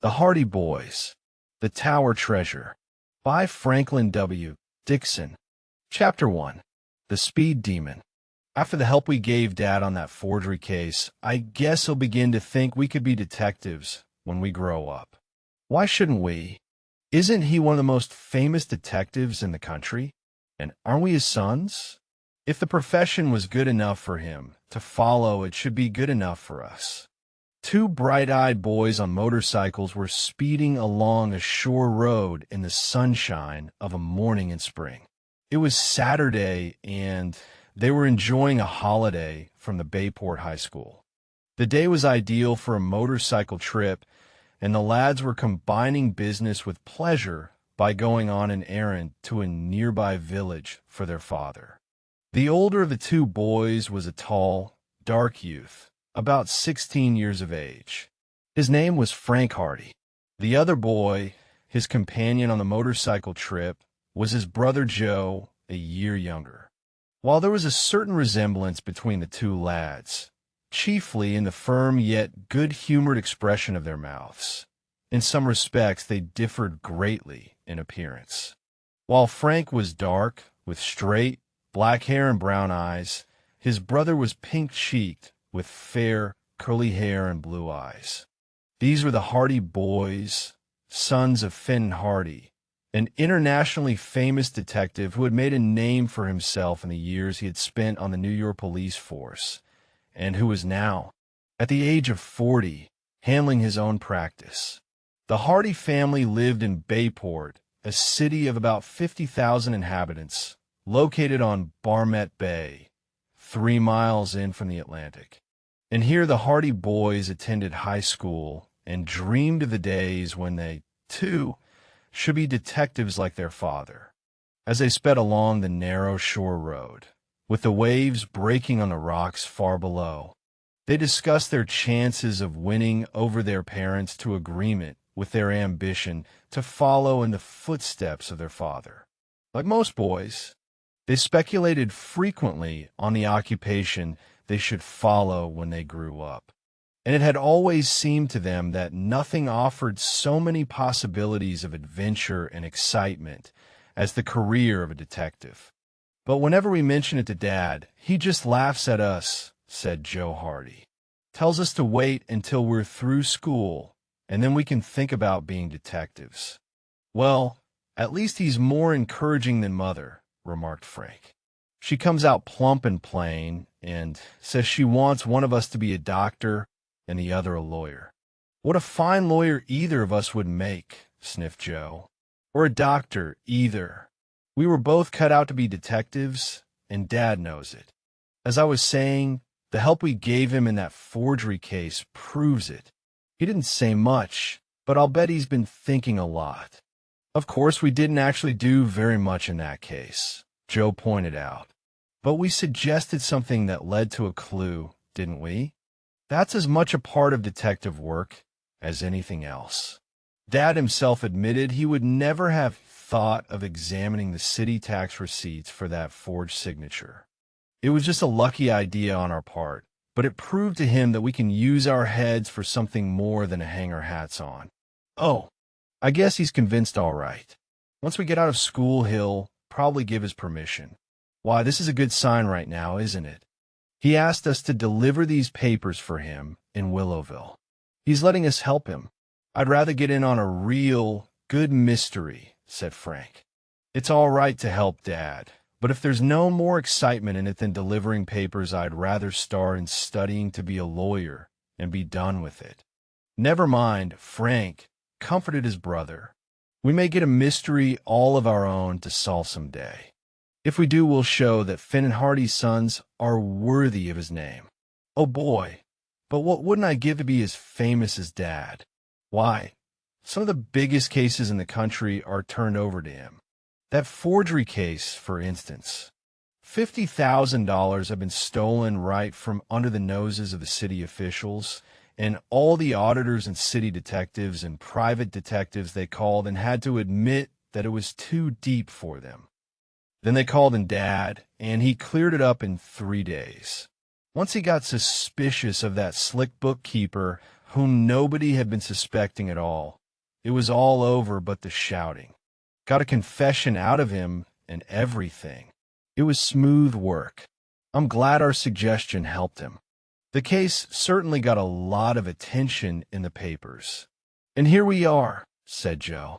The Hardy Boys, The Tower Treasure, by Franklin W. Dixon. Chapter 1. The Speed Demon. After the help we gave Dad on that forgery case, I guess he'll begin to think we could be detectives when we grow up. Why shouldn't we? Isn't he one of the most famous detectives in the country? And aren't we his sons? If the profession was good enough for him to follow, it should be good enough for us. Two bright-eyed boys on motorcycles were speeding along a shore road in the sunshine of a morning in spring. It was Saturday, and they were enjoying a holiday from the Bayport High School. The day was ideal for a motorcycle trip, and the lads were combining business with pleasure by going on an errand to a nearby village for their father. The older of the two boys was a tall, dark youth, about 16 years of age. His name was Frank Hardy. The other boy, his companion on the motorcycle trip, was his brother Joe, a year younger. While there was a certain resemblance between the two lads, chiefly in the firm yet good-humored expression of their mouths, in some respects they differed greatly in appearance. While Frank was dark, with straight, black hair and brown eyes, his brother was pink-cheeked, with fair, curly hair and blue eyes. These were the Hardy Boys, sons of Finn Hardy, an internationally famous detective who had made a name for himself in the years he had spent on the New York police force, and who was now, at the age of 40, handling his own practice. The Hardy family lived in Bayport, a city of about 50,000 inhabitants, located on Barmet Bay, 3 miles in from the Atlantic. And here the Hardy Boys attended high school and dreamed of the days when they, too, should be detectives like their father. As they sped along the narrow shore road, with the waves breaking on the rocks far below, they discussed their chances of winning over their parents to agreement with their ambition to follow in the footsteps of their father. Like most boys, they speculated frequently on the occupation they should follow when they grew up, and it had always seemed to them that nothing offered so many possibilities of adventure and excitement as the career of a detective. But whenever we mention it to Dad, he just laughs at us, said Joe Hardy. Tells us to wait until we're through school, and then we can think about being detectives. Well, at least he's more encouraging than Mother, remarked Frank. She comes out plump and plain and says she wants one of us to be a doctor and the other a lawyer. What a fine lawyer either of us would make, sniffed Joe. Or a doctor, either. We were both cut out to be detectives, and Dad knows it. As I was saying, the help we gave him in that forgery case proves it. He didn't say much, but I'll bet he's been thinking a lot. Of course, we didn't actually do very much in that case, Joe pointed out. But we suggested something that led to a clue, didn't we? That's as much a part of detective work as anything else. Dad himself admitted he would never have thought of examining the city tax receipts for that forged signature. It was just a lucky idea on our part, but it proved to him that we can use our heads for something more than to hang our hats on. Oh, I guess he's convinced all right. Once we get out of school, he'll probably give his permission. Why, this is a good sign right now, isn't it? He asked us to deliver these papers for him in Willowville. He's letting us help him. I'd rather get in on a real, good mystery, said Frank. It's all right to help Dad, but if there's no more excitement in it than delivering papers, I'd rather start in studying to be a lawyer and be done with it. Never mind, Frank comforted his brother. We may get a mystery all of our own to solve someday. If we do, we'll show that Finn and Hardy's sons are worthy of his name. Oh boy, but what wouldn't I give to be as famous as Dad? Why, some of the biggest cases in the country are turned over to him. That forgery case, for instance. $50,000 have been stolen right from under the noses of the city officials, and all the auditors and city detectives and private detectives they called and had to admit that it was too deep for them. Then they called in Dad, and he cleared it up in 3 days. Once he got suspicious of that slick bookkeeper whom nobody had been suspecting at all. It was all over but the shouting. Got a confession out of him and everything. It was smooth work. I'm glad our suggestion helped him. The case certainly got a lot of attention in the papers. And here we are, said Joe,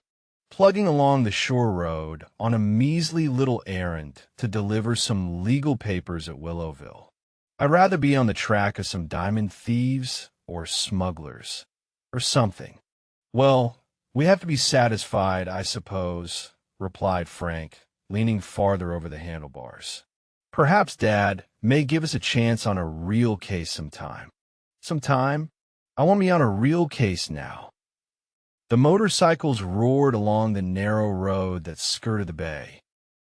plugging along the shore road on a measly little errand to deliver some legal papers at Willowville. I'd rather be on the track of some diamond thieves or smugglers or something. Well, we have to be satisfied, I suppose, replied Frank, leaning farther over the handlebars. Perhaps Dad may give us a chance on a real case sometime. Sometime? I want me on a real case now. The motorcycles roared along the narrow road that skirted the bay.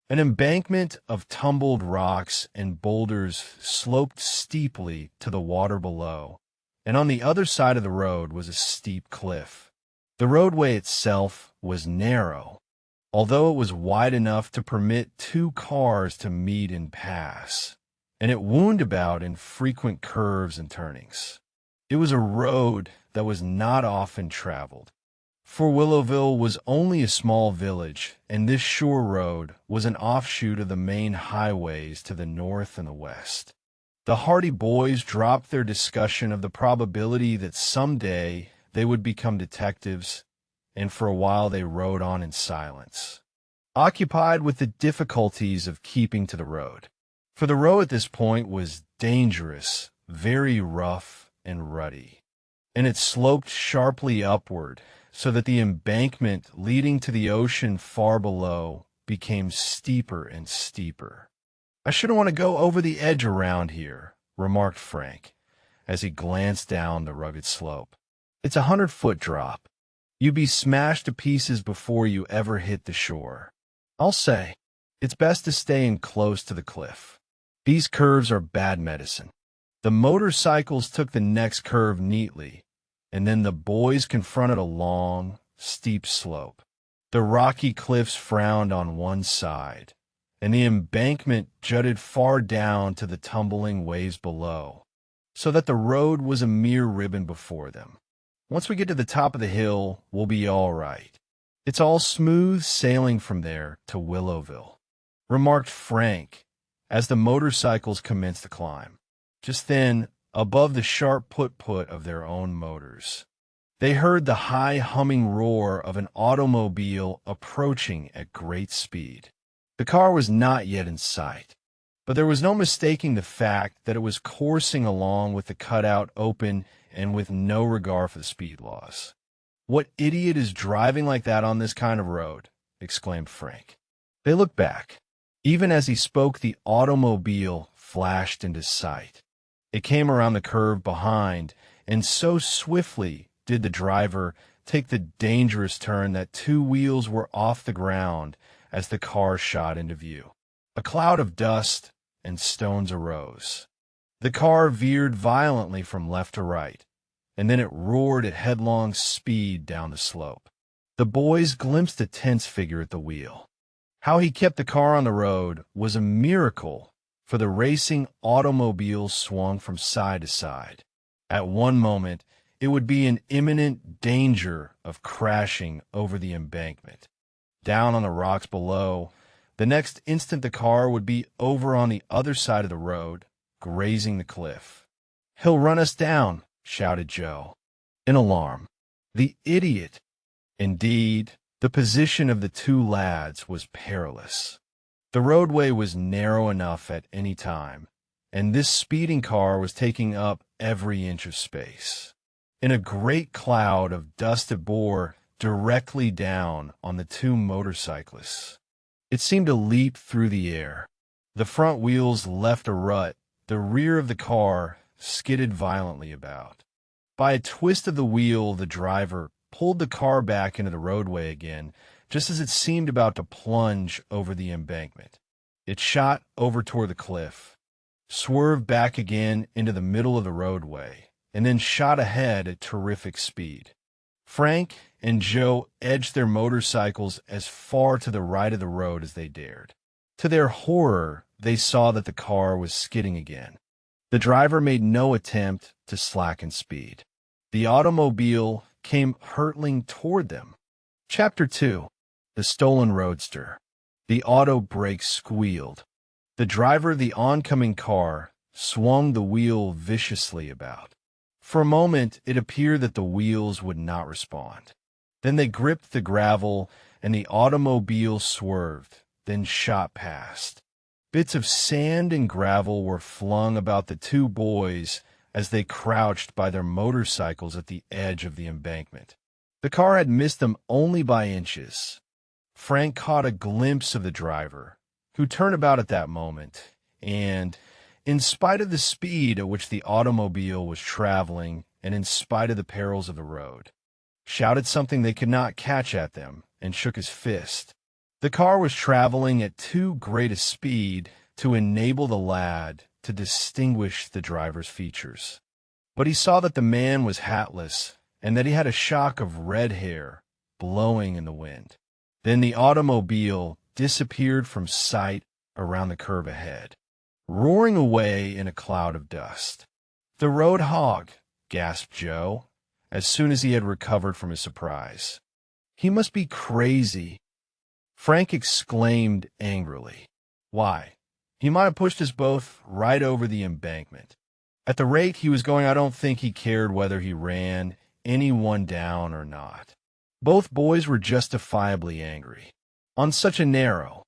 An embankment of tumbled rocks and boulders sloped steeply to the water below, and on the other side of the road was a steep cliff. The roadway itself was narrow, although it was wide enough to permit 2 cars to meet and pass, and it wound about in frequent curves and turnings. It was a road that was not often traveled, for Willowville was only a small village, and this shore road was an offshoot of the main highways to the north and the west. The Hardy boys dropped their discussion of the probability that someday they would become detectives, and for a while they rode on in silence, occupied with the difficulties of keeping to the road. For the road at this point was dangerous, very rough and rutty, and it sloped sharply upward, so that the embankment leading to the ocean far below became steeper and steeper. I shouldn't want to go over the edge around here, remarked Frank, as he glanced down the rugged slope. It's a 100-foot drop. You'd be smashed to pieces before you ever hit the shore. I'll say, it's best to stay in close to the cliff. These curves are bad medicine. The motorcycles took the next curve neatly, and then the boys confronted a long, steep slope. The rocky cliffs frowned on one side, and the embankment jutted far down to the tumbling waves below, so that the road was a mere ribbon before them. Once we get to the top of the hill, we'll be all right. It's all smooth sailing from there to Willowville, remarked Frank, as the motorcycles commenced to climb. Just then, above the sharp put-put of their own motors, they heard the high humming roar of an automobile approaching at great speed. The car was not yet in sight, but there was no mistaking the fact that it was coursing along with the cutout open and with no regard for the speed laws. "What idiot is driving like that on this kind of road?" exclaimed Frank. They looked back. Even as he spoke, the automobile flashed into sight. It came around the curve behind, and so swiftly did the driver take the dangerous turn that 2 wheels were off the ground as the car shot into view. A cloud of dust and stones arose. The car veered violently from left to right, and then it roared at headlong speed down the slope. The boys glimpsed a tense figure at the wheel. How he kept the car on the road was a miracle, for the racing automobile swung from side to side. At one moment, it would be in imminent danger of crashing over the embankment. Down on the rocks below, the next instant the car would be over on the other side of the road, grazing the cliff. "He'll run us down," shouted Joe, in alarm. The idiot! Indeed, the position of the 2 lads was perilous. The roadway was narrow enough at any time, and this speeding car was taking up every inch of space. In a great cloud of dust it bore directly down on the 2 motorcyclists. It seemed to leap through the air. The front wheels left a rut. The rear of the car skidded violently about. By a twist of the wheel, the driver pulled the car back into the roadway again, just as it seemed about to plunge over the embankment. It shot over toward the cliff, swerved back again into the middle of the roadway, and then shot ahead at terrific speed. Frank and Joe edged their motorcycles as far to the right of the road as they dared. To their horror, they saw that the car was skidding again. The driver made no attempt to slacken speed. The automobile came hurtling toward them. Chapter 2. The Stolen Roadster. The auto brakes squealed. The driver of the oncoming car swung the wheel viciously about. For a moment, it appeared that the wheels would not respond. Then they gripped the gravel, and the automobile swerved, then shot past. Bits of sand and gravel were flung about the two boys as they crouched by their motorcycles at the edge of the embankment. The car had missed them only by inches. Frank caught a glimpse of the driver, who turned about at that moment, and, in spite of the speed at which the automobile was traveling and in spite of the perils of the road, shouted something they could not catch at them and shook his fist. The car was traveling at too great a speed to enable the lad to distinguish the driver's features. But he saw that the man was hatless and that he had a shock of red hair blowing in the wind. Then the automobile disappeared from sight around the curve ahead, roaring away in a cloud of dust. "The road hog," gasped Joe, as soon as he had recovered from his surprise. "He must be crazy," Frank exclaimed angrily. "Why, he might have pushed us both right over the embankment. At the rate he was going, I don't think he cared whether he ran anyone down or not." Both boys were justifiably angry. On such a narrow,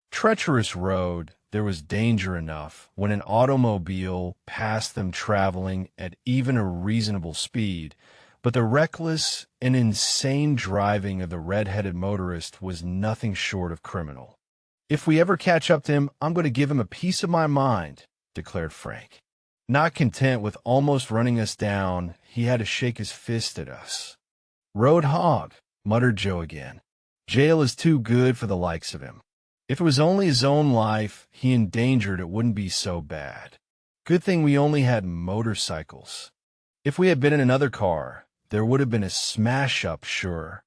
treacherous road, there was danger enough when an automobile passed them traveling at even a reasonable speed, but the reckless and insane driving of the red-headed motorist was nothing short of criminal. "If we ever catch up to him, I'm going to give him a piece of my mind," declared Frank. Not content with almost running us down, he had to shake his fist at us. "Road hog," muttered Joe again. "Jail is too good for the likes of him. If it was only his own life he endangered, it wouldn't be so bad. Good thing we only had motorcycles. If we had been in another car, there would have been a smash-up, sure."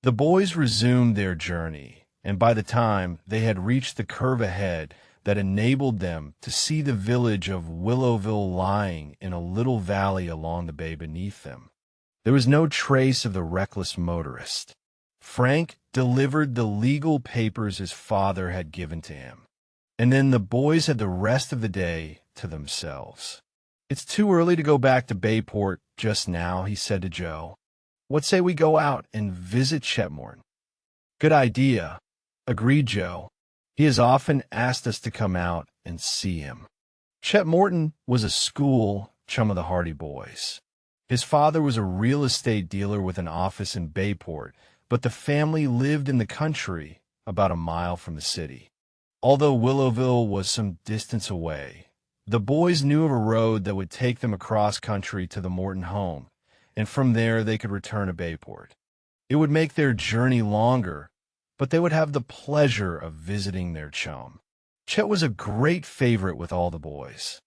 The boys resumed their journey, and by the time they had reached the curve ahead that enabled them to see the village of Willowville lying in a little valley along the bay beneath them, there was no trace of the reckless motorist. Frank delivered the legal papers his father had given to him, and then the boys had the rest of the day to themselves. "It's too early to go back to Bayport just now," he said to Joe. "What say we go out and visit Chetmorton?" "Good idea," agreed Joe. "He has often asked us to come out and see him." Chetmorton was a school chum of the Hardy boys. His father was a real estate dealer with an office in Bayport, but the family lived in the country about a mile from the city. Although Willowville was some distance away, the boys knew of a road that would take them across country to the Morton home, and from there they could return to Bayport. It would make their journey longer, but they would have the pleasure of visiting their chum. Chet was a great favorite with all the boys,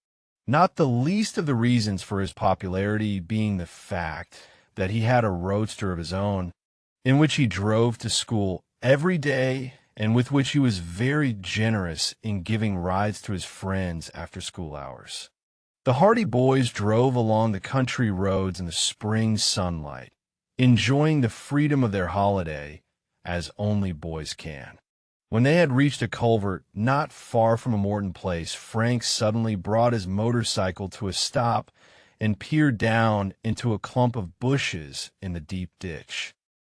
not the least of the reasons for his popularity being the fact that he had a roadster of his own, in which he drove to school every day and with which he was very generous in giving rides to his friends after school hours. The Hardy boys drove along the country roads in the spring sunlight, enjoying the freedom of their holiday as only boys can. When they had reached a culvert not far from a Morton place, Frank suddenly brought his motorcycle to a stop and peered down into a clump of bushes in the deep ditch.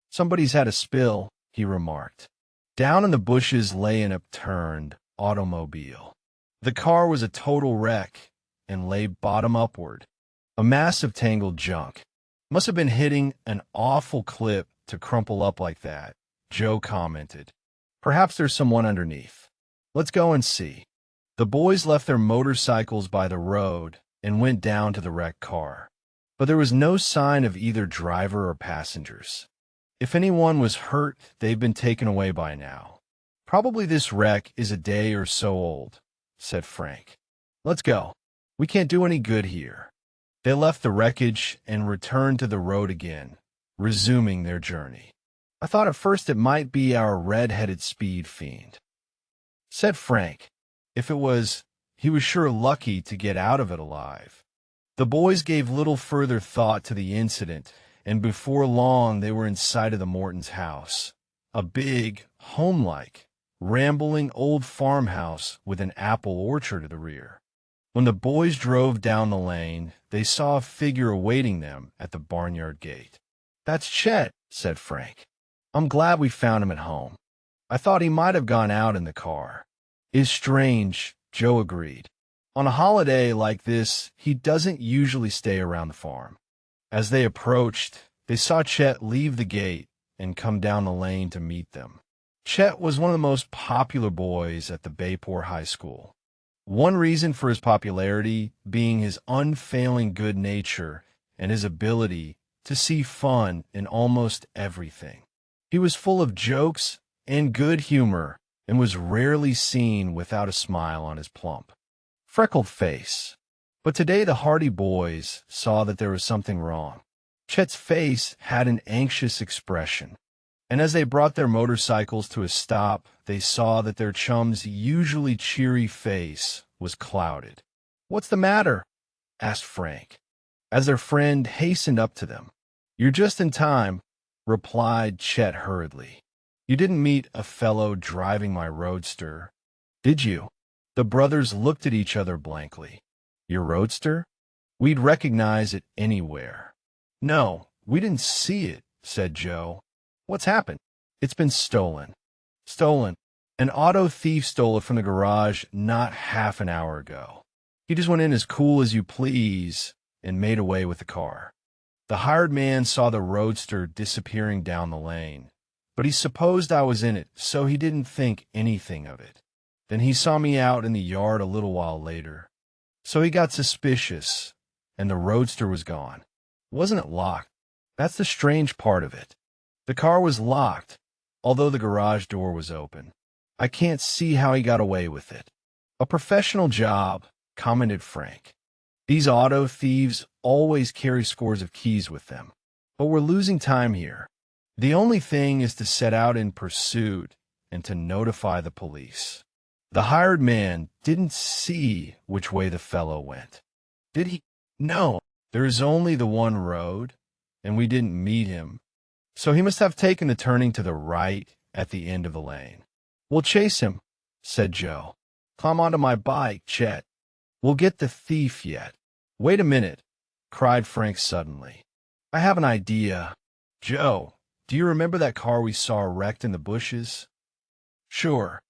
"Somebody's had a spill," he remarked. Down in the bushes lay an upturned automobile. The car was a total wreck and lay bottom upward, a mass of tangled junk. "Must have been hitting an awful clip to crumple up like that," Joe commented. "Perhaps there's someone underneath. Let's go and see." The boys left their motorcycles by the road and went down to the wrecked car, but there was no sign of either driver or passengers. "If anyone was hurt, they've been taken away by now. Probably this wreck is a day or so old," said Frank. "Let's go. We can't do any good here." They left the wreckage and returned to the road again, resuming their journey. "I thought at first it might be our red-headed speed fiend," said Frank. "If it was, he was sure lucky to get out of it alive." The boys gave little further thought to the incident, and before long they were in sight of the Mortons' house. A big, home-like, rambling old farmhouse with an apple orchard at the rear. When the boys drove down the lane, they saw a figure awaiting them at the barnyard gate. "That's Chet," said Frank. "I'm glad we found him at home. I thought he might have gone out in the car." "It's strange," Joe agreed. "On a holiday like this, he doesn't usually stay around the farm." As they approached, they saw Chet leave the gate and come down the lane to meet them. Chet was one of the most popular boys at the Bayport High School. One reason for his popularity being his unfailing good nature and his ability to see fun in almost everything. He was full of jokes and good humor and was rarely seen without a smile on his plump, freckled face. But today the Hardy boys saw that there was something wrong. Chet's face had an anxious expression, and as they brought their motorcycles to a stop, they saw that their chum's usually cheery face was clouded. "What's the matter?" asked Frank, as their friend hastened up to them. "You're just in time," replied Chet hurriedly. "You didn't meet a fellow driving my roadster, did you?" The brothers looked at each other blankly. "Your roadster? We'd recognize it anywhere." "No, we didn't see it," said Joe. "What's happened?" "It's been stolen." "Stolen? An auto thief stole it from the garage not half an hour ago. He just went in as cool as you please and made away with the car." The hired man saw the roadster disappearing down the lane, but he supposed I was in it, so he didn't think anything of it. Then he saw me out in the yard a little while later, so he got suspicious, and the roadster was gone. Wasn't it locked? That's the strange part of it. The car was locked, although the garage door was open. I can't see how he got away with it. "A professional job," commented Frank. "These auto thieves always carry scores of keys with them. But we're losing time here. The only thing is to set out in pursuit and to notify the police." The hired man didn't see which way the fellow went. Did he? No, there is only the one road, and we didn't meet him. So he must have taken the turning to the right at the end of the lane. "We'll chase him," said Joe. "Climb onto my bike, Chet. We'll get the thief yet." "Wait a minute," cried Frank suddenly. "I have an idea. Joe, do you remember that car we saw wrecked in the bushes?" "Sure.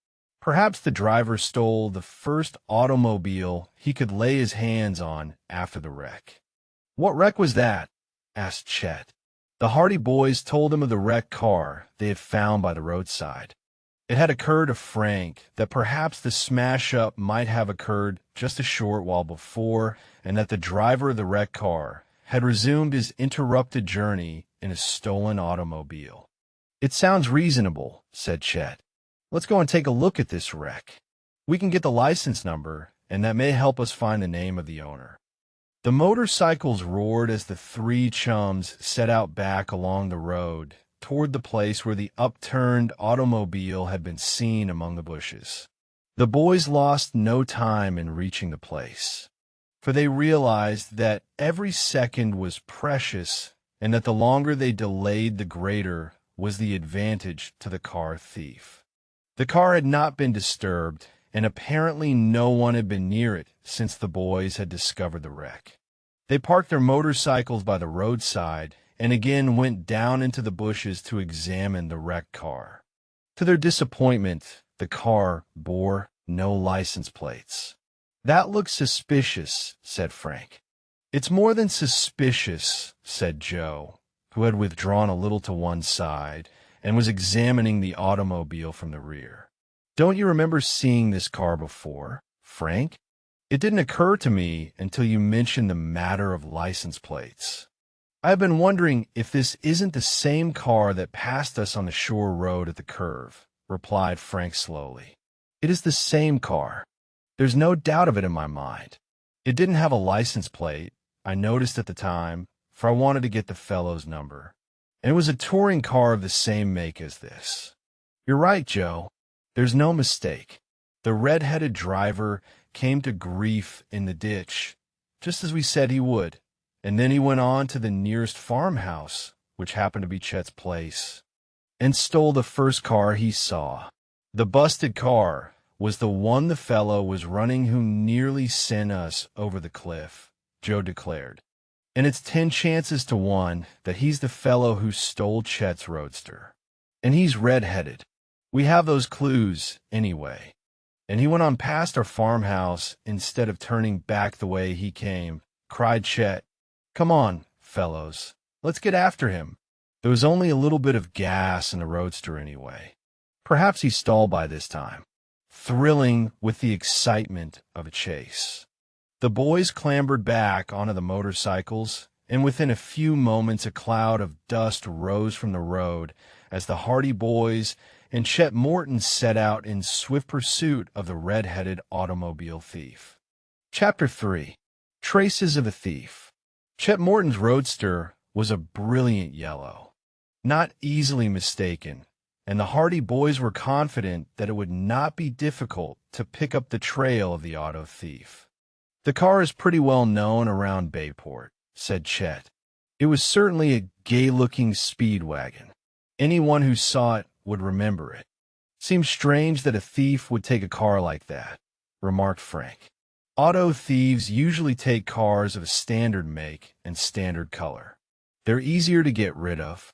Perhaps the driver stole the first automobile he could lay his hands on after the wreck." "What wreck was that?" asked Chet. The Hardy boys told him of the wrecked car they had found by the roadside. It had occurred to Frank that perhaps the smash-up might have occurred just a short while before, and that the driver of the wrecked car had resumed his interrupted journey in a stolen automobile. "It sounds reasonable," said Chet. "Let's go and take a look at this wreck. We can get the license number, and that may help us find the name of the owner." The motorcycles roared as the three chums set out back along the road toward the place where the upturned automobile had been seen among the bushes. The boys lost no time in reaching the place, for they realized that every second was precious and that the longer they delayed, the greater was the advantage to the car thief. The car had not been disturbed, and apparently no one had been near it since the boys had discovered the wreck. They parked their motorcycles by the roadside and again went down into the bushes to examine the wrecked car. To their disappointment, the car bore no license plates. "That looks suspicious," said Frank. "It's more than suspicious," said Joe, who had withdrawn a little to one side and was examining the automobile from the rear. "Don't you remember seeing this car before, Frank?" "It didn't occur to me until you mentioned the matter of license plates. I've been wondering if this isn't the same car that passed us on the shore road at the curve," replied Frank slowly. "It is the same car. There's no doubt of it in my mind. It didn't have a license plate, I noticed at the time, for I wanted to get the fellow's number. And it was a touring car of the same make as this. You're right, Joe. There's no mistake. The red-headed driver came to grief in the ditch just as we said he would. And then he went on to the nearest farmhouse, which happened to be Chet's place, and stole the first car he saw. The busted car was the one the fellow was running who nearly sent us over the cliff, Joe declared. And it's 10 chances to 1 that he's the fellow who stole Chet's roadster. And he's red-headed. We have those clues, anyway. And he went on past our farmhouse instead of turning back the way he came, cried Chet. Come on, fellows, let's get after him. There was only a little bit of gas in the roadster anyway. Perhaps he stalled by this time, thrilling with the excitement of a chase. The boys clambered back onto the motorcycles, and within a few moments a cloud of dust rose from the road as the Hardy boys and Chet Morton set out in swift pursuit of the red-headed automobile thief. Chapter 3. Traces of a Thief. Chet Morton's roadster was a brilliant yellow, not easily mistaken, and the Hardy boys were confident that it would not be difficult to pick up the trail of the auto thief. The car is pretty well known around Bayport, said Chet. It was certainly a gay-looking speed wagon. Anyone who saw it would remember it. Seems strange that a thief would take a car like that, remarked Frank. Auto thieves usually take cars of a standard make and standard color. They're easier to get rid of.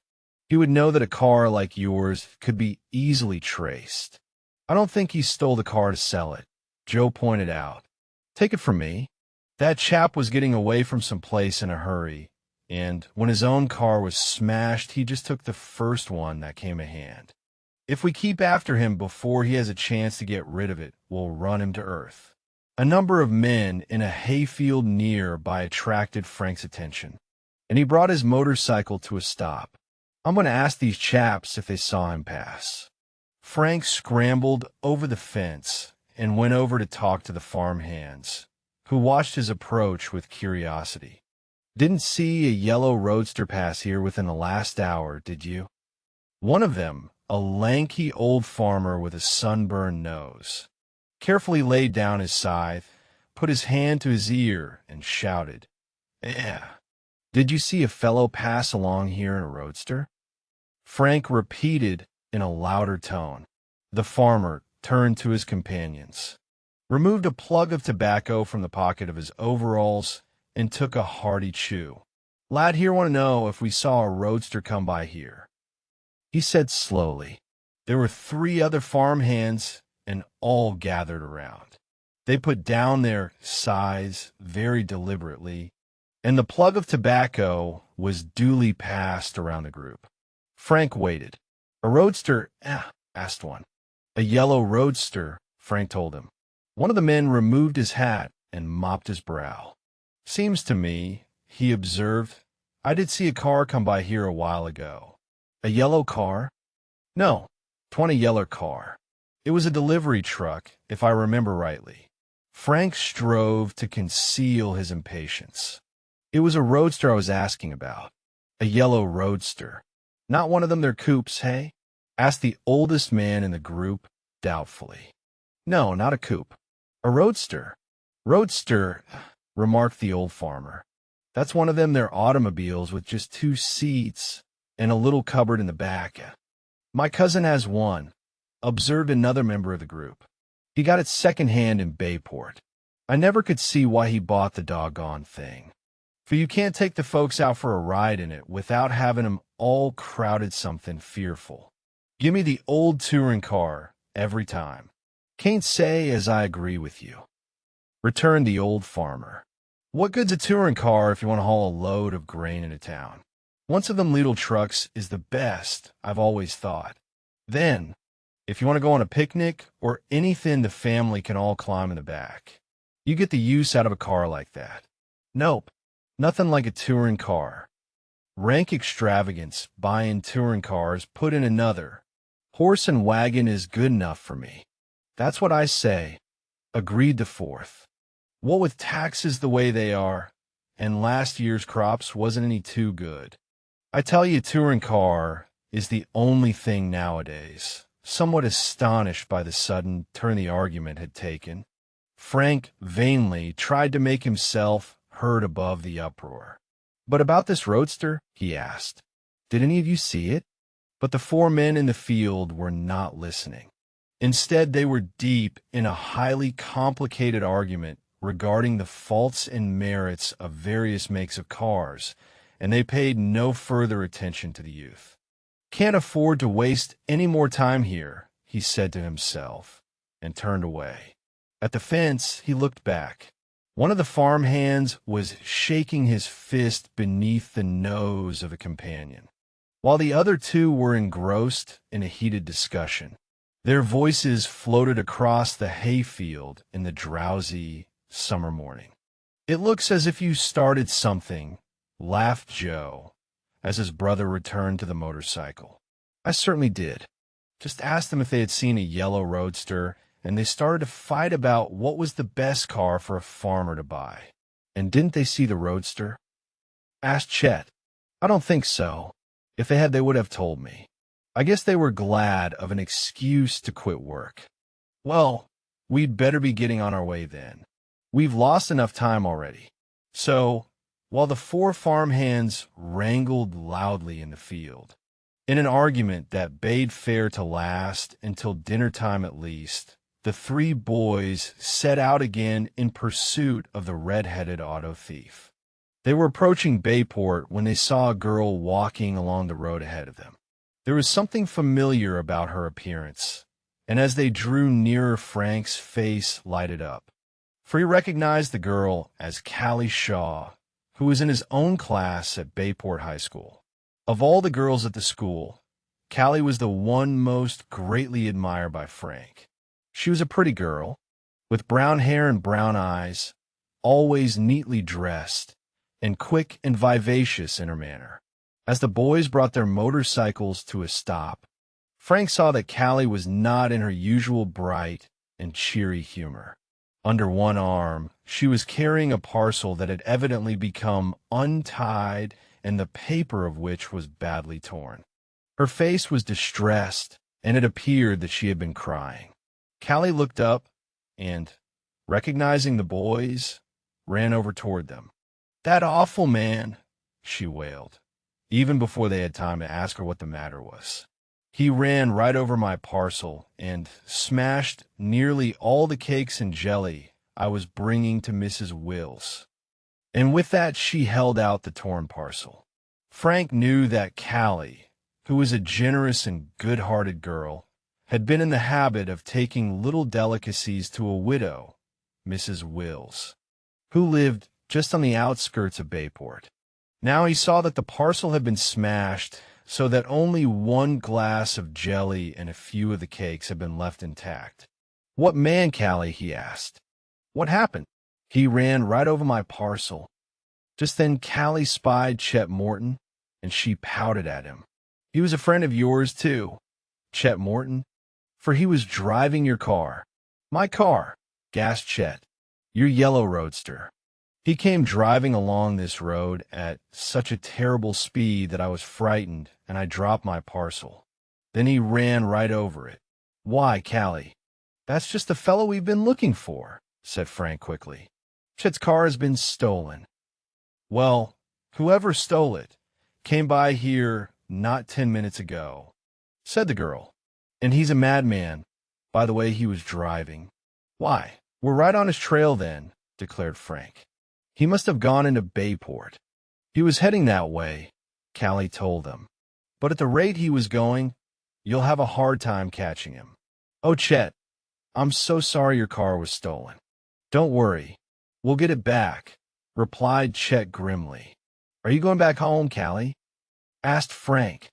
He would know that a car like yours could be easily traced. I don't think he stole the car to sell it, Joe pointed out. Take it from me. That chap was getting away from some place in a hurry, and when his own car was smashed, he just took the first one that came at hand. If we keep after him before he has a chance to get rid of it, we'll run him to earth. A number of men in a hayfield nearby attracted Frank's attention, and he brought his motorcycle to a stop. I'm going to ask these chaps if they saw him pass. Frank scrambled over the fence and went over to talk to the farm hands, who watched his approach with curiosity. Didn't see a yellow roadster pass here within the last hour, did you? One of them, a lanky old farmer with a sunburned nose, carefully laid down his scythe, put his hand to his ear, and shouted, "Yeah. Did you see a fellow pass along here in a roadster?" Frank repeated in a louder tone. The farmer turned to his companions, removed a plug of tobacco from the pocket of his overalls, and took a hearty chew. "Lad here want to know if we saw a roadster come by here," he said slowly. There were 3 other farm hands, and all gathered around. They put down their scythes very deliberately, and the plug of tobacco was duly passed around the group. Frank waited. "A roadster?" asked one. "A yellow roadster," Frank told him. One of the men removed his hat and mopped his brow. "Seems to me," he observed, "I did see a car come by here a while ago." "A yellow car?" "No, 'twa'n't a yeller car. It was a delivery truck, if I remember rightly." Frank strove to conceal his impatience. "It was a roadster I was asking about. A yellow roadster. Not one of them their coupes, hey?" asked the oldest man in the group, doubtfully. "No, not a coupe. A roadster." "Roadster," remarked the old farmer. "That's one of them their automobiles with just 2 seats and a little cupboard in the back." "My cousin has one," observed another member of the group. "He got it second-hand in Bayport. I never could see why he bought the doggone thing. For you can't take the folks out for a ride in it without having 'em all crowded something fearful. Give me the old touring car every time." "Can't say as I agree with you," returned the old farmer. "What good's a touring car if you want to haul a load of grain into town? One of them little trucks is the best, I've always thought. Then, if you want to go on a picnic or anything the family can all climb in the back, you get the use out of a car like that. Nope, nothing like a touring car. Rank extravagance, buying touring cars, put in another. Horse and wagon is good enough for me. That's what I say," agreed the fourth. "What with taxes the way they are, and last year's crops wasn't any too good. I tell you, touring car is the only thing nowadays." Somewhat astonished by the sudden turn the argument had taken, Frank vainly tried to make himself heard above the uproar. "But about this roadster?" he asked. "Did any of you see it?" But the four men in the field were not listening. Instead, they were deep in a highly complicated argument regarding the faults and merits of various makes of cars, and they paid no further attention to the youth. "Can't afford to waste any more time here," he said to himself, and turned away. At the fence, he looked back. One of the farm hands was shaking his fist beneath the nose of a companion, while the other two were engrossed in a heated discussion. Their voices floated across the hayfield in the drowsy summer morning. "It looks as if you started something," laughed Joe, as his brother returned to the motorcycle. "I certainly did. Just asked them if they had seen a yellow roadster, and they started to fight about what was the best car for a farmer to buy." "And didn't they see the roadster?" asked Chet. "I don't think so. If they had, they would have told me. I guess they were glad of an excuse to quit work." "Well, we'd better be getting on our way then. We've lost enough time already." So, while the four farm hands wrangled loudly in the field, in an argument that bade fair to last until dinner time at least, the three boys set out again in pursuit of the red-headed auto thief. They were approaching Bayport when they saw a girl walking along the road ahead of them. There was something familiar about her appearance, and as they drew nearer, Frank's face lighted up, for he recognized the girl as Callie Shaw, who was in his own class at Bayport High School. Of all the girls at the school, Callie was the one most greatly admired by Frank. She was a pretty girl, with brown hair and brown eyes, always neatly dressed, and quick and vivacious in her manner. As the boys brought their motorcycles to a stop, Frank saw that Callie was not in her usual bright and cheery humor. Under one arm, she was carrying a parcel that had evidently become untied and the paper of which was badly torn. Her face was distressed, and it appeared that she had been crying. Callie looked up and, recognizing the boys, ran over toward them. "That awful man," she wailed, even before they had time to ask her what the matter was. "He ran right over my parcel and smashed nearly all the cakes and jelly I was bringing to Mrs. Wills." And with that, she held out the torn parcel. Frank knew that Callie, who was a generous and good-hearted girl, had been in the habit of taking little delicacies to a widow, Mrs. Wills, who lived just on the outskirts of Bayport. Now he saw that the parcel had been smashed so that only one glass of jelly and a few of the cakes had been left intact. "What man, Callie?" he asked. "What happened?" "He ran right over my parcel." Just then Callie spied Chet Morton, and she pouted at him. "He was a friend of yours, too." "Chet Morton?" "For he was driving your car." "My car?" gasped Chet. "Your yellow roadster. He came driving along this road at such a terrible speed that I was frightened, and I dropped my parcel. Then he ran right over it." "Why, Callie?" "That's just the fellow we've been looking for," said Frank quickly. "Chet's car has been stolen." "Well, whoever stole it came by here not 10 minutes ago," said the girl. "And he's a madman by the way he was driving." "Why, we're right on his trail then," declared Frank. "He must have gone into Bayport." "He was heading that way," Callie told them. "But at the rate he was going, you'll have a hard time catching him." "Oh, Chet, I'm so sorry your car was stolen." "Don't worry, we'll get it back," replied Chet grimly. "Are you going back home, Callie?" asked Frank.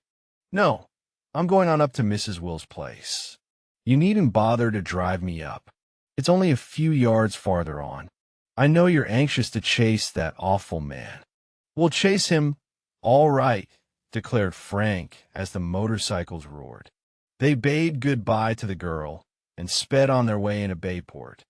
"No, I'm going on up to Mrs. Will's place. You needn't bother to drive me up. It's only a few yards farther on. I know you're anxious to chase that awful man." "We'll chase him, all right," declared Frank as the motorcycles roared. They bade goodbye to the girl and sped on their way into Bayport,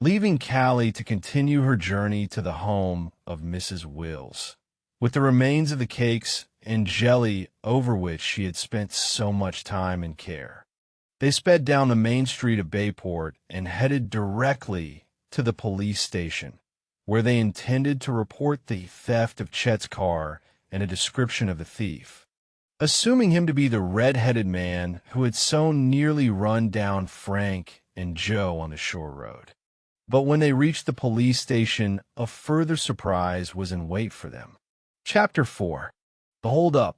leaving Callie to continue her journey to the home of Mrs. Wills, with the remains of the cakes and jelly over which she had spent so much time and care. They sped down the main street of Bayport and headed directly to the police station, where they intended to report the theft of Chet's car and a description of the thief, assuming him to be the red-headed man who had so nearly run down Frank and Joe on the shore road. But when they reached the police station, a further surprise was in wait for them. Chapter 4. The Hold-Up.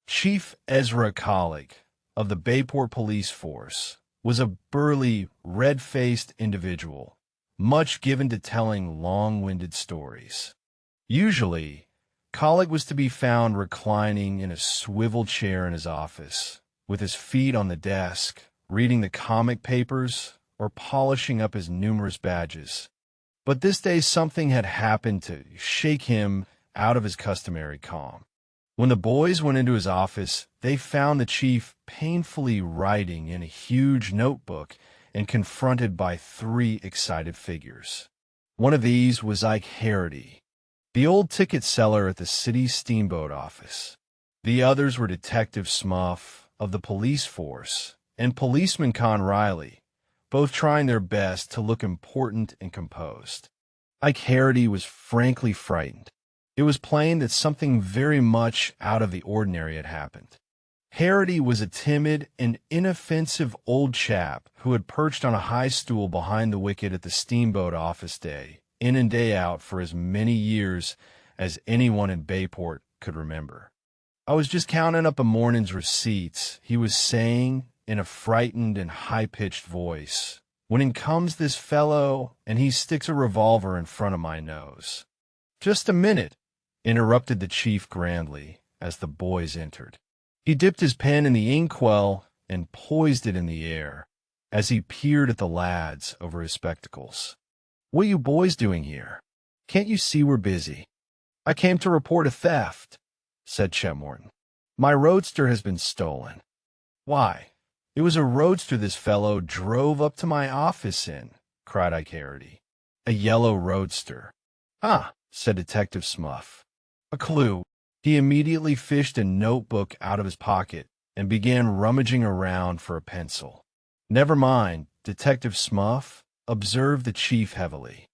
Chief Ezra Colleague of the Bayport Police Force was a burly, red-faced individual, much given to telling long-winded stories. Usually, Colleague was to be found reclining in a swivel chair in his office, with his feet on the desk, reading the comic papers, or polishing up his numerous badges. But this day something had happened to shake him out of his customary calm. When the boys went into his office, they found the chief painfully writing in a huge notebook and confronted by 3 excited figures. One of these was Ike Harity, the old ticket seller at the city steamboat office. The others were Detective Smuff of the police force and Policeman Con Riley, both trying their best to look important and composed. Ike Harity was frankly frightened. It was plain that something very much out of the ordinary had happened. Harity was a timid and inoffensive old chap who had perched on a high stool behind the wicket at the steamboat office day in and day out for as many years as anyone in Bayport could remember. "I was just counting up a morning's receipts," he was saying in a frightened and high-pitched voice, "when in comes this fellow and he sticks a revolver in front of my nose." "Just a minute," interrupted the chief grandly as the boys entered. He dipped his pen in the inkwell and poised it in the air as he peered at the lads over his spectacles. "What are you boys doing here? Can't you see we're busy?" "I came to report a theft," said Chet Morton. "My roadster has been stolen." "Why, it was a roadster this fellow drove up to my office in," cried Ike Harity. "A yellow roadster." "Ah," said Detective Smuff. "A clue." He immediately fished a notebook out of his pocket and began rummaging around for a pencil. "Never mind, Detective Smuff," observed the chief heavily.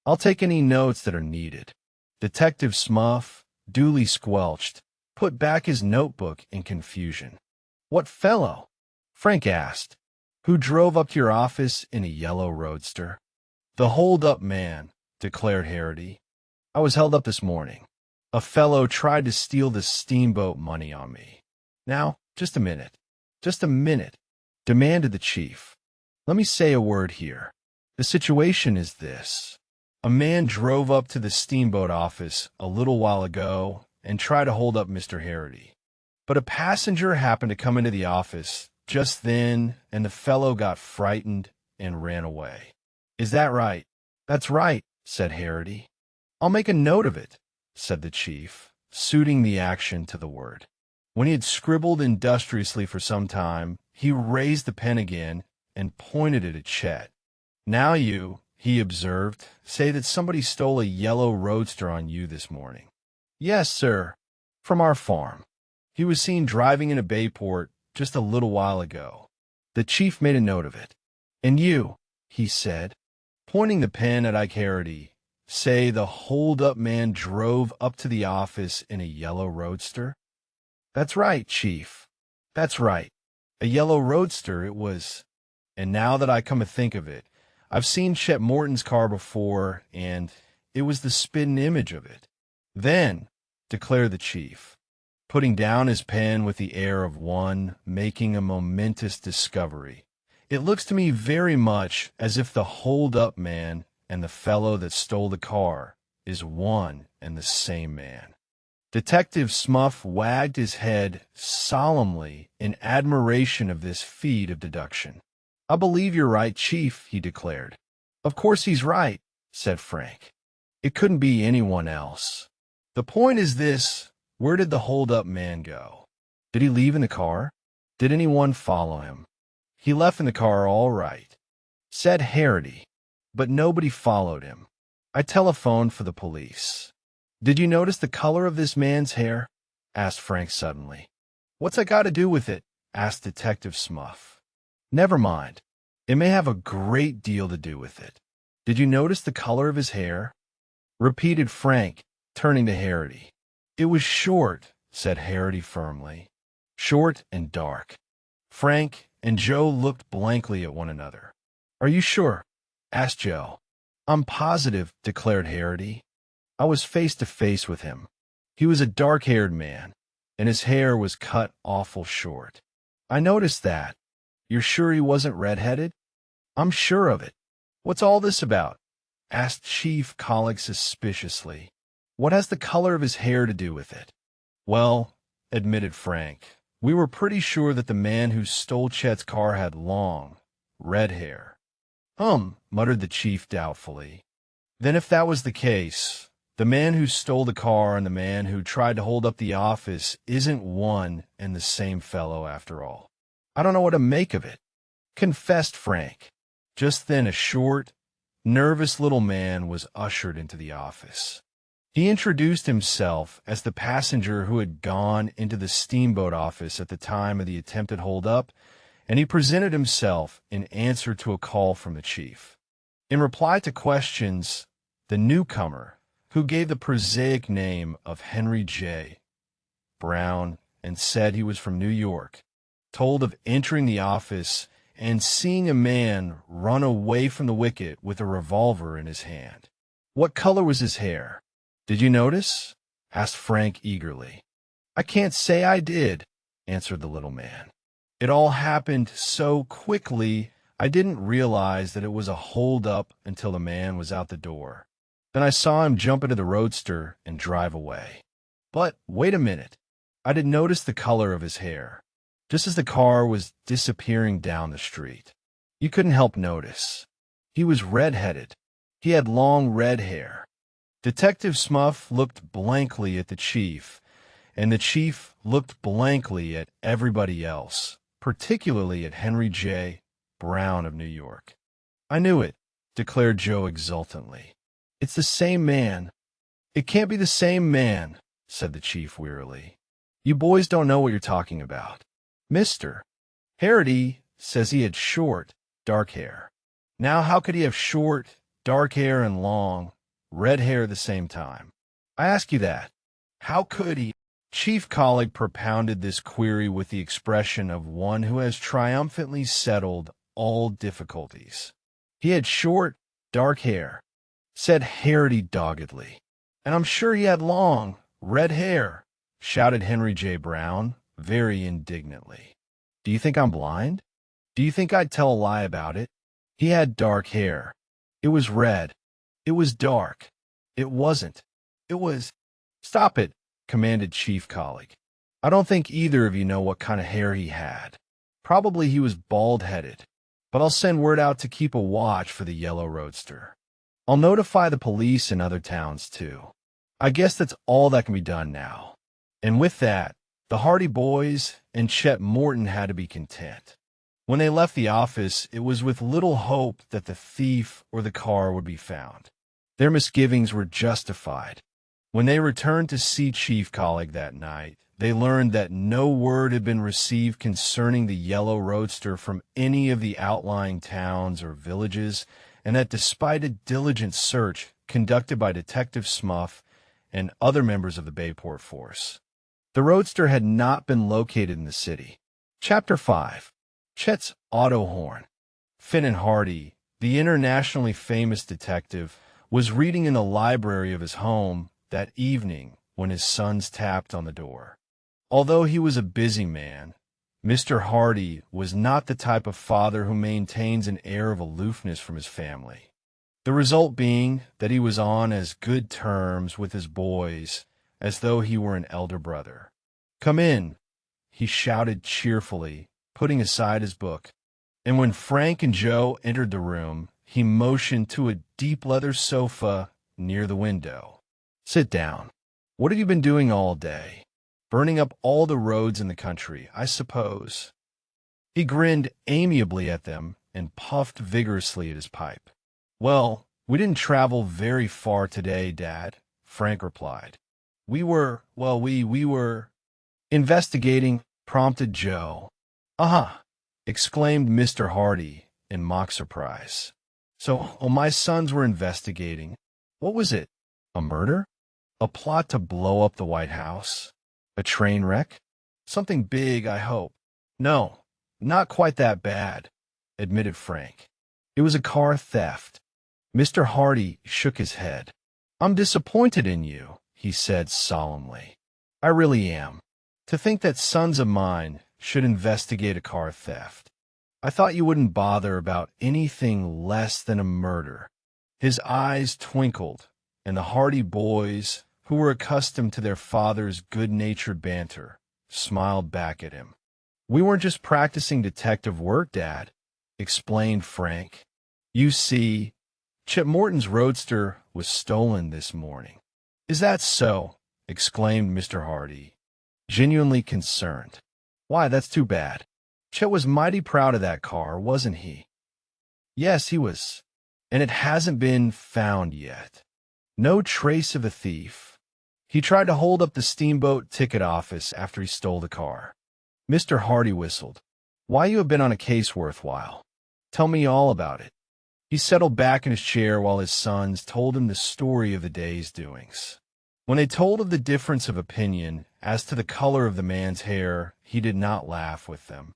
"I'll take any notes that are needed." Detective Smuff, duly squelched, put back his notebook in confusion. "What fellow?" Frank asked. "Who drove up to your office in a yellow roadster?" "The hold-up man," declared Harity. "I was held up this morning. A fellow tried to steal the steamboat money on me." "Now, just a minute, demanded the chief. "Let me say a word here. The situation is this. A man drove up to the steamboat office a little while ago and tried to hold up Mr. Harity. But a passenger happened to come into the office just then, and the fellow got frightened and ran away. Is that right?" "That's right," said Harity. "I'll make a note of it," said the chief, suiting the action to the word. When he had scribbled industriously for some time, he raised the pen again and pointed it at Chet. "Now you," he observed, "say that somebody stole a yellow roadster on you this morning." "Yes, sir, from our farm. He was seen driving into Bayport just a little while ago." The chief made a note of it. "And you," he said, pointing the pen at Ike Harity, "say the hold-up man drove up to the office in a yellow roadster?" "That's right, chief. That's right. A yellow roadster it was. And now that I come to think of it, I've seen Chet Morton's car before, and it was the spitting image of it." "Then," declared the chief, putting down his pen with the air of one making a momentous discovery, "it looks to me very much as if the hold-up man and the fellow that stole the car is one and the same man." Detective Smuff wagged his head solemnly in admiration of this feat of deduction. "I believe you're right, chief," he declared. "Of course he's right," said Frank. "It couldn't be anyone else. The point is this, where did the hold-up man go? Did he leave in the car? Did anyone follow him?" "He left in the car all right," said Harity, "but nobody followed him. I telephoned for the police." "Did you notice the color of this man's hair?" asked Frank suddenly. "What's that got to do with it?" asked Detective Smuff. "Never mind. It may have a great deal to do with it. Did you notice the color of his hair?" repeated Frank, turning to Harity. It was short, said Harity firmly. Short and dark. Frank and Joe looked blankly at one another. Are you sure? Asked Joe. I'm positive, declared Harity. I was face to face with him. He was a dark-haired man, and his hair was cut awful short. I noticed that. You're sure he wasn't red-headed? I'm sure of it. What's all this about? Asked Chief Collick suspiciously. What has the color of his hair to do with it? Well, admitted Frank, we were pretty sure that the man who stole Chet's car had long, red hair. Muttered the chief doubtfully. Then if that was the case, the man who stole the car and the man who tried to hold up the office isn't one and the same fellow after all. I don't know what to make of it, confessed Frank. Just then a short, nervous little man was ushered into the office. He introduced himself as the passenger who had gone into the steamboat office at the time of the attempted hold-up, and he presented himself in answer to a call from the chief. In reply to questions, the newcomer, who gave the prosaic name of Henry J. Brown and said he was from New York, told of entering the office and seeing a man run away from the wicket with a revolver in his hand. What color was his hair? Did you notice? Asked Frank eagerly. I can't say I did, answered the little man. It all happened so quickly, I didn't realize that it was a hold-up until the man was out the door. Then I saw him jump into the roadster and drive away. But wait a minute. I did notice the color of his hair, just as the car was disappearing down the street. You couldn't help notice. He was red-headed. He had long red hair. Detective Smuff looked blankly at the chief, and the chief looked blankly at everybody else, particularly at Henry J. Brown of New York. I knew it, declared Joe exultantly. It's the same man. It can't be the same man, said the chief wearily. You boys don't know what you're talking about. Mr. Harity says he had short, dark hair. Now how could he have short, dark hair and long, red hair at the same time? I ask you that. How could he? Chief Collick propounded this query with the expression of one who has triumphantly settled all difficulties. He had short, dark hair, said Harity doggedly. And I'm sure he had long, red hair, shouted Henry J. Brown, very indignantly. Do you think I'm blind? Do you think I'd tell a lie about it? He had dark hair. It was red. It was dark. It wasn't. It was... Stop it, commanded Chief Collick. I don't think either of you know what kind of hair he had. Probably he was bald-headed, but I'll send word out to keep a watch for the yellow roadster. I'll notify the police in other towns, too. I guess that's all that can be done now. And with that, the Hardy boys and Chet Morton had to be content. When they left the office, it was with little hope that the thief or the car would be found. Their misgivings were justified. When they returned to see Chief Collick that night, they learned that no word had been received concerning the yellow roadster from any of the outlying towns or villages, and that despite a diligent search conducted by Detective Smuff and other members of the Bayport force, the roadster had not been located in the city. Chapter 5. Chet's Auto Horn. Finn and Hardy, the internationally famous detective, was reading in the library of his home that evening when his sons tapped on the door. Although he was a busy man, Mr. Hardy was not the type of father who maintains an air of aloofness from his family. The result being that he was on as good terms with his boys as though he were an elder brother. "Come in," he shouted cheerfully, putting aside his book. And when Frank and Joe entered the room, he motioned to a deep leather sofa near the window. "Sit down. What have you been doing all day? Burning up all the roads in the country, I suppose." He grinned amiably at them and puffed vigorously at his pipe. "Well, we didn't travel very far today, Dad," Frank replied. We were investigating," prompted Joe. "Uh-huh," exclaimed Mr. Hardy in mock surprise. "So, my sons were investigating. What was it?" A murder? A plot to blow up the White House? A train wreck? Something big, I hope. No, not quite that bad, admitted Frank. It was a car theft. Mr. Hardy shook his head. I'm disappointed in you, he said solemnly. I really am. To think that sons of mine should investigate a car theft. I thought you wouldn't bother about anything less than a murder. His eyes twinkled, and the Hardy boys, who were accustomed to their father's good-natured banter, smiled back at him. We weren't just practicing detective work, Dad, explained Frank. You see, Chip Morton's roadster was stolen this morning. Is that so? Exclaimed Mr. Hardy, genuinely concerned. Why, that's too bad. Chet was mighty proud of that car, wasn't he? Yes, he was. And it hasn't been found yet. No trace of a thief. He tried to hold up the steamboat ticket office after he stole the car. Mr. Hardy whistled. Why, you have been on a case worthwhile. Tell me all about it. He settled back in his chair while his sons told him the story of the day's doings. When they told of the difference of opinion as to the color of the man's hair, he did not laugh with them,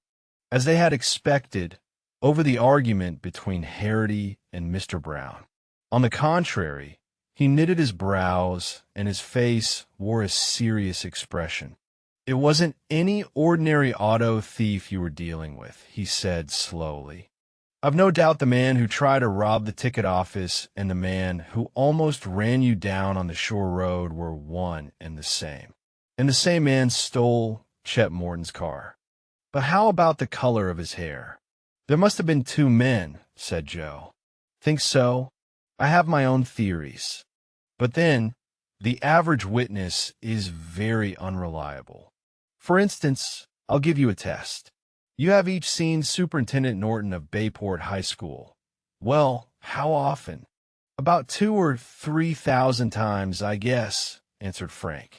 as they had expected, over the argument between Hardy and Mr. Brown. On the contrary, he knitted his brows, and his face wore a serious expression. It wasn't any ordinary auto thief you were dealing with, he said slowly. I've no doubt the man who tried to rob the ticket office and the man who almost ran you down on the shore road were one and the same. And the same man stole Chet Morton's car. But how about the color of his hair? There must have been two men, said Joe. Think so? I have my own theories. But then, the average witness is very unreliable. For instance, I'll give you a test. You have each seen Superintendent Norton of Bayport High School. Well, how often? About 2,000 or 3,000 times, I guess, answered Frank.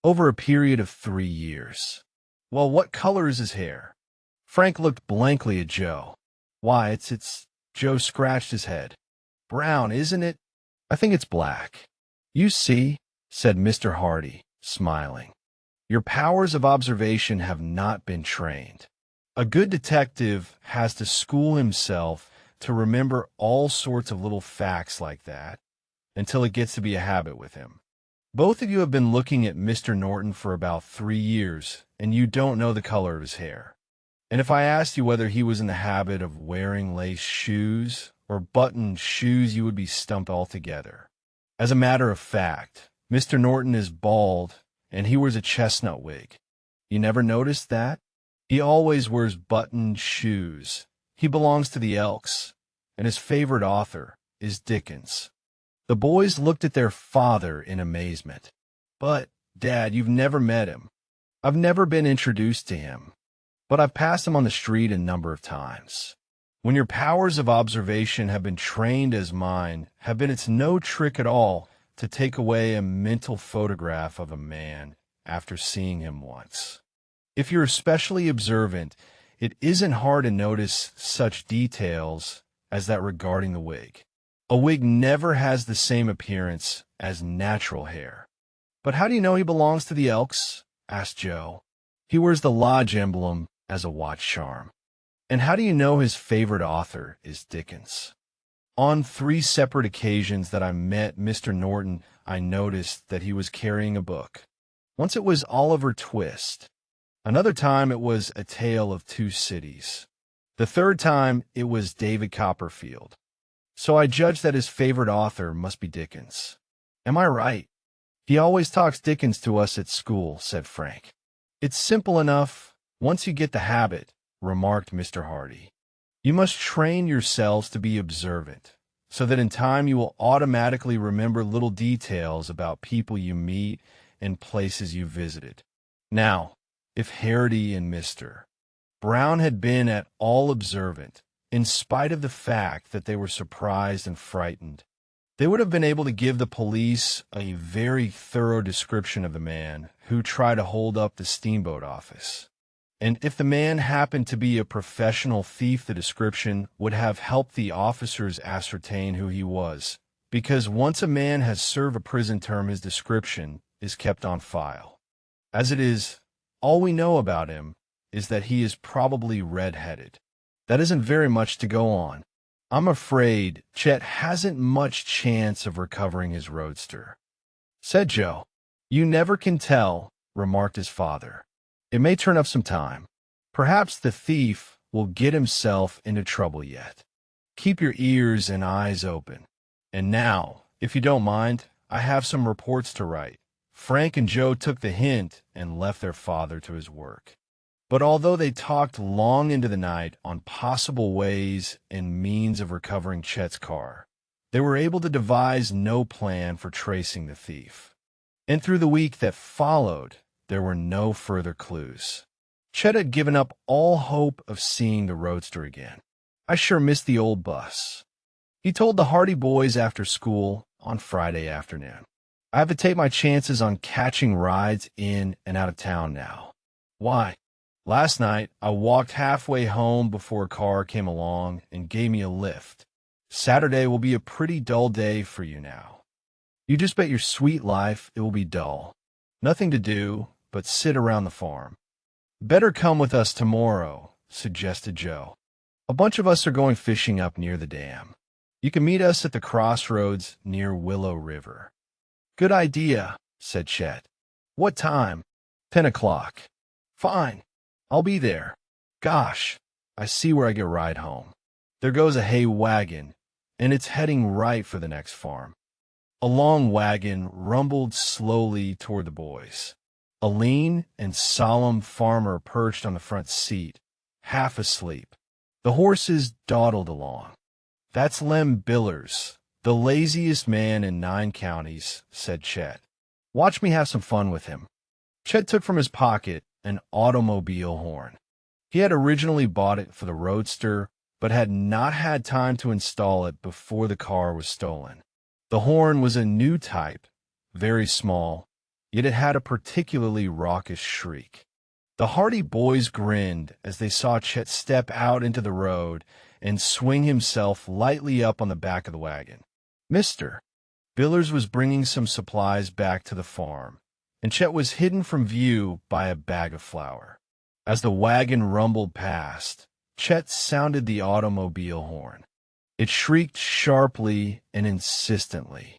Over a period of 3 years. Well, what color is his hair? Frank looked blankly at Joe. Why, it's... Joe scratched his head. Brown, isn't it? I think it's black. You see, said Mr. Hardy, smiling. Your powers of observation have not been trained. A good detective has to school himself to remember all sorts of little facts like that until it gets to be a habit with him. Both of you have been looking at Mr. Norton for about 3 years, and you don't know the color of his hair. And if I asked you whether he was in the habit of wearing lace shoes or buttoned shoes, you would be stumped altogether. As a matter of fact, Mr. Norton is bald, and he wears a chestnut wig. You never noticed that? He always wears buttoned shoes. He belongs to the Elks, and his favorite author is Dickens. The boys looked at their father in amazement. But, Dad, you've never met him. I've never been introduced to him, but I've passed him on the street a number of times. When your powers of observation have been trained as mine have been, it's no trick at all to take away a mental photograph of a man after seeing him once. If you're especially observant, it isn't hard to notice such details as that regarding the wig. A wig never has the same appearance as natural hair. But how do you know he belongs to the Elks? Asked Joe. He wears the lodge emblem as a watch charm. And how do you know his favorite author is Dickens? On 3 separate occasions that I met Mr. Norton, I noticed that he was carrying a book. Once it was Oliver Twist. Another time it was A Tale of Two Cities. The third time it was David Copperfield. So I judged that his favorite author must be Dickens. Am I right? He always talks Dickens to us at school, said Frank. It's simple enough once you get the habit, remarked Mr. Hardy. You must train yourselves to be observant, so that in time you will automatically remember little details about people you meet and places you visited. Now, if Hardy and Mr. Brown had been at all observant, in spite of the fact that they were surprised and frightened, they would have been able to give the police a very thorough description of the man who tried to hold up the steamboat office. And if the man happened to be a professional thief, the description would have helped the officers ascertain who he was because once a man has served a prison term, his description is kept on file. As it is, all we know about him is that he is probably red-headed. That isn't very much to go on. I'm afraid Chet hasn't much chance of recovering his roadster," said Joe. "You never can tell," remarked his father. "It may turn up some time. Perhaps the thief will get himself into trouble yet. Keep your ears and eyes open. And now, if you don't mind, I have some reports to write." Frank and Joe took the hint and left their father to his work. But although they talked long into the night on possible ways and means of recovering Chet's car, they were able to devise no plan for tracing the thief. And through the week that followed, there were no further clues. Chet had given up all hope of seeing the roadster again. "I sure miss the old bus," he told the Hardy boys after school on Friday afternoon. "I have to take my chances on catching rides in and out of town now. Why, last night I walked halfway home before a car came along and gave me a lift. Saturday will be a pretty dull day for you now. You just bet your sweet life it will be dull. Nothing to do but sit around the farm." "Better come with us tomorrow," suggested Joe. "A bunch of us are going fishing up near the dam. You can meet us at the crossroads near Willow River." "Good idea," said Chet. "What time?" 10 o'clock. "Fine. I'll be there. Gosh, I see where I get a ride home. There goes a hay wagon, and it's heading right for the next farm." A long wagon rumbled slowly toward the boys. A lean and solemn farmer perched on the front seat, half asleep. The horses dawdled along. "That's Lem Billers, the laziest man in 9 counties," said Chet. "Watch me have some fun with him." Chet took from his pocket an automobile horn. He had originally bought it for the roadster, but had not had time to install it before the car was stolen. The horn was a new type, very small, yet it had a particularly raucous shriek. The Hardy boys grinned as they saw Chet step out into the road and swing himself lightly up on the back of the wagon. Mr. Billers was bringing some supplies back to the farm, and Chet was hidden from view by a bag of flour. As the wagon rumbled past, Chet sounded the automobile horn. It shrieked sharply and insistently.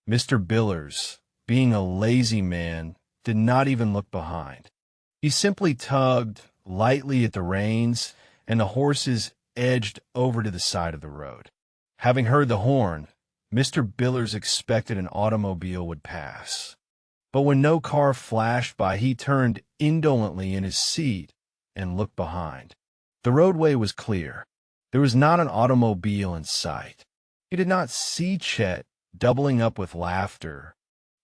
Mr. Billers, being a lazy man, did not even look behind. He simply tugged lightly at the reins, and the horses edged over to the side of the road. Having heard the horn, Mr. Billers expected an automobile would pass. But when no car flashed by, he turned indolently in his seat and looked behind. The roadway was clear. There was not an automobile in sight. He did not see Chet doubling up with laughter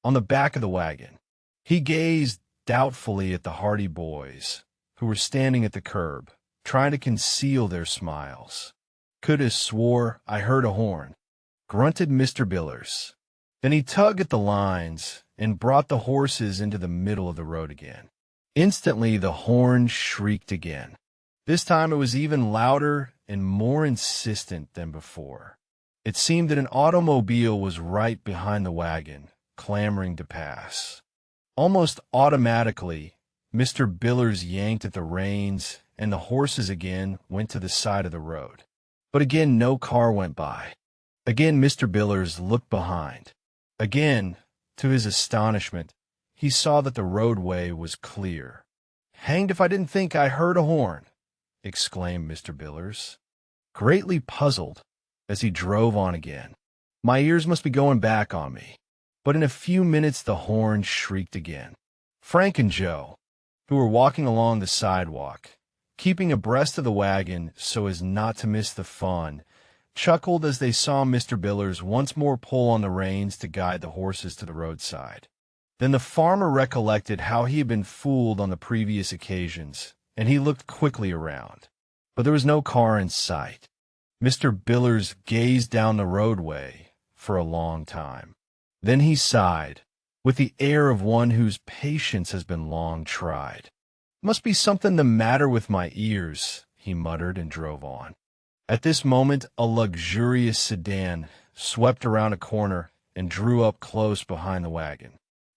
on the back of the wagon. He gazed doubtfully at the Hardy boys, who were standing at the curb, trying to conceal their smiles. "Could have swore I heard a horn," grunted Mr. Billers. Then he tugged at the lines and brought the horses into the middle of the road again. Instantly, the horn shrieked again. This time it was even louder and more insistent than before. It seemed that an automobile was right behind the wagon, clamoring to pass. Almost automatically, Mr. Billers yanked at the reins, and the horses again went to the side of the road. But again no car went by. Again Mr. Billers looked behind. Again, to his astonishment, he saw that the roadway was clear. "Hanged if I didn't think I heard a horn," exclaimed Mr. Billers, greatly puzzled as he drove on again. "My ears must be going back on me." But in a few minutes the horn shrieked again. Frank and Joe, who were walking along the sidewalk, keeping abreast of the wagon so as not to miss the fun, chuckled as they saw Mr. Billers once more pull on the reins to guide the horses to the roadside. Then the farmer recollected how he had been fooled on the previous occasions, and he looked quickly around. But there was no car in sight. Mr. Billers gazed down the roadway for a long time. Then he sighed, with the air of one whose patience has been long tried. "Must be something the matter with my ears," he muttered and drove on. At this moment, a luxurious sedan swept around a corner and drew up close behind the wagon.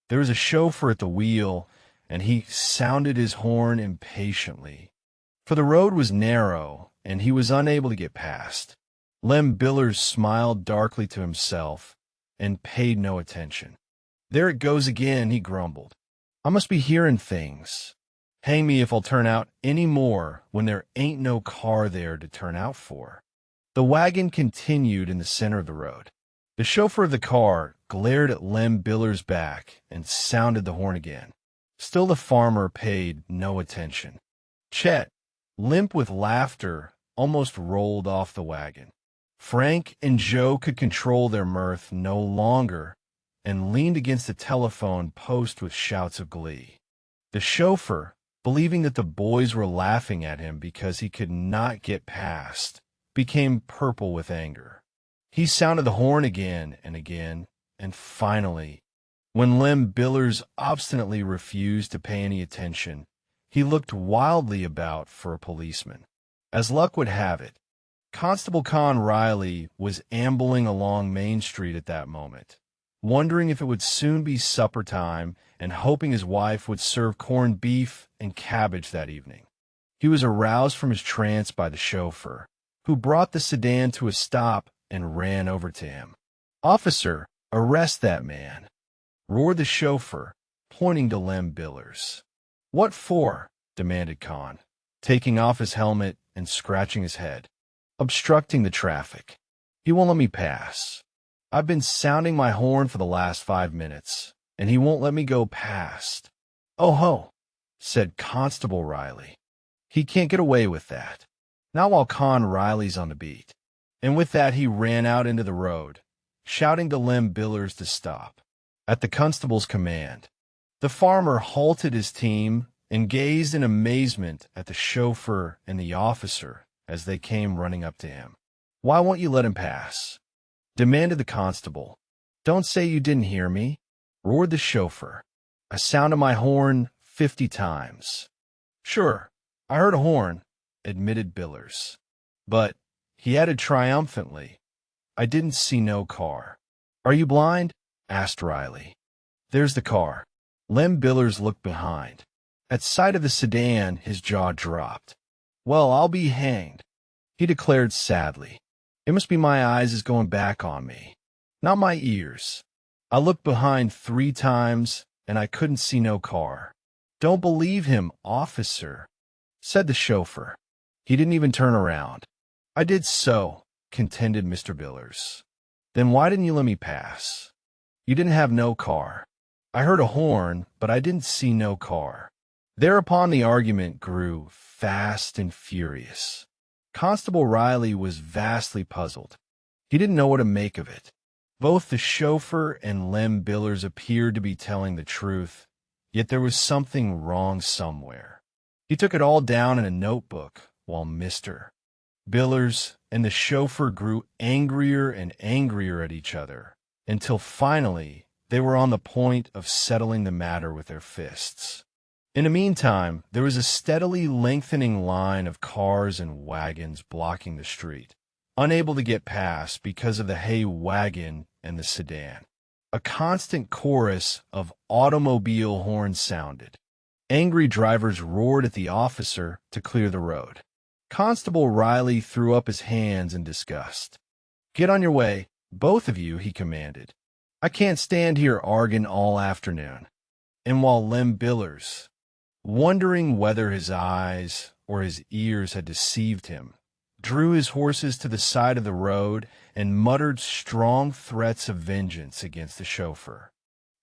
There was a chauffeur at the wheel, and he sounded his horn impatiently. For the road was narrow, and he was unable to get past. Lem Billers smiled darkly to himself and paid no attention. "There it goes again," he grumbled. "I must be hearing things. Hang me if I'll turn out any more when there ain't no car there to turn out for." The wagon continued in the center of the road. The chauffeur of the car glared at Lem Billers' back and sounded the horn again. Still the farmer paid no attention. Chet, limp with laughter, almost rolled off the wagon. Frank and Joe could control their mirth no longer and leaned against the telephone post with shouts of glee. The chauffeur, believing that the boys were laughing at him because he could not get past, became purple with anger. He sounded the horn again, and finally, when Lem Billers obstinately refused to pay any attention, he looked wildly about for a policeman. As luck would have it, Constable Con Riley was ambling along Main Street at that moment, wondering if it would soon be supper time and hoping his wife would serve corned beef and cabbage that evening. He was aroused from his trance by the chauffeur, who brought the sedan to a stop and ran over to him. "Officer, arrest that man," roared the chauffeur, pointing to Lem Billers. "What for?" demanded Con, taking off his helmet and scratching his head. "Obstructing the traffic. He won't let me pass. I've been sounding my horn for the last 5 minutes, and he won't let me go past." "Oh ho," said Constable Riley. "He can't get away with that. Not while Con Riley's on the beat." And with that he ran out into the road, shouting to Lem Billers to stop. At the constable's command, the farmer halted his team and gazed in amazement at the chauffeur and the officer as they came running up to him. "Why won't you let him pass?" demanded the constable. "Don't say you didn't hear me," roared the chauffeur. "I sounded my horn 50 times. "Sure, I heard a horn," admitted Billers. "But," he added triumphantly, "I didn't see no car." "Are you blind?" asked Riley. "There's the car." Lem Billers looked behind. At sight of the sedan, his jaw dropped. "Well, I'll be hanged," he declared sadly. "It must be my eyes is going back on me, not my ears. I looked behind 3 times, and I couldn't see no car." "Don't believe him, officer," said the chauffeur. "He didn't even turn around." "I did so," contended Mr. Billers. "Then why didn't you let me pass?" "You didn't have no car. I heard a horn, but I didn't see no car." Thereupon the argument grew fast and furious. Constable Riley was vastly puzzled. He didn't know what to make of it. Both the chauffeur and Lem Billers appeared to be telling the truth, yet there was something wrong somewhere. He took it all down in a notebook, while Mr. Billers and the chauffeur grew angrier and angrier at each other, until finally they were on the point of settling the matter with their fists. In the meantime, there was a steadily lengthening line of cars and wagons blocking the street, unable to get past because of the hay wagon and the sedan. A constant chorus of automobile horns sounded. Angry drivers roared at the officer to clear the road. Constable Riley threw up his hands in disgust. "Get on your way, both of you," he commanded. "I can't stand here arguing all afternoon." And while Lem Billers, wondering whether his eyes or his ears had deceived him, drew his horses to the side of the road and muttered strong threats of vengeance against the chauffeur,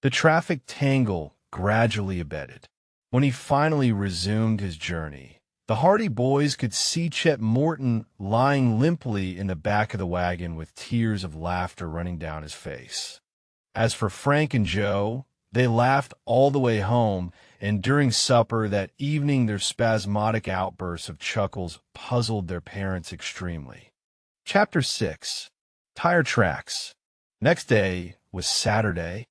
the traffic tangle gradually abated. When he finally resumed his journey, the Hardy boys could see Chet Morton lying limply in the back of the wagon with tears of laughter running down his face. As for Frank and Joe, they laughed all the way home, and during supper that evening their spasmodic outbursts of chuckles puzzled their parents extremely. Chapter 6. Tire Tracks. Next day was Saturday,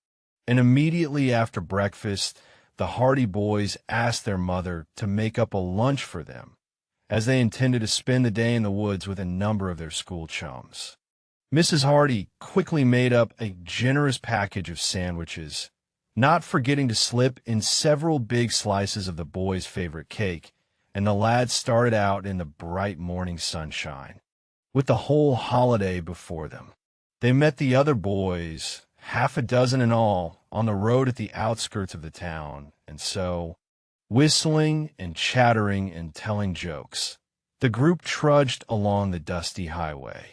and immediately after breakfast, the Hardy boys asked their mother to make up a lunch for them, as they intended to spend the day in the woods with a number of their school chums. Mrs. Hardy quickly made up a generous package of sandwiches, not forgetting to slip in several big slices of the boys' favorite cake, and the lads started out in the bright morning sunshine, with the whole holiday before them. They met the other boys, half a dozen in all, on the road at the outskirts of the town, and so, whistling and chattering and telling jokes, the group trudged along the dusty highway.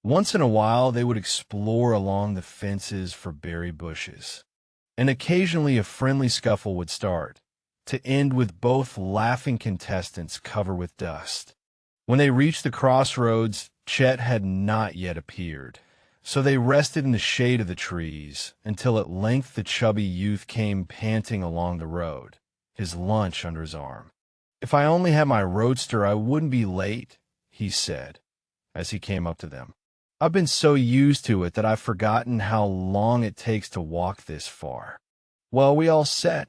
Once in a while, they would explore along the fences for berry bushes, and occasionally a friendly scuffle would start, to end with both laughing contestants covered with dust. When they reached the crossroads, Chet had not yet appeared, so they rested in the shade of the trees until at length the chubby youth came panting along the road, his lunch under his arm. "If I only had my roadster, I wouldn't be late," he said, as he came up to them. "I've been so used to it that I've forgotten how long it takes to walk this far." "Well, we all set?"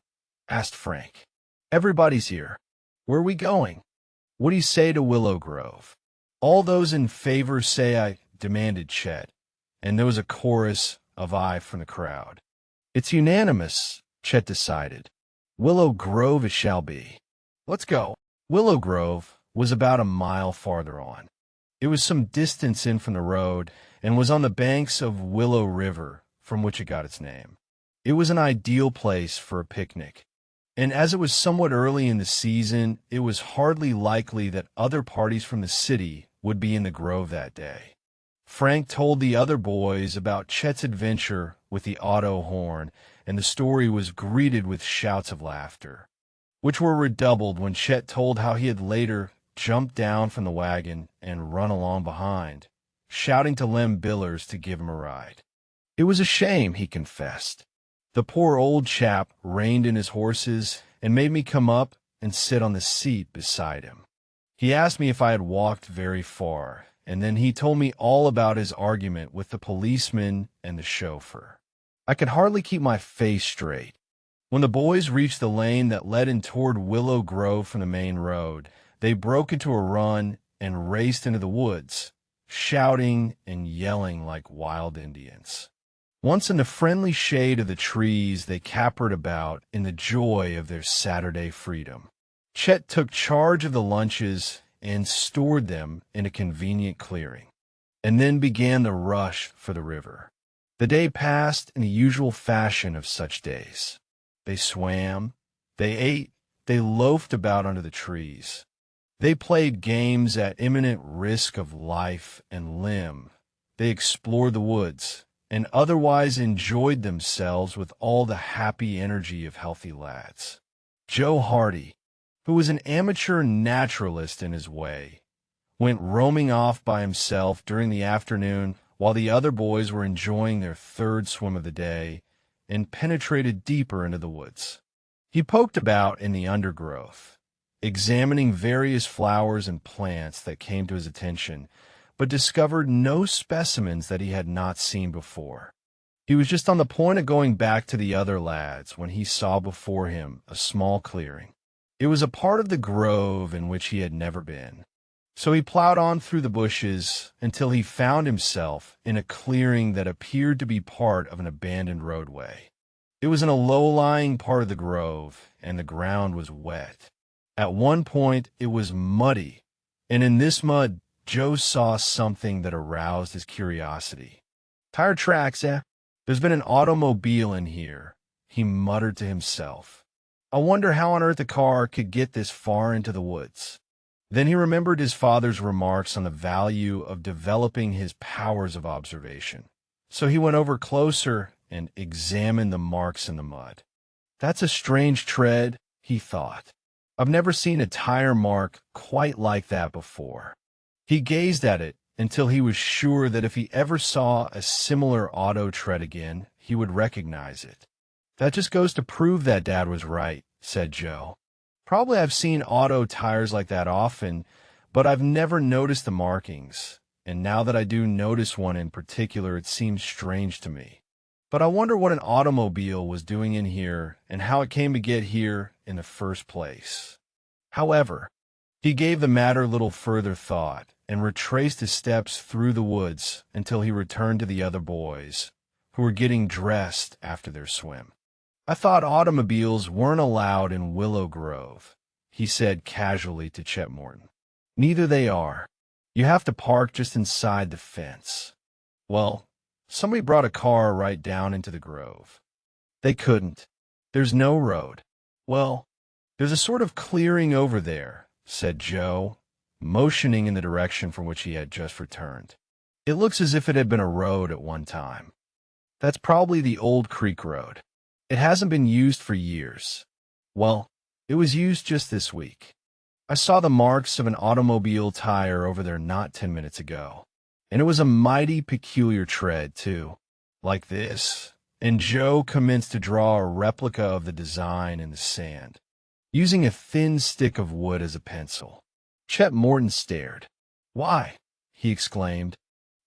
asked Frank. "Everybody's here. Where are we going?" "What do you say to Willow Grove?" "All those in favor say aye," demanded Chet, and there was a chorus of aye from the crowd. "It's unanimous," Chet decided. "Willow Grove it shall be. Let's go." Willow Grove was about a mile farther on. It was some distance in from the road and was on the banks of Willow River, from which it got its name. It was an ideal place for a picnic, and as it was somewhat early in the season, it was hardly likely that other parties from the city would be in the grove that day. Frank told the other boys about Chet's adventure with the auto horn, and the story was greeted with shouts of laughter, which were redoubled when Chet told how he had later jumped down from the wagon and run along behind, shouting to Lem Billers to give him a ride. "It was a shame," he confessed. "The poor old chap reined in his horses and made me come up and sit on the seat beside him. He asked me if I had walked very far, and then he told me all about his argument with the policeman and the chauffeur. I could hardly keep my face straight. When the boys reached the lane that led in toward Willow Grove from the main road, they broke into a run and raced into the woods, shouting and yelling like wild Indians. Once in the friendly shade of the trees, they capered about in the joy of their Saturday freedom. Chet took charge of the lunches and stored them in a convenient clearing, and then began the rush for the river. The day passed in the usual fashion of such days. They swam, they ate, they loafed about under the trees. They played games at imminent risk of life and limb. They explored the woods and otherwise enjoyed themselves with all the happy energy of healthy lads. Joe Hardy, who was an amateur naturalist in his way, went roaming off by himself during the afternoon while the other boys were enjoying their third swim of the day, and penetrated deeper into the woods. He poked about in the undergrowth, examining various flowers and plants that came to his attention, but discovered no specimens that he had not seen before. He was just on the point of going back to the other lads when he saw before him a small clearing. It was a part of the grove in which he had never been, so he plowed on through the bushes until he found himself in a clearing that appeared to be part of an abandoned roadway. It was in a low-lying part of the grove, and the ground was wet. At one point, it was muddy, and in this mud, Joe saw something that aroused his curiosity. "Tire tracks, eh? There's been an automobile in here," he muttered to himself. "I wonder how on earth a car could get this far into the woods." Then he remembered his father's remarks on the value of developing his powers of observation. So he went over closer and examined the marks in the mud. "That's a strange tread," he thought. "I've never seen a tire mark quite like that before." He gazed at it until he was sure that if he ever saw a similar auto tread again, he would recognize it. "That just goes to prove that Dad was right," said Joe. "Probably I've seen auto tires like that often, but I've never noticed the markings, and now that I do notice one in particular, it seems strange to me. But I wonder what an automobile was doing in here and how it came to get here in the first place. However, He gave the matter little further thought and retraced his steps through the woods until he returned to the other boys, who were getting dressed after their swim. "I thought automobiles weren't allowed in Willow Grove," he said casually to Chet Morton. "Neither they are. You have to park just inside the fence." "Well, somebody brought a car right down into the grove." "They couldn't. There's no road." "Well, there's a sort of clearing over there," said Joe, motioning in the direction from which he had just returned. "It looks as if it had been a road at one time." "That's probably the old creek road. It hasn't been used for years." "Well, it was used just this week. I saw the marks of an automobile tire over there not 10 minutes ago. And it was a mighty peculiar tread, too. Like this." And Joe commenced to draw a replica of the design in the sand, using a thin stick of wood as a pencil. Chet Morton stared. "Why?" he exclaimed.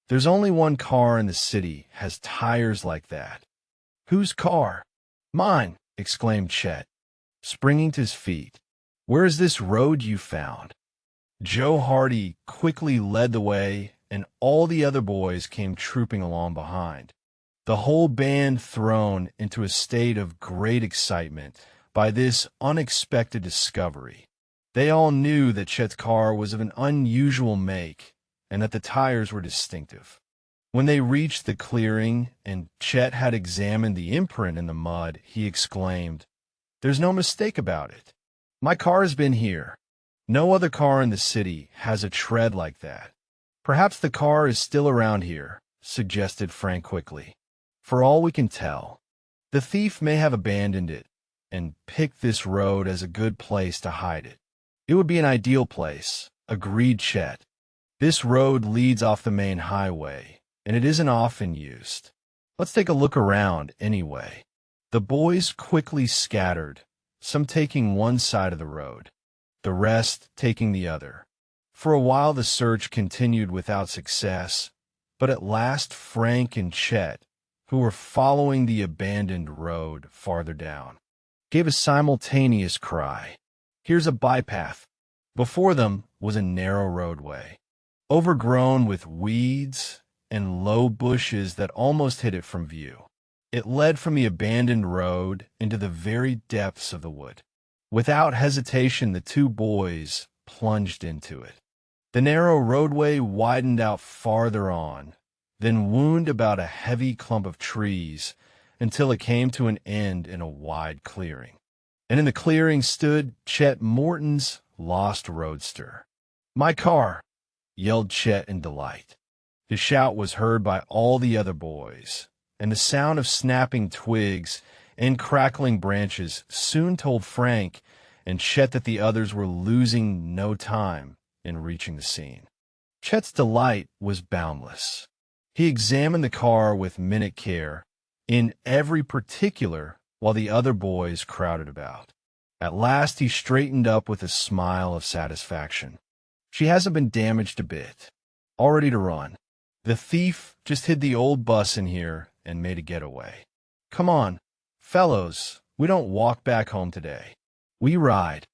"There's only one car in the city has tires like that." "Whose car?" "Mine," exclaimed Chet, springing to his feet. "Where is this road you found?" Joe Hardy quickly led the way, and all the other boys came trooping along behind, the whole band thrown into a state of great excitement by this unexpected discovery. They all knew that Chet's car was of an unusual make and that the tires were distinctive. When they reached the clearing and Chet had examined the imprint in the mud, he exclaimed, "There's no mistake about it. My car has been here. No other car in the city has a tread like that." "Perhaps the car is still around here," suggested Frank quickly. "For all we can tell, the thief may have abandoned it and picked this road as a good place to hide it." "It would be an ideal place," agreed Chet. "This road leads off the main highway, and it isn't often used. Let's take a look around anyway." The boys quickly scattered, some taking one side of the road, the rest taking the other. For a while the search continued without success, but at last Frank and Chet, who were following the abandoned road farther down, gave a simultaneous cry. "Here's a bypath." Before them was a narrow roadway, overgrown with weeds and low bushes that almost hid it from view. It led from the abandoned road into the very depths of the wood. Without hesitation, the two boys plunged into it. The narrow roadway widened out farther on, then wound about a heavy clump of trees until it came to an end in a wide clearing. And in the clearing stood Chet Morton's lost roadster. "My car!" yelled Chet in delight. His shout was heard by all the other boys, and the sound of snapping twigs and crackling branches soon told Frank and Chet that the others were losing no time in reaching the scene. Chet's delight was boundless. He examined the car with minute care, in every particular, while the other boys crowded about. At last he straightened up with a smile of satisfaction. "She hasn't been damaged a bit. All ready to run. The thief just hid the old bus in here and made a getaway. Come on, fellows, we don't walk back home today. We ride."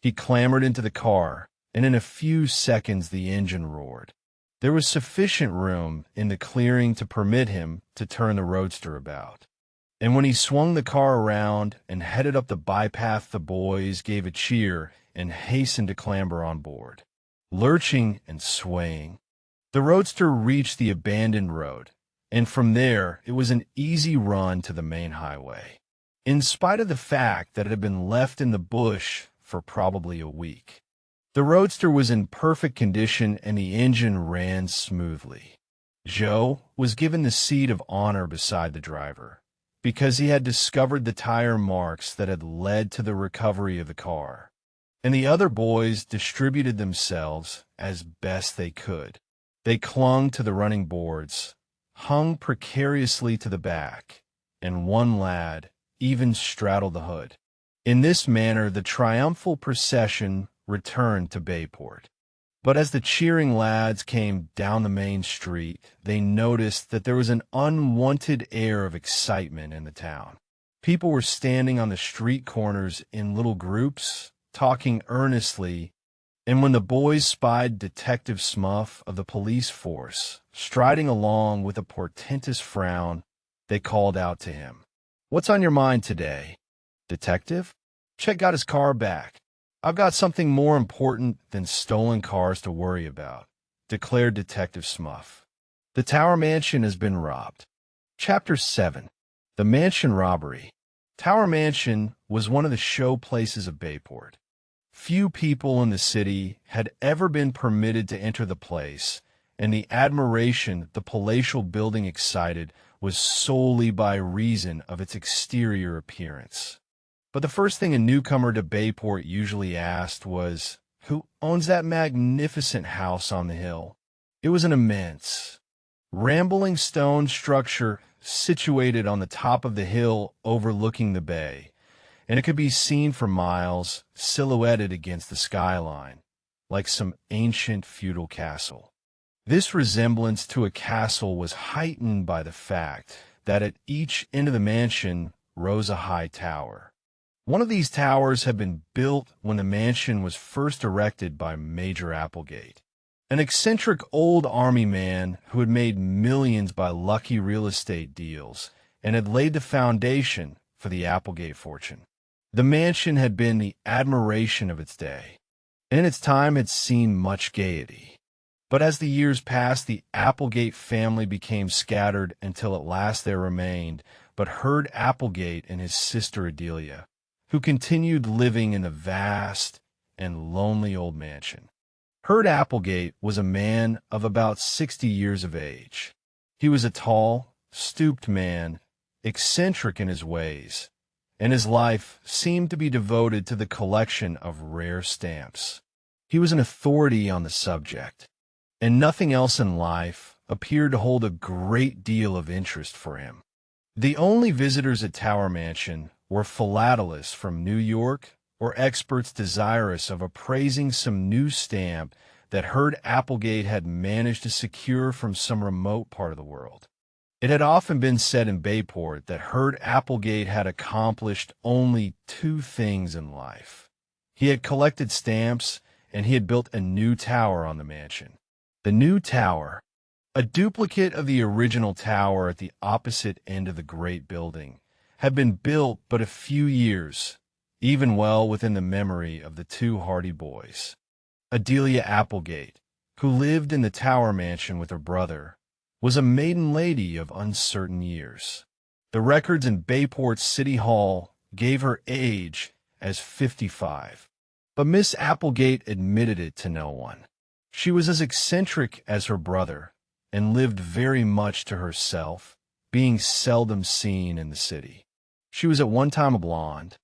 He clambered into the car, and in a few seconds the engine roared. There was sufficient room in the clearing to permit him to turn the roadster about. And when he swung the car around and headed up the bypath, the boys gave a cheer and hastened to clamber on board. Lurching and swaying, the roadster reached the abandoned road, and from there it was an easy run to the main highway, in spite of the fact that it had been left in the bush for probably a week. The roadster was in perfect condition and the engine ran smoothly. Joe was given the seat of honor beside the driver, because he had discovered the tire marks that had led to the recovery of the car, and the other boys distributed themselves as best they could. They clung to the running boards, hung precariously to the back, and one lad even straddled the hood. In this manner the triumphal procession returned to Bayport. But as the cheering lads came down the main street, they noticed that there was an unwanted air of excitement in the town. People were standing on the street corners in little groups, talking earnestly And when the boys spied Detective Smuff of the police force striding along with a portentous frown, they called out to him, "What's on your mind today, Detective?" Chet got his car back. "I've got something more important than stolen cars to worry about," declared Detective Smuff. The Tower Mansion has been robbed. Chapter 7. The Mansion Robbery. Tower Mansion was one of the show places of Bayport. Few people in the city had ever been permitted to enter the place, and the admiration the palatial building excited was solely by reason of its exterior appearance. But the first thing a newcomer to Bayport usually asked was, "Who owns that magnificent house on the hill?" It was an immense, rambling stone structure situated on the top of the hill overlooking the bay, and it could be seen for miles, silhouetted against the skyline, like some ancient feudal castle. This resemblance to a castle was heightened by the fact that at each end of the mansion rose a high tower. One of these towers had been built when the mansion was first erected by Major Applegate, an eccentric old army man who had made millions by lucky real estate deals and had laid the foundation for the Applegate fortune. The mansion had been the admiration of its day, and in its time had seen much gaiety. But as the years passed, the Applegate family became scattered until at last there remained but Herd Applegate and his sister Adelia, who continued living in the vast and lonely old mansion. Herd Applegate was a man of about 60 years of age. He was a tall, stooped man, eccentric in his ways, and his life seemed to be devoted to the collection of rare stamps. He was an authority on the subject, and nothing else in life appeared to hold a great deal of interest for him. The only visitors at Tower Mansion were philatelists from New York or experts desirous of appraising some new stamp that Herd Applegate had managed to secure from some remote part of the world. It had often been said in Bayport that Herd Applegate had accomplished only two things in life. He had collected stamps, and he had built a new tower on the mansion. The new tower, a duplicate of the original tower at the opposite end of the great building, had been built but a few years, even well within the memory of the two Hardy boys. Adelia Applegate, who lived in the Tower Mansion with her brother, was a maiden lady of uncertain years. The records in Bayport City Hall gave her age as 55, but Miss Applegate admitted it to no one. She was as eccentric as her brother and lived very much to herself, being seldom seen in the city. She was at one time a blonde,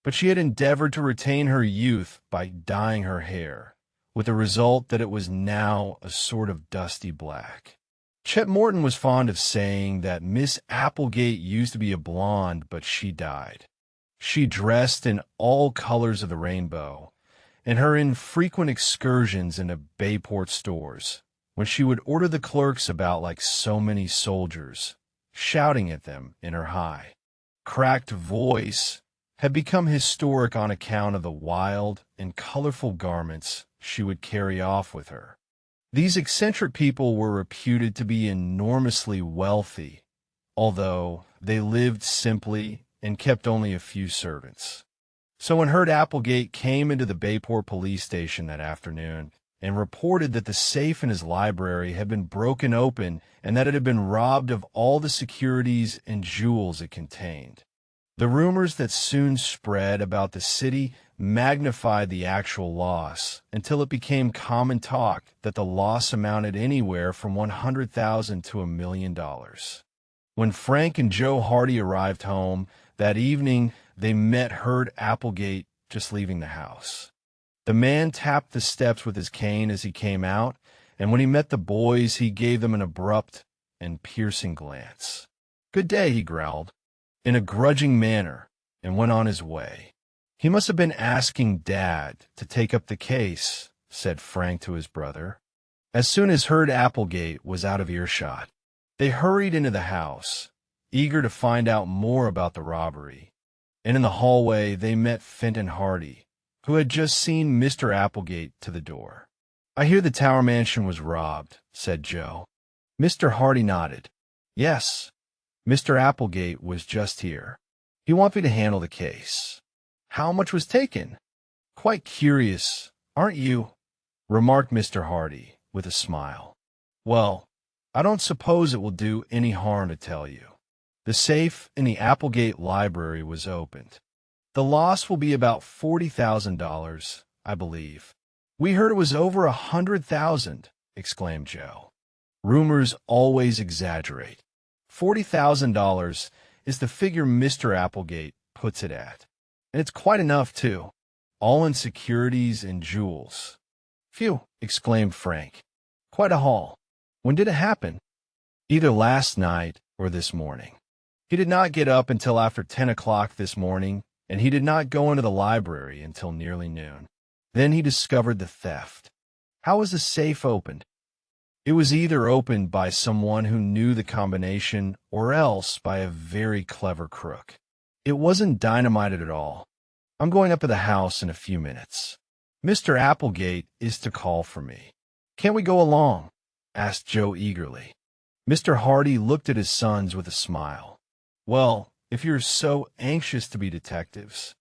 but she had endeavored to retain her youth by dyeing her hair, with the result that it was now a sort of dusty black. Chet Morton was fond of saying that Miss Applegate used to be a blonde, but she died. She dressed in all colors of the rainbow, and her infrequent excursions into Bayport stores, when she would order the clerks about like so many soldiers, shouting at them in her high, cracked voice, had become historic on account of the wild and colorful garments she would carry off with her. These eccentric people were reputed to be enormously wealthy, although they lived simply and kept only a few servants. So when Herd Applegate came into the Bayport police station that afternoon and reported that the safe in his library had been broken open and that it had been robbed of all the securities and jewels it contained, the rumors that soon spread about the city magnified the actual loss until it became common talk that the loss amounted anywhere from $100,000 to $1 million. When Frank and Joe Hardy arrived home that evening, they met Herd Applegate just leaving the house. The man tapped the steps with his cane as he came out, and when he met the boys, he gave them an abrupt and piercing glance. "Good day," he growled, in a grudging manner, and went on his way. "He must have been asking Dad to take up the case," said Frank to his brother. As soon as Herd Applegate was out of earshot, they hurried into the house, eager to find out more about the robbery, and in the hallway they met Fenton Hardy, who had just seen Mr. Applegate to the door. "I hear the Tower Mansion was robbed," said Joe. Mr. Hardy nodded. "Yes, Mr. Applegate was just here. He wants me to handle the case." "How much was taken?" "Quite curious, aren't you?" remarked Mr. Hardy, with a smile. "Well, I don't suppose it will do any harm to tell you. The safe in the Applegate Library was opened. The loss will be about $40,000, I believe." "We heard it was over 100,000, exclaimed Joe. "Rumors always exaggerate. $40,000 is the figure Mr. Applegate puts it at. And it's quite enough, too, all in securities and jewels." "Phew," exclaimed Frank. "Quite a haul. When did it happen?" "Either last night or this morning. He did not get up until after 10 o'clock this morning, and he did not go into the library until nearly noon. Then he discovered the theft." "How was the safe opened?" "It was either opened by someone who knew the combination or else by a very clever crook. It wasn't dynamited at all. I'm going up to the house in a few minutes. Mr. Applegate is to call for me." "Can't we go along?" asked Joe eagerly. Mr. Hardy looked at his sons with a smile. "Well, if you're so anxious to be detectives,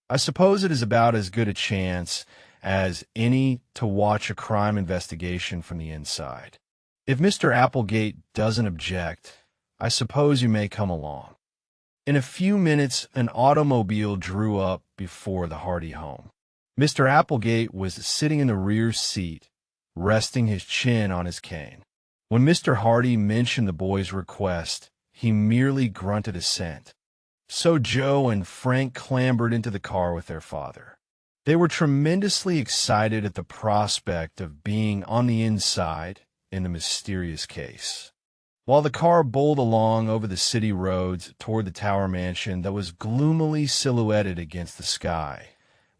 I suppose it is about as good a chance as any to watch a crime investigation from the inside. If Mr. Applegate doesn't object, I suppose you may come along." In a few minutes, an automobile drew up before the Hardy home. Mr. Applegate was sitting in the rear seat, resting his chin on his cane. When Mr. Hardy mentioned the boy's request, he merely grunted assent. So Joe and Frank clambered into the car with their father. They were tremendously excited at the prospect of being on the inside in the mysterious case. While the car bowled along over the city roads toward the Tower Mansion that was gloomily silhouetted against the sky,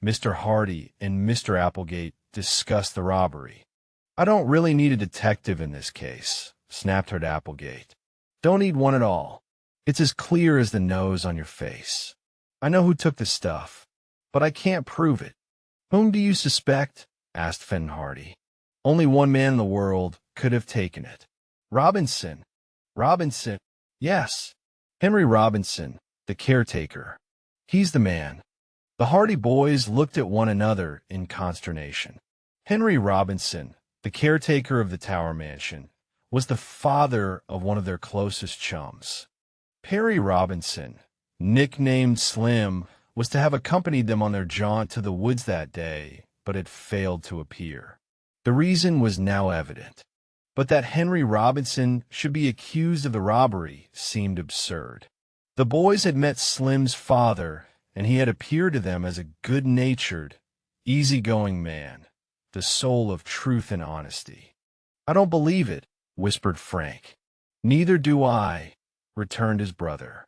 Mr. Hardy and Mr. Applegate discussed the robbery. "I don't really need a detective in this case," snapped Applegate. "Don't need one at all. It's as clear as the nose on your face. I know who took the stuff, but I can't prove it." "Whom do you suspect?" asked Fenton Hardy. "Only one man in the world could have taken it." "Robinson." "Robinson?" "Yes, Henry Robinson, the caretaker. He's the man." The Hardy boys looked at one another in consternation. Henry Robinson, the caretaker of the Tower Mansion, was the father of one of their closest chums. Perry Robinson, nicknamed Slim, was to have accompanied them on their jaunt to the woods that day, but had failed to appear. The reason was now evident, but that Henry Robinson should be accused of the robbery seemed absurd. The boys had met Slim's father, and he had appeared to them as a good-natured, easygoing man, the soul of truth and honesty. "I don't believe it," whispered Frank. "Neither do I," returned his brother.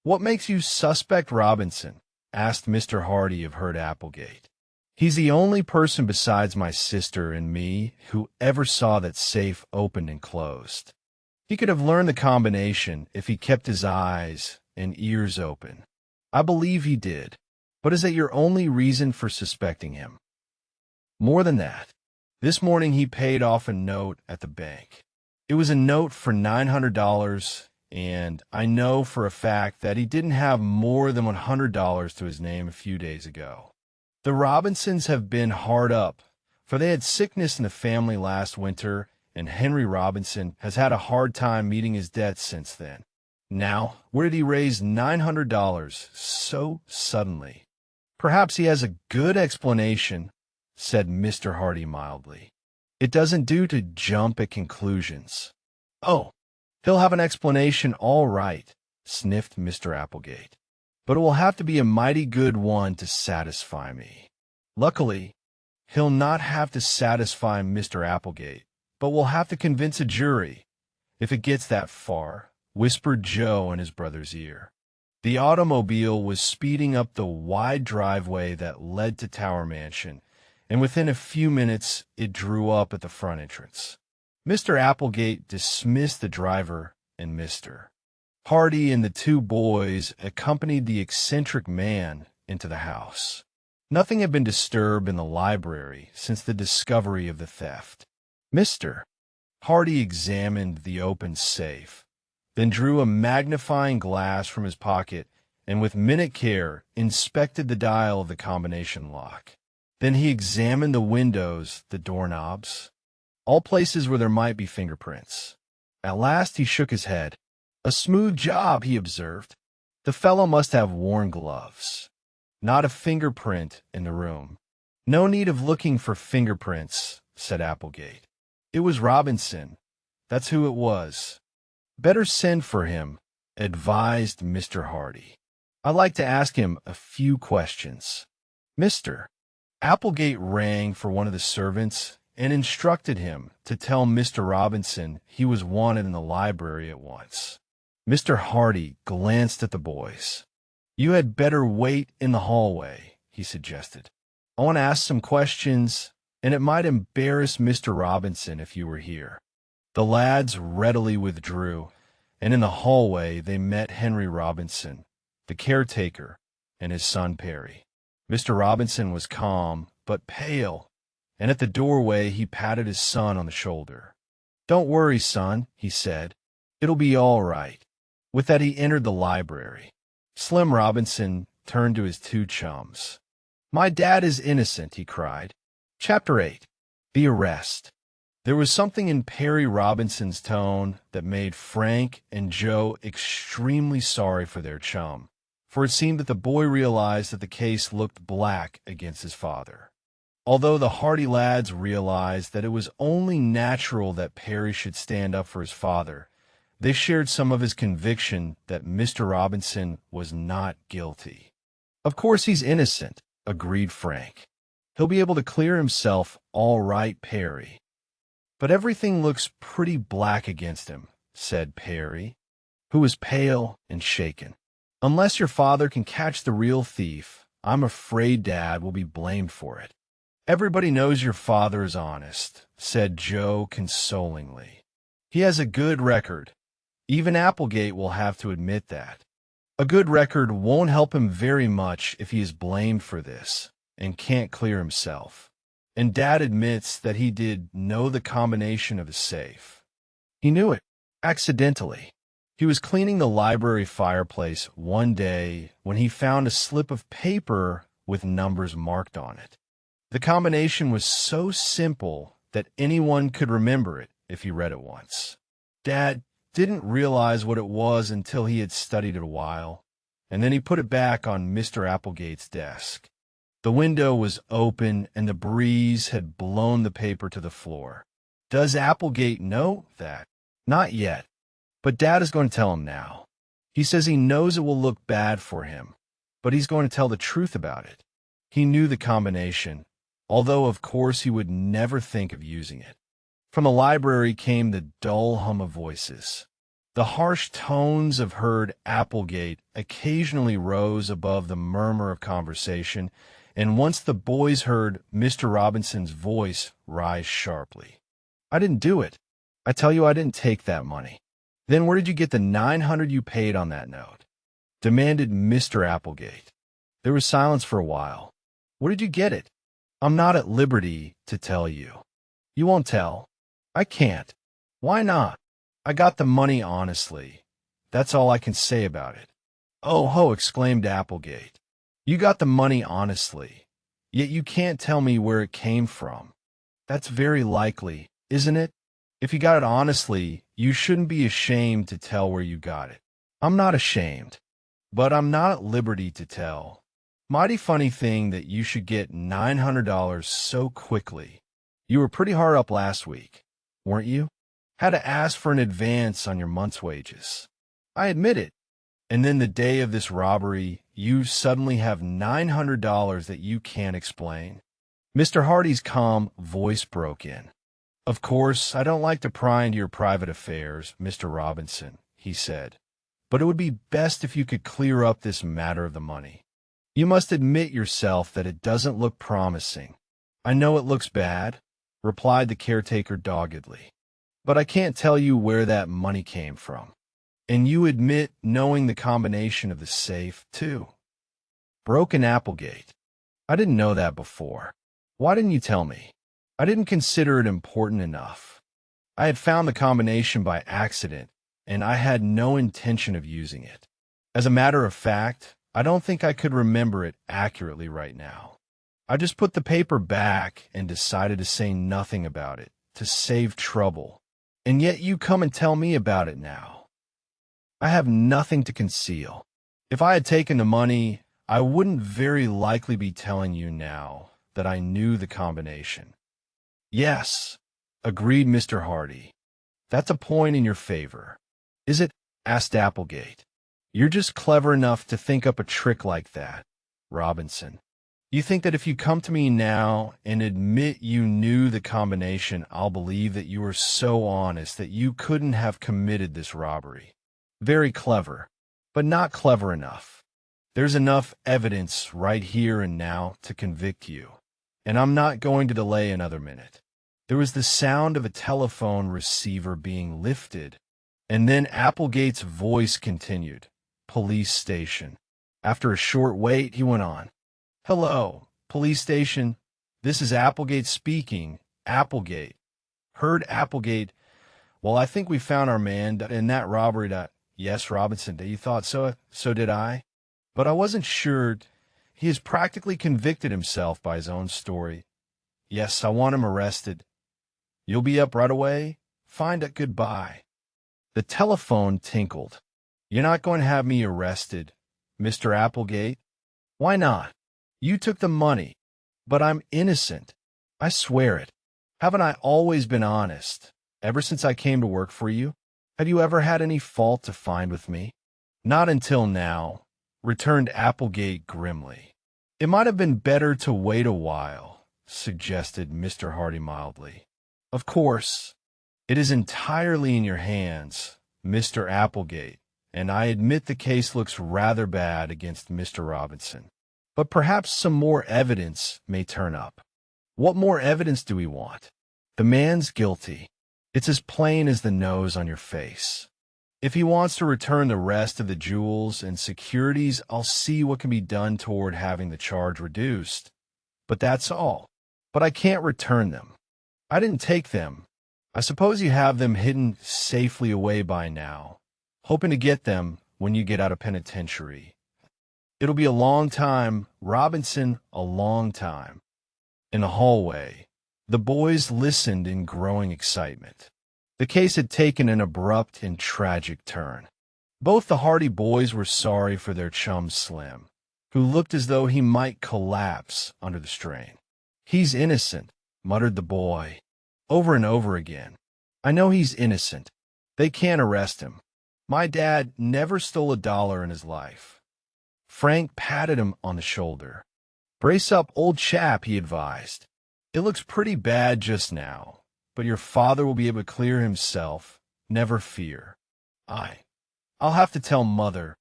"What makes you suspect Robinson?" asked Mr. Hardy of Herd Applegate. "He's the only person besides my sister and me who ever saw that safe opened and closed. He could have learned the combination if he kept his eyes and ears open. I believe he did. But is that your only reason for suspecting him?" "More than that. This morning he paid off a note at the bank. It was a note for $900, and I know for a fact that he didn't have more than $100 to his name a few days ago. The Robinsons have been hard up, for they had sickness in the family last winter, and Henry Robinson has had a hard time meeting his debts since then. Now, where did he raise $900 so suddenly?" "Perhaps he has a good explanation," said Mr. Hardy mildly. "It doesn't do to jump at conclusions." "Oh, he'll have an explanation all right," sniffed Mr. Applegate. "But it will have to be a mighty good one to satisfy me. Luckily, he'll not have to satisfy Mr. Applegate, but will have to convince a jury, if it gets that far," whispered Joe in his brother's ear. The automobile was speeding up the wide driveway that led to Tower Mansion, and within a few minutes it drew up at the front entrance. Mr. Applegate dismissed the driver and Mr. Hardy and the two boys accompanied the eccentric man into the house. Nothing had been disturbed in the library since the discovery of the theft. Mr. Hardy examined the open safe, then drew a magnifying glass from his pocket and with minute care inspected the dial of the combination lock. Then he examined the windows, the doorknobs, all places where there might be fingerprints. At last he shook his head. "A smooth job," he observed. "The fellow must have worn gloves. Not a fingerprint in the room." "No need of looking for fingerprints," said Applegate. "It was Robinson. That's who it was." "Better send for him," advised Mr. Hardy. "I'd like to ask him a few questions." Mr. Applegate rang for one of the servants and instructed him to tell Mr. Robinson he was wanted in the library at once. Mr. Hardy glanced at the boys. "You had better wait in the hallway," he suggested. "I want to ask some questions, and it might embarrass Mr. Robinson if you were here." The lads readily withdrew, and in the hallway they met Henry Robinson, the caretaker, and his son Perry. Mr. Robinson was calm but pale, and at the doorway he patted his son on the shoulder. "Don't worry, son," he said. "It'll be all right." With that he entered the library. Slim Robinson turned to his two chums. "My dad is innocent," he cried. Chapter 8. The Arrest. There was something in Perry Robinson's tone that made Frank and Joe extremely sorry for their chum, for it seemed that the boy realized that the case looked black against his father. Although the Hardy lads realized that it was only natural that Perry should stand up for his father, they shared some of his conviction that Mr. Robinson was not guilty. "Of course he's innocent," agreed Frank. "He'll be able to clear himself all right, Perry." "But everything looks pretty black against him," said Perry, who was pale and shaken. "Unless your father can catch the real thief, I'm afraid Dad will be blamed for it." "Everybody knows your father is honest," said Joe consolingly. "He has a good record. Even Applegate will have to admit that. A good record won't help him very much if he is blamed for this and can't clear himself. And Dad admits that he did know the combination of the safe. He knew it, accidentally. He was cleaning the library fireplace one day when he found a slip of paper with numbers marked on it. The combination was so simple that anyone could remember it if he read it once. Dad didn't realize what it was until he had studied it a while, and then he put it back on Mr. Applegate's desk. The window was open, and the breeze had blown the paper to the floor. Does Applegate know that? Not yet, but Dad is going to tell him now. He says he knows it will look bad for him, but he's going to tell the truth about it. He knew the combination, although of course he would never think of using it. From the library came the dull hum of voices. The harsh tones of Herd Applegate occasionally rose above the murmur of conversation, and once the boys heard Mr. Robinson's voice rise sharply. "I didn't do it. I tell you I didn't take that money." "Then where did you get the $900 you paid on that note?" demanded Mr. Applegate. There was silence for a while. "Where did you get it?" "I'm not at liberty to tell you." "You won't tell?" "I can't." "Why not?" "I got the money honestly. That's all I can say about it." "Oh ho!" exclaimed Applegate. "You got the money honestly, yet you can't tell me where it came from. That's very likely, isn't it? If you got it honestly, you shouldn't be ashamed to tell where you got it." "I'm not ashamed, but I'm not at liberty to tell." "Mighty funny thing that you should get $900 so quickly. You were pretty hard up last week, weren't you? Had to ask for an advance on your month's wages." "I admit it. And then the day of this robbery, you suddenly have $900 that you can't explain." Mr. Hardy's calm voice broke in. "Of course, I don't like to pry into your private affairs, Mr. Robinson," he said, "but it would be best if you could clear up this matter of the money. You must admit yourself that it doesn't look promising." "I know it looks bad," replied the caretaker doggedly, "but I can't tell you where that money came from. And you admit knowing the combination of the safe, too." "Broken Applegate, I didn't know that before. Why didn't you tell me? I didn't consider it important enough. I had found the combination by accident, and I had no intention of using it. As a matter of fact, I don't think I could remember it accurately right now. I just put the paper back and decided to say nothing about it, to save trouble. And yet you come and tell me about it now. I have nothing to conceal. If I had taken the money, I wouldn't very likely be telling you now that I knew the combination. Yes, agreed Mr. Hardy. That's a point in your favor. Is it? Asked Applegate. You're just clever enough to think up a trick like that, Robinson. You think that if you come to me now and admit you knew the combination, I'll believe that you were so honest that you couldn't have committed this robbery. Very clever, but not clever enough. There's enough evidence right here and now to convict you, and I'm not going to delay another minute. There was the sound of a telephone receiver being lifted, and then Applegate's voice continued. Police station. After a short wait, he went on. Hello, police station. This is Applegate speaking. Applegate. Heard Applegate. Well, I think we found our man in that robbery. Yes, Robinson, you thought so? So did I. But I wasn't sure. He has practically convicted himself by his own story. Yes, I want him arrested. You'll be up right away? Find it. Goodbye. The telephone tinkled. You're not going to have me arrested, Mr. Applegate? Why not? You took the money, but I'm innocent. I swear it. Haven't I always been honest, ever since I came to work for you? Have you ever had any fault to find with me? Not until now, returned Applegate grimly. It might have been better to wait a while, suggested Mr. Hardy mildly. Of course, it is entirely in your hands, Mr. Applegate, and I admit the case looks rather bad against Mr. Robinson. But perhaps some more evidence may turn up. What more evidence do we want? The man's guilty. It's as plain as the nose on your face. If he wants to return the rest of the jewels and securities, I'll see what can be done toward having the charge reduced. But that's all. But I can't return them. I didn't take them. I suppose you have them hidden safely away by now, hoping to get them when you get out of penitentiary. It'll be a long time, Robinson, a long time. In the hallway, the boys listened in growing excitement. The case had taken an abrupt and tragic turn. Both the Hardy boys were sorry for their chum Slim, who looked as though he might collapse under the strain. He's innocent, muttered the boy, over and over again. I know he's innocent. They can't arrest him. My dad never stole $1 in his life. Frank patted him on the shoulder. Brace up, old chap, he advised. It looks pretty bad just now, but your father will be able to clear himself. Never fear. I'll have to tell Mother,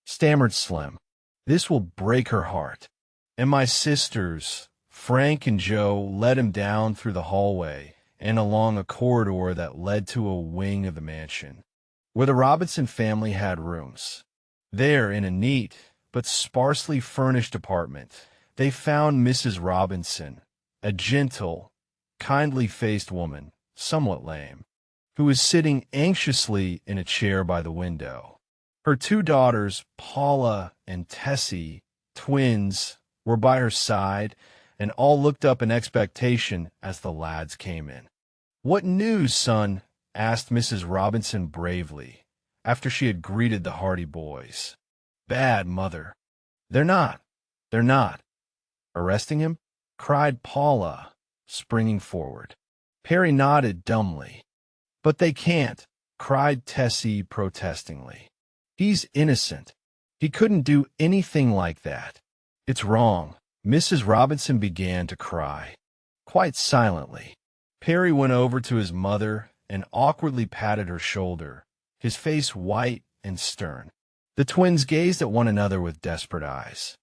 stammered Slim. This will break her heart. And my sisters, Frank and Joe, led him down through the hallway and along a corridor that led to a wing of the mansion, where the Robinson family had rooms. There, in a neat but sparsely furnished apartment, they found Mrs. Robinson, a gentle, kindly-faced woman, somewhat lame, who was sitting anxiously in a chair by the window. Her 2 daughters, Paula and Tessie, twins, were by her side, and all looked up in expectation as the lads came in. "What news, son?" asked Mrs. Robinson bravely, after she had greeted the Hardy boys. "Bad, Mother." They're not. Arresting him?" cried Paula, springing forward. Perry nodded dumbly. "But they can't," cried Tessie protestingly. "He's innocent. He couldn't do anything like that. It's wrong." Mrs. Robinson began to cry, quite silently. Perry went over to his mother and awkwardly patted her shoulder, his face white and stern. The twins gazed at one another with desperate eyes.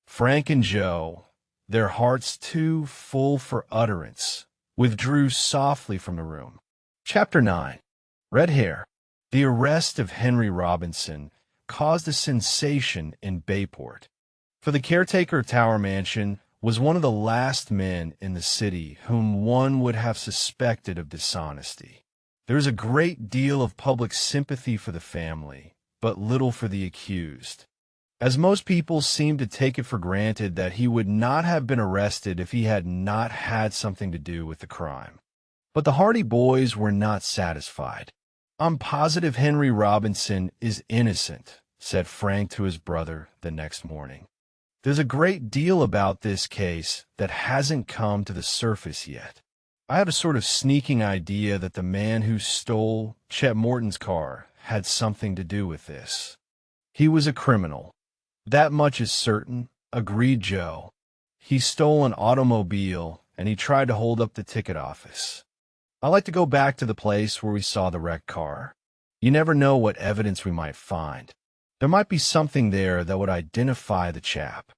Frank and Joe, their hearts too full for utterance, withdrew softly from the room. Chapter 9. Red Hair. The arrest of Henry Robinson caused a sensation in Bayport. For the caretaker of Tower Mansion was one of the last men in the city whom one would have suspected of dishonesty. There is a great deal of public sympathy for the family, but little for the accused, as most people seem to take it for granted that he would not have been arrested if he had not had something to do with the crime. But the Hardy boys were not satisfied. "I'm positive Henry Robinson is innocent," said Frank to his brother the next morning. "There's a great deal about this case that hasn't come to the surface yet. I had a sort of sneaking idea that the man who stole Chet Morton's car had something to do with this. He was a criminal. That much is certain," agreed Joe. "He stole an automobile, and he tried to hold up the ticket office. I like to go back to the place where we saw the wrecked car. You never know what evidence we might find. There might be something there that would identify the chap.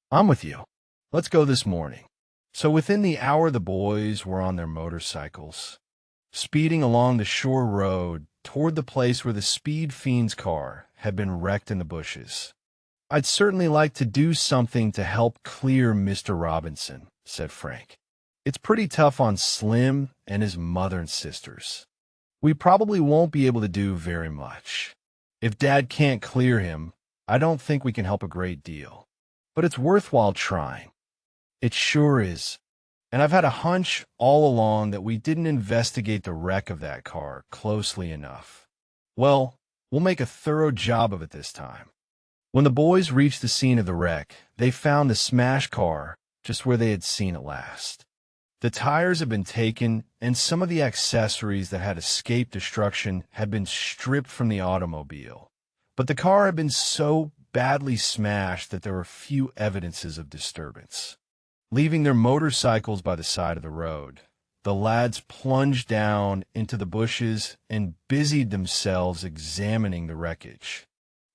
I'm with you. Let's go this morning." So within the hour the boys were on their motorcycles, speeding along the shore road toward the place where the speed fiend's car had been wrecked in the bushes. "I'd certainly like to do something to help clear Mr. Robinson," said Frank. "It's pretty tough on Slim and his mother and sisters. We probably won't be able to do very much. If Dad can't clear him, I don't think we can help a great deal. But it's worthwhile trying." "It sure is. And I've had a hunch all along that we didn't investigate the wreck of that car closely enough. Well, we'll make a thorough job of it this time." When the boys reached the scene of the wreck, they found the smashed car just where they had seen it last. The tires had been taken, and some of the accessories that had escaped destruction had been stripped from the automobile. But the car had been so badly smashed that there were few evidences of disturbance. Leaving their motorcycles by the side of the road, the lads plunged down into the bushes and busied themselves examining the wreckage.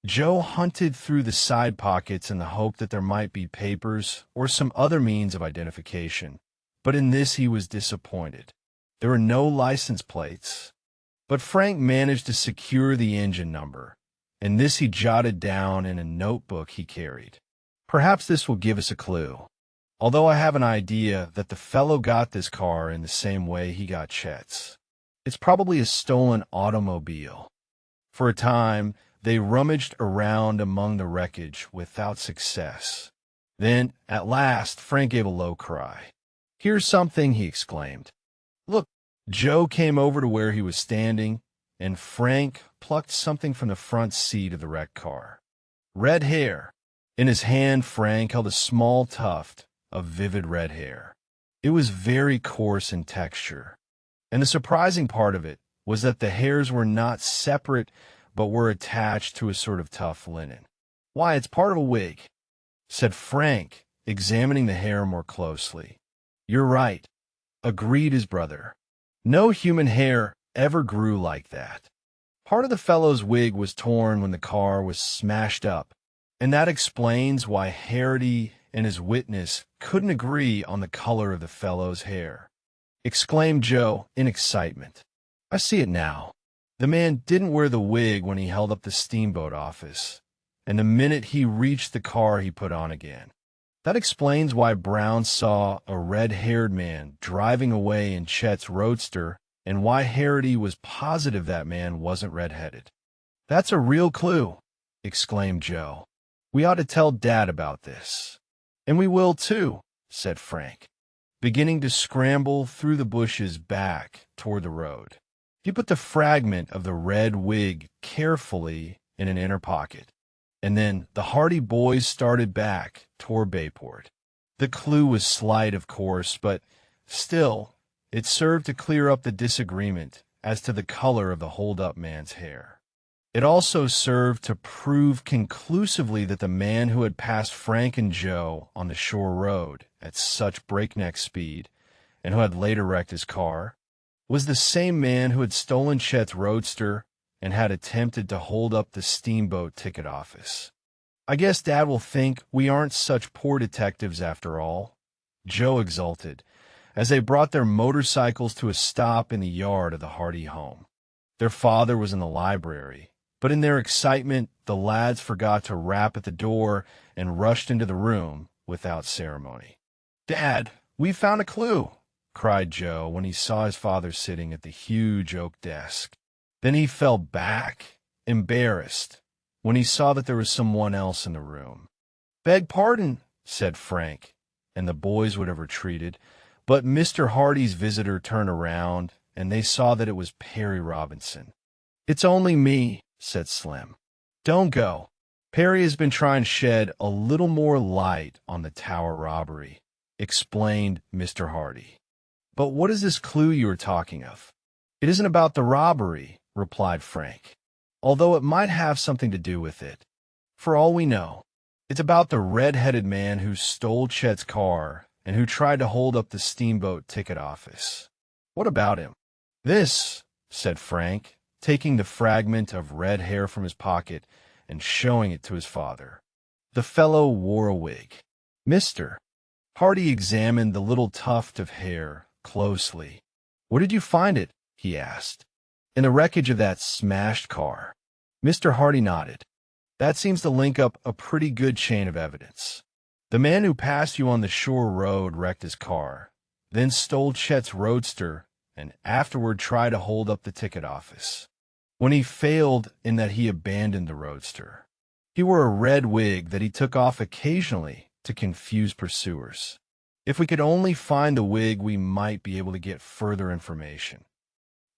Joe hunted through the side pockets in the hope that there might be papers or some other means of identification, but in this he was disappointed. There were no license plates, but Frank managed to secure the engine number, and this he jotted down in a notebook he carried. "Perhaps this will give us a clue. Although I have an idea that the fellow got this car in the same way he got Chet's. It's probably a stolen automobile." For a time, they rummaged around among the wreckage without success. Then, at last, Frank gave a low cry. "Here's something," he exclaimed. "Look." Joe came over to where he was standing, and Frank plucked something from the front seat of the wrecked car. Red hair. In his hand, Frank held a small tuft of vivid red hair. It was very coarse in texture, and the surprising part of it was that the hairs were not separate but were attached to a sort of tough linen. "Why, it's part of a wig," said Frank, examining the hair more closely. "You're right," agreed his brother. "No human hair ever grew like that. Part of the fellow's wig was torn when the car was smashed up, and that explains why Harity and his witness couldn't agree on the color of the fellow's hair," exclaimed Joe in excitement. "I see it now. The man didn't wear the wig when he held up the steamboat office, and the minute he reached the car he put on again. That explains why Brown saw a red-haired man driving away in Chet's roadster and why Harity was positive that man wasn't red-headed." "That's a real clue," exclaimed Joe. "We ought to tell Dad about this." "And we will too," said Frank, beginning to scramble through the bushes back toward the road. He put the fragment of the red wig carefully in an inner pocket, and then the Hardy boys started back toward Bayport. The clue was slight, of course, but still, it served to clear up the disagreement as to the color of the hold-up man's hair. It also served to prove conclusively that the man who had passed Frank and Joe on the shore road at such breakneck speed, and who had later wrecked his car, was the same man who had stolen Chet's roadster and had attempted to hold up the steamboat ticket office. "I guess Dad will think we aren't such poor detectives after all," Joe exulted, as they brought their motorcycles to a stop in the yard of the Hardy home. Their father was in the library, but in their excitement, the lads forgot to rap at the door and rushed into the room without ceremony. "Dad, we found a clue!" cried Joe when he saw his father sitting at the huge oak desk. Then he fell back, embarrassed, when he saw that there was someone else in the room. "Beg pardon," said Frank, and the boys would have retreated, but Mr. Hardy's visitor turned around, and they saw that it was Perry Robinson. "It's only me," said Slim. "Don't go." "Perry has been trying to shed a little more light on the tower robbery," explained Mr. Hardy. "But what is this clue you are talking of?" "It isn't about the robbery," replied Frank, "although it might have something to do with it. For all we know, it's about the red-headed man who stole Chet's car and who tried to hold up the steamboat ticket office." "What about him?" "This," said Frank, taking the fragment of red hair from his pocket and showing it to his father. The fellow wore a wig. Mr. Hardy examined the little tuft of hair closely. "Where did you find it?" he asked. "In the wreckage of that smashed car." Mr. Hardy nodded. "That seems to link up a pretty good chain of evidence. The man who passed you on the shore road wrecked his car, then stole Chet's roadster, and afterward tried to hold up the ticket office. When he failed in that, he abandoned the roadster. He wore a red wig that he took off occasionally to confuse pursuers. If we could only find the wig, we might be able to get further information."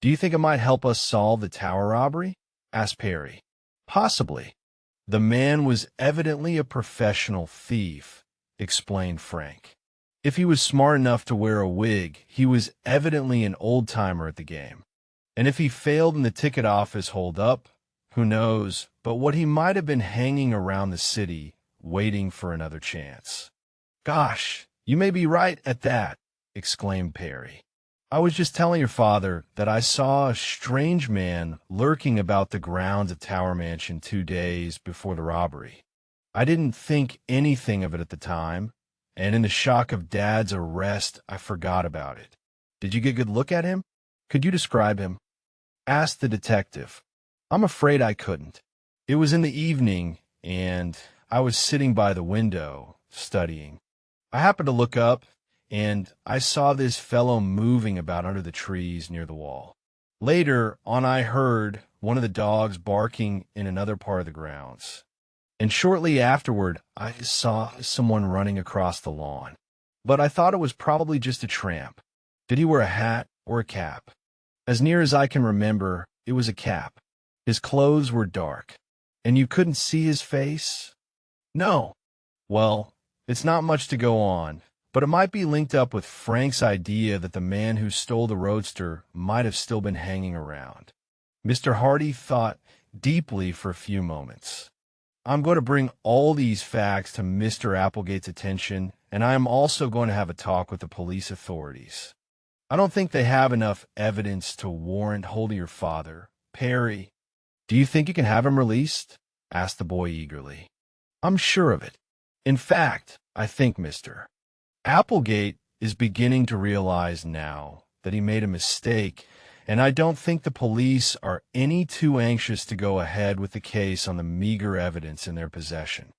"Do you think it might help us solve the tower robbery?" asked Perry. "Possibly. The man was evidently a professional thief," explained Frank. "If he was smart enough to wear a wig, he was evidently an old-timer at the game. And if he failed in the ticket office hold-up, who knows but what he might have been hanging around the city, waiting for another chance." "Gosh, you may be right at that," exclaimed Perry. "I was just telling your father that I saw a strange man lurking about the grounds of Tower Mansion 2 days before the robbery. I didn't think anything of it at the time, and in the shock of Dad's arrest, I forgot about it. Did you get a good look at him? Could you describe him?" asked the detective. "I'm afraid I couldn't. It was in the evening, and I was sitting by the window, studying. I happened to look up, and I saw this fellow moving about under the trees near the wall. Later on, I heard one of the dogs barking in another part of the grounds. And shortly afterward, I saw someone running across the lawn. But I thought it was probably just a tramp. Did he wear a hat or a cap?" "As near as I can remember, it was a cap. His clothes were dark." "And you couldn't see his face?" "No." "Well, it's not much to go on, but it might be linked up with Frank's idea that the man who stole the roadster might have still been hanging around." Mr. Hardy thought deeply for a few moments. "I'm going to bring all these facts to Mr. Applegate's attention, and I am also going to have a talk with the police authorities. I don't think they have enough evidence to warrant holding your father. Perry, do you think you can have him released?" asked the boy eagerly. "I'm sure of it. In fact, I think Mr. Applegate is beginning to realize now that he made a mistake, and I don't think the police are any too anxious to go ahead with the case on the meager evidence in their possession.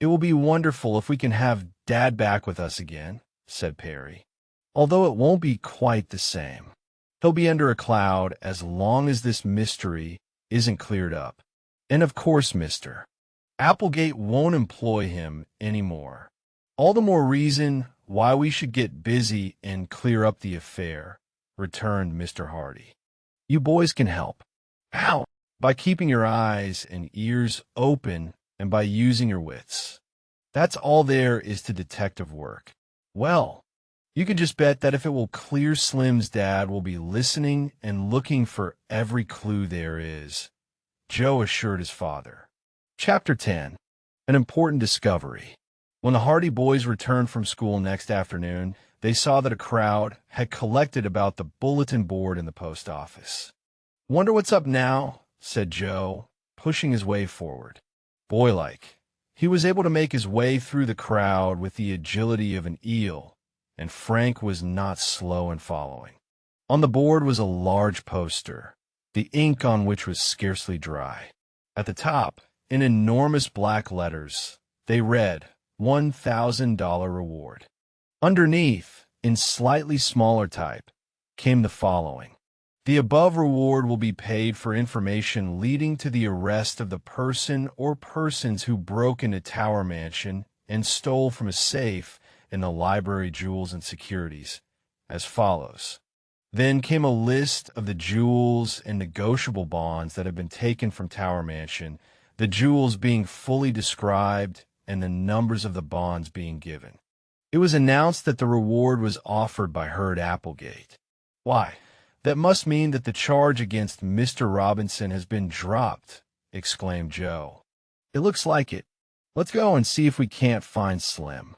It will be wonderful if we can have Dad back with us again," said Perry. "Although it won't be quite the same. He'll be under a cloud as long as this mystery isn't cleared up. And of course, Mr. Applegate won't employ him anymore. All the more reason why we should get busy and clear up the affair," returned Mr. Hardy. "You boys can help. How? By keeping your eyes and ears open and by using your wits. That's all there is to detective work. Well, you can just bet that if it will clear Slim's dad, we'll be listening and looking for every clue there is," Joe assured his father. Chapter 10. An Important Discovery. When the Hardy boys returned from school next afternoon, they saw that a crowd had collected about the bulletin board in the post office. "Wonder what's up now," said Joe, pushing his way forward. Boylike, he was able to make his way through the crowd with the agility of an eel, and Frank was not slow in following. On the board was a large poster, the ink on which was scarcely dry. At the top, in enormous black letters, they read, $1,000 reward. Underneath, in slightly smaller type, came the following. The above reward will be paid for information leading to the arrest of the person or persons who broke into Tower Mansion and stole from a safe in the library jewels and securities, as follows. Then came a list of the jewels and negotiable bonds that have been taken from Tower Mansion, the jewels being fully described and the numbers of the bonds being given. It was announced that the reward was offered by Herd Applegate. Why, that must mean that the charge against Mr. Robinson has been dropped, exclaimed Joe. It looks like it. Let's go and see if we can't find Slim.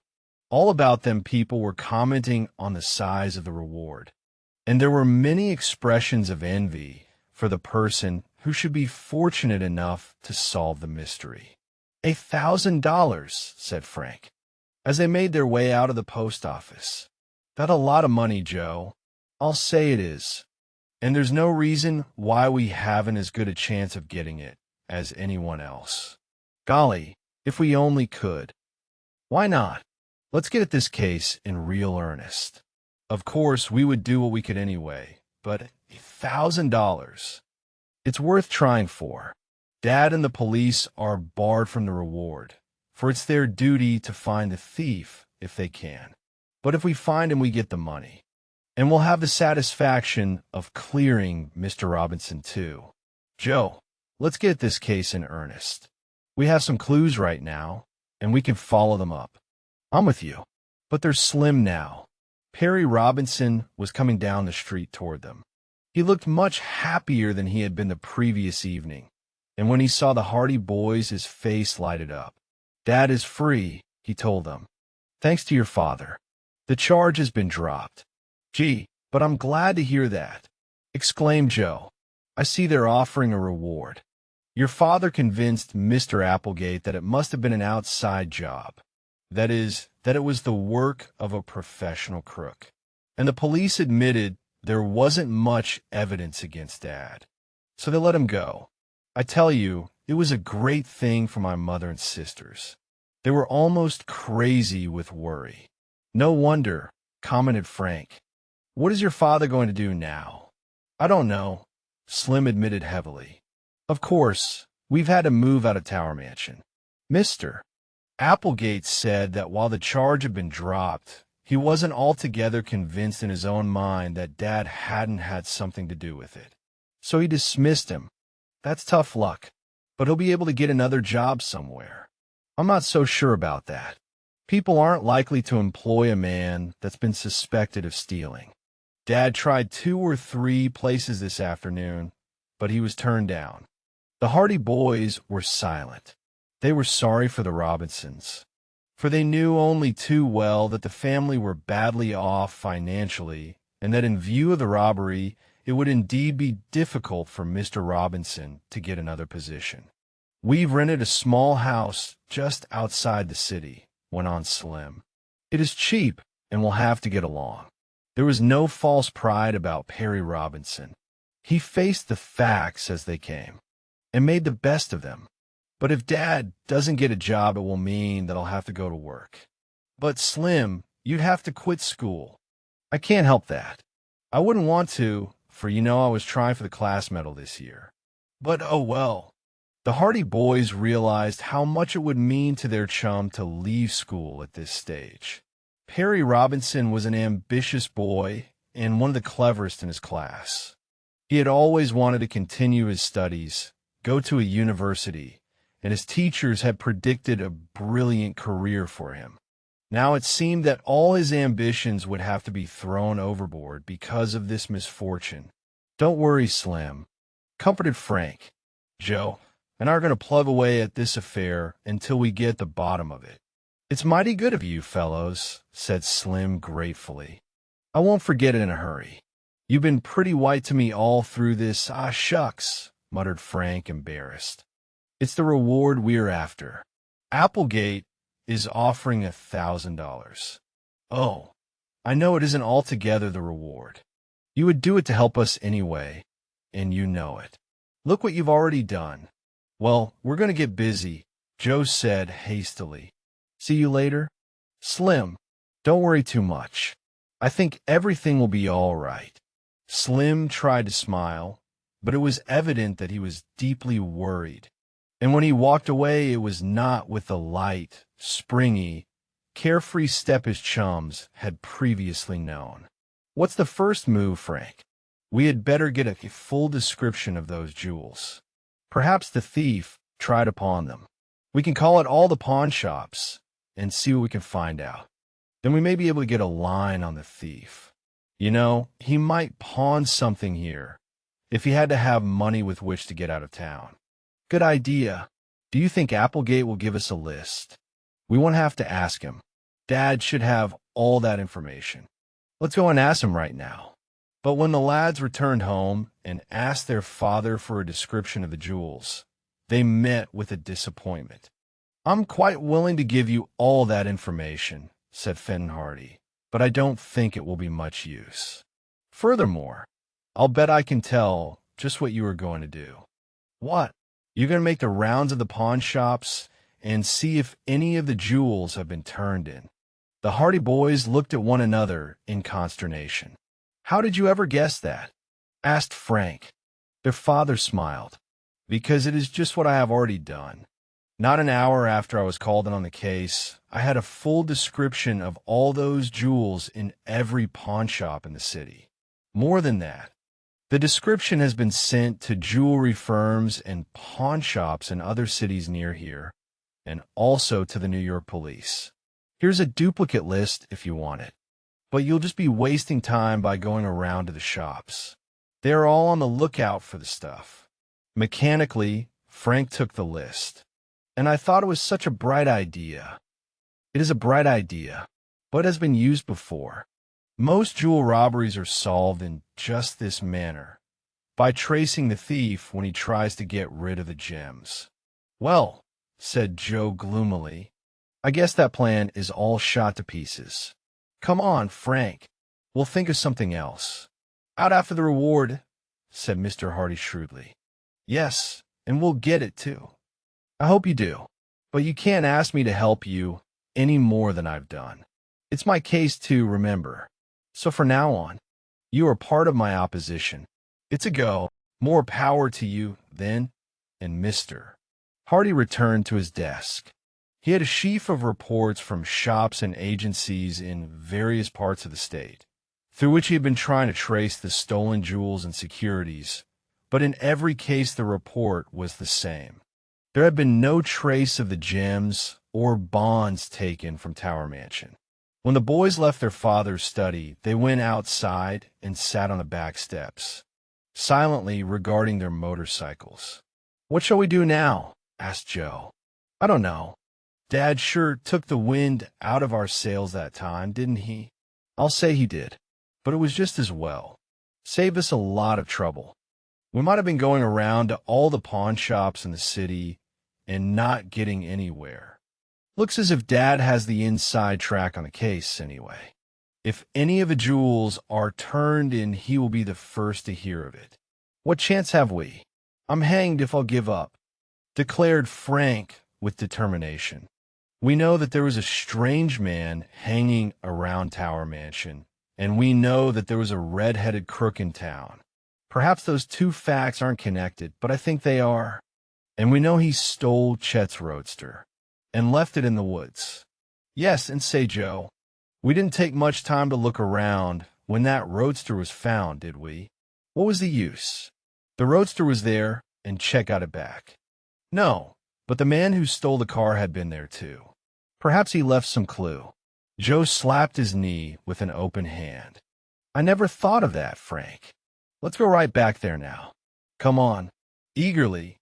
All about them people were commenting on the size of the reward, and there were many expressions of envy for the person who should be fortunate enough to solve the mystery. $1,000, said Frank, as they made their way out of the post office. That's a lot of money, Joe. I'll say it is. And there's no reason why we haven't as good a chance of getting it as anyone else. Golly, if we only could. Why not? Let's get at this case in real earnest. Of course, we would do what we could anyway, but $1,000. It's worth trying for. Dad and the police are barred from the reward, for it's their duty to find the thief if they can. But if we find him, we get the money. And we'll have the satisfaction of clearing Mr. Robinson, too. Joe, let's get this case in earnest. We have some clues right now, and we can follow them up. I'm with you. But they're Slim now. Perry Robinson was coming down the street toward them. He looked much happier than he had been the previous evening, and when he saw the Hardy boys, his face lighted up. Dad is free, he told them. Thanks to your father. The charge has been dropped. Gee, but I'm glad to hear that, exclaimed Joe. I see they're offering a reward. Your father convinced Mr. Applegate that it must have been an outside job. That is, that it was the work of a professional crook. And the police admitted there wasn't much evidence against Dad. So they let him go. I tell you, it was a great thing for my mother and sisters. They were almost crazy with worry. No wonder, commented Frank. What is your father going to do now? I don't know, Slim admitted heavily. Of course, we've had to move out of Tower Mansion. Mr. Applegate said that while the charge had been dropped, he wasn't altogether convinced in his own mind that Dad hadn't had something to do with it. So he dismissed him. That's tough luck, but he'll be able to get another job somewhere. I'm not so sure about that. People aren't likely to employ a man that's been suspected of stealing. Dad tried 2 or 3 places this afternoon, but he was turned down. The Hardy boys were silent. They were sorry for the Robinsons, for they knew only too well that the family were badly off financially, and that in view of the robbery, it would indeed be difficult for Mr. Robinson to get another position. We've rented a small house just outside the city, went on Slim. It is cheap, and we'll have to get along. There was no false pride about Perry Robinson. He faced the facts as they came, and made the best of them. But if Dad doesn't get a job, it will mean that I'll have to go to work. But Slim, you'd have to quit school. I can't help that. I wouldn't want to, for you know I was trying for the class medal this year. But oh well. The Hardy boys realized how much it would mean to their chum to leave school at this stage. Perry Robinson was an ambitious boy and one of the cleverest in his class. He had always wanted to continue his studies, go to a university, and his teachers had predicted a brilliant career for him. Now it seemed that all his ambitions would have to be thrown overboard because of this misfortune. Don't worry, Slim, comforted Frank. Joe and I are going to plug away at this affair until we get the bottom of it. It's mighty good of you, fellows, said Slim gratefully. I won't forget it in a hurry. You've been pretty white to me all through this. Ah, shucks, muttered Frank, embarrassed. It's the reward we're after. Applegate is offering $1,000. Oh, I know it isn't altogether the reward. You would do it to help us anyway, and you know it. Look what you've already done. Well, we're going to get busy, Joe said hastily. See you later? Slim, Don't worry too much. I think everything will be all right." Slim tried to smile, but it was evident that he was deeply worried. And when he walked away, it was not with the light, springy, carefree step his chums had previously known. "What's the first move, Frank? We had better get a full description of those jewels. Perhaps the thief tried to pawn them. We can call at all the pawn shops and see what we can find out. Then we may be able to get a line on the thief. You know, he might pawn something here if he had to have money with which to get out of town." "Good idea. Do you think Applegate will give us a list? We won't have to ask him. Dad should have all that information. Let's go and ask him right now." But when the lads returned home and asked their father for a description of the jewels, they met with a disappointment. "I'm quite willing to give you all that information," said Fenton Hardy, "but I don't think it will be much use. Furthermore, I'll bet I can tell just what you are going to do." "What?" "You're going to make the rounds of the pawn shops and see if any of the jewels have been turned in." The Hardy boys looked at one another in consternation. "How did you ever guess that?" asked Frank. Their father smiled. "Because it is just what I have already done. Not an hour after I was called in on the case, I had a full description of all those jewels in every pawn shop in the city. More than that, the description has been sent to jewelry firms and pawn shops in other cities near here, and also to the New York police. Here's a duplicate list if you want it, but you'll just be wasting time by going around to the shops. They are all on the lookout for the stuff." Mechanically, Frank took the list. "And I thought it was such a bright idea." "It is a bright idea, but has been used before. Most jewel robberies are solved in just this manner, by tracing the thief when he tries to get rid of the gems." "Well," said Joe gloomily, "I guess that plan is all shot to pieces. Come on, Frank. We'll think of something else." "Out after the reward," said Mr. Hardy shrewdly. "Yes, and we'll get it, too." "I hope you do, but you can't ask me to help you any more than I've done. It's my case too, remember. So from now on, you are part of my opposition. It's a go. More power to you, then." And Mr. Hardy returned to his desk. He had a sheaf of reports from shops and agencies in various parts of the state, through which he had been trying to trace the stolen jewels and securities, but in every case the report was the same. There had been no trace of the gems or bonds taken from Tower Mansion. When the boys left their father's study, they went outside and sat on the back steps, silently regarding their motorcycles. "What shall we do now?" asked Joe. "I don't know. Dad sure took the wind out of our sails that time, didn't he?" "I'll say he did, but it was just as well. Saved us a lot of trouble. We might have been going around to all the pawn shops in the city and not getting anywhere. Looks as if Dad has the inside track on the case, anyway. If any of the jewels are turned in, he will be the first to hear of it. What chance have we? I'm hanged if I'll give up," declared Frank with determination. "We know that there was a strange man hanging around Tower Mansion, and we know that there was a red-headed crook in town. Perhaps those two facts aren't connected, but I think they are. And we know he stole Chet's roadster and left it in the woods. Yes, and say, Joe, we didn't take much time to look around when that roadster was found, did we? What was the use? The roadster was there, and Chet got it back. No, but the man who stole the car had been there too. Perhaps he left some clue." Joe slapped his knee with an open hand. "I never thought of that, Frank. Let's go right back there now. Come on." Eagerly,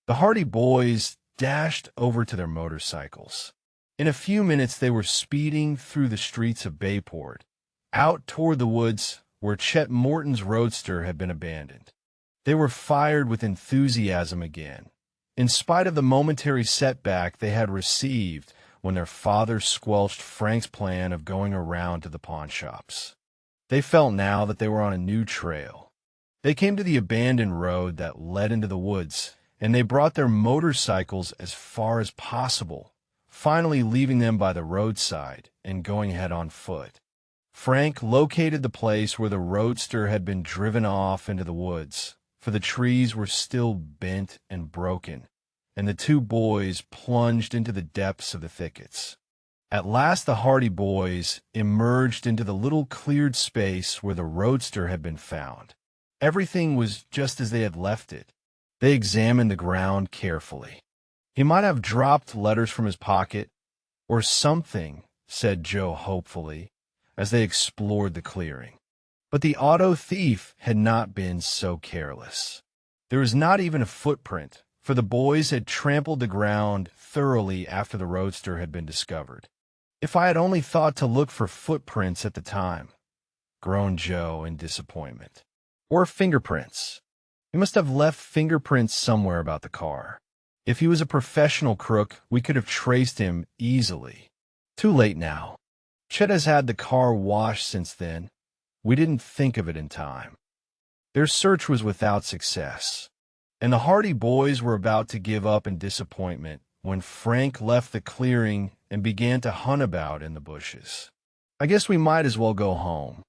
the Hardy boys dashed over to their motorcycles. In a few minutes, they were speeding through the streets of Bayport, out toward the woods where Chet Morton's roadster had been abandoned. They were fired with enthusiasm again, in spite of the momentary setback they had received when their father squelched Frank's plan of going around to the pawn shops. They felt now that they were on a new trail. They came to the abandoned road that led into the woods, and they brought their motorcycles as far as possible, finally leaving them by the roadside and going ahead on foot. Frank located the place where the roadster had been driven off into the woods, for the trees were still bent and broken, and the two boys plunged into the depths of the thickets. At last the Hardy boys emerged into the little cleared space where the roadster had been found. Everything was just as they had left it. They examined the ground carefully. "He might have dropped letters from his pocket, or something," said Joe hopefully, as they explored the clearing. But the auto thief had not been so careless. There was not even a footprint, for the boys had trampled the ground thoroughly after the roadster had been discovered. "If I had only thought to look for footprints at the time," groaned Joe in disappointment. "Or fingerprints. He must have left fingerprints somewhere about the car. If he was a professional crook, we could have traced him easily. Too late now. Chet has had the car washed since then. We didn't think of it in time." Their search was without success, and the Hardy boys were about to give up in disappointment when Frank left the clearing and began to hunt about in the bushes. "I guess we might as well go home,"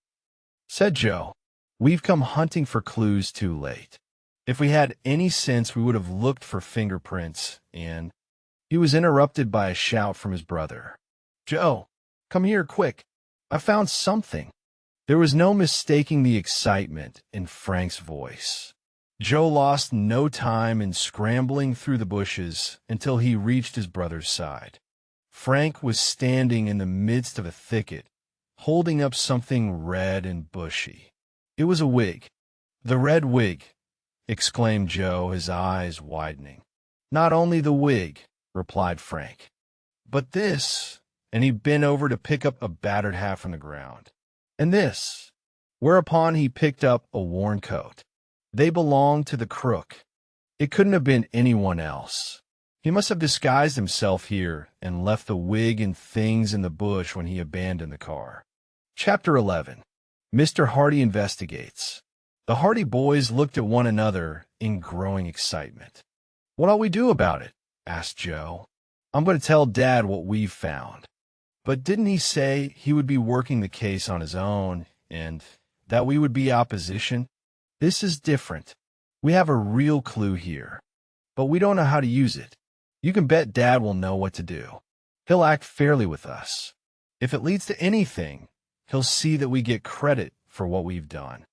said Joe. "We've come hunting for clues too late. If we had any sense, we would have looked for fingerprints and—" He was interrupted by a shout from his brother. "Joe, come here, quick. I found something." There was no mistaking the excitement in Frank's voice. Joe lost no time in scrambling through the bushes until he reached his brother's side. Frank was standing in the midst of a thicket, holding up something red and bushy. It was a wig. "The red wig," exclaimed Joe, his eyes widening. "Not only the wig," replied Frank, "but this," and he bent over to pick up a battered hat from the ground. "And this," whereupon he picked up a worn coat. "They belonged to the crook. It couldn't have been anyone else. He must have disguised himself here and left the wig and things in the bush when he abandoned the car." Chapter 11. Mr. Hardy Investigates. The Hardy boys looked at one another in growing excitement. "What'll we do about it?" asked Joe. "I'm going to tell Dad what we've found." "But didn't he say he would be working the case on his own, and that we would be opposition?" "This is different. We have a real clue here, but we don't know how to use it. You can bet Dad will know what to do. He'll act fairly with us. If it leads to anything, he'll see that we get credit for what we've done."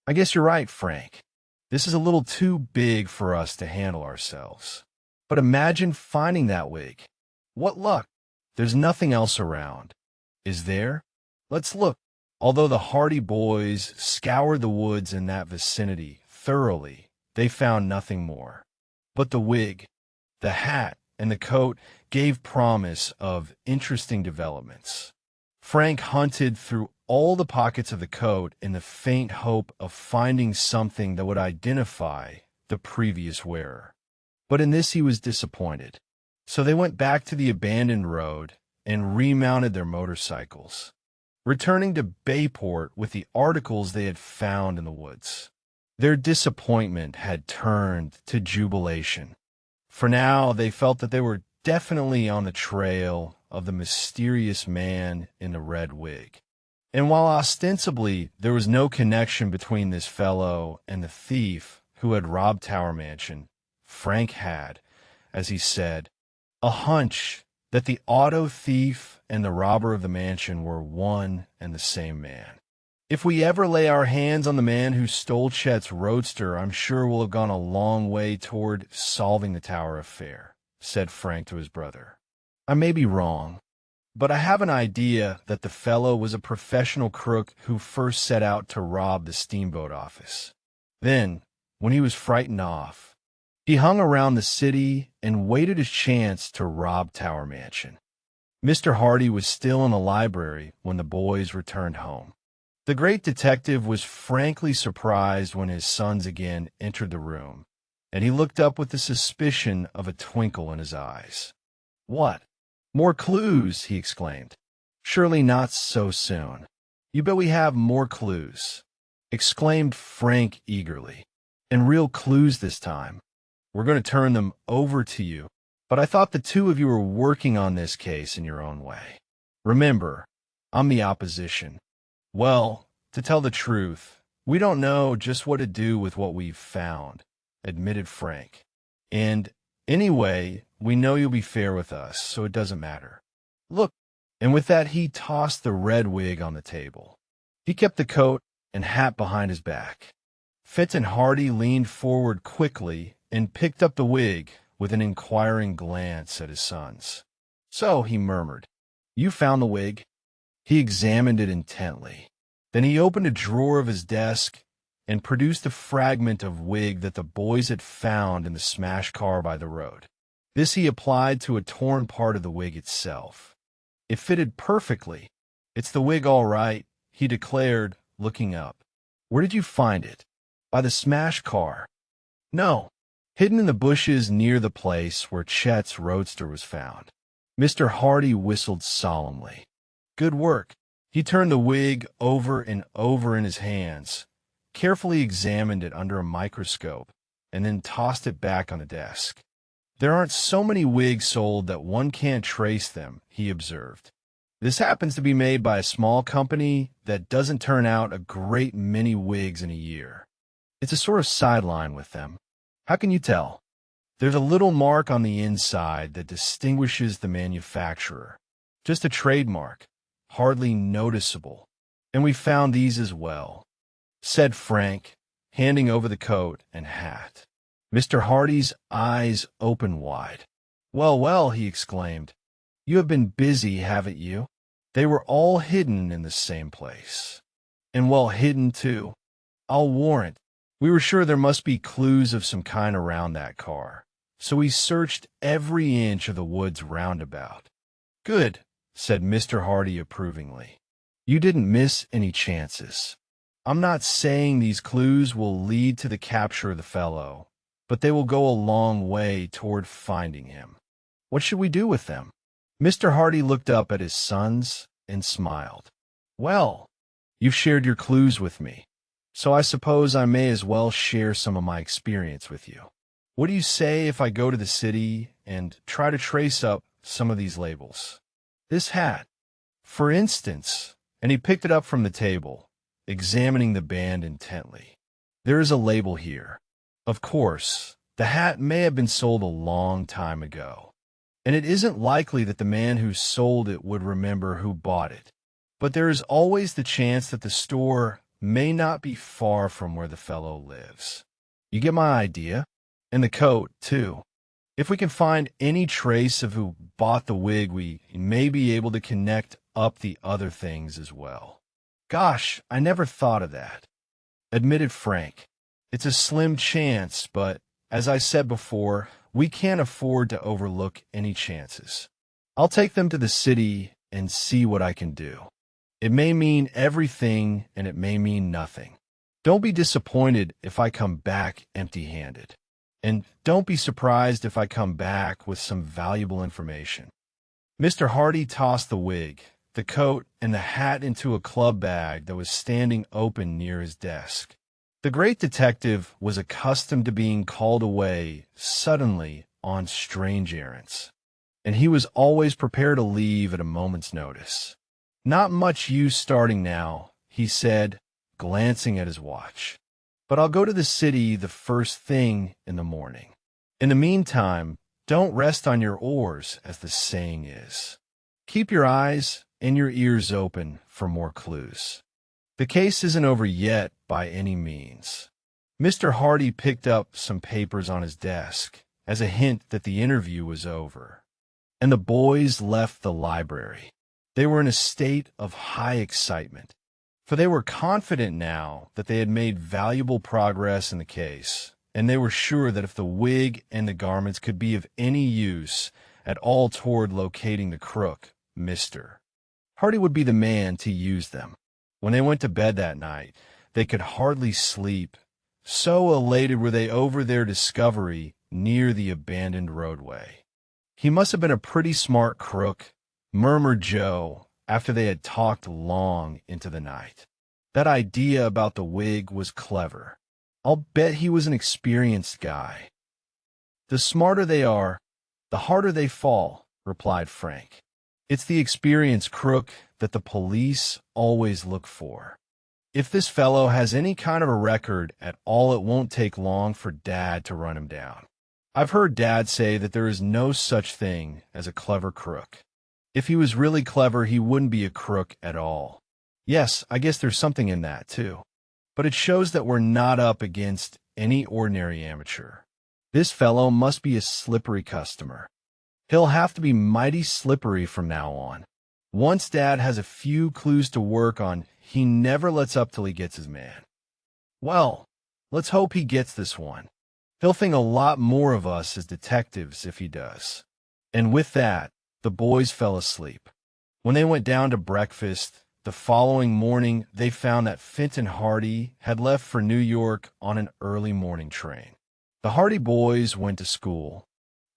"I guess you're right, Frank. This is a little too big for us to handle ourselves. But imagine finding that wig. What luck! There's nothing else around. Is there? Let's look." Although the Hardy boys scoured the woods in that vicinity thoroughly, they found nothing more. But the wig, the hat, and the coat gave promise of interesting developments. Frank hunted through all the pockets of the coat in the faint hope of finding something that would identify the previous wearer. But in this he was disappointed. So they went back to the abandoned road and remounted their motorcycles, returning to Bayport with the articles they had found in the woods. Their disappointment had turned to jubilation, for now they felt that they were definitely on the trail of the mysterious man in the red wig. And while ostensibly there was no connection between this fellow and the thief who had robbed Tower Mansion, Frank had, as he said, a hunch that the auto thief and the robber of the mansion were one and the same man. "If we ever lay our hands on the man who stole Chet's roadster, I'm sure we'll have gone a long way toward solving the Tower affair," said Frank to his brother. "I may be wrong, but I have an idea that the fellow was a professional crook who first set out to rob the steamboat office. Then, when he was frightened off, he hung around the city and waited his chance to rob Tower Mansion." Mr. Hardy was still in the library when the boys returned home. The great detective was frankly surprised when his sons again entered the room, and he looked up with the suspicion of a twinkle in his eyes. "What? More clues!" he exclaimed. "Surely not so soon." "You bet we have more clues," exclaimed Frank eagerly. "And real clues this time. We're going to turn them over to you. But I thought the two of you were working on this case in your own way. Remember, I'm the opposition. Well, to tell the truth, we don't know just what to do with what we've found, admitted Frank. And anyway, we know you'll be fair with us, so it doesn't matter. Look. And with that, he tossed the red wig on the table. He kept the coat and hat behind his back. Fitz and Hardy leaned forward quickly and picked up the wig with an inquiring glance at his sons. So, he murmured, you found the wig? He examined it intently. Then he opened a drawer of his desk and produced a fragment of wig that the boys had found in the smashed car by the road. This he applied to a torn part of the wig itself. It fitted perfectly. It's the wig all right, he declared, looking up. Where did you find it? By the smashed car? No, hidden in the bushes near the place where Chet's roadster was found. Mr. Hardy whistled solemnly. Good work. He turned the wig over and over in his hands, carefully examined it under a microscope, and then tossed it back on the desk. There aren't so many wigs sold that one can't trace them, he observed. This happens to be made by a small company that doesn't turn out a great many wigs in a year. It's a sort of sideline with them. How can you tell? There's a little mark on the inside that distinguishes the manufacturer. Just a trademark, hardly noticeable. And we found these as well, said Frank, handing over the coat and hat. Mr. Hardy's eyes opened wide. Well, well, he exclaimed. You have been busy, haven't you? They were all hidden in the same place. And well hidden, too. I'll warrant. We were sure there must be clues of some kind around that car, so we searched every inch of the woods roundabout. Good, said Mr. Hardy approvingly. You didn't miss any chances. I'm not saying these clues will lead to the capture of the fellow, but they will go a long way toward finding him. What should we do with them? Mr. Hardy looked up at his sons and smiled. Well, you've shared your clues with me, so I suppose I may as well share some of my experience with you. What do you say if I go to the city and try to trace up some of these labels? This hat, for instance, and he picked it up from the table, examining the band intently. There is a label here. Of course, the hat may have been sold a long time ago, and it isn't likely that the man who sold it would remember who bought it. But there is always the chance that the store may not be far from where the fellow lives. You get my idea? And the coat, too. If we can find any trace of who bought the wig, we may be able to connect up the other things as well. Gosh, I never thought of that, admitted Frank. It's a slim chance, but, as I said before, we can't afford to overlook any chances. I'll take them to the city and see what I can do. It may mean everything, and it may mean nothing. Don't be disappointed if I come back empty-handed. And don't be surprised if I come back with some valuable information. Mr. Hardy tossed the wig, the coat, and the hat into a club bag that was standing open near his desk. The great detective was accustomed to being called away suddenly on strange errands, and he was always prepared to leave at a moment's notice. Not much use starting now, he said, glancing at his watch. But I'll go to the city the first thing in the morning. In the meantime, don't rest on your oars, as the saying is. Keep your eyes and your ears open for more clues. The case isn't over yet by any means. Mr. Hardy picked up some papers on his desk as a hint that the interview was over, and the boys left the library. They were in a state of high excitement, for they were confident now that they had made valuable progress in the case, and they were sure that if the wig and the garments could be of any use at all toward locating the crook, Mr. Hardy would be the man to use them. When they went to bed that night, they could hardly sleep. So elated were they over their discovery near the abandoned roadway. He must have been a pretty smart crook, murmured Joe, after they had talked long into the night. That idea about the wig was clever. I'll bet he was an experienced guy. The smarter they are, the harder they fall, replied Frank. It's the experienced crook that the police always look for. If this fellow has any kind of a record at all, it won't take long for Dad to run him down. I've heard Dad say that there is no such thing as a clever crook. If he was really clever, he wouldn't be a crook at all. Yes, I guess there's something in that, too. But it shows that we're not up against any ordinary amateur. This fellow must be a slippery customer. He'll have to be mighty slippery from now on. Once Dad has a few clues to work on, he never lets up till he gets his man. Well, let's hope he gets this one. He'll think a lot more of us as detectives if he does. And with that, the boys fell asleep. When they went down to breakfast, the following morning, they found that Fenton Hardy had left for New York on an early morning train. The Hardy boys went to school,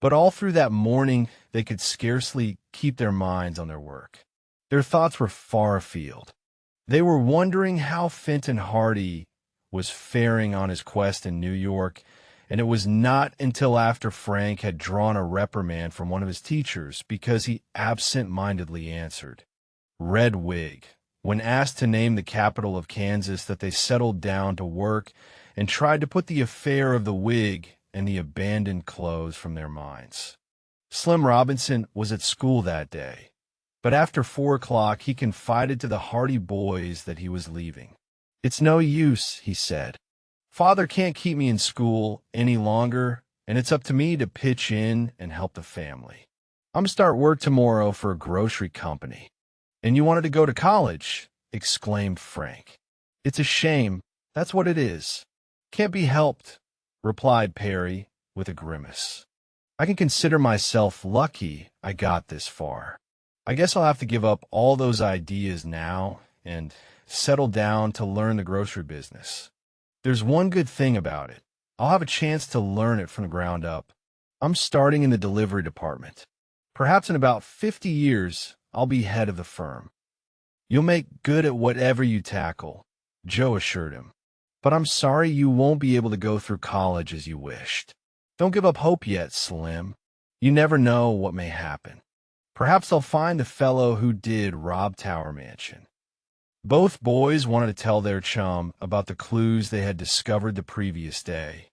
but all through that morning, they could scarcely keep their minds on their work. Their thoughts were far afield. They were wondering how Fenton Hardy was faring on his quest in New York, and it was not until after Frank had drawn a reprimand from one of his teachers because he absent-mindedly answered Red Wig when asked to name the capital of Kansas that they settled down to work and tried to put the affair of the wig and the abandoned clothes from their minds. Slim Robinson was at school that day, but after 4 o'clock he confided to the Hardy boys that he was leaving. "It's no use," he said. "Father can't keep me in school any longer, and it's up to me to pitch in and help the family. I'm to start work tomorrow for a grocery company." "And you wanted to go to college?" exclaimed Frank. "It's a shame. That's what it is." "Can't be helped," replied Perry with a grimace. "I can consider myself lucky I got this far. I guess I'll have to give up all those ideas now and settle down to learn the grocery business. There's one good thing about it. I'll have a chance to learn it from the ground up. I'm starting in the delivery department. Perhaps in about 50 years, I'll be head of the firm." "You'll make good at whatever you tackle," Joe assured him. "But I'm sorry you won't be able to go through college as you wished. Don't give up hope yet, Slim. You never know what may happen. Perhaps they'll find the fellow who did rob Tower Mansion." Both boys wanted to tell their chum about the clues they had discovered the previous day,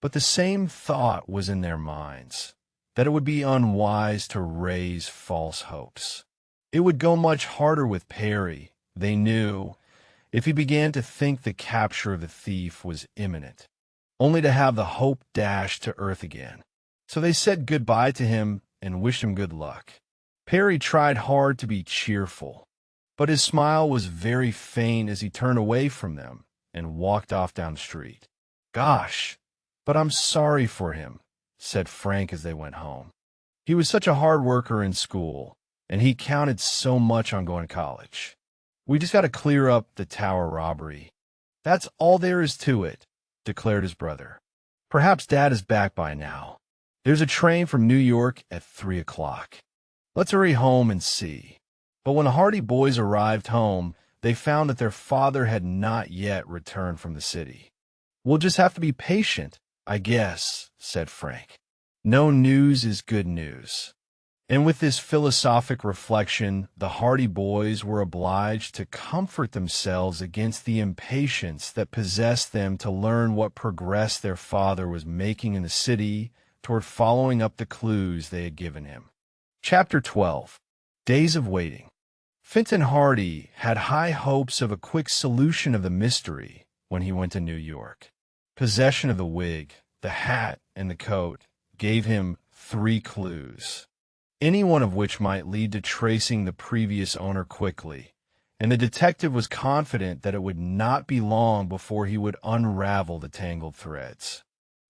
but the same thought was in their minds, that it would be unwise to raise false hopes. It would go much harder with Perry, they knew, if he began to think the capture of the thief was imminent, only to have the hope dashed to earth again. So they said goodbye to him and wished him good luck. Perry tried hard to be cheerful, but his smile was very faint as he turned away from them and walked off down the street. "Gosh, but I'm sorry for him," said Frank as they went home. "He was such a hard worker in school, and he counted so much on going to college. We just got to clear up the tower robbery. That's all there is to it," declared his brother. "Perhaps Dad is back by now. There's a train from New York at 3 o'clock. Let's hurry home and see." But when the Hardy boys arrived home, they found that their father had not yet returned from the city. "We'll just have to be patient, I guess," said Frank. "No news is good news." And with this philosophic reflection, the Hardy boys were obliged to comfort themselves against the impatience that possessed them to learn what progress their father was making in the city toward following up the clues they had given him. Chapter 12. Days of Waiting. Fenton Hardy had high hopes of a quick solution of the mystery when he went to New York. Possession of the wig, the hat, and the coat gave him 3 clues, any one of which might lead to tracing the previous owner quickly, and the detective was confident that it would not be long before he would unravel the tangled threads.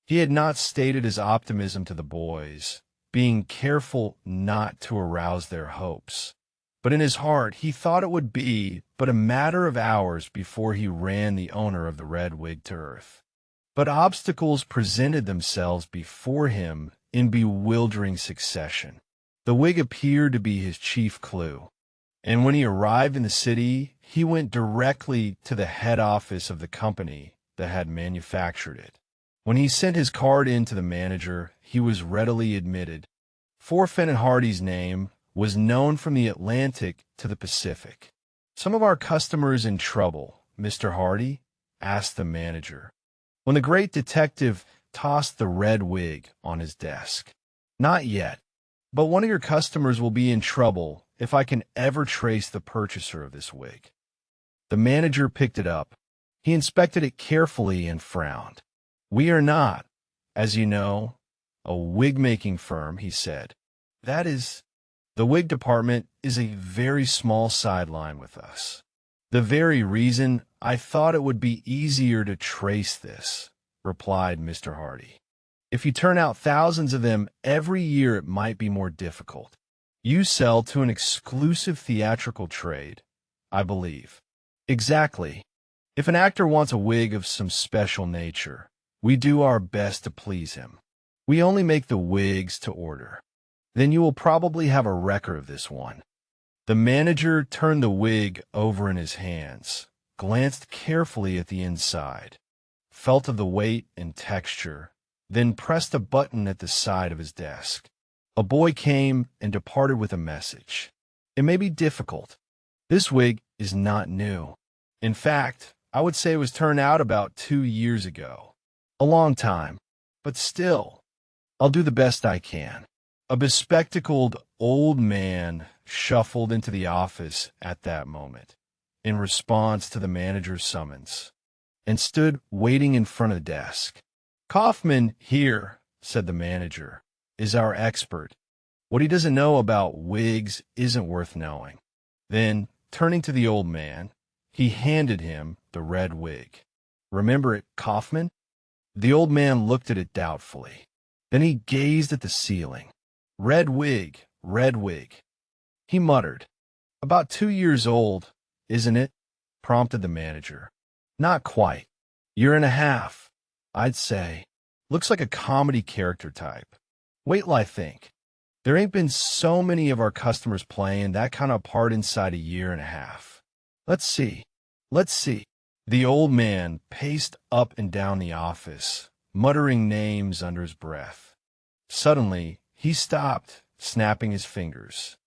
He had not stated his optimism to the boys, being careful not to arouse their hopes, but in his heart he thought it would be but a matter of hours before he ran the owner of the red wig to earth. But obstacles presented themselves before him in bewildering succession. The wig appeared to be his chief clue, and when he arrived in the city, he went directly to the head office of the company that had manufactured it. When he sent his card in to the manager, he was readily admitted. For Fenton Hardy's name was known from the Atlantic to the Pacific. "Some of our customers in trouble, Mr. Hardy?" asked the manager, when the great detective tossed the red wig on his desk. "Not yet, but one of your customers will be in trouble if I can ever trace the purchaser of this wig." The manager picked it up. He inspected it carefully and frowned. "We are not, as you know, a wig-making firm," he said. "That is, the wig department is a very small sideline with us. The very reason I thought it would be easier to trace this," replied Mr. Hardy. "If you turn out thousands of them every year, it might be more difficult. You sell to an exclusive theatrical trade, I believe." "Exactly. If an actor wants a wig of some special nature, we do our best to please him. We only make the wigs to order. Then you will probably have a record of this one." The manager turned the wig over in his hands, glanced carefully at the inside, felt of the weight and texture, then pressed a button at the side of his desk. A boy came and departed with a message. "It may be difficult. This wig is not new. In fact, I would say it was turned out about 2 years ago. A long time. But still, I'll do the best I can." A bespectacled old man shuffled into the office at that moment, in response to the manager's summons, and stood waiting in front of the desk. "Kaufman here," said the manager, "is our expert. What he doesn't know about wigs isn't worth knowing." Then, turning to the old man, he handed him the red wig. "Remember it, Kaufman?" The old man looked at it doubtfully. Then he gazed at the ceiling. "Red wig, red wig," he muttered. "About 2 years old, isn't it?" prompted the manager. "Not quite. 1.5 years, I'd say. Looks like a comedy character type. Wait till I think. There ain't been so many of our customers playing that kind of part inside 1.5 years. Let's see. Let's see." The old man paced up and down the office, muttering names under his breath. Suddenly, he stopped, snapping his fingers.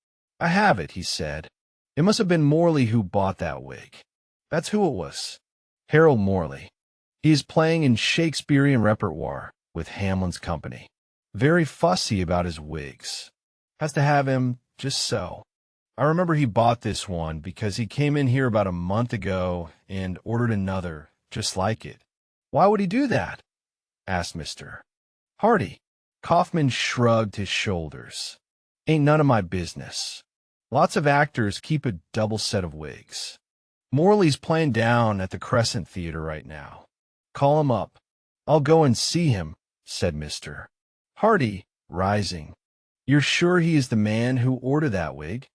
"I have it," he said. "It must have been Morley who bought that wig. That's who it was. Harold Morley. He is playing in Shakespearean repertoire with Hamlin's company. Very fussy about his wigs. Has to have him just so. I remember he bought this one because he came in here about a month ago and ordered another just like it." "Why would he do that?" asked Mr. Hardy. Kaufman shrugged his shoulders. "Ain't none of my business. Lots of actors keep a double set of wigs. Morley's playing down at the Crescent Theater right now. Call him up." "I'll go and see him," said Mr. Hardy, rising. "You're sure he is the man who ordered that wig?"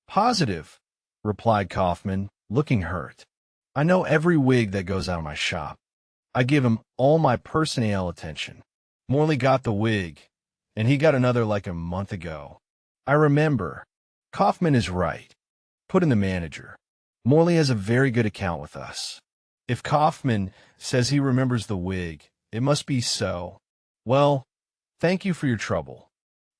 "Positive," replied Kaufman, looking hurt. "I know every wig that goes out of my shop. I give him all my personnel attention. Morley got the wig, and he got another like a month ago." "I remember. Kaufman is right," put in the manager. "Morley has a very good account with us. If Kaufman says he remembers the wig, it must be so. Well, thank you for your trouble,"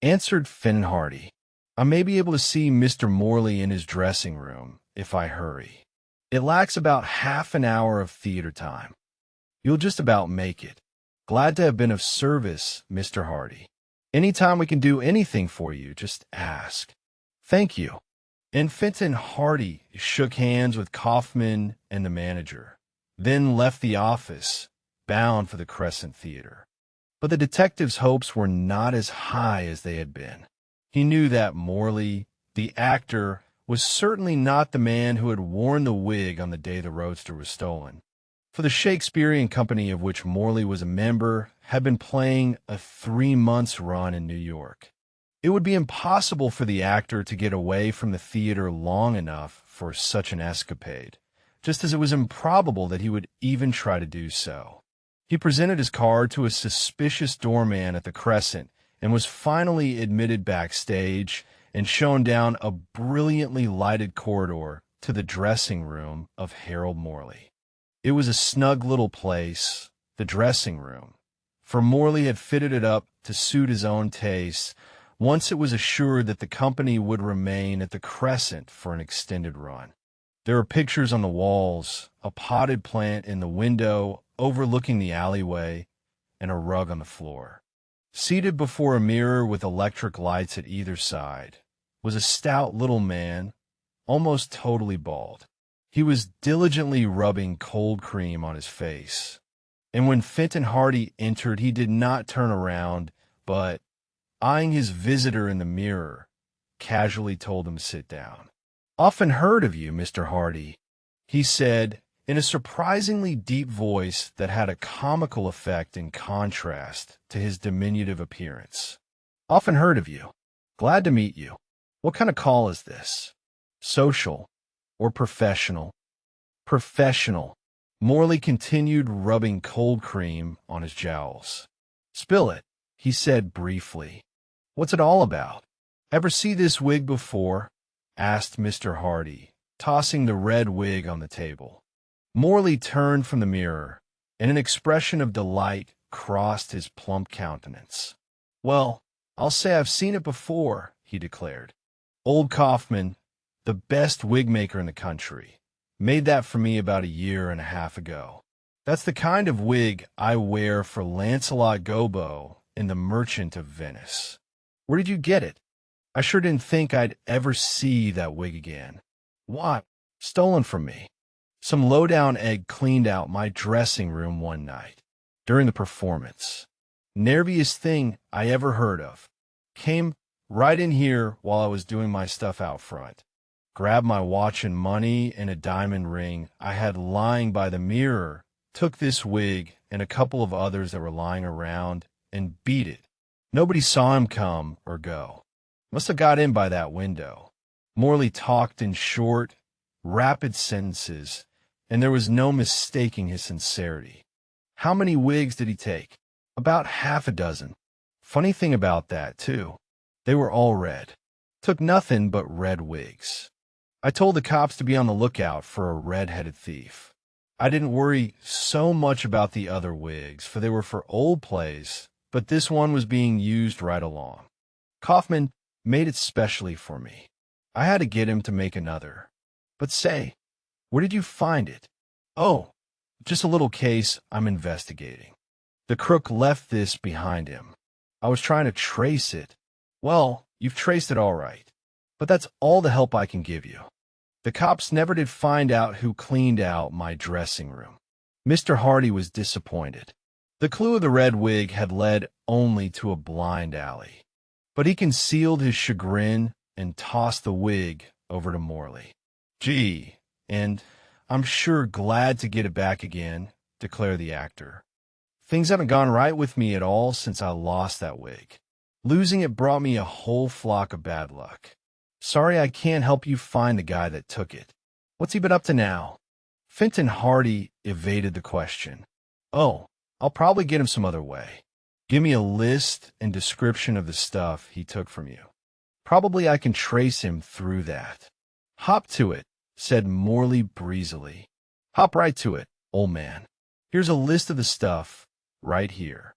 answered Finn Hardy. "I may be able to see Mr. Morley in his dressing room if I hurry. It lacks about half an hour of theater time. You'll just about make it. Glad to have been of service, Mr. Hardy. Anytime we can do anything for you, just ask." "Thank you." And Fenton Hardy shook hands with Kaufman and the manager, then left the office, bound for the Crescent Theater. But the detective's hopes were not as high as they had been. He knew that Morley, the actor, was certainly not the man who had worn the wig on the day the roadster was stolen. For the Shakespearean company of which Morley was a member had been playing a 3 months run in New York. It would be impossible for the actor to get away from the theater long enough for such an escapade, just as it was improbable that he would even try to do so. He presented his card to a suspicious doorman at the Crescent and was finally admitted backstage and shown down a brilliantly lighted corridor to the dressing room of Harold Morley. It was a snug little place, the dressing room, for Morley had fitted it up to suit his own tastes, Once it was assured that the company would remain at the Crescent for an extended run. There are pictures on the walls, a potted plant in the window overlooking the alleyway, and a rug on the floor. Seated before a mirror with electric lights at either side was a stout little man, almost totally bald. He was diligently rubbing cold cream on his face. And when Fenton Hardy entered, he did not turn around, but, eyeing his visitor in the mirror, casually told him to sit down. "Often heard of you, Mr. Hardy," he said, in a surprisingly deep voice that had a comical effect in contrast to his diminutive appearance. "Often heard of you. Glad to meet you. What kind of call is this? Social or professional?" "Professional." Morley continued rubbing cold cream on his jowls. "Spill it," he said briefly. "What's it all about?" "Ever see this wig before?" asked Mr. Hardy, tossing the red wig on the table. Morley turned from the mirror, and an expression of delight crossed his plump countenance. "Well, I'll say I've seen it before," he declared. "Old Kaufman, the best wig maker in the country, made that for me about 1.5 years ago. That's the kind of wig I wear for Lancelot Gobbo in The Merchant of Venice. Where did you get it? I sure didn't think I'd ever see that wig again." "What?" "Stolen from me. Some low-down egg cleaned out my dressing room one night during the performance. Nerviest thing I ever heard of. Came right in here while I was doing my stuff out front. Grabbed my watch and money and a diamond ring I had lying by the mirror, took this wig and a couple of others that were lying around, and beat it. Nobody saw him come or go. Must have got in by that window." Morley talked in short, rapid sentences, and there was no mistaking his sincerity. "How many wigs did he take?" "About 6. Funny thing about that, too. They were all red. Took nothing but red wigs. I told the cops to be on the lookout for a red-headed thief. I didn't worry so much about the other wigs, for they were for old plays, but this one was being used right along. Kaufman made it specially for me. I had to get him to make another. But say, where did you find it?" "Oh, just a little case I'm investigating. The crook left this behind him. I was trying to trace it." "Well, you've traced it all right. But that's all the help I can give you. The cops never did find out who cleaned out my dressing room." Mr. Hardy was disappointed. The clue of the red wig had led only to a blind alley. But he concealed his chagrin and tossed the wig over to Morley. "Gee, and I'm sure glad to get it back again," declared the actor. "Things haven't gone right with me at all since I lost that wig. Losing it brought me a whole flock of bad luck. Sorry I can't help you find the guy that took it. What's he been up to now?" Fenton Hardy evaded the question. "Oh, I'll probably get him some other way. Give me a list and description of the stuff he took from you. Probably I can trace him through that." "Hop to it," said Morley breezily. "Hop right to it, old man. Here's a list of the stuff right here."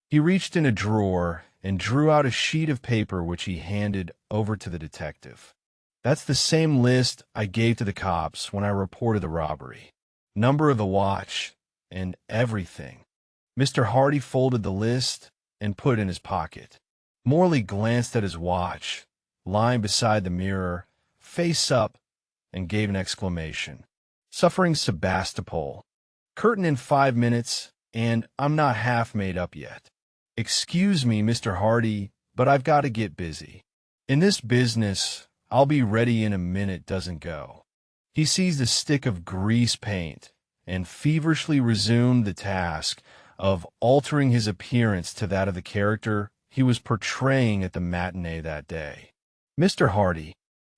He reached in a drawer and drew out a sheet of paper which he handed over to the detective. "That's the same list I gave to the cops when I reported the robbery. Number of the watch and everything." Mr. Hardy folded the list and put it in his pocket. Morley glanced at his watch, lying beside the mirror, face up, and gave an exclamation. "Suffering Sebastopol. Curtain in 5 minutes, and I'm not half made up yet. Excuse me, Mr. Hardy, but I've got to get busy. In this business, I'll be ready in a minute doesn't go." He seized a stick of grease paint and feverishly resumed the task of altering his appearance to that of the character he was portraying at the matinee that day. Mr. Hardy,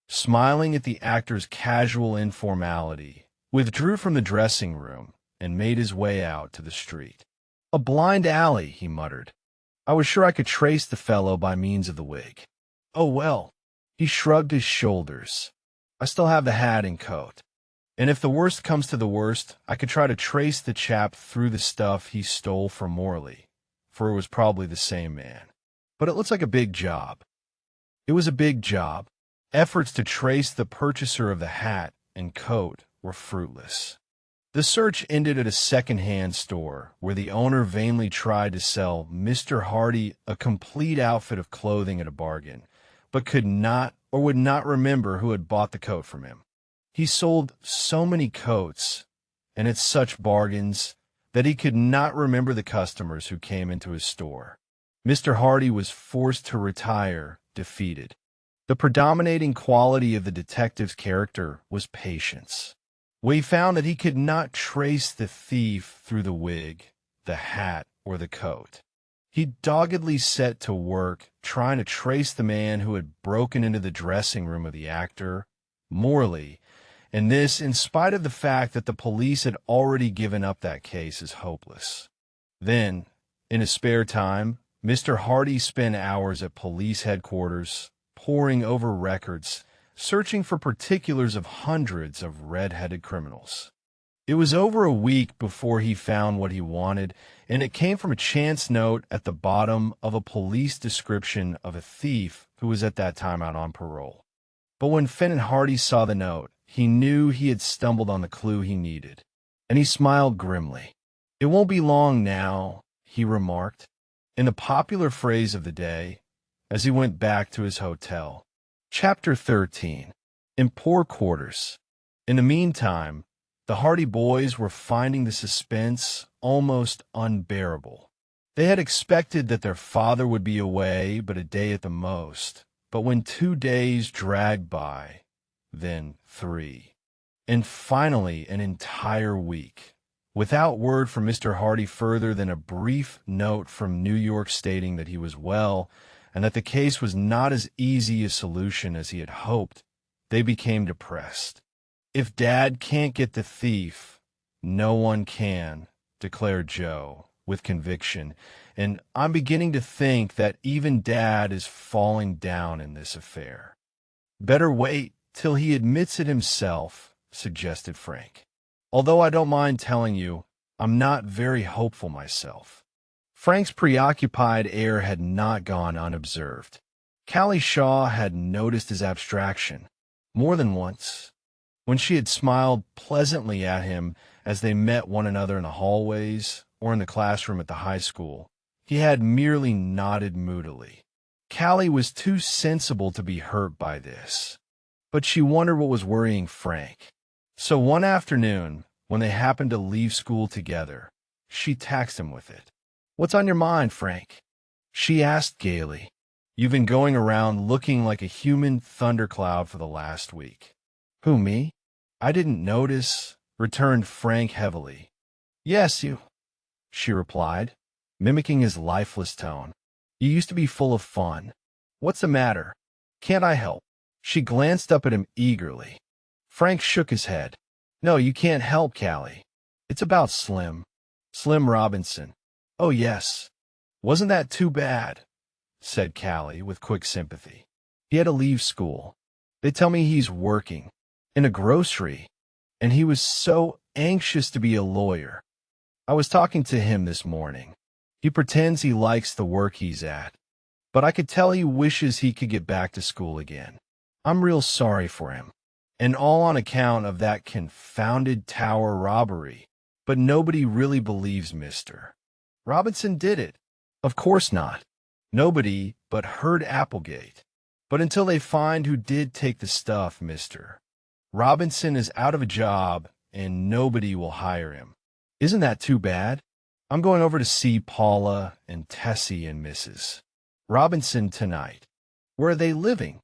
smiling at the actor's casual informality, withdrew from the dressing room and made his way out to the street. "A blind alley," he muttered. "I was sure I could trace the fellow by means of the wig. Oh well." He shrugged his shoulders. "I still have the hat and coat. And if the worst comes to the worst, I could try to trace the chap through the stuff he stole from Morley, for it was probably the same man. But it looks like a big job. It was a big job. Efforts to trace the purchaser of the hat and coat were fruitless. The search ended at a second-hand store where the owner vainly tried to sell Mr. Hardy a complete outfit of clothing at a bargain, but could not or would not remember who had bought the coat from him. He sold so many coats and at such bargains that he could not remember the customers who came into his store. Mr. Hardy was forced to retire, defeated. The predominating quality of the detective's character was patience. We found that he could not trace the thief through the wig, the hat, or the coat. He doggedly set to work trying to trace the man who had broken into the dressing room of the actor, Morley, and this in spite of the fact that the police had already given up that case as hopeless. Then, in his spare time, Mr. Hardy spent hours at police headquarters, poring over records, searching for particulars of hundreds of red-headed criminals. It was over a week before he found what he wanted, and it came from a chance note at the bottom of a police description of a thief who was at that time out on parole. But when Finn and Hardy saw the note, he knew he had stumbled on the clue he needed, and he smiled grimly. "It won't be long now," he remarked, in the popular phrase of the day, as he went back to his hotel. Chapter 13. In Poor Quarters. In the meantime, the Hardy boys were finding the suspense almost unbearable. They had expected that their father would be away but a day at the most, but when 2 days dragged by, then 3, and finally an entire week, without word from Mr. Hardy further than a brief note from New York stating that he was well and that the case was not as easy a solution as he had hoped, they became depressed. "If Dad can't get the thief, no one can," declared Joe with conviction, "and I'm beginning to think that even Dad is falling down in this affair." "Better wait till he admits it himself," suggested Frank. "Although I don't mind telling you, I'm not very hopeful myself." Frank's preoccupied air had not gone unobserved. Callie Shaw had noticed his abstraction more than once. When she had smiled pleasantly at him as they met one another in the hallways or in the classroom at the high school, he had merely nodded moodily. Callie was too sensible to be hurt by this, but she wondered what was worrying Frank. So one afternoon, when they happened to leave school together, she taxed him with it. "What's on your mind, Frank?" she asked gaily. "You've been going around looking like a human thundercloud for the last week." "Who, me? I didn't notice," returned Frank heavily. "Yes, you," she replied, mimicking his lifeless tone. "You used to be full of fun. What's the matter? Can't I help?" She glanced up at him eagerly. Frank shook his head. "No, you can't help, Callie. It's about Slim. Slim Robinson." "Oh, yes. Wasn't that too bad?" said Callie with quick sympathy. "He had to leave school. They tell me he's working in a grocery, and he was so anxious to be a lawyer. I was talking to him this morning. He pretends he likes the work he's at, but I could tell he wishes he could get back to school again. I'm real sorry for him, and all on account of that confounded tower robbery, but nobody really believes Mr. Robinson did it. Of course not. Nobody but Herd Applegate. But until they find who did take the stuff, Mr. Robinson is out of a job and nobody will hire him. Isn't that too bad? I'm going over to see Paula and Tessie and Mrs. Robinson tonight. Where are they living?"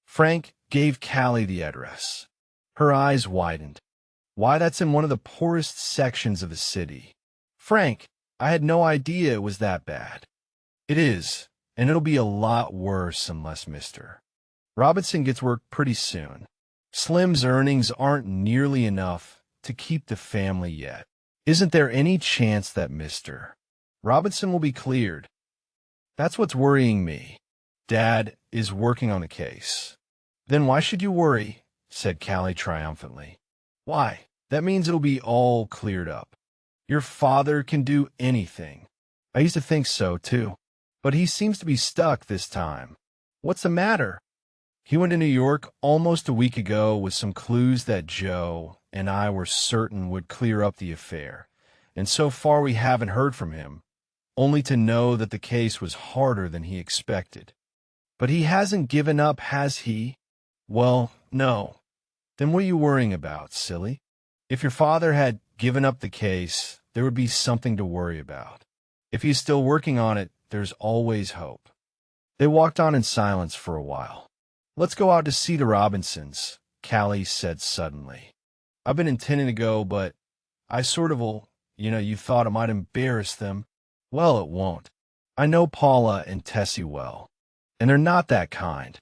Frank gave Callie the address. Her eyes widened. "Why, that's in one of the poorest sections of the city." "Frank, I had no idea it was that bad." "It is, and it'll be a lot worse unless Mr. Robinson gets work pretty soon. Slim's earnings aren't nearly enough to keep the family yet. Isn't there any chance that Mr. Robinson will be cleared?" "That's what's worrying me. Dad is working on the case." "Then why should you worry?" said Callie triumphantly. "Why, that means it'll be all cleared up. Your father can do anything." "I used to think so, too. But he seems to be stuck this time." What's the matter? He went to New York almost a week ago with some clues that Joe and I were certain would clear up the affair, and so far we haven't heard from him, only to know that the case was harder than he expected. But he hasn't given up, has he? Well, no. Then what are you worrying about, silly? If your father had given up the case, there would be something to worry about. If he's still working on it, there's always hope. They walked on in silence for a while. Let's go out to see the Robinsons, Callie said suddenly. I've been intending to go, but I sort of will, you thought it might embarrass them. Well, it won't. I know Paula and Tessie well, and they're not that kind.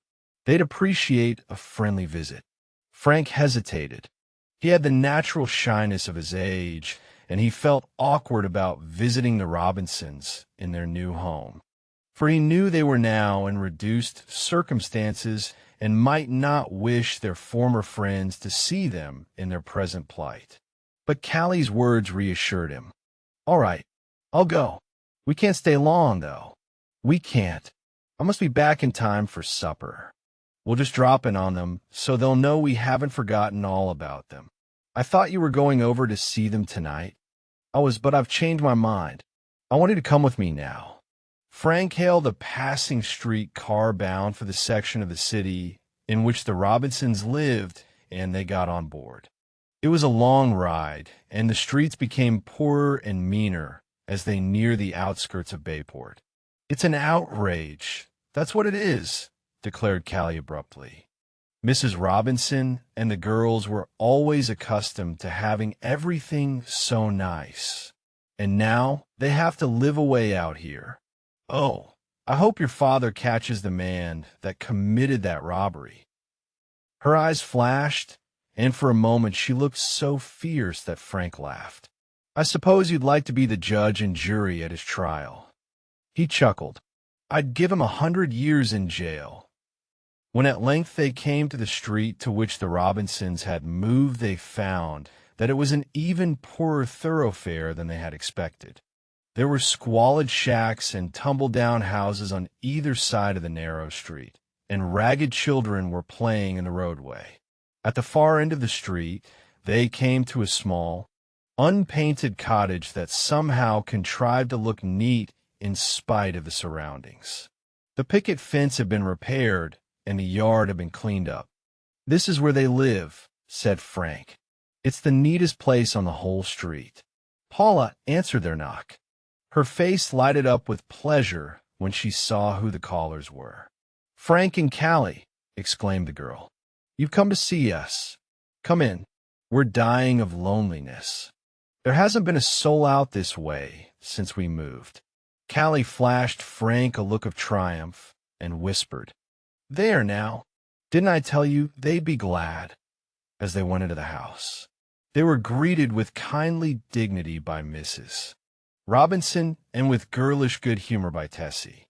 They'd appreciate a friendly visit. Frank hesitated. He had the natural shyness of his age, and he felt awkward about visiting the Robinsons in their new home. For he knew they were now in reduced circumstances and might not wish their former friends to see them in their present plight. But Callie's words reassured him. All right, I'll go. We can't stay long, though. We can't. I must be back in time for supper. We'll just drop in on them so they'll know we haven't forgotten all about them. I thought you were going over to see them tonight. But I've changed my mind. I want you to come with me now. Frank hailed a passing street car bound for the section of the city in which the Robinsons lived, and they got on board. It was a long ride, and the streets became poorer and meaner as they neared the outskirts of Bayport. It's an outrage. That's what it is, declared Callie abruptly. Mrs. Robinson and the girls were always accustomed to having everything so nice, and now they have to live away out here. Oh, I hope your father catches the man that committed that robbery. Her eyes flashed, and for a moment she looked so fierce that Frank laughed. I suppose you'd like to be the judge and jury at his trial. He chuckled. I'd give him 100 years in jail. When at length they came to the street to which the Robinsons had moved, they found that it was an even poorer thoroughfare than they had expected. There were squalid shacks and tumble-down houses on either side of the narrow street, and ragged children were playing in the roadway. At the far end of the street, they came to a small, unpainted cottage that somehow contrived to look neat in spite of the surroundings. The picket fence had been repaired, and the yard had been cleaned up. This is where they live, said Frank. It's the neatest place on the whole street. Paula answered their knock. Her face lighted up with pleasure when she saw who the callers were. Frank and Callie, exclaimed the girl. You've come to see us. Come in. We're dying of loneliness. There hasn't been a soul out this way since we moved. Callie flashed Frank a look of triumph and whispered, There now. Didn't I tell you they'd be glad? As they went into the house, they were greeted with kindly dignity by Mrs. Robinson and with girlish good humor by Tessie.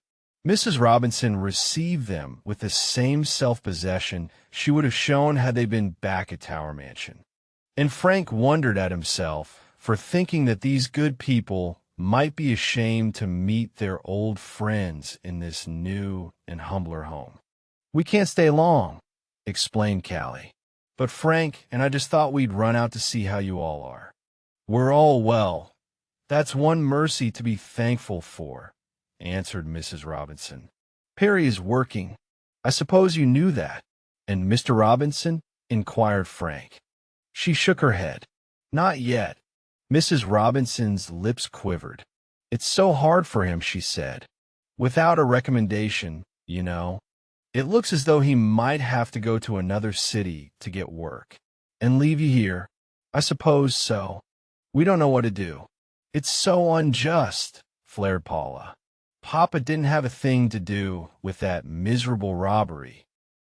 Mrs. Robinson received them with the same self-possession she would have shown had they been back at Tower Mansion. And Frank wondered at himself for thinking that these good people might be ashamed to meet their old friends in this new and humbler home. We can't stay long, explained Callie. But Frank and I just thought we'd run out to see how you all are. We're all well. That's one mercy to be thankful for, answered Mrs. Robinson. Perry is working. I suppose you knew that. And Mr. Robinson? Inquired Frank. She shook her head. Not yet. Mrs. Robinson's lips quivered. It's so hard for him, she said. Without a recommendation, you know. It looks as though he might have to go to another city to get work. And leave you here. I suppose so. We don't know what to do. It's so unjust, flared Paula. Papa didn't have a thing to do with that miserable robbery,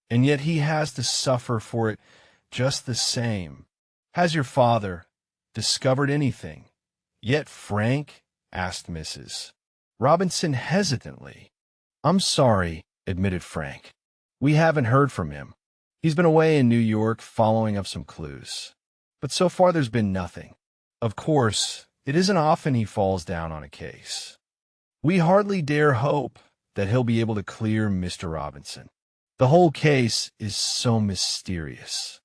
and yet he has to suffer for it just the same. Has your father discovered anything yet, Frank? Asked Mrs. Robinson hesitantly. I'm sorry, admitted Frank. We haven't heard from him. He's been away in New York following up some clues. But so far there's been nothing. Of course, it isn't often he falls down on a case. We hardly dare hope that he'll be able to clear Mr. Robinson. The whole case is so mysterious.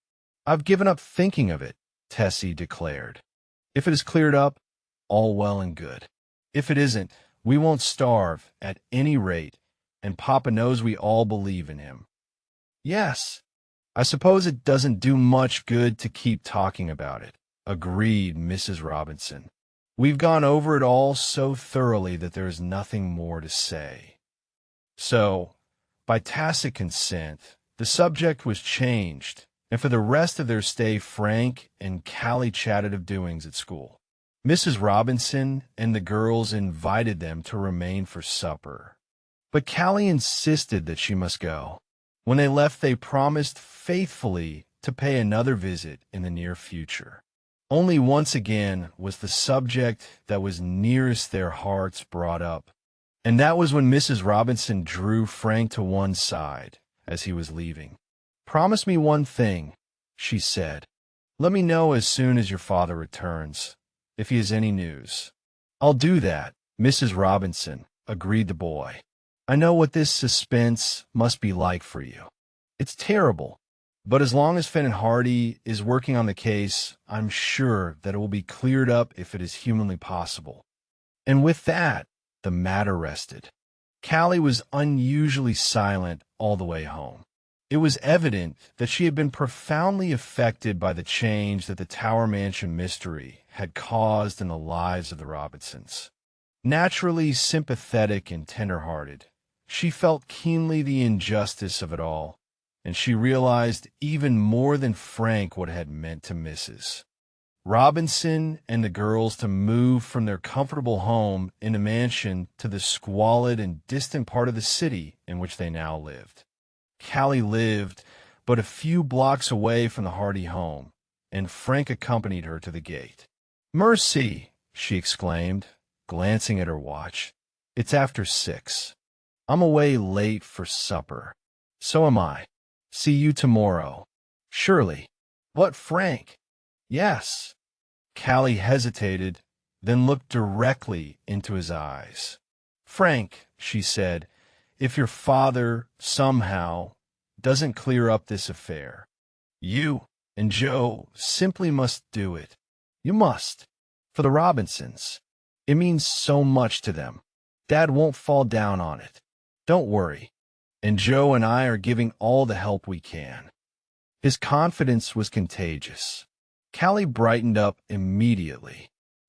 I've given up thinking of it, Tessie declared. If it is cleared up, all well and good. If it isn't, we won't starve at any rate, and Papa knows we all believe in him. Yes, I suppose it doesn't do much good to keep talking about it, agreed Mrs. Robinson. We've gone over it all so thoroughly that there is nothing more to say. So, by tacit consent, the subject was changed, and for the rest of their stay Frank and Callie chatted of doings at school. Mrs. Robinson and the girls invited them to remain for supper, but Callie insisted that she must go. When they left, they promised faithfully to pay another visit in the near future. Only once again was the subject that was nearest their hearts brought up, and that was when Mrs. Robinson drew Frank to one side as he was leaving. "Promise me one thing," she said. "Let me know as soon as your father returns, if he has any news." "I'll do that, Mrs. Robinson," agreed the boy. "I know what this suspense must be like for you. It's terrible, but as long as Finn and Hardy is working on the case, I'm sure that it will be cleared up if it is humanly possible." And with that, the matter rested. Callie was unusually silent all the way home. It was evident that she had been profoundly affected by the change that the Tower Mansion mystery had caused in the lives of the Robinsons. Naturally sympathetic and tender-hearted, she felt keenly the injustice of it all, and she realized even more than Frank what it had meant to Mrs. Robinson and the girls to move from their comfortable home in a mansion to the squalid and distant part of the city in which they now lived. Callie lived but a few blocks away from the Hardy home, and Frank accompanied her to the gate. "Mercy!" she exclaimed, glancing at her watch. "It's after 6. I'm away late for supper." "So am I. See you tomorrow." "Surely." "What, Frank?" "Yes." Callie hesitated, then looked directly into his eyes. "Frank," she said, "if your father, somehow, doesn't clear up this affair, you and Joe simply must do it. You must. For the Robinsons. It means so much to them. Dad won't fall down on it. Don't worry. And Joe and I are giving all the help we can." His confidence was contagious. Callie brightened up immediately.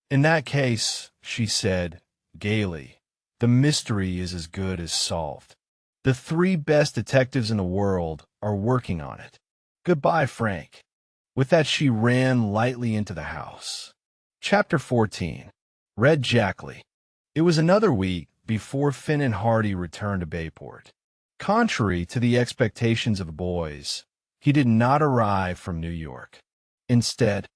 "In that case," she said, gaily, "the mystery is as good as solved. The 3 best detectives in the world are working on it. Goodbye, Frank." With that, she ran lightly into the house. Chapter 14. Red Jackley. It was another week before Finn and Hardy returned to Bayport. Contrary to the expectations of the boys, he did not arrive from New York. Instead,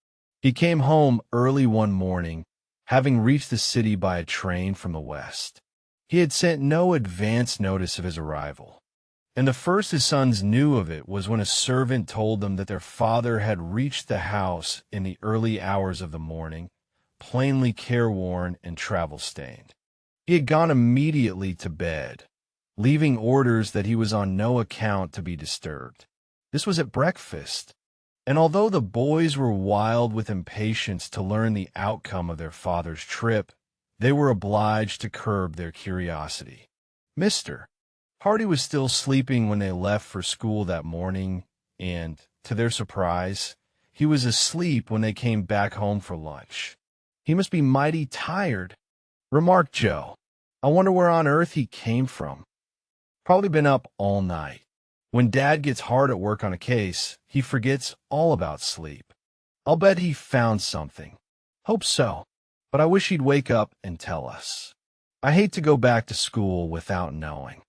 he came home early one morning, having reached the city by a train from the west. He had sent no advance notice of his arrival, and the first his sons knew of it was when a servant told them that their father had reached the house in the early hours of the morning, plainly careworn and travel-stained. He had gone immediately to bed, leaving orders that he was on no account to be disturbed. This was at breakfast, and although the boys were wild with impatience to learn the outcome of their father's trip, they were obliged to curb their curiosity. Mr. Hardy was still sleeping when they left for school that morning, and, to their surprise, he was asleep when they came back home for lunch. "He must be mighty tired," remarked Joe. "I wonder where on earth he came from. Probably been up all night. When Dad gets hard at work on a case, he forgets all about sleep. I'll bet he found something. Hope so, but I wish he'd wake up and tell us. I hate to go back to school without knowing."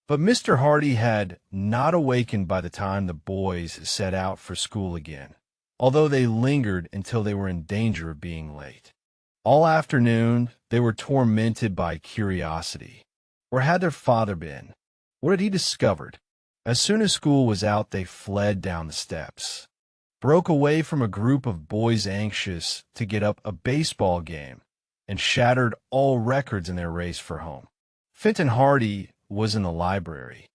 But Mr. Hardy had not awakened by the time the boys set out for school again, although they lingered until they were in danger of being late. All afternoon, they were tormented by curiosity. Where had their father been? What had he discovered? As soon as school was out, they fled down the steps, broke away from a group of boys anxious to get up a baseball game, and shattered all records in their race for home. Fenton Hardy was in the library.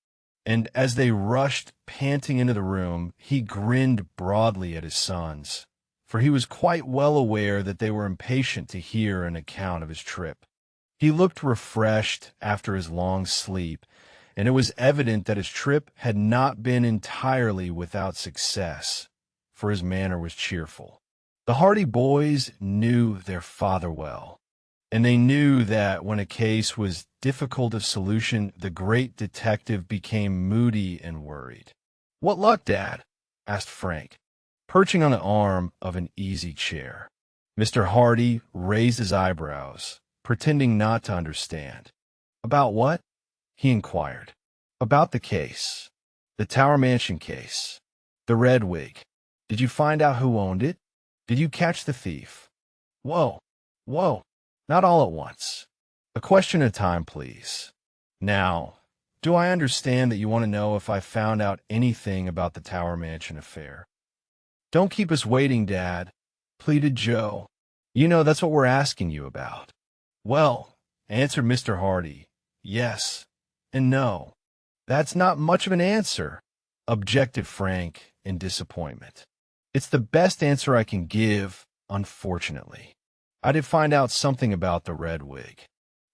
And as they rushed panting into the room, he grinned broadly at his sons, for he was quite well aware that they were impatient to hear an account of his trip. He looked refreshed after his long sleep, and it was evident that his trip had not been entirely without success, for his manner was cheerful. The Hardy boys knew their father well, and they knew that when a case was difficult of solution, the great detective became moody and worried. "What luck, Dad?" asked Frank, perching on the arm of an easy chair. Mr. Hardy raised his eyebrows, pretending not to understand. "About what?" he inquired. "About the case. The Tower Mansion case. The red wig. Did you find out who owned it? Did you catch the thief?" "Whoa, whoa, not all at once. A question at a time, please. Now, do I understand that you want to know if I found out anything about the Tower Mansion affair?" "Don't keep us waiting, Dad," pleaded Joe. "You know that's what we're asking you about." "Well," answered Mr. Hardy, "yes and no." "That's not much of an answer," objected Frank in disappointment. "It's the best answer I can give, unfortunately. I did find out something about the red wig.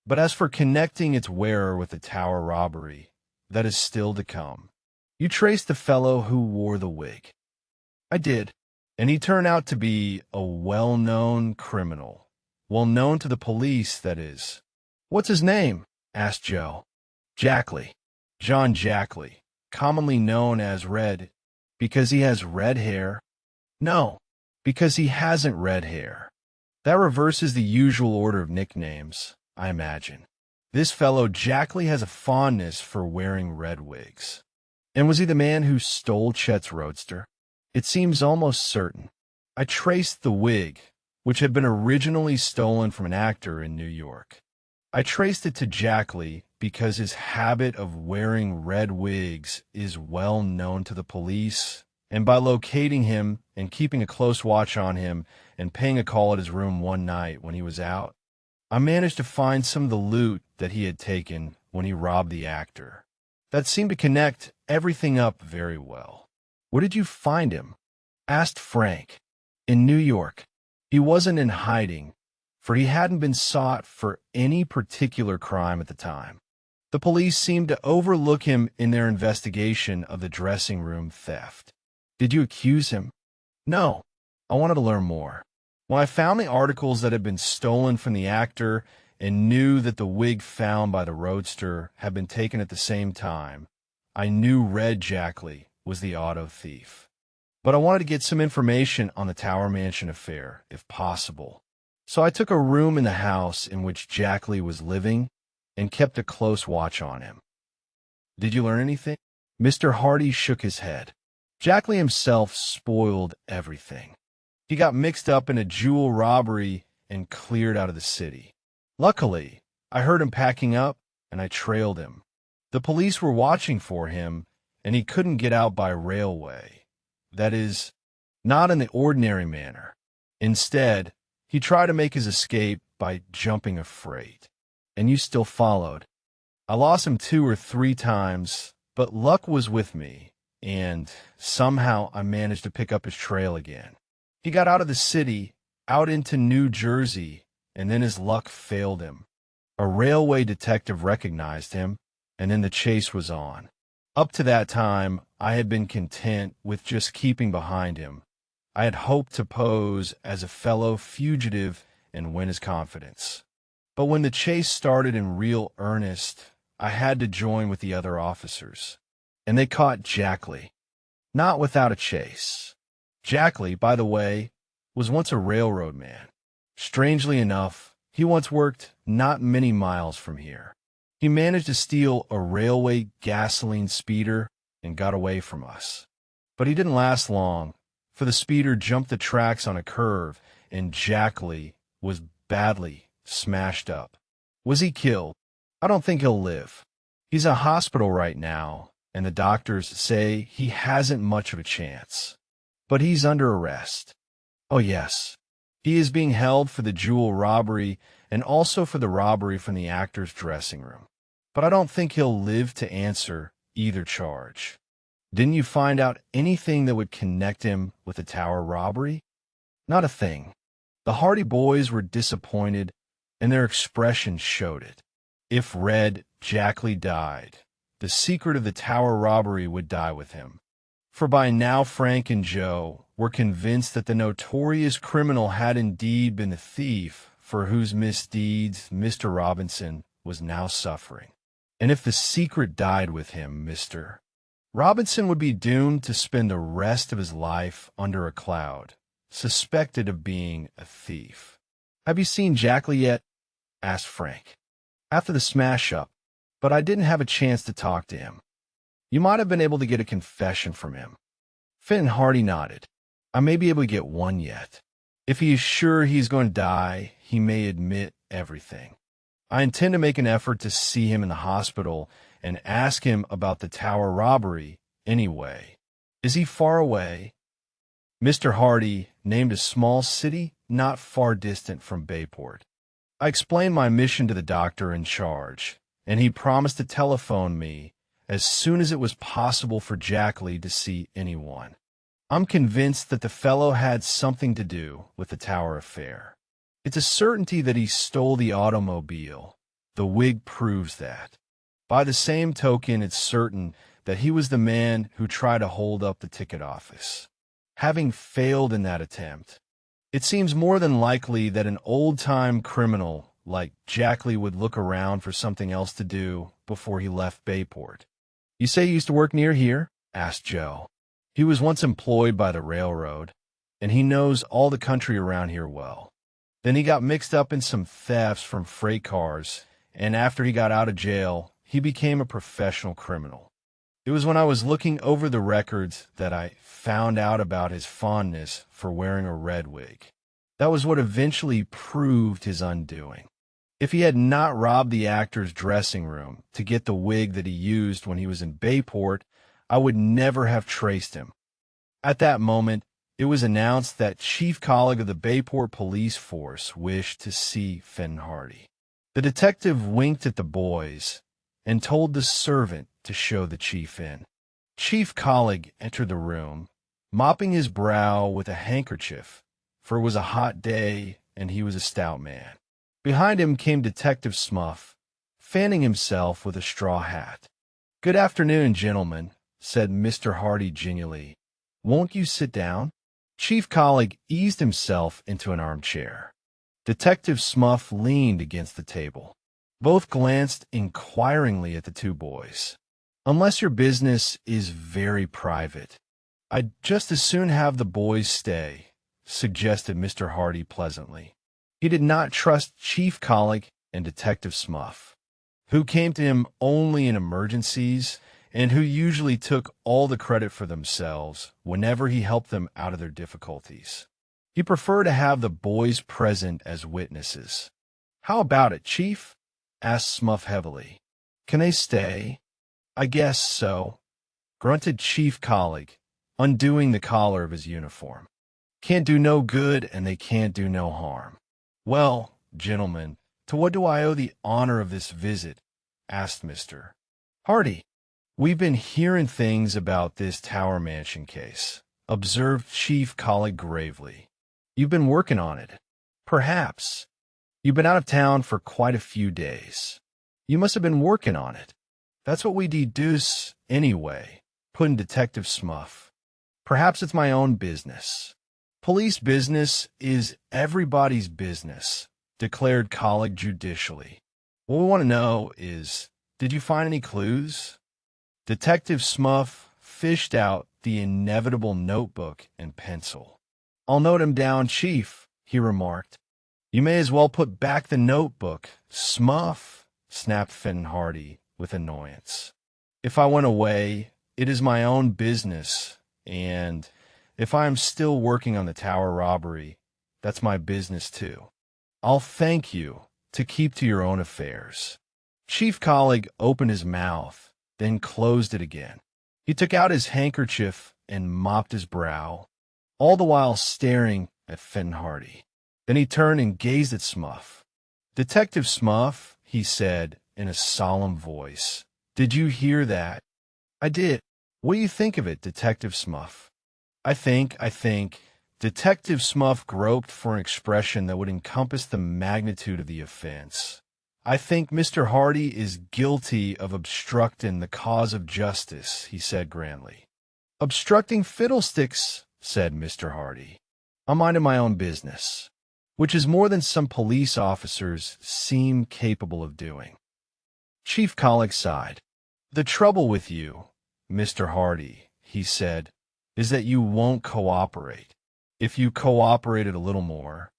But as for connecting its wearer with the Tower robbery, that is still to come. You traced the fellow who wore the wig." "I did, and he turned out to be a well-known criminal. Well known to the police, that is." "What's his name?" asked Joe. "Jackley. John Jackley, commonly known as Red." "Because he has red hair?" "No, because he hasn't red hair. That reverses the usual order of nicknames, I imagine. This fellow Jackley has a fondness for wearing red wigs." "And was he the man who stole Chet's roadster?" "It seems almost certain. I traced the wig, which had been originally stolen from an actor in New York. I traced it to Jackley because his habit of wearing red wigs is well known to the police, and by locating him and keeping a close watch on him and paying a call at his room one night when he was out, I managed to find some of the loot that he had taken when he robbed the actor. That seemed to connect everything up very well." "Where did you find him?" asked Frank. "In New York. He wasn't in hiding, for he hadn't been sought for any particular crime at the time. The police seemed to overlook him in their investigation of the dressing room theft." "Did you accuse him?" "No. I wanted to learn more. When I found the articles that had been stolen from the actor and knew that the wig found by the roadster had been taken at the same time, I knew Red Jackley was the auto thief. But I wanted to get some information on the Tower Mansion affair, if possible. So I took a room in the house in which Jackley was living and kept a close watch on him." "Did you learn anything?" Mr. Hardy shook his head. "Jackley himself spoiled everything. He got mixed up in a jewel robbery and cleared out of the city. Luckily, I heard him packing up, and I trailed him. The police were watching for him, and he couldn't get out by railway. That is, not in the ordinary manner. Instead, he tried to make his escape by jumping a freight. And you still followed. I lost him 2 or 3 times, but luck was with me, and somehow I managed to pick up his trail again. He got out of the city, out into New Jersey, and then his luck failed him. A railway detective recognized him, and then the chase was on. Up to that time, I had been content with just keeping behind him. I had hoped to pose as a fellow fugitive and win his confidence. But when the chase started in real earnest, I had to join with the other officers. And they caught Jackley. Not without a chase. Jackley, by the way, was once a railroad man. Strangely enough, he once worked not many miles from here. He managed to steal a railway gasoline speeder and got away from us. But he didn't last long, for the speeder jumped the tracks on a curve, and Jackley was badly smashed up. Was he killed? I don't think he'll live. He's in a hospital right now, and the doctors say he hasn't much of a chance. But he's under arrest. Oh yes, he is being held for the jewel robbery and also for the robbery from the actor's dressing room. But I don't think he'll live to answer either charge. Didn't you find out anything that would connect him with the tower robbery? Not a thing. The Hardy boys were disappointed, and their expression showed it. If Red Jackley died, the secret of the tower robbery would die with him. For by now Frank and Joe were convinced that the notorious criminal had indeed been the thief for whose misdeeds Mr. Robinson was now suffering. And if the secret died with him, Mr. Robinson would be doomed to spend the rest of his life under a cloud, suspected of being a thief. "Have you seen Jackley yet?" asked Frank. "After the smash-up, but I didn't have a chance to talk to him. You might have been able to get a confession from him." Finn Hardy nodded. "I may be able to get one yet. If he is sure he's going to die, he may admit everything. I intend to make an effort to see him in the hospital and ask him about the tower robbery anyway. Is he far away?" Mr. Hardy named a small city not far distant from Bayport. I explained my mission to the doctor in charge, and he promised to telephone me as soon as it was possible for Jackley to see anyone. I'm convinced that the fellow had something to do with the tower affair. It's a certainty that he stole the automobile. The wig proves that. By the same token, it's certain that he was the man who tried to hold up the ticket office. Having failed in that attempt, it seems more than likely that an old-time criminal like Jackley would look around for something else to do before he left Bayport. "You say he used to work near here?" asked Joe. "He was once employed by the railroad, and he knows all the country around here well. Then he got mixed up in some thefts from freight cars, and after he got out of jail, he became a professional criminal. It was when I was looking over the records that I found out about his fondness for wearing a red wig. That was what eventually proved his undoing. If he had not robbed the actor's dressing room to get the wig that he used when he was in Bayport, I would never have traced him. At that moment, it was announced that Chief Colleague of the Bayport Police Force wished to see Finn Hardy. The detective winked at the boys and told the servant to show the chief in. Chief Colleague entered the room, mopping his brow with a handkerchief, for it was a hot day and he was a stout man. Behind him came Detective Smuff, fanning himself with a straw hat. "Good afternoon, gentlemen," said Mr. Hardy genially. "Won't you sit down?" Chief Colleague eased himself into an armchair. Detective Smuff leaned against the table. Both glanced inquiringly at the two boys. "Unless your business is very private, I'd just as soon have the boys stay," suggested Mr. Hardy pleasantly. He did not trust Chief Colleague and Detective Smuff, who came to him only in emergencies and who usually took all the credit for themselves whenever he helped them out of their difficulties. He preferred to have the boys present as witnesses. "How about it, Chief?" asked Smuff heavily. "Can they stay?" "I guess so," grunted Chief Colleague, undoing the collar of his uniform. "Can't do no good and they can't do no harm." "Well, gentlemen, to what do I owe the honor of this visit?" asked Mr. Hardy. "We've been hearing things about this Tower Mansion case," observed Chief Colleague gravely. "You've been working on it. Perhaps. You've been out of town for quite a few days. You must have been working on it." "That's what we deduce anyway," put in Detective Smuff. "Perhaps it's my own business." "Police business is everybody's business," declared Colleague judicially. "What we want to know is, did you find any clues?" Detective Smuff fished out the inevitable notebook and pencil. "I'll note him down, Chief," he remarked. "You may as well put back the notebook, Smuff," snapped Finn Hardy with annoyance. "If I went away, it is my own business, and if I am still working on the tower robbery, that's my business too. I'll thank you to keep to your own affairs." Chief Colleague opened his mouth, then closed it again. He took out his handkerchief and mopped his brow, all the while staring at Finn Hardy. Then he turned and gazed at Smuff. "Detective Smuff," he said in a solemn voice, "did you hear that?" I did. What do you think of it, Detective Smuff? I think. Detective Smuff groped for an expression that would encompass the magnitude of the offense. I think Mr. Hardy is guilty of obstructing the cause of justice, he said grandly. Obstructing fiddlesticks, said Mr. Hardy. I'm minding my own business, which is more than some police officers seem capable of doing. Chief Collick sighed. The trouble with you, Mr. Hardy, he said, is that you won't cooperate. If you cooperated a little more,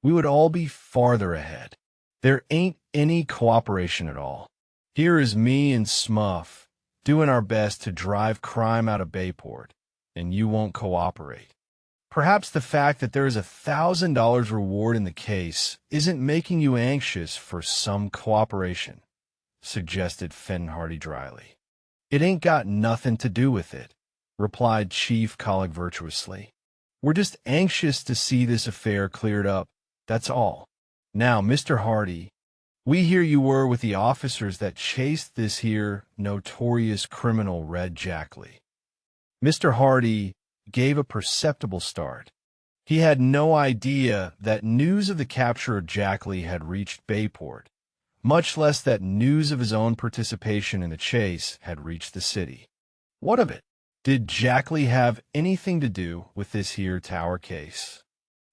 we would all be farther ahead. There ain't any cooperation at all. Here is me and Smuff doing our best to drive crime out of Bayport, and you won't cooperate. Perhaps the fact that there is $1,000 reward in the case isn't making you anxious for some cooperation, suggested Fenton Hardy dryly. It ain't got nothing to do with it, replied Chief Collick virtuously. We're just anxious to see this affair cleared up, that's all. Now, Mr. Hardy, we hear you were with the officers that chased this here notorious criminal Red Jackley. Mr. Hardy gave a perceptible start. He had no idea that news of the capture of Jackley had reached Bayport, much less that news of his own participation in the chase had reached the city. What of it? Did Jackley have anything to do with this here tower case?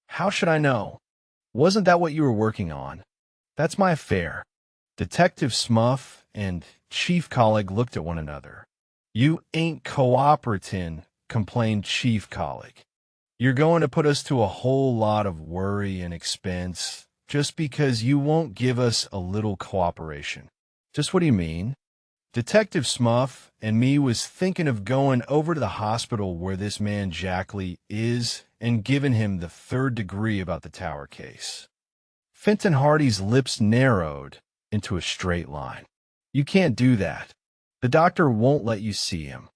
How should I know? Wasn't that what you were working on? That's my affair. Detective Smuff and Chief Collick looked at one another. You ain't cooperating, complained Chief Collick. You're going to put us to a whole lot of worry and expense just because you won't give us a little cooperation. Just what do you mean? Detective Smuff and me was thinking of going over to the hospital where this man Jackley is and giving him the 3rd degree about the tower case. Fenton Hardy's lips narrowed into a straight line. You can't do that. The doctor won't let you see him.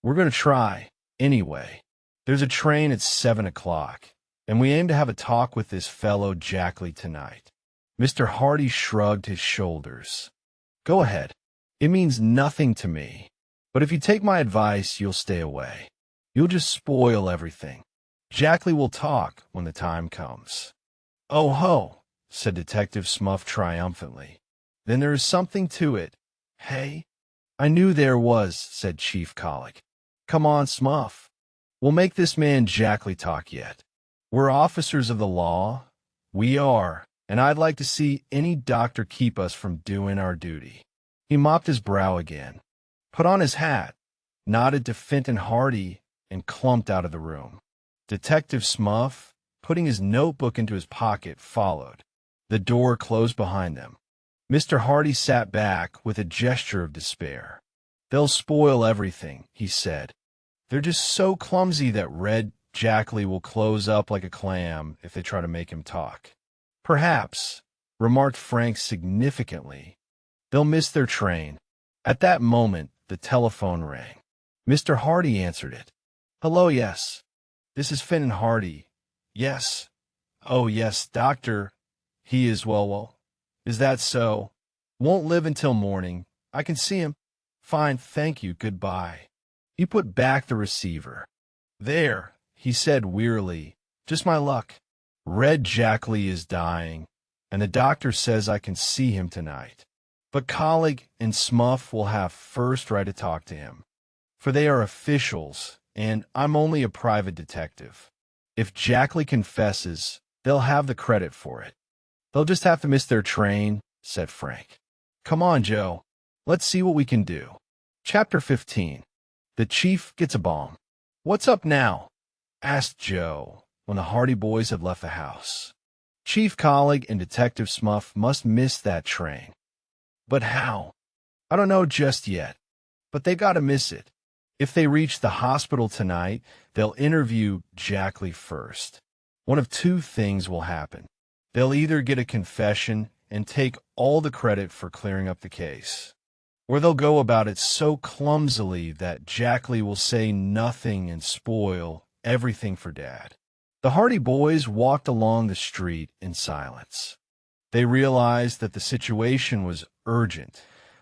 We're going to try, anyway. There's a train at 7 o'clock, and we aim to have a talk with this fellow Jackley tonight. Mr. Hardy shrugged his shoulders. Go ahead. It means nothing to me, but if you take my advice, you'll stay away. You'll just spoil everything. Jackley will talk when the time comes. Oh ho, said Detective Smuff triumphantly. Then there is something to it. Hey? I knew there was, said Chief Collick. Come on, Smuff. We'll make this man Jackley talk yet. We're officers of the law. We are, and I'd like to see any doctor keep us from doing our duty. He mopped his brow again, put on his hat, nodded to Fenton Hardy, and clumped out of the room. Detective Smuff, putting his notebook into his pocket, followed. The door closed behind them. Mr. Hardy sat back with a gesture of despair. They'll spoil everything, he said. They're just so clumsy that Red Jackley will close up like a clam if they try to make him talk. Perhaps, remarked Frank significantly, they'll miss their train. At that moment, the telephone rang. Mr. Hardy answered it. Hello, yes. This is Fenton Hardy. Yes. Oh, yes, doctor. He is well. Is that so? Won't live until morning. I can see him. Fine, thank you, goodbye. He put back the receiver. There, he said wearily. Just my luck. Red Jackley is dying, and the doctor says I can see him tonight. But Collick and Smuff will have first right to talk to him, for they are officials, and I'm only a private detective. If Jackley confesses, they'll have the credit for it. They'll just have to miss their train, said Frank. Come on, Joe. Let's see what we can do. Chapter 15. The Chief Gets a Bomb. What's up now? Asked Joe when the Hardy boys had left the house. Chief Collick and Detective Smuff must miss that train. But how? I don't know just yet, but they've got to miss it. If they reach the hospital tonight, they'll interview Jackley first. One of two things will happen. They'll either get a confession and take all the credit for clearing up the case, or they'll go about it so clumsily that Jackley will say nothing and spoil everything for Dad. The Hardy boys walked along the street in silence. They realized that the situation was urgent,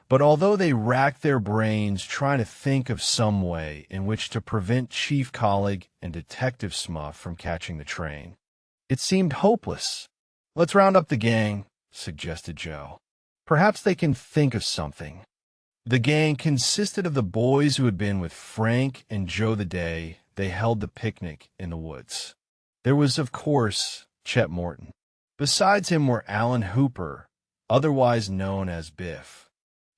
But although they racked their brains trying to think of some way in which to prevent Chief Colleague and Detective Smuff from catching the train, it seemed hopeless. "Let's round up the gang," suggested Joe. "Perhaps they can think of something." The gang consisted of the boys who had been with Frank and Joe the day they held the picnic in the woods. There was, of course, Chet Morton. Besides him were Alan Hooper, otherwise known as Biff.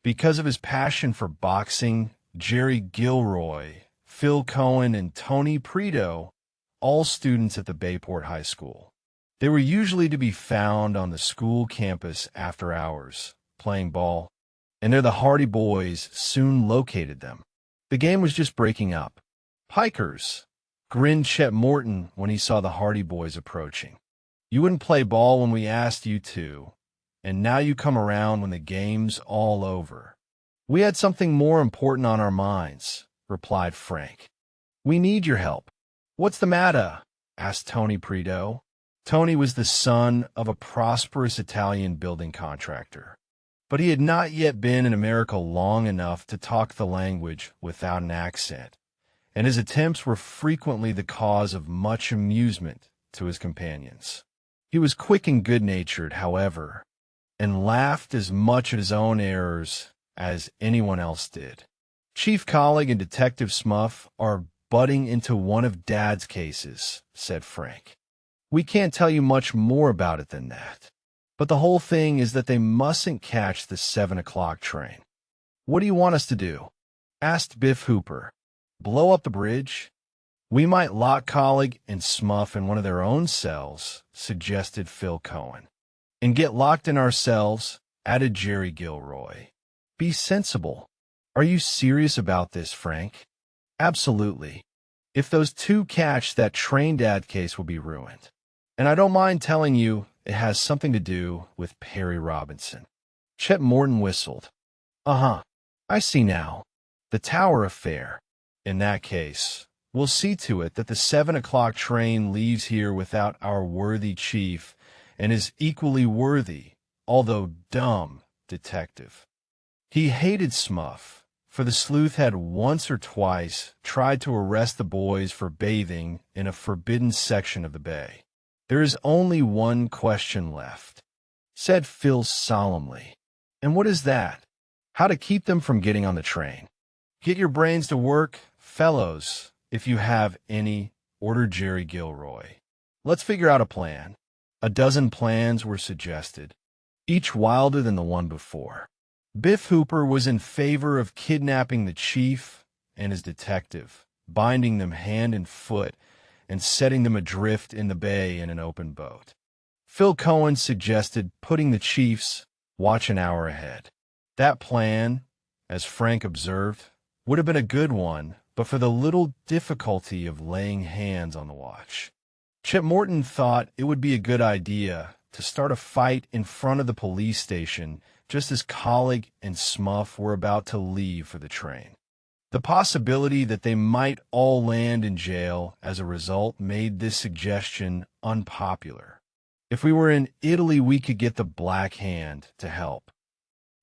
Because of his passion for boxing, Jerry Gilroy, Phil Cohen, and Tony Preto, all students at the Bayport High School. They were usually to be found on the school campus after hours, playing ball, and there the Hardy Boys soon located them. The game was just breaking up. "Pikers," grinned Chet Morton when he saw the Hardy Boys approaching. "You wouldn't play ball when we asked you to, and now you come around when the game's all over." "We had something more important on our minds," replied Frank. "We need your help." "What's the matter?" asked Tony Preto. Tony was the son of a prosperous Italian building contractor, but he had not yet been in America long enough to talk the language without an accent, and his attempts were frequently the cause of much amusement to his companions. He was quick and good-natured, however, and laughed as much at his own errors as anyone else did. "Chief Colleague and Detective Smuff are butting into one of Dad's cases," said Frank. "We can't tell you much more about it than that. But the whole thing is that they mustn't catch the 7 o'clock train." "What do you want us to do?" asked Biff Hooper. "Blow up the bridge?" "We might lock Colleague and Smuff in one of their own cells," suggested Phil Cohen. "And get locked in ourselves," added Jerry Gilroy. "Be sensible. Are you serious about this, Frank?" "Absolutely. If those two catch that train dad case will be ruined. And I don't mind telling you it has something to do with Perry Robinson." Chet Morton whistled. "Uh-huh. I see now. The Tower affair. In that case, we'll see to it that the 7 o'clock train leaves here without our worthy chief and his equally worthy, although dumb, detective." He hated Smuff, for the sleuth had once or twice tried to arrest the boys for bathing in a forbidden section of the bay. "There is only one question left," said Phil solemnly. "And what is that?" "How to keep them from getting on the train." "Get your brains to work, fellows, if you have any," ordered Jerry Gilroy. "Let's figure out a plan." A dozen plans were suggested, each wilder than the one before. Biff Hooper was in favor of kidnapping the chief and his detective, binding them hand and foot, and setting them adrift in the bay in an open boat. Phil Cohen suggested putting the chief's watch an hour ahead. That plan, as Frank observed, would have been a good one, but for the little difficulty of laying hands on the watch. Chet Morton thought it would be a good idea to start a fight in front of the police station just as Colleague and Smuff were about to leave for the train. The possibility that they might all land in jail as a result made this suggestion unpopular. "If we were in Italy, we could get the Black Hand to help,"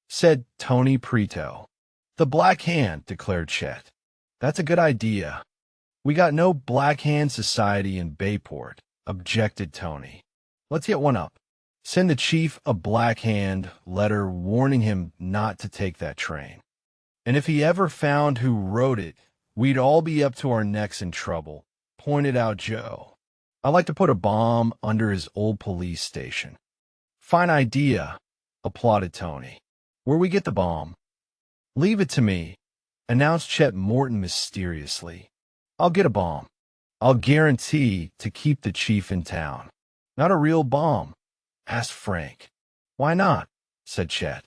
said Tony Preto. "The Black Hand," declared Chet. "That's a good idea." "We got no Black Hand Society in Bayport," objected Tony. "Let's get one up. Send the chief a Black Hand letter warning him not to take that train. And if he ever found who wrote it, we'd all be up to our necks in trouble," pointed out Joe. "I like to put a bomb under his old police station." "Fine idea," applauded Tony. "Where we get the bomb?" "Leave it to me," announced Chet Morton mysteriously. "I'll get a bomb. I'll guarantee to keep the chief in town." "Not a real bomb?" asked Frank. "Why not?" said Chet.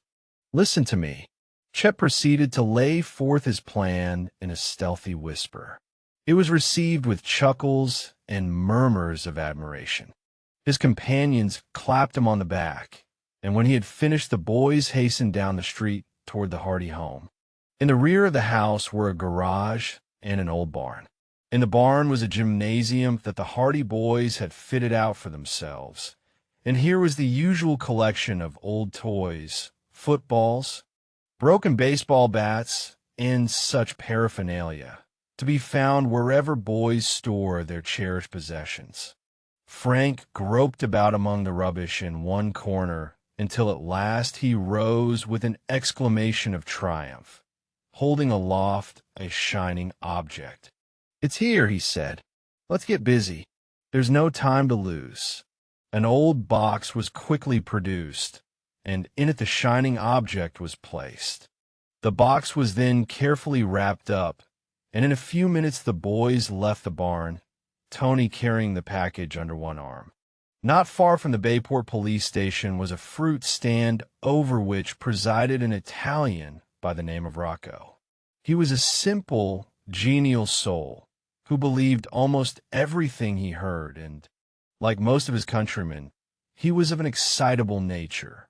"Listen to me." Chet proceeded to lay forth his plan in a stealthy whisper. It was received with chuckles and murmurs of admiration. His companions clapped him on the back, and when he had finished, the boys hastened down the street toward the Hardy home. In the rear of the house were a garage and an old barn. In the barn was a gymnasium that the Hardy boys had fitted out for themselves, and here was the usual collection of old toys, footballs, broken baseball bats, and such paraphernalia, to be found wherever boys store their cherished possessions. Frank groped about among the rubbish in one corner until at last he rose with an exclamation of triumph, holding aloft a shining object. "It's here," he said. "Let's get busy. There's no time to lose." An old box was quickly produced, and in it the shining object was placed. The box was then carefully wrapped up, and in a few minutes the boys left the barn, Tony carrying the package under one arm. Not far from the Bayport police station was a fruit stand over which presided an Italian by the name of Rocco. He was a simple, genial soul who believed almost everything he heard, and, like most of his countrymen, he was of an excitable nature.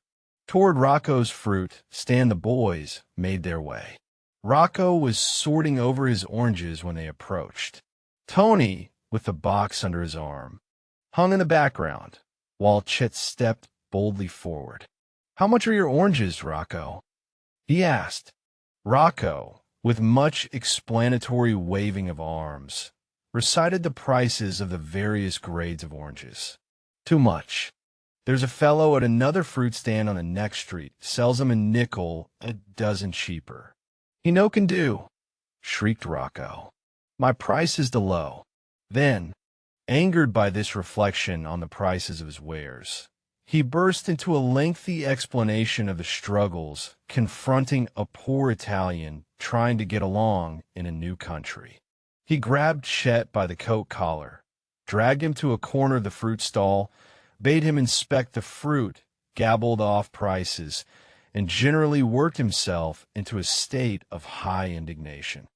Toward Rocco's fruit stand the boys made their way. Rocco was sorting over his oranges when they approached. Tony, with the box under his arm, hung in the background, while Chet stepped boldly forward. "How much are your oranges, Rocco?" he asked. Rocco, with much explanatory waving of arms, recited the prices of the various grades of oranges. "Too much. There's a fellow at another fruit stand on the next street, sells 'em a nickel a dozen cheaper." "He no can do," shrieked Rocco. "My price is the low." Then, angered by this reflection on the prices of his wares, he burst into a lengthy explanation of the struggles confronting a poor Italian trying to get along in a new country. He grabbed Chet by the coat collar, dragged him to a corner of the fruit stall, bade him inspect the fruit, gabbled off prices, and generally worked himself into a state of high indignation.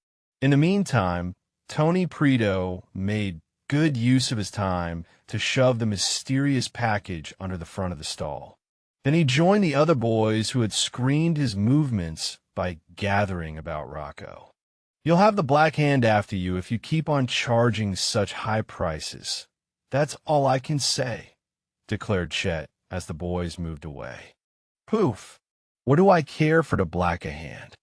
In the meantime, Tony Preto made good use of his time to shove the mysterious package under the front of the stall. Then he joined the other boys who had screened his movements by gathering about Rocco. "You'll have the Black Hand after you if you keep on charging such high prices. That's all I can say," declared Chet as the boys moved away. "Poof! What do I care for the Black Hand?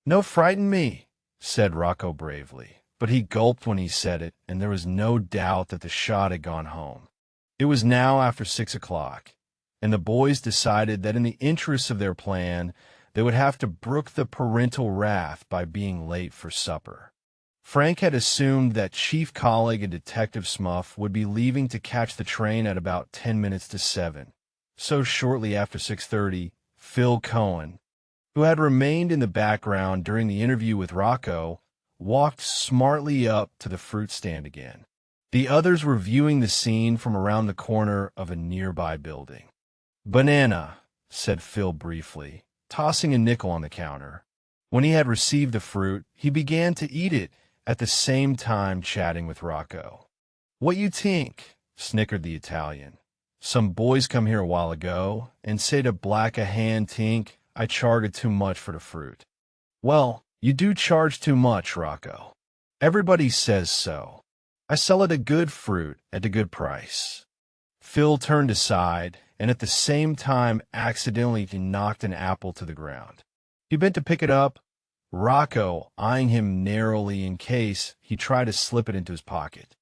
No frighten me," said Rocco bravely. But he gulped when he said it, and there was no doubt that the shot had gone home. It was now after 6 o'clock, and the boys decided that in the interests of their plan, they would have to brook the parental wrath by being late for supper. Frank had assumed that Chief Colleague and Detective Smuff would be leaving to catch the train at about 10 minutes to 7. So shortly after 6:30, Phil Cohen, who had remained in the background during the interview with Rocco, walked smartly up to the fruit stand again. The others were viewing the scene from around the corner of a nearby building. "Banana," said Phil briefly, tossing a nickel on the counter. When he had received the fruit, he began to eat it, at the same time chatting with Rocco. "What you think?" snickered the Italian. "Some boys come here a while ago and say to Black a Hand tink I charged too much for the fruit." "Well, you do charge too much, Rocco. Everybody says so. I sell it a good fruit at a good price." Phil turned aside and at the same time accidentally knocked an apple to the ground. He bent to pick it up, Rocco eyeing him narrowly in case he tried to slip it into his pocket.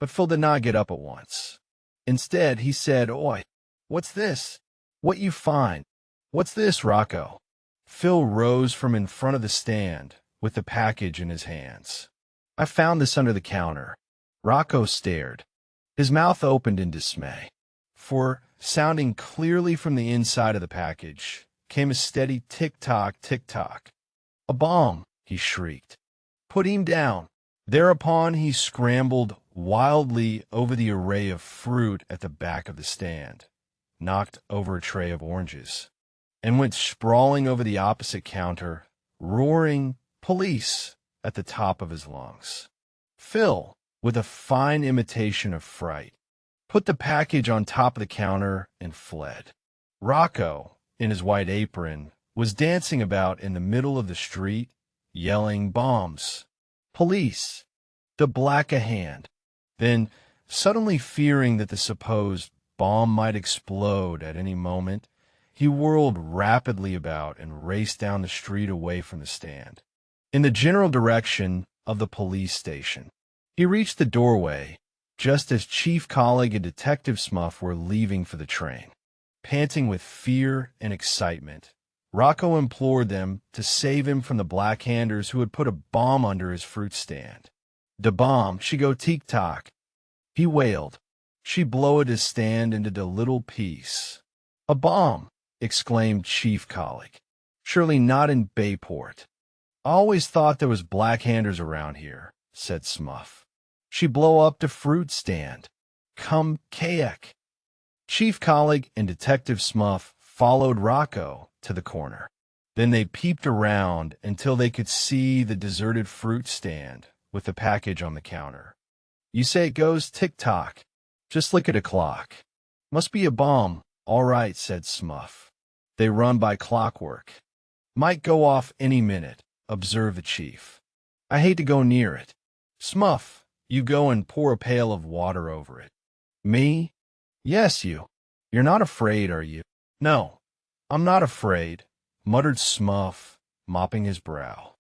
But Phil did not get up at once. Instead, he said, "Oi, what's this? What you find? What's this, Rocco?" Phil rose from in front of the stand with the package in his hands. "I found this under the counter." Rocco stared. His mouth opened in dismay, for, sounding clearly from the inside of the package, came a steady tick-tock, tick-tock. "A bomb!" he shrieked. "Put him down." Thereupon he scrambled wildly over the array of fruit at the back of the stand, knocked over a tray of oranges, and went sprawling over the opposite counter, roaring "Police!" at the top of his lungs. Phil, with a fine imitation of fright, put the package on top of the counter and fled. Rocco, in his white apron, was dancing about in the middle of the street, yelling "Bombs! Police! The Black a Hand!" Then, suddenly fearing that the supposed bomb might explode at any moment, he whirled rapidly about and raced down the street away from the stand, in the general direction of the police station. He reached the doorway just as Chief Colleague and Detective Smuff were leaving for the train. Panting with fear and excitement, Rocco implored them to save him from the black-handers who had put a bomb under his fruit stand. "The bomb, she go tick-tock," he wailed. "She blowed his stand into the little piece." "A bomb!" exclaimed Chief Colleague. "Surely not in Bayport." "I always thought there was black-handers around here," said Smuff. "She blow up the fruit stand. Come, kayak." Chief Colleague and Detective Smuff followed Rocco to the corner. Then they peeped around until they could see the deserted fruit stand with the package on the counter. "You say it goes tick-tock. Just look at a clock. Must be a bomb, all right," said Smuff. "They run by clockwork. Might go off any minute," observed the chief. "I hate to go near it." "Smuff, you go and pour a pail of water over it." "Me?" "Yes, you. You're not afraid, are you?" "No, I'm not afraid," muttered Smuff, mopping his brow.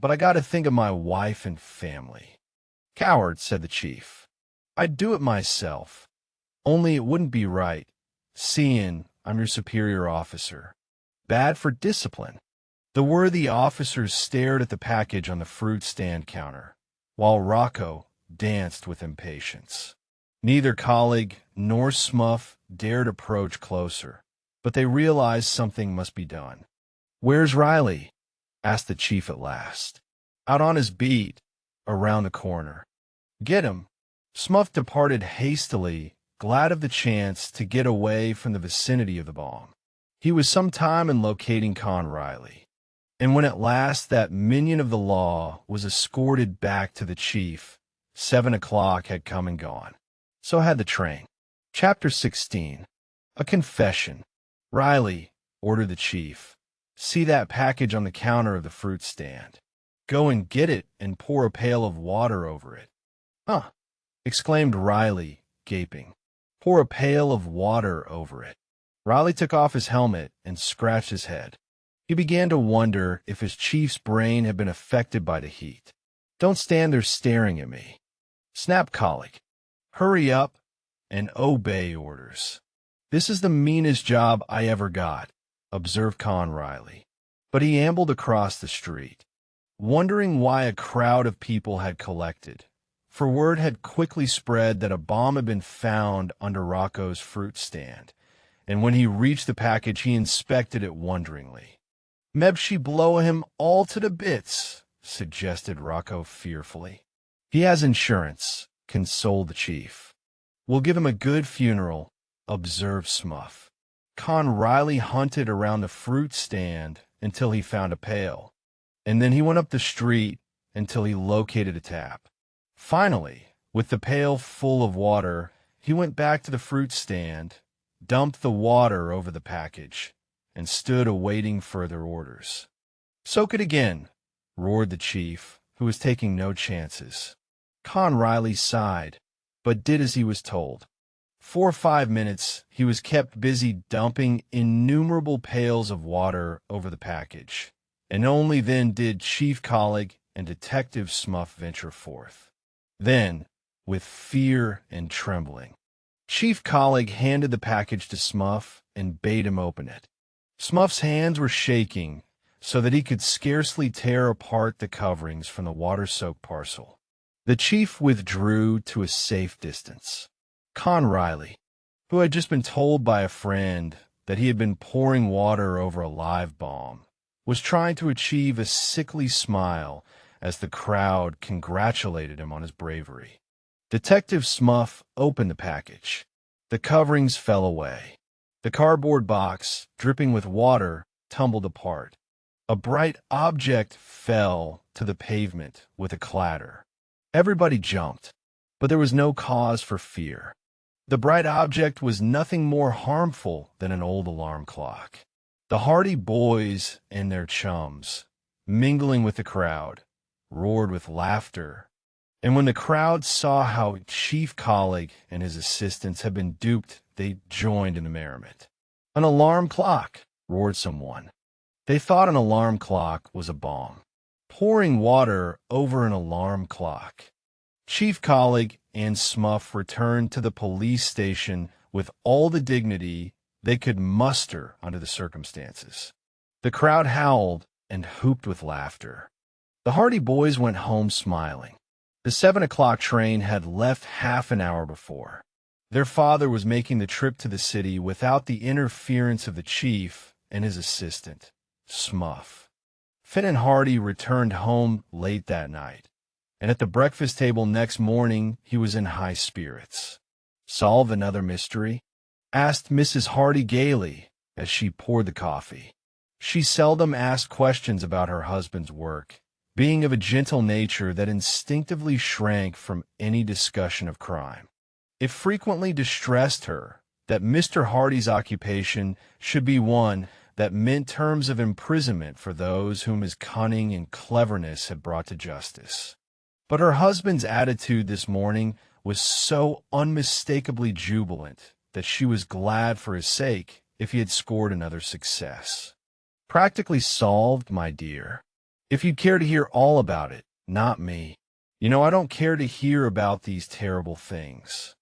"But I gotta think of my wife and family." "Coward," said the chief. "I'd do it myself. Only it wouldn't be right, seeing I'm your superior officer. Bad for discipline." The worthy officers stared at the package on the fruit stand counter, while Rocco danced with impatience. Neither Colleague nor Smuff dared approach closer, but they realized something must be done. "Where's Riley?" asked the chief at last. "Out on his beat, around the corner." "Get him." Smuff departed hastily, glad of the chance to get away from the vicinity of the bomb. He was some time in locating Con Riley, and when at last that minion of the law was escorted back to the chief, 7 o'clock had come and gone. So had the train. Chapter 16. A Confession. "Riley," ordered the chief, "see that package on the counter of the fruit stand. Go and get it and pour a pail of water over it." "Huh," exclaimed Riley, gaping. "Pour a pail of water over it." Riley took off his helmet and scratched his head. He began to wonder if his chief's brain had been affected by the heat. "Don't stand there staring at me," snapped Colleague. "Hurry up and obey orders." "This is the meanest job I ever got," observed Con Riley. But he ambled across the street, wondering why a crowd of people had collected, for word had quickly spread that a bomb had been found under Rocco's fruit stand, and when he reached the package he inspected it wonderingly. "Meb she blow him all to the bits," suggested Rocco fearfully. "He has insurance," consoled the chief. "We'll give him a good funeral," observed Smuff. Con Riley hunted around the fruit stand until he found a pail, and then he went up the street until he located a tap. Finally, with the pail full of water, he went back to the fruit stand, dumped the water over the package, and stood awaiting further orders. "Soak it again," roared the chief, who was taking no chances. Con Riley sighed, but did as he was told. For 5 minutes, he was kept busy dumping innumerable pails of water over the package, and only then did Chief Colleague and Detective Smuff venture forth. Then, with fear and trembling, Chief Colleague handed the package to Smuff and bade him open it. Smuff's hands were shaking so that he could scarcely tear apart the coverings from the water-soaked parcel. The chief withdrew to a safe distance. Con Riley, who had just been told by a friend that he had been pouring water over a live bomb, was trying to achieve a sickly smile as the crowd congratulated him on his bravery. Detective Smuff opened the package. The coverings fell away. The cardboard box, dripping with water, tumbled apart. A bright object fell to the pavement with a clatter. Everybody jumped, but there was no cause for fear. The bright object was nothing more harmful than an old alarm clock. The hardy boys and their chums, mingling with the crowd, roared with laughter, and when the crowd saw how Chief Colleague and his assistants had been duped, they joined in the merriment. An alarm clock, roared someone. They thought an alarm clock was a bomb. Pouring water over an alarm clock. Chief Colleague and Smuff returned to the police station with all the dignity they could muster under the circumstances. The crowd howled and whooped with laughter. The Hardy boys went home smiling. The 7 o'clock train had left half an hour before. Their father was making the trip to the city without the interference of the chief and his assistant, Smuff. Finn and Hardy returned home late that night, and at the breakfast table next morning he was in high spirits. "Solve another mystery?" asked Mrs. Hardy gaily as she poured the coffee. She seldom asked questions about her husband's work, being of a gentle nature that instinctively shrank from any discussion of crime. It frequently distressed her that Mr. Hardy's occupation should be one that meant terms of imprisonment for those whom his cunning and cleverness had brought to justice. But her husband's attitude this morning was so unmistakably jubilant that she was glad for his sake if he had scored another success. "Practically solved, my dear. If you'd care to hear all about it, not me. You know, I don't care to hear about these terrible things."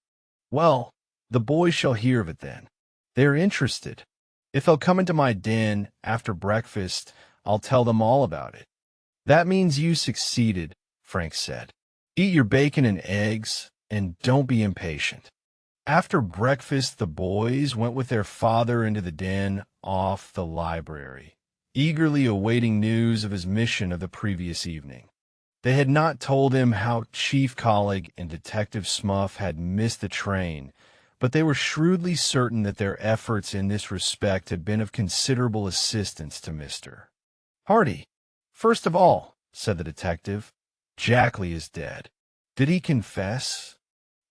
"Well, the boys shall hear of it then. They are interested. If they'll come into my den after breakfast, I'll tell them all about it." "That means you succeeded," Frank said. "Eat your bacon and eggs, and don't be impatient." After breakfast, the boys went with their father into the den off the library, eagerly awaiting news of his mission of the previous evening. They had not told him how Chief Colleague and Detective Smuff had missed the train, but they were shrewdly certain that their efforts in this respect had been of considerable assistance to Mr. Hardy. "First of all," said the detective, "Jackley is dead." "Did he confess?"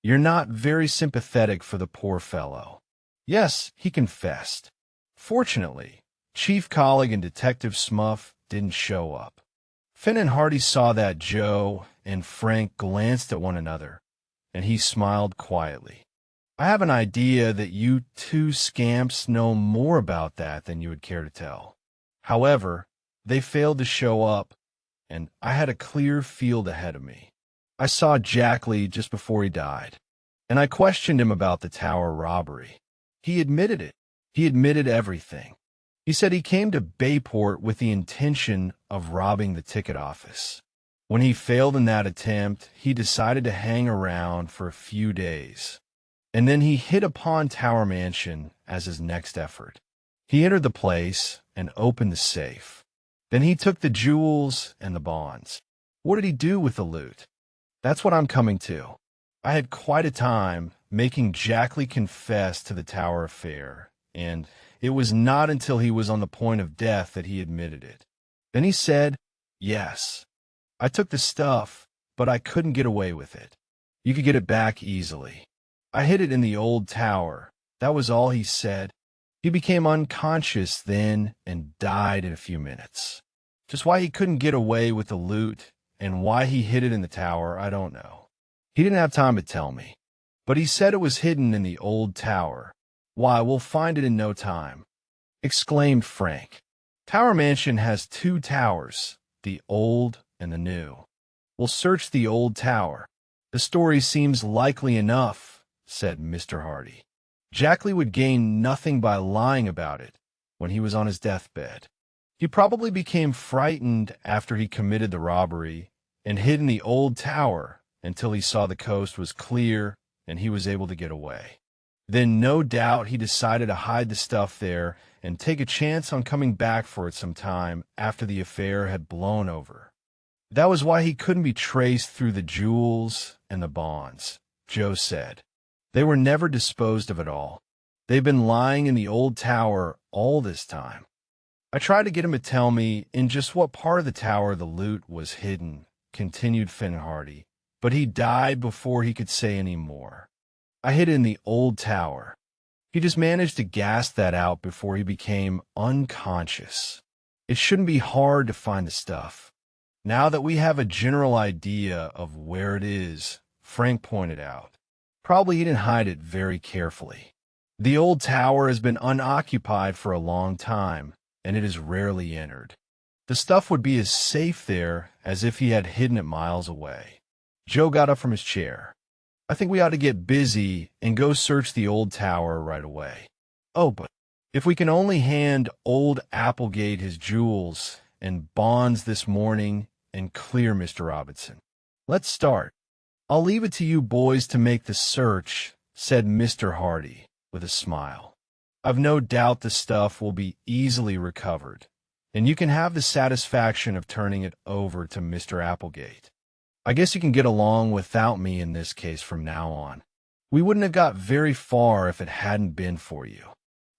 "You're not very sympathetic for the poor fellow." "Yes, he confessed. Fortunately, Chief Colleague and Detective Smuff didn't show up." Finn and Hardy saw that Joe and Frank glanced at one another, and he smiled quietly. "I have an idea that you two scamps know more about that than you would care to tell. However, they failed to show up, and I had a clear field ahead of me. I saw Jackley just before he died, and I questioned him about the tower robbery. He admitted it. He admitted everything. He said he came to Bayport with the intention of robbing the ticket office. When he failed in that attempt, he decided to hang around for a few days, and then he hit upon Tower Mansion as his next effort. He entered the place and opened the safe. Then he took the jewels and the bonds. What did he do with the loot? That's what I'm coming to. I had quite a time making Jackley confess to the Tower affair, and it was not until he was on the point of death that he admitted it. Then he said, 'Yes, I took the stuff, but I couldn't get away with it. You could get it back easily. I hid it in the old tower.' That was all he said. He became unconscious then and died in a few minutes. Just why he couldn't get away with the loot and why he hid it in the tower, I don't know. He didn't have time to tell me, but he said it was hidden in the old tower. Why, we'll find it in no time," exclaimed Frank. "Tower Mansion has 2 towers, the old and the new. We'll search the old tower. The story seems likely enough," said Mr. Hardy. "Jackley would gain nothing by lying about it when he was on his deathbed. He probably became frightened after he committed the robbery and hid in the old tower until he saw the coast was clear and he was able to get away. Then no doubt he decided to hide the stuff there and take a chance on coming back for it some time after the affair had blown over. That was why he couldn't be traced through the jewels and the bonds," Joe said. "They were never disposed of at all. They've been lying in the old tower all this time. I tried to get him to tell me in just what part of the tower the loot was hidden," continued Finn Hardy, "but he died before he could say any more. I hid it in the old tower. He just managed to gas that out before he became unconscious. It shouldn't be hard to find the stuff. Now that we have a general idea of where it is," Frank pointed out. "Probably he didn't hide it very carefully. The old tower has been unoccupied for a long time, and it is rarely entered. The stuff would be as safe there as if he had hidden it miles away. Joe got up from his chair. I think we ought to get busy and go search the old tower right away. Oh, but if we can only hand old Applegate his jewels and bonds this morning and clear Mr. Robinson. Let's start. I'll leave it to you boys to make the search, said Mr. Hardy with a smile. I've no doubt the stuff will be easily recovered, and you can have the satisfaction of turning it over to Mr. Applegate. I guess you can get along without me in this case from now on. We wouldn't have got very far if it hadn't been for you.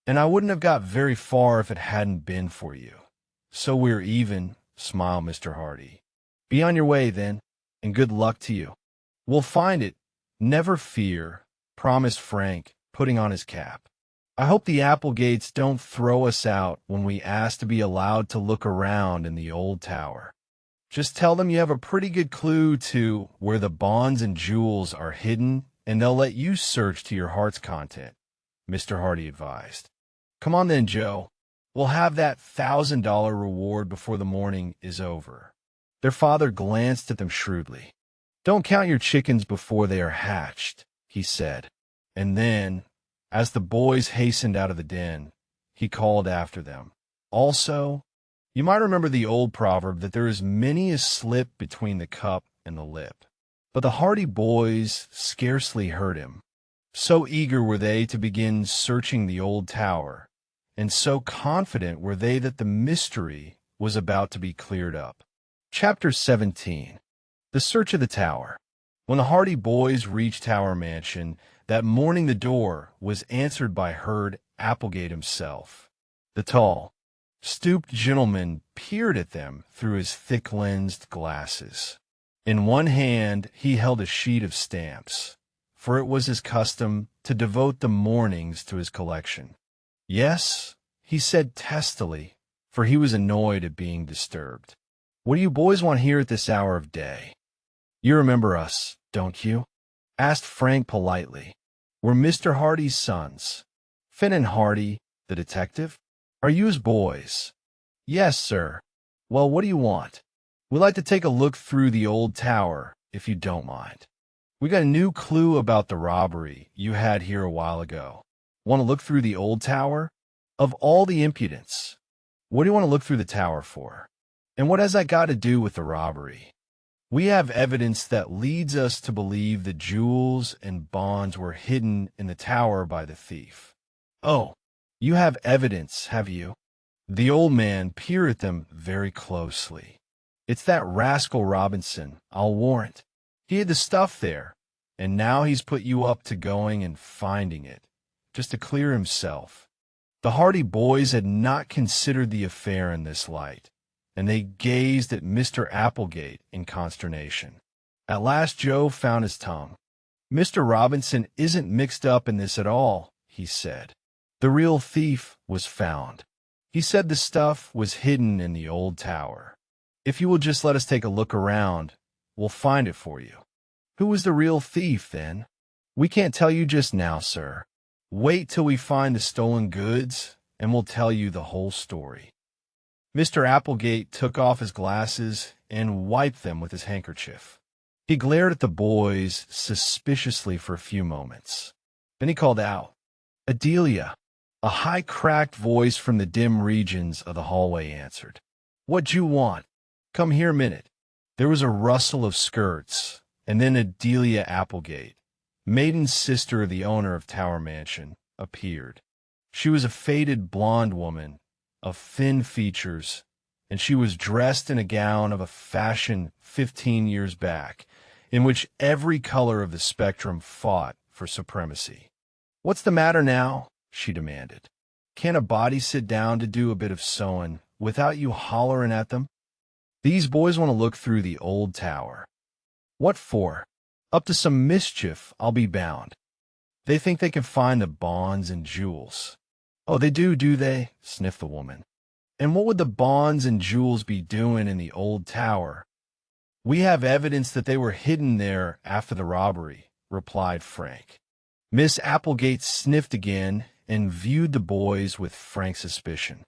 And I wouldn't have got very far if it hadn't been for you. So we're even, smiled Mr. Hardy. Be on your way, then, and good luck to you. We'll find it, never fear, promised Frank, putting on his cap. I hope the Applegates don't throw us out when we ask to be allowed to look around in the old tower. Just tell them you have a pretty good clue to where the bonds and jewels are hidden, and they'll let you search to your heart's content, Mr. Hardy advised. Come on then, Joe. We'll have that $1,000 reward before the morning is over. Their father glanced at them shrewdly. Don't count your chickens before they are hatched, he said. And then, as the boys hastened out of the den, he called after them. Also, you might remember the old proverb that there is many a slip between the cup and the lip. But the Hardy boys scarcely heard him. So eager were they to begin searching the old tower, and so confident were they that the mystery was about to be cleared up. Chapter 17. The Search of the Tower. When the Hardy boys reached Tower Mansion, that morning the door was answered by Herd Applegate himself. The tall, stooped gentleman peered at them through his thick-lensed glasses. In one hand he held a sheet of stamps, for it was his custom to devote the mornings to his collection. Yes, he said testily, for he was annoyed at being disturbed. What do you boys want here at this hour of day? You remember us, don't you? Asked Frank politely. We're Mr. Hardy's sons. Finn and Hardy, the detective? Are you his boys? Yes, sir. Well, what do you want? We'd like to take a look through the old tower, if you don't mind. We got a new clue about the robbery you had here a while ago. Want to look through the old tower? Of all the impudence. What do you want to look through the tower for? And what has that got to do with the robbery? We have evidence that leads us to believe the jewels and bonds were hidden in the tower by the thief. Oh, you have evidence, have you? The old man peered at them very closely. It's that rascal Robinson, I'll warrant. He had the stuff there, and now he's put you up to going and finding it, just to clear himself. The Hardy boys had not considered the affair in this light, and they gazed at Mr. Applegate in consternation. At last Joe found his tongue. Mr. Robinson isn't mixed up in this at all, he said. The real thief was found. He said the stuff was hidden in the old tower. If you will just let us take a look around, we'll find it for you. Who was the real thief, then? We can't tell you just now, sir. Wait till we find the stolen goods, and we'll tell you the whole story. Mr. Applegate took off his glasses and wiped them with his handkerchief. He glared at the boys suspiciously for a few moments. Then he called out, Adelia. A high-cracked voice from the dim regions of the hallway answered. What you want? Come here a minute. There was a rustle of skirts, and then Adelia Applegate, maiden sister of the owner of Tower Mansion, appeared. She was a faded blonde woman of thin features, and she was dressed in a gown of a fashion 15 years back, in which every color of the spectrum fought for supremacy. What's the matter now? She demanded. Can't a body sit down to do a bit of sewing without you hollering at them? These boys want to look through the old tower. What for? Up to some mischief, I'll be bound. They think they can find the bonds and jewels. Oh, they do they? Sniffed the woman. And what would the bonds and jewels be doing in the old tower? We have evidence that they were hidden there after the robbery, replied Frank. Miss Applegate sniffed again and viewed the boys with frank suspicion,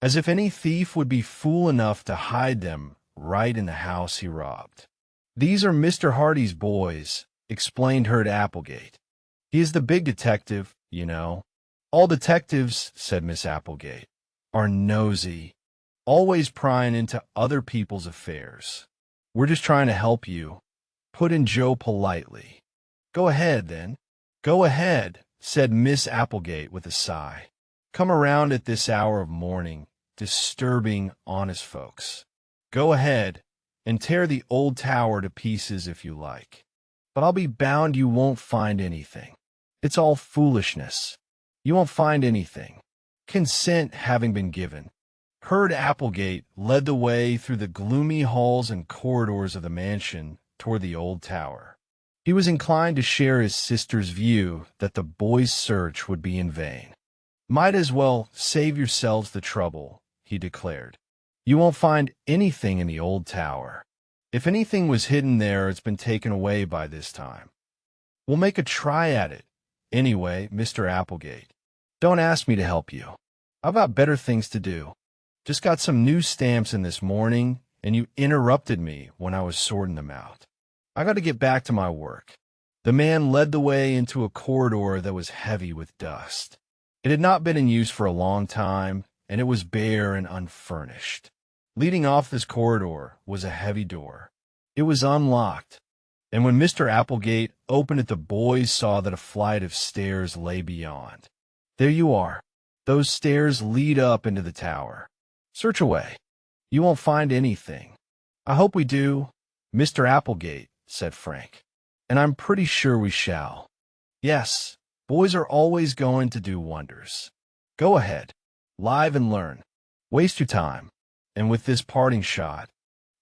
as if any thief would be fool enough to hide them right in the house he robbed. "These are Mr. Hardy's boys," explained her to Applegate. "He is the big detective, you know." "All detectives," said Miss Applegate, "are nosy, always prying into other people's affairs. We're just trying to help you," put in Joe politely. "Go ahead, then." "Go ahead," said Miss Applegate with a sigh. "Come around at this hour of morning, disturbing honest folks. Go ahead and tear the old tower to pieces if you like. But I'll be bound you won't find anything. It's all foolishness. You won't find anything." Consent having been given, Herd Applegate led the way through the gloomy halls and corridors of the mansion toward the old tower. He was inclined to share his sister's view that the boys' search would be in vain. "Might as well save yourselves the trouble," he declared. "You won't find anything in the old tower. If anything was hidden there, it's been taken away by this time. We'll make a try at it. Anyway, Mr. Applegate, don't ask me to help you. I've got better things to do. Just got some new stamps in this morning, and you interrupted me when I was sorting them out. I got to get back to my work." The man led the way into a corridor that was heavy with dust. It had not been in use for a long time, and it was bare and unfurnished. Leading off this corridor was a heavy door. It was unlocked, and when Mr. Applegate opened it, the boys saw that a flight of stairs lay beyond. "There you are. Those stairs lead up into the tower. Search away. You won't find anything." "I hope we do, Mr. Applegate," said Frank. "And I'm pretty sure we shall. Yes, boys are always going to do wonders. Go ahead, live and learn. Waste your time." And with this parting shot,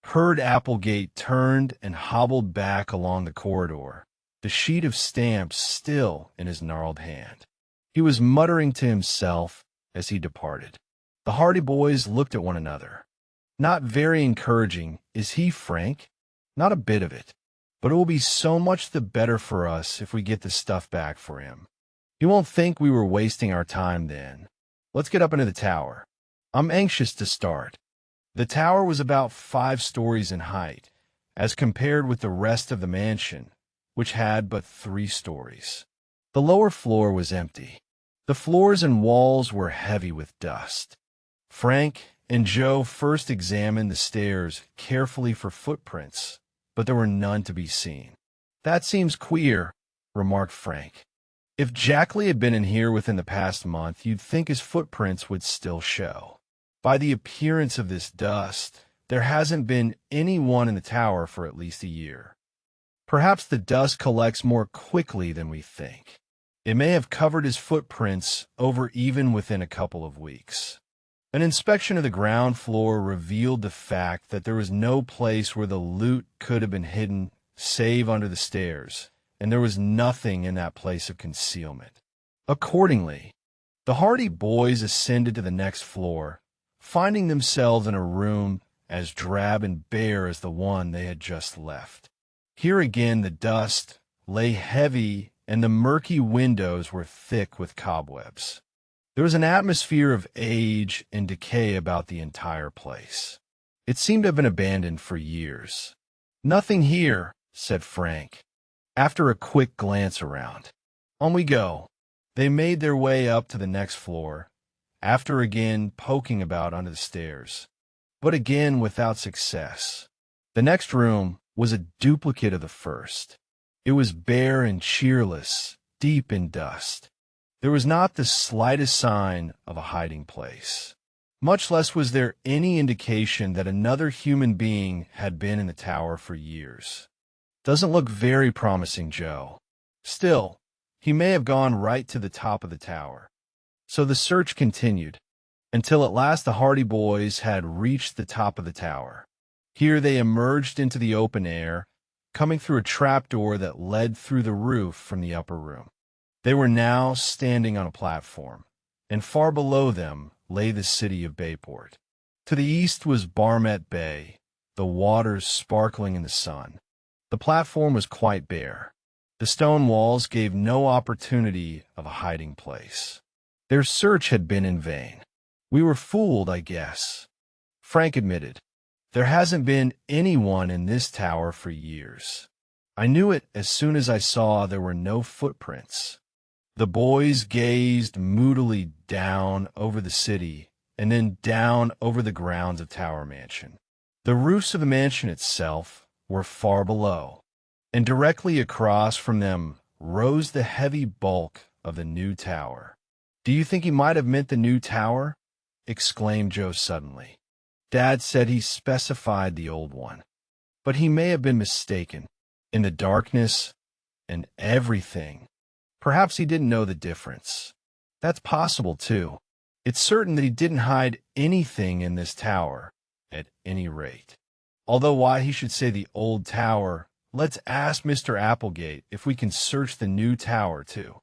Herd Applegate turned and hobbled back along the corridor, the sheet of stamps still in his gnarled hand. He was muttering to himself as he departed. The Hardy boys looked at one another. "Not very encouraging, is he, Frank?" "Not a bit of it. But it will be so much the better for us if we get the stuff back for him. He won't think we were wasting our time then. Let's get up into the tower. I'm anxious to start." The tower was about 5 stories in height, as compared with the rest of the mansion, which had but 3 stories. The lower floor was empty. The floors and walls were heavy with dust. Frank and Joe first examined the stairs carefully for footprints, but there were none to be seen. "That seems queer," remarked Frank. "If Jackley had been in here within the past month, you'd think his footprints would still show. By the appearance of this dust, there hasn't been any one in the tower for at least a year. Perhaps the dust collects more quickly than we think. It may have covered his footprints over even within a couple of weeks." An inspection of the ground floor revealed the fact that there was no place where the loot could have been hidden save under the stairs, and there was nothing in that place of concealment. Accordingly, the Hardy boys ascended to the next floor, finding themselves in a room as drab and bare as the one they had just left. Here again the dust lay heavy and the murky windows were thick with cobwebs. There was an atmosphere of age and decay about the entire place. It seemed to have been abandoned for years. "Nothing here," said Frank, after a quick glance around. "On we go." They made their way up to the next floor, after again poking about under the stairs, but again without success. The next room was a duplicate of the first. It was bare and cheerless, deep in dust. There was not the slightest sign of a hiding place. Much less was there any indication that another human being had been in the tower for years. "Doesn't look very promising, Joe. Still, he may have gone right to the top of the tower." So the search continued, until at last the Hardy boys had reached the top of the tower. Here they emerged into the open air, coming through a trapdoor that led through the roof from the upper room. They were now standing on a platform, and far below them lay the city of Bayport. To the east was Barmet Bay, the waters sparkling in the sun. The platform was quite bare. The stone walls gave no opportunity of a hiding place. Their search had been in vain. We were fooled, I guess. Frank admitted. There hasn't been anyone in this tower for years. I knew it as soon as I saw there were no footprints. The boys gazed moodily down over the city and then down over the grounds of Tower Mansion. The roofs of the mansion itself were far below, and directly across from them rose the heavy bulk of the new tower. "Do you think he might have meant the new tower?" exclaimed Joe suddenly. Dad said he specified the old one, but he may have been mistaken. In the darkness and everything, perhaps he didn't know the difference. That's possible, too. It's certain that he didn't hide anything in this tower, at any rate. Although why he should say the old tower, let's ask Mr. Applegate if we can search the new tower, too.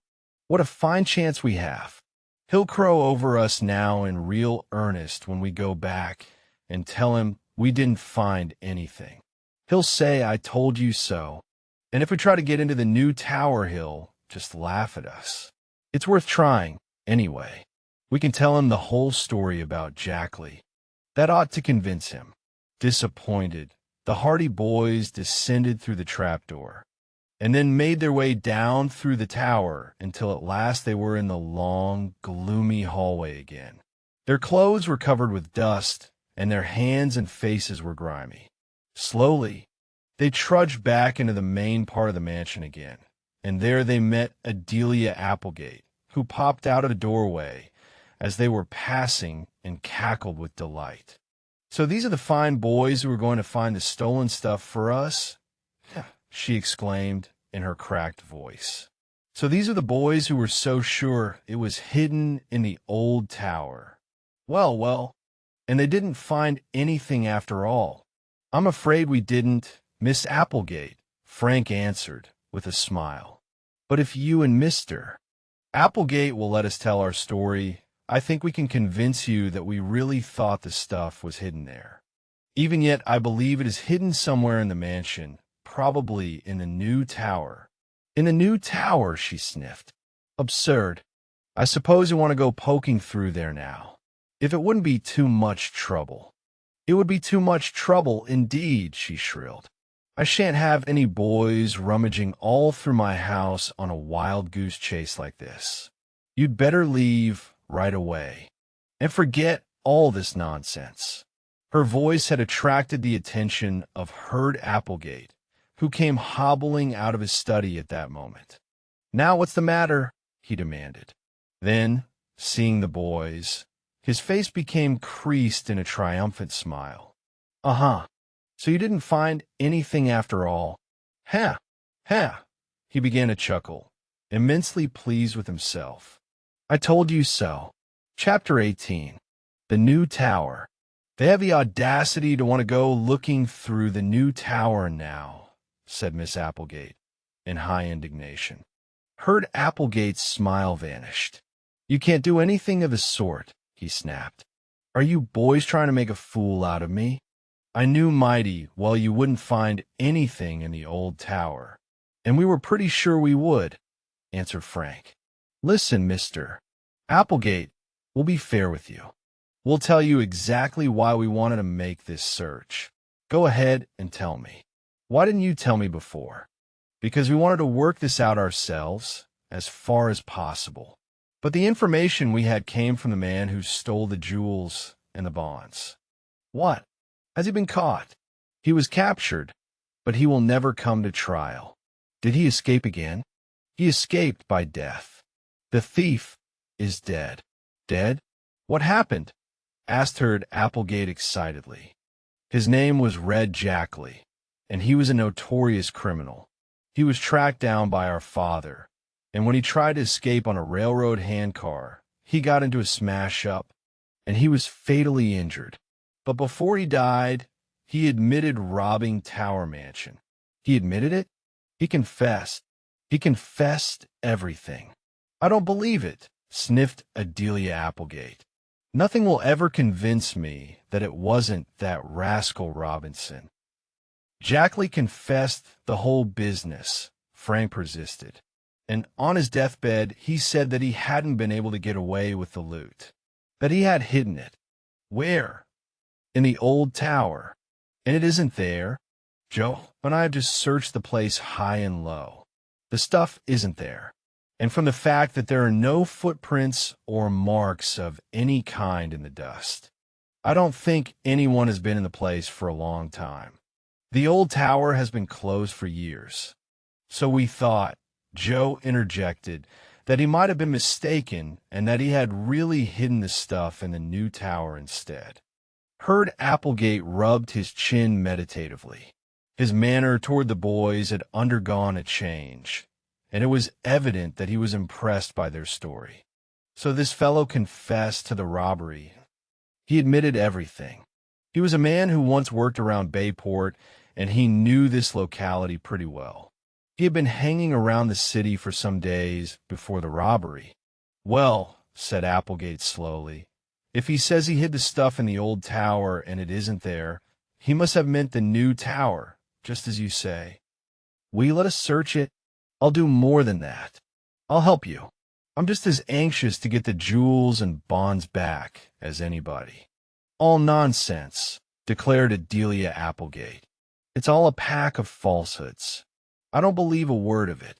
What a fine chance we have. He'll crow over us now in real earnest when we go back and tell him we didn't find anything. He'll say, "I told you so." And if we try to get into the new tower, he'll just laugh at us. It's worth trying, anyway. We can tell him the whole story about Jackley. That ought to convince him. Disappointed, the hardy boys descended through the trapdoor, and then made their way down through the tower until at last they were in the long, gloomy hallway again. Their clothes were covered with dust, and their hands and faces were grimy. Slowly, they trudged back into the main part of the mansion again, and there they met Adelia Applegate, who popped out of the doorway as they were passing and cackled with delight. "So these are the fine boys who are going to find the stolen stuff for us?" she exclaimed in her cracked voice. "So these are the boys who were so sure it was hidden in the old tower. Well, and they didn't find anything after all." "I'm afraid we didn't, Miss Applegate," Frank answered with a smile. "But if you and Mr. Applegate will let us tell our story, I think we can convince you that we really thought the stuff was hidden there. Even yet, I believe it is hidden somewhere in the mansion, probably in the new tower." "In the new tower," she sniffed. "Absurd. I suppose you want to go poking through there now. If it wouldn't be too much trouble." "It would be too much trouble, indeed," she shrilled. "I shan't have any boys rummaging all through my house on a wild goose chase like this. You'd better leave right away, and forget all this nonsense." Her voice had attracted the attention of Herd Applegate, who came hobbling out of his study at that moment. "Now what's the matter?" he demanded. Then, seeing the boys, his face became creased in a triumphant smile. "Uh-huh. So you didn't find anything after all. Ha! Ha!" He began to chuckle, immensely pleased with himself. "I told you so." Chapter 18. The New Tower. "They have the audacity to want to go looking through the new tower now," said Miss Applegate, in high indignation. Herd Applegate's smile vanished. "You can't do anything of the sort," he snapped. "Are you boys trying to make a fool out of me? I knew mighty well you wouldn't find anything in the old tower, and we were pretty sure we would," answered Frank. "Listen, Mr. Applegate, we'll be fair with you. We'll tell you exactly why we wanted to make this search. Go ahead and tell me. Why didn't you tell me before?" "Because we wanted to work this out ourselves, as far as possible. But the information we had came from the man who stole the jewels and the bonds." "What? Has he been caught?" "He was captured, but he will never come to trial." "Did he escape again?" "He escaped by death. The thief is dead." "Dead? What happened?" asked Herd Applegate excitedly. "His name was Red Jackley, and he was a notorious criminal. He was tracked down by our father, and when he tried to escape on a railroad handcar, he got into a smash-up, and he was fatally injured. But before he died, he admitted robbing Tower Mansion." "He admitted it?" "He confessed. He confessed everything." "I don't believe it," sniffed Adelia Applegate. "Nothing will ever convince me that it wasn't that rascal Robinson. Jackley confessed the whole business, Frank persisted. And on his deathbed, he said that he hadn't been able to get away with the loot, that he had hidden it. Where? In the old tower. And it isn't there. Joe and I have just searched the place high and low. The stuff isn't there. And from the fact that there are no footprints or marks of any kind in the dust, I don't think anyone has been in the place for a long time. The old tower has been closed for years. So we thought, Joe interjected, that he might have been mistaken and that he had really hidden the stuff in the new tower instead. Herd Applegate rubbed his chin meditatively. His manner toward the boys had undergone a change, and it was evident that he was impressed by their story. So this fellow confessed to the robbery. He admitted everything. He was a man who once worked around Bayport, and he knew this locality pretty well. He had been hanging around the city for some days before the robbery. Well, said Applegate slowly, if he says he hid the stuff in the old tower and it isn't there, he must have meant the new tower, just as you say. Will you let us search it? I'll do more than that. I'll help you. I'm just as anxious to get the jewels and bonds back as anybody. All nonsense, declared Adelia Applegate. It's all a pack of falsehoods. I don't believe a word of it.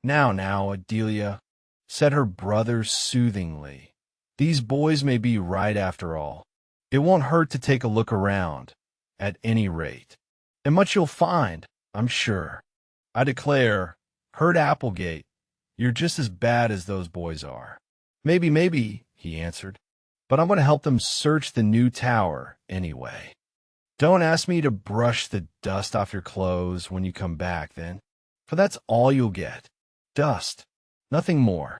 Now, Adelia, said her brother soothingly. These boys may be right after all. It won't hurt to take a look around, at any rate. And much you'll find, I'm sure. I declare, Herd Applegate, you're just as bad as those boys are. Maybe, he answered. But I'm going to help them search the new tower anyway. Don't ask me to brush the dust off your clothes when you come back, then, for that's all you'll get. Dust. Nothing more.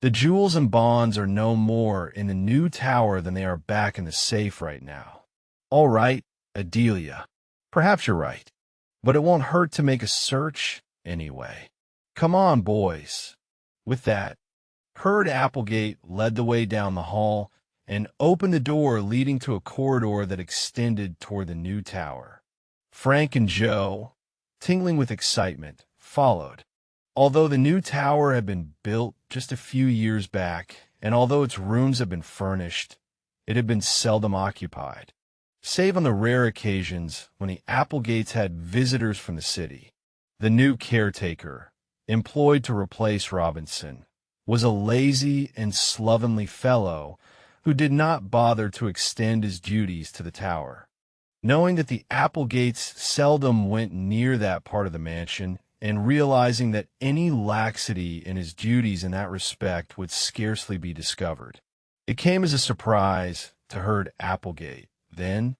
The jewels and bonds are no more in the new tower than they are back in the safe right now. All right, Adelia. Perhaps you're right. But it won't hurt to make a search anyway. Come on, boys. With that, Herd Applegate led the way down the hall and opened the door leading to a corridor that extended toward the new tower. Frank and Joe, tingling with excitement, followed. Although the new tower had been built just a few years back, and although its rooms had been furnished, it had been seldom occupied, save on the rare occasions when the Applegates had visitors from the city. The new caretaker, employed to replace Robinson, was a lazy and slovenly fellow who did not bother to extend his duties to the tower. Knowing that the Applegates seldom went near that part of the mansion, and realizing that any laxity in his duties in that respect would scarcely be discovered, it came as a surprise to Herd Applegate, then,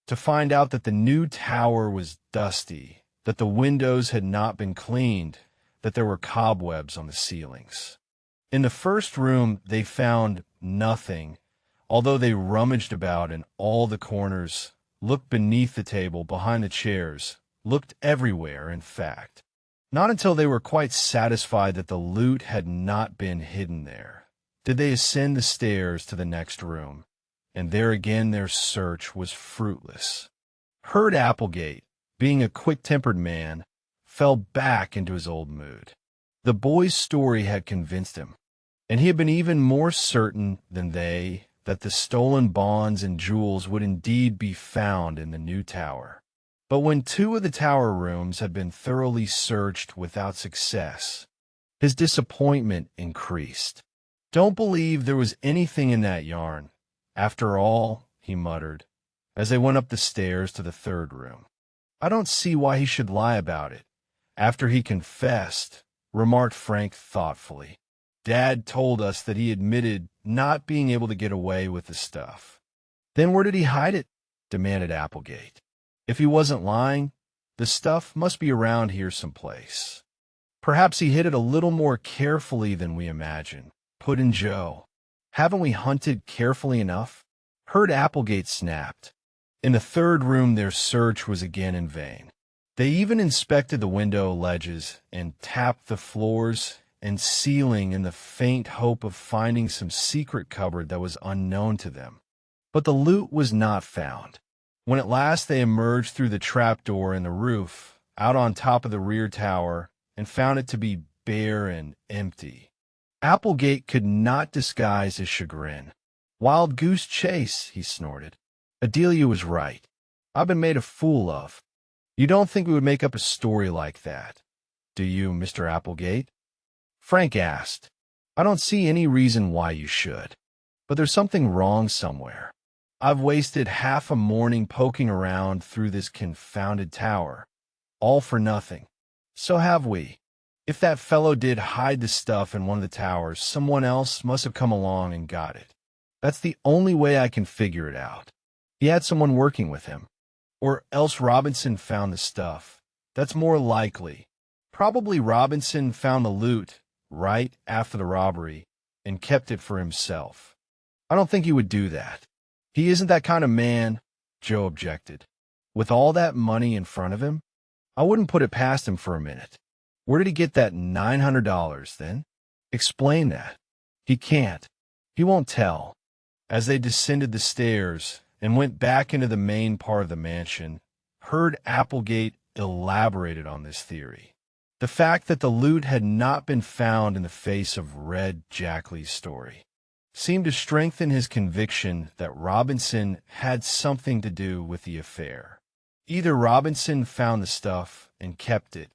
to find out that the new tower was dusty, that the windows had not been cleaned, that there were cobwebs on the ceilings. In the first room they found nothing, although they rummaged about in all the corners, looked beneath the table, behind the chairs, looked everywhere, in fact. Not until they were quite satisfied that the loot had not been hidden there did they ascend the stairs to the next room, and there again their search was fruitless. Herd Applegate, being a quick-tempered man, fell back into his old mood. The boy's story had convinced him, and he had been even more certain than they that the stolen bonds and jewels would indeed be found in the new tower. But when 2 of the tower rooms had been thoroughly searched without success, his disappointment increased. Don't believe there was anything in that yarn, after all, he muttered, as they went up the stairs to the 3rd room. I don't see why he should lie about it, after he confessed, remarked Frank thoughtfully. Dad told us that he admitted not being able to get away with the stuff. Then where did he hide it? Demanded Applegate. If he wasn't lying, the stuff must be around here someplace. Perhaps he hid it a little more carefully than we imagine, put in Joe. Haven't we hunted carefully enough? Herd Applegate snapped. In the 3rd room their search was again in vain. They even inspected the window ledges and tapped the floors and ceiling in the faint hope of finding some secret cupboard that was unknown to them. But the loot was not found. When at last they emerged through the trapdoor in the roof, out on top of the rear tower, and found it to be bare and empty. Applegate could not disguise his chagrin. "Wild goose chase," he snorted. "Adelia was right. I've been made a fool of. You don't think we would make up a story like that, do you, Mr. Applegate?" Frank asked. "I don't see any reason why you should. But there's something wrong somewhere. I've wasted half a morning poking around through this confounded tower, all for nothing. So have we. If that fellow did hide the stuff in one of the towers, someone else must have come along and got it. That's the only way I can figure it out. He had someone working with him. Or else Robinson found the stuff. That's more likely. Probably Robinson found the loot right after the robbery and kept it for himself. I don't think he would do that. He isn't that kind of man," Joe objected. "With all that money in front of him, I wouldn't put it past him for a minute. Where did he get that $900 then? Explain that." "He can't. He won't tell." As they descended the stairs and went back into the main part of the mansion, Herd Applegate elaborated on this theory. The fact that the loot had not been found in the face of Red Jackley's story seemed to strengthen his conviction that Robinson had something to do with the affair. Either Robinson found the stuff and kept it,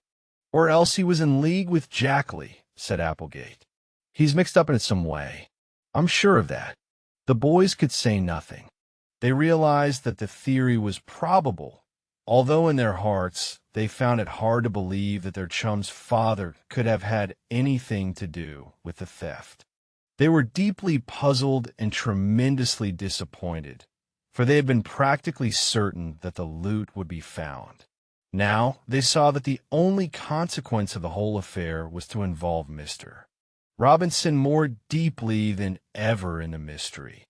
or else he was in league with Jackley, said Applegate. "He's mixed up in it some way. I'm sure of that." The boys could say nothing. They realized that the theory was probable, although in their hearts they found it hard to believe that their chum's father could have had anything to do with the theft. They were deeply puzzled and tremendously disappointed, for they had been practically certain that the loot would be found. Now they saw that the only consequence of the whole affair was to involve Mr. Robinson more deeply than ever in the mystery.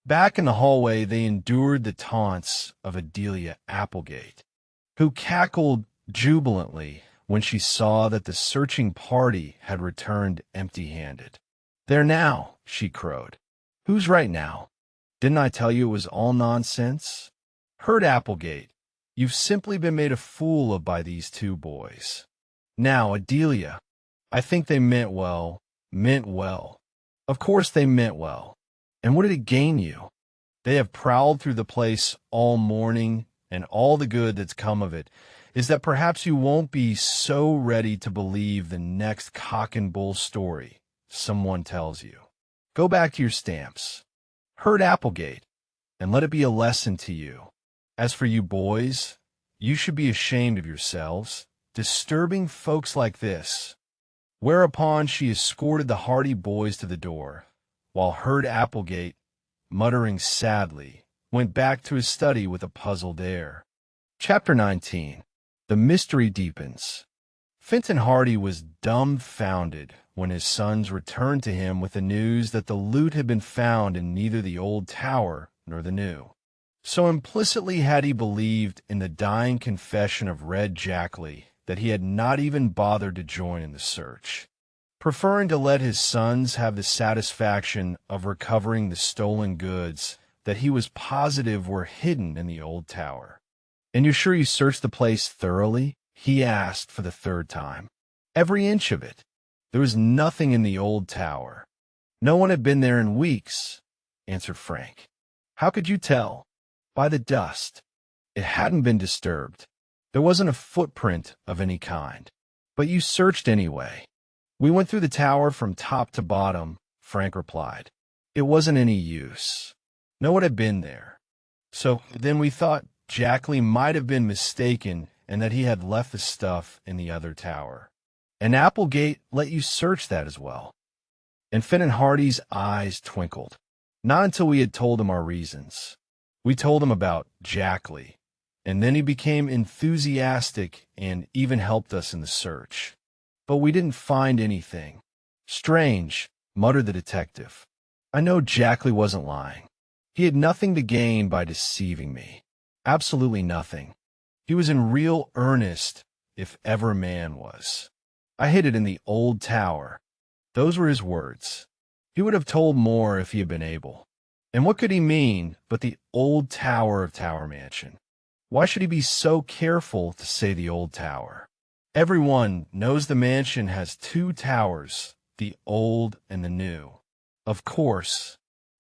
Back in the hallway, they endured the taunts of Adelia Applegate, who cackled jubilantly when she saw that the searching party had returned empty-handed. "There now," she crowed. "Who's right now? Didn't I tell you it was all nonsense? Herd Applegate, you've simply been made a fool of by these two boys. Now, Adelia, I think they meant well. Of course they meant well. And what did it gain you? They have prowled through the place all morning, and all the good that's come of it is that perhaps you won't be so ready to believe the next cock and bull story someone tells you. Go back to your stamps. Herd Applegate, and let it be a lesson to you. As for you boys, you should be ashamed of yourselves, disturbing folks like this." Whereupon she escorted the hardy boys to the door, while Herd Applegate, muttering sadly, went back to his study with a puzzled air. Chapter 19. The Mystery Deepens. Fenton Hardy was dumbfounded when his sons returned to him with the news that the loot had been found in neither the old tower nor the new. So implicitly had he believed in the dying confession of Red Jackley that he had not even bothered to join in the search, preferring to let his sons have the satisfaction of recovering the stolen goods that he was positive were hidden in the old tower. "And you're sure you searched the place thoroughly?" he asked for the third time. "Every inch of it. There was nothing in the old tower. No one had been there in weeks," answered Frank. "How could you tell?" "By the dust. It hadn't been disturbed. There wasn't a footprint of any kind. But you searched anyway." "We went through the tower from top to bottom," Frank replied. "It wasn't any use. No one had been there. So then we thought Jackley might have been mistaken and that he had left the stuff in the other tower. And Applegate let you search that as well." And Fenton Hardy's eyes twinkled. "Not until we had told him our reasons. We told him about Jackley, and then he became enthusiastic and even helped us in the search. But we didn't find anything." "Strange," muttered the detective. "I know Jackley wasn't lying. He had nothing to gain by deceiving me. Absolutely nothing. He was in real earnest, if ever man was. I hid it in the old tower." Those were his words. He would have told more if he had been able. And what could he mean but the old tower of Tower Mansion? Why should he be so careful to say the old tower? Everyone knows the mansion has two towers, the old and the new. Of course,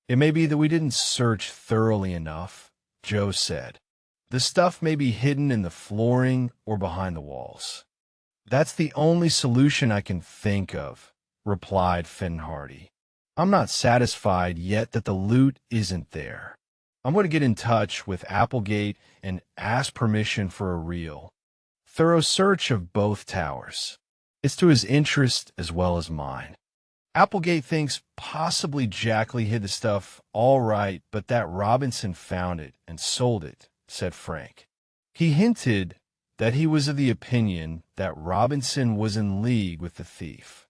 it may be that we didn't search thoroughly enough, Joe said. The stuff may be hidden in the flooring or behind the walls. That's the only solution I can think of, replied Finhardy. I'm not satisfied yet that the loot isn't there. I'm going to get in touch with Applegate and ask permission for a real, thorough search of both towers. It's to his interest as well as mine. Applegate thinks possibly Jackley hid the stuff all right, but that Robinson found it and sold it, said Frank. He hinted that he was of the opinion that Robinson was in league with the thief.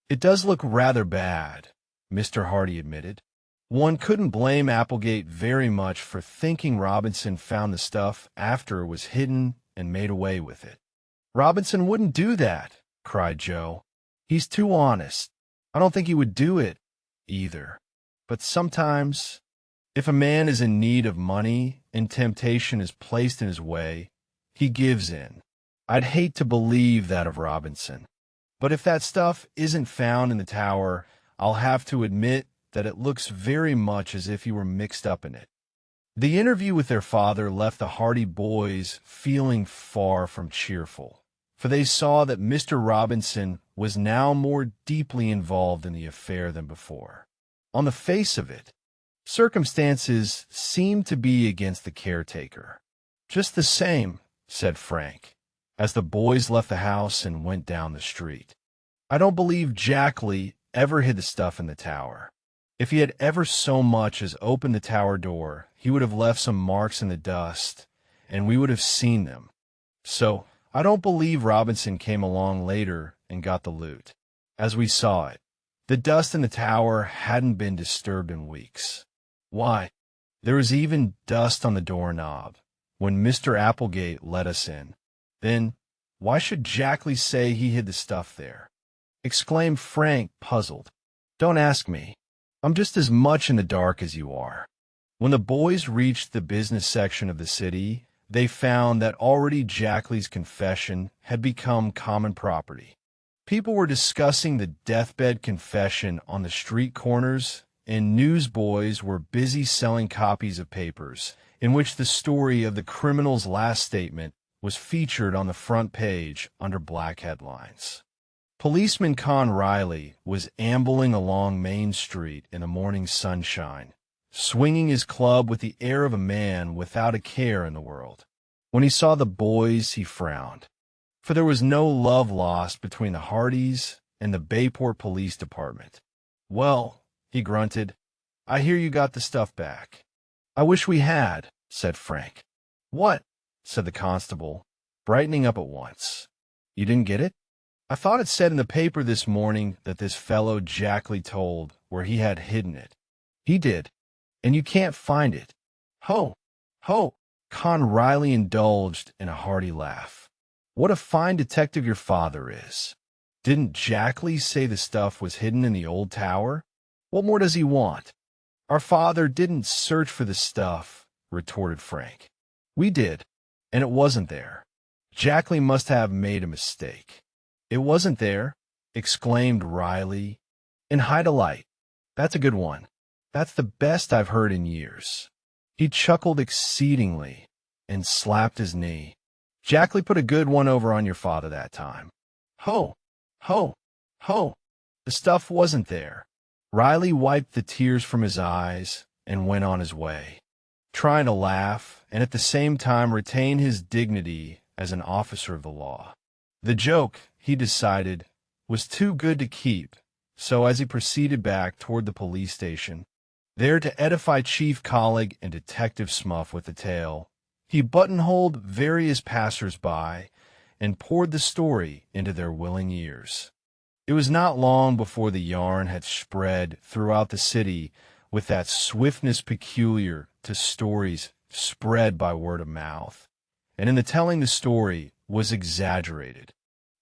It does look rather bad, Mr. Hardy admitted. One couldn't blame Applegate very much for thinking Robinson found the stuff after it was hidden and made away with it. Robinson wouldn't do that, cried Joe. He's too honest. I don't think he would do it, either. But sometimes, if a man is in need of money and temptation is placed in his way, he gives in. I'd hate to believe that of Robinson. But if that stuff isn't found in the tower, I'll have to admit that it looks very much as if he were mixed up in it. The interview with their father left the Hardy boys feeling far from cheerful, for they saw that Mr. Robinson was now more deeply involved in the affair than before. On the face of it, circumstances seemed to be against the caretaker. Just the same, said Frank, as the boys left the house and went down the street. I don't believe Jackley ever hid the stuff in the tower. If he had ever so much as opened the tower door, he would have left some marks in the dust, and we would have seen them. So, I don't believe Robinson came along later and got the loot. As we saw it, the dust in the tower hadn't been disturbed in weeks. Why, there was even dust on the doorknob when Mr. Applegate let us in. Then, why should Jackley say he hid the stuff there? Exclaimed Frank, puzzled. Don't ask me. I'm just as much in the dark as you are. When the boys reached the business section of the city, they found that already Jackley's confession had become common property. People were discussing the deathbed confession on the street corners, and newsboys were busy selling copies of papers in which the story of the criminal's last statement was featured on the front page under black headlines. Policeman Con Riley was ambling along Main Street in the morning sunshine, swinging his club with the air of a man without a care in the world. When he saw the boys, he frowned, for there was no love lost between the Hardys and the Bayport Police Department. Well, he grunted, I hear you got the stuff back. I wish we had, said Frank. What? Said the constable, brightening up at once. You didn't get it? I thought it said in the paper this morning that this fellow Jackley told where he had hidden it. He did, and you can't find it. Ho, ho, Con Riley indulged in a hearty laugh. What a fine detective your father is. Didn't Jackley say the stuff was hidden in the old tower? What more does he want? Our father didn't search for the stuff, retorted Frank. We did, and it wasn't there. Jackley must have made a mistake. It wasn't there, exclaimed Riley. And hide a light. That's a good one. That's the best I've heard in years. He chuckled exceedingly and slapped his knee. Jackley put a good one over on your father that time. Ho, ho, ho. The stuff wasn't there. Riley wiped the tears from his eyes and went on his way, trying to laugh and at the same time retain his dignity as an officer of the law. The joke, he decided, was too good to keep, so as he proceeded back toward the police station, there to edify Chief Colleague and Detective Smuff with the tale, he buttonholed various passers-by and poured the story into their willing ears. It was not long before the yarn had spread throughout the city with that swiftness peculiar to stories spread by word of mouth, and in the telling the story was exaggerated.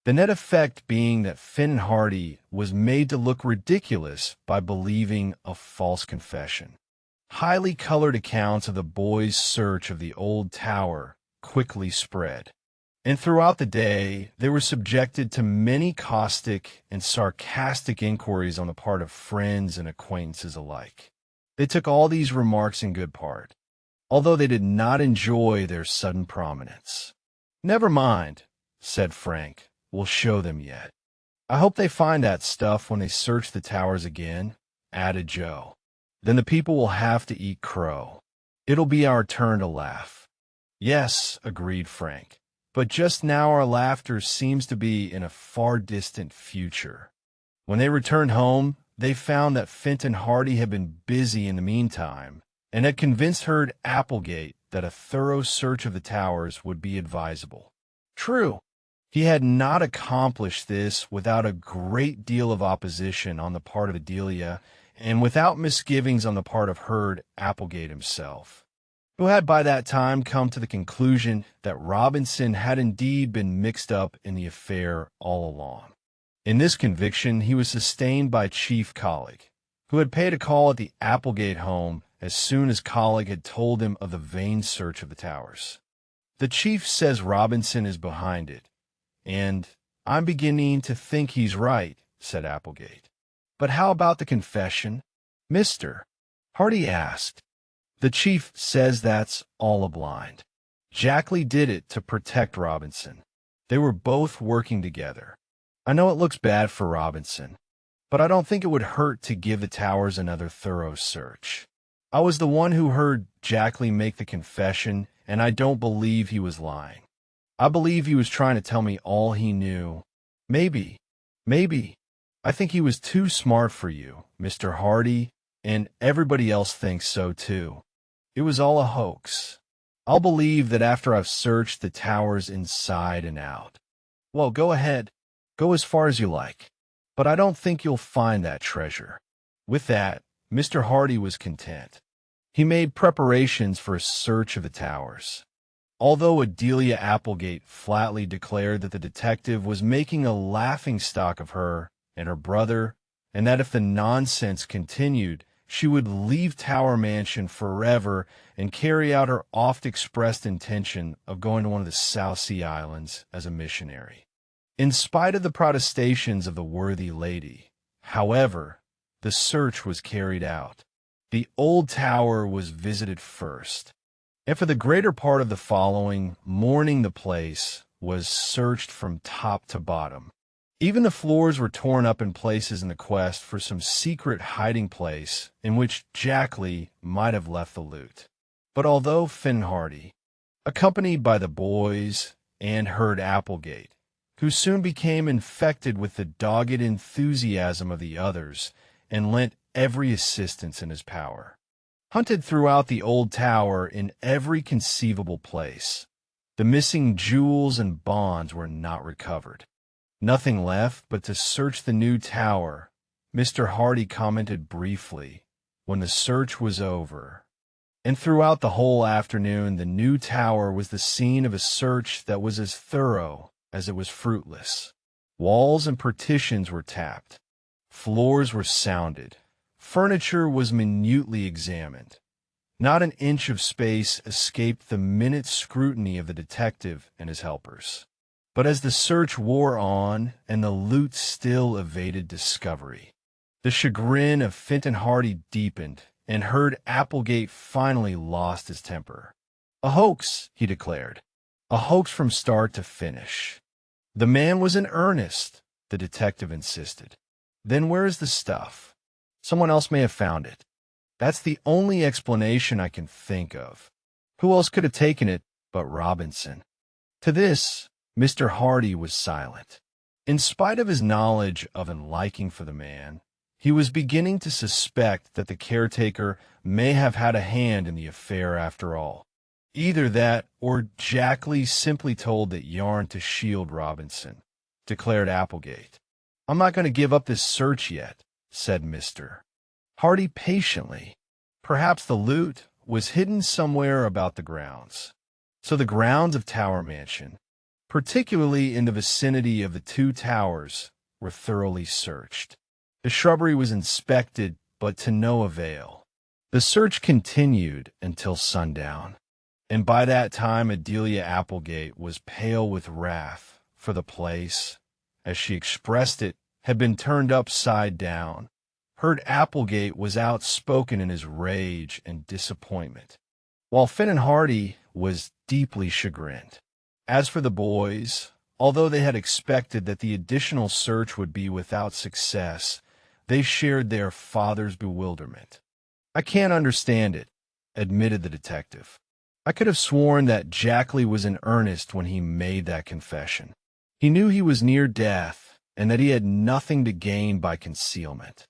The net effect being that Finn Hardy was made to look ridiculous by believing a false confession. Highly colored accounts of the boys' search of the old tower quickly spread. And throughout the day, they were subjected to many caustic and sarcastic inquiries on the part of friends and acquaintances alike. They took all these remarks in good part, although they did not enjoy their sudden prominence. "Never mind," said Frank. "We'll show them yet." "I hope they find that stuff when they search the towers again," added Joe. "Then the people will have to eat crow. It'll be our turn to laugh." "Yes," agreed Frank. "But just now our laughter seems to be in a far distant future." When they returned home, they found that Fenton Hardy had been busy in the meantime and had convinced Herd Applegate that a thorough search of the towers would be advisable. True, he had not accomplished this without a great deal of opposition on the part of Adelia and without misgivings on the part of Herd Applegate himself, who had by that time come to the conclusion that Robinson had indeed been mixed up in the affair all along. In this conviction, he was sustained by Chief Collig, who had paid a call at the Applegate home as soon as Collig had told him of the vain search of the towers. "The chief says Robinson is behind it, and I'm beginning to think he's right," said Applegate. "But how about the confession, Mr.?" Hardy asked. "The chief says that's all a blind. Jackley did it to protect Robinson. They were both working together. I know it looks bad for Robinson, but I don't think it would hurt to give the towers another thorough search. I was the one who heard Jackley make the confession, and I don't believe he was lying. I believe he was trying to tell me all he knew. Maybe. I think he was too smart for you, Mr. Hardy, and everybody else thinks so too. It was all a hoax. I'll believe that after I've searched the towers inside and out." "Well, go ahead. Go as far as you like. But I don't think you'll find that treasure." With that, Mr. Hardy was content. He made preparations for a search of the towers. Although Adelia Applegate flatly declared that the detective was making a laughingstock of her and her brother, and that if the nonsense continued, she would leave Tower Mansion forever and carry out her oft-expressed intention of going to one of the South Sea Islands as a missionary. In spite of the protestations of the worthy lady, however, the search was carried out. The old tower was visited first, and for the greater part of the following morning the place was searched from top to bottom. Even the floors were torn up in places in the quest for some secret hiding place in which Jackley might have left the loot. But although Fenton Hardy, accompanied by the boys and Herd Applegate, who soon became infected with the dogged enthusiasm of the others and lent every assistance in his power, hunted throughout the old tower in every conceivable place, the missing jewels and bonds were not recovered. Nothing left but to search the new tower, Mr. Hardy commented briefly when the search was over. And throughout the whole afternoon, the new tower was the scene of a search that was as thorough as it was fruitless. Walls and partitions were tapped. Floors were sounded. Furniture was minutely examined. Not an inch of space escaped the minute scrutiny of the detective and his helpers. But as the search wore on and the loot still evaded discovery, the chagrin of Fenton Hardy deepened, and Herd Applegate finally lost his temper. "A hoax," he declared. "A hoax from start to finish." "The man was in earnest," the detective insisted. "Then where is the stuff? Someone else may have found it. That's the only explanation I can think of. Who else could have taken it but Robinson?" To this, Mr. Hardy was silent. In spite of his knowledge of and liking for the man, he was beginning to suspect that the caretaker may have had a hand in the affair after all. Either that, or Jackley simply told that yarn to shield Robinson, declared Applegate. "I'm not going to give up this search yet," said Mr. Hardy patiently. Perhaps the loot was hidden somewhere about the grounds. So the grounds of Tower Mansion, particularly in the vicinity of the two towers, were thoroughly searched. The shrubbery was inspected, but to no avail. The search continued until sundown. And by that time, Adelia Applegate was pale with wrath, for the place, as she expressed it, had been turned upside down. Herd Applegate was outspoken in his rage and disappointment, while Finn and Hardy was deeply chagrined. As for the boys, although they had expected that the additional search would be without success, they shared their father's bewilderment. "I can't understand it," admitted the detective. "I could have sworn that Jackley was in earnest when he made that confession. He knew he was near death and that he had nothing to gain by concealment.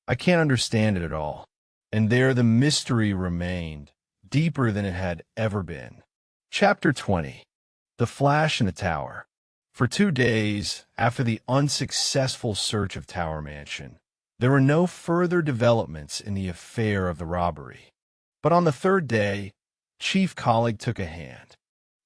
I can't understand it at all." And there the mystery remained, deeper than it had ever been. Chapter 20. The Flash in the Tower. For 2 days after the unsuccessful search of Tower Mansion, there were no further developments in the affair of the robbery. But on the 3rd day, Chief Colleague took a hand.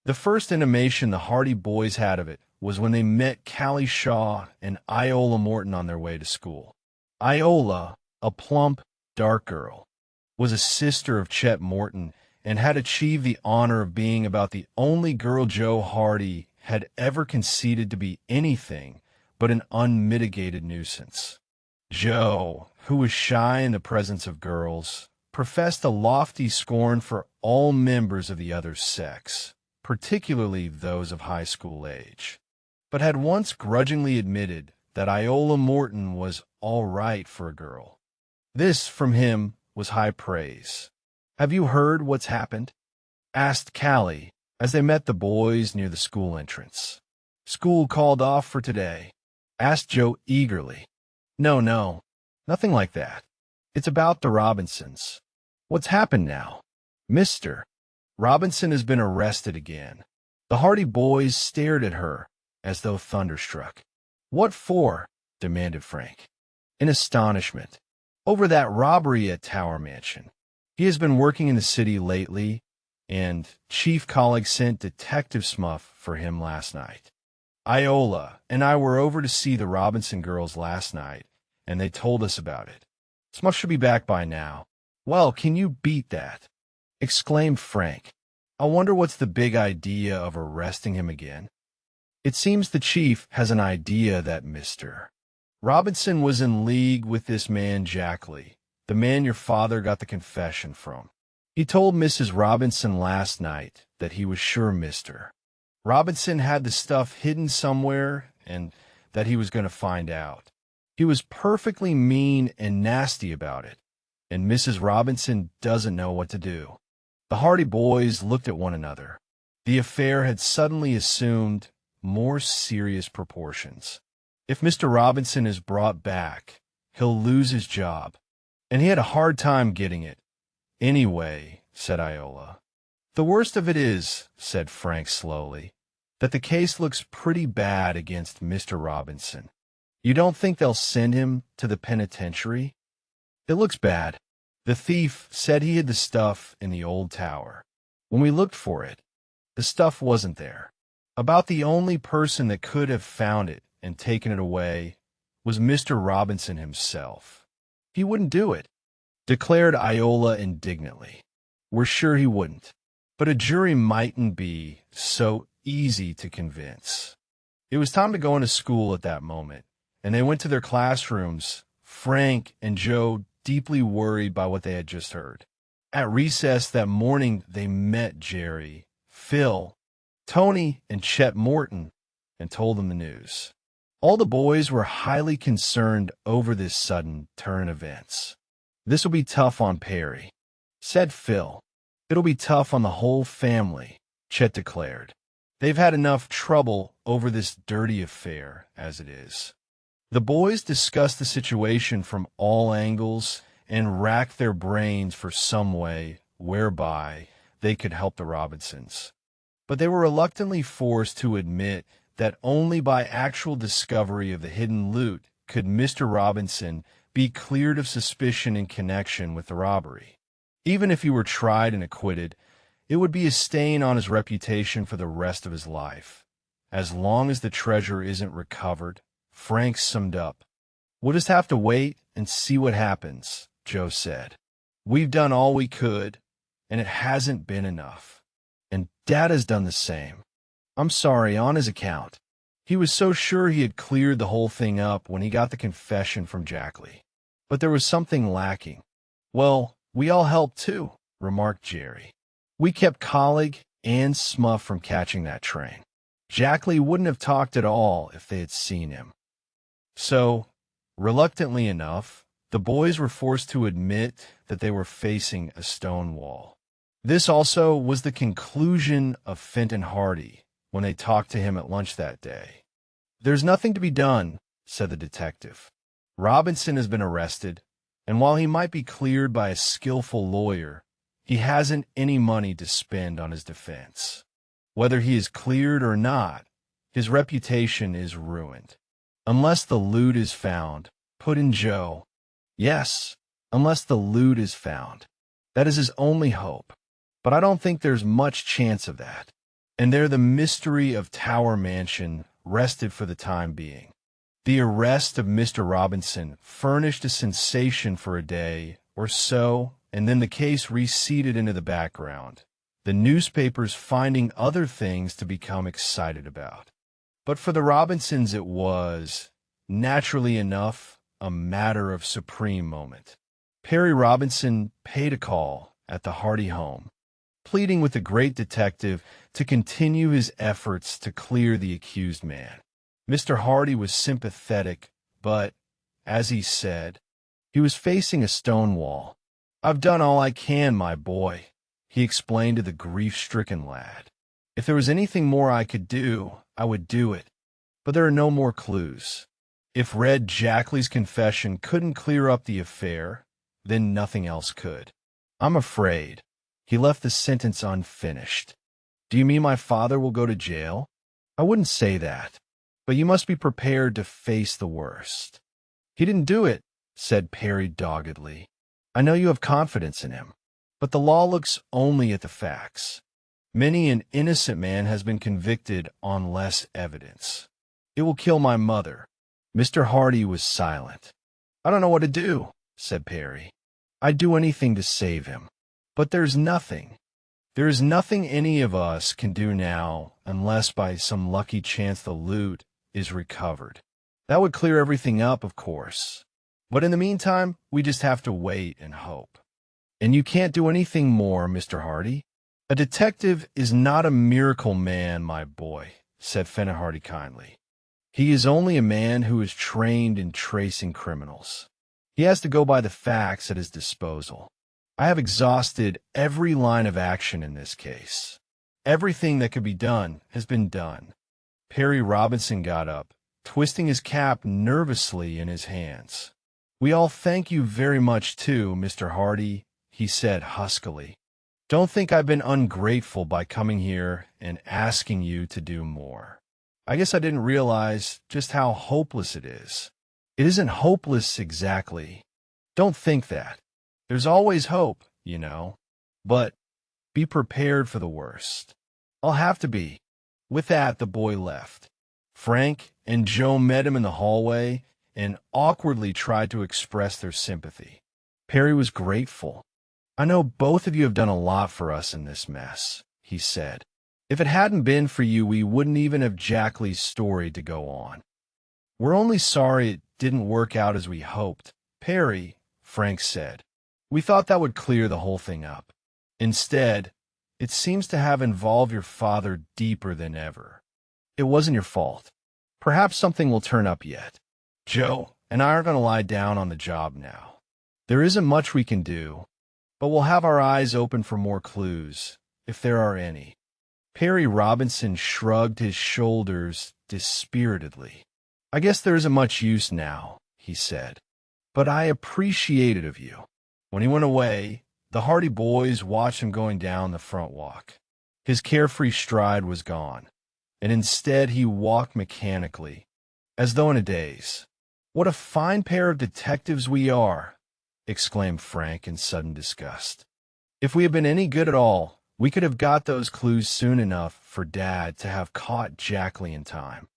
The first intimation the Hardy boys had of it was when they met Callie Shaw and Iola Morton on their way to school. Iola, a plump, dark girl, was a sister of Chet Morton and had achieved the honor of being about the only girl Joe Hardy had ever conceded to be anything but an unmitigated nuisance. Joe, who was shy in the presence of girls, professed a lofty scorn for all members of the other sex, particularly those of high school age, but had once grudgingly admitted that Iola Morton was all right for a girl. This, from him, was high praise. "Have you heard what's happened?" asked Callie as they met the boys near the school entrance. "School called off for today?" asked Joe eagerly. No, nothing like that. It's about the Robinsons." "What's happened now?" "Mr. Robinson has been arrested again." The Hardy boys stared at her as though thunderstruck. "What for?" demanded Frank, in astonishment. "Over that robbery at Tower Mansion. He has been working in the city lately, and Chief Colleague sent Detective Smuff for him last night. Iola and I were over to see the Robinson girls last night, and they told us about it. Smuff should be back by now." "Well, can you beat that?" exclaimed Frank. "I wonder what's the big idea of arresting him again?" "It seems the chief has an idea that Mr. Robinson was in league with this man Jackley, the man your father got the confession from. He told Mrs. Robinson last night that he was sure Mr. Robinson had the stuff hidden somewhere and that he was going to find out. He was perfectly mean and nasty about it, and Mrs. Robinson doesn't know what to do." The Hardy boys looked at one another. The affair had suddenly assumed more serious proportions. "If Mr. Robinson is brought back, he'll lose his job, and he had a hard time getting it. Anyway," said Iola. "The worst of it is," said Frank slowly, "that the case looks pretty bad against Mr. Robinson. You don't think they'll send him to the penitentiary?" "It looks bad. The thief said he hid the stuff in the old tower. When we looked for it, the stuff wasn't there. About the only person that could have found it and taken it away was Mr. Robinson himself." "He wouldn't do it," declared Iola indignantly. "We're sure he wouldn't. But a jury mightn't be so easy to convince." It was time to go into school at that moment, and they went to their classrooms, Frank and Joe deeply worried by what they had just heard. At recess that morning, they met Jerry, Phil, Tony, and Chet Morton and told them the news. All the boys were highly concerned over this sudden turn of events. "This will be tough on Perry," said Phil. "It'll be tough on the whole family," Chet declared. "They've had enough trouble over this dirty affair as it is." The boys discussed the situation from all angles and racked their brains for some way whereby they could help the Robinsons. But they were reluctantly forced to admit that only by actual discovery of the hidden loot could Mr. Robinson be cleared of suspicion in connection with the robbery. Even if he were tried and acquitted, it would be a stain on his reputation for the rest of his life. As long as the treasure isn't recovered, Frank summed up. "We'll just have to wait and see what happens," Joe said. "We've done all we could, and it hasn't been enough." and Dad has done the same. I'm sorry, on his account. He was so sure he had cleared the whole thing up when he got the confession from Jackley. But there was something lacking. Well, we all helped too, remarked Jerry. We kept colleague and Smuff from catching that train. Jackley wouldn't have talked at all if they had seen him. So, reluctantly enough, the boys were forced to admit that they were facing a stone wall. This also was the conclusion of Fenton Hardy when they talked to him at lunch that day. There's nothing to be done, said the detective. Robinson has been arrested, and while he might be cleared by a skillful lawyer, he hasn't any money to spend on his defense. Whether he is cleared or not, his reputation is ruined. Unless the loot is found, put in Joe. Yes, unless the loot is found. That is his only hope. But I don't think there's much chance of that. And there the mystery of Tower Mansion rested for the time being. The arrest of Mr. Robinson furnished a sensation for a day or so, and then the case receded into the background, the newspapers finding other things to become excited about. But for the Robinsons it was, naturally enough, a matter of supreme moment. Perry Robinson paid a call at the Hardy home, pleading with the great detective to continue his efforts to clear the accused man. Mr. Hardy was sympathetic, but, as he said, he was facing a stone wall. I've done all I can, my boy, he explained to the grief-stricken lad. If there was anything more I could do, I would do it. But there are no more clues. If Red Jackley's confession couldn't clear up the affair, then nothing else could. I'm afraid. He left the sentence unfinished. Do you mean my father will go to jail? I wouldn't say that. But you must be prepared to face the worst. He didn't do it, said Perry doggedly. I know you have confidence in him, but the law looks only at the facts. Many an innocent man has been convicted on less evidence. It will kill my mother. Mr. Hardy was silent. I don't know what to do, said Perry. I'd do anything to save him. But there's nothing. There is nothing any of us can do now unless by some lucky chance the loot is recovered. That would clear everything up, of course. But in the meantime, we just have to wait and hope. And you can't do anything more, Mr. Hardy. A detective is not a miracle man, my boy, said Fenton Hardy kindly. He is only a man who is trained in tracing criminals. He has to go by the facts at his disposal. I have exhausted every line of action in this case. Everything that could be done has been done. Perry Robinson got up, twisting his cap nervously in his hands. We all thank you very much too, Mr. Hardy, he said huskily. Don't think I've been ungrateful by coming here and asking you to do more. I guess I didn't realize just how hopeless it is. It isn't hopeless exactly. Don't think that. There's always hope, you know. But be prepared for the worst. I'll have to be. With that, the boy left. Frank and Joe met him in the hallway and awkwardly tried to express their sympathy. Perry was grateful. I know both of you have done a lot for us in this mess, he said. If it hadn't been for you, we wouldn't even have Jackley's story to go on. We're only sorry it didn't work out as we hoped, Perry, Frank said. We thought that would clear the whole thing up. Instead, it seems to have involved your father deeper than ever. It wasn't your fault. Perhaps something will turn up yet. Joe and I are going to lie down on the job now. There isn't much we can do, but we'll have our eyes open for more clues, if there are any. Perry Robinson shrugged his shoulders dispiritedly. I guess there isn't much use now, he said, but I appreciate it of you. When he went away, the Hardy boys watched him going down the front walk. His carefree stride was gone, and instead he walked mechanically, as though in a daze. What a fine pair of detectives we are, exclaimed Frank in sudden disgust. If we had been any good at all, we could have got those clues soon enough for Dad to have caught Jackley in time.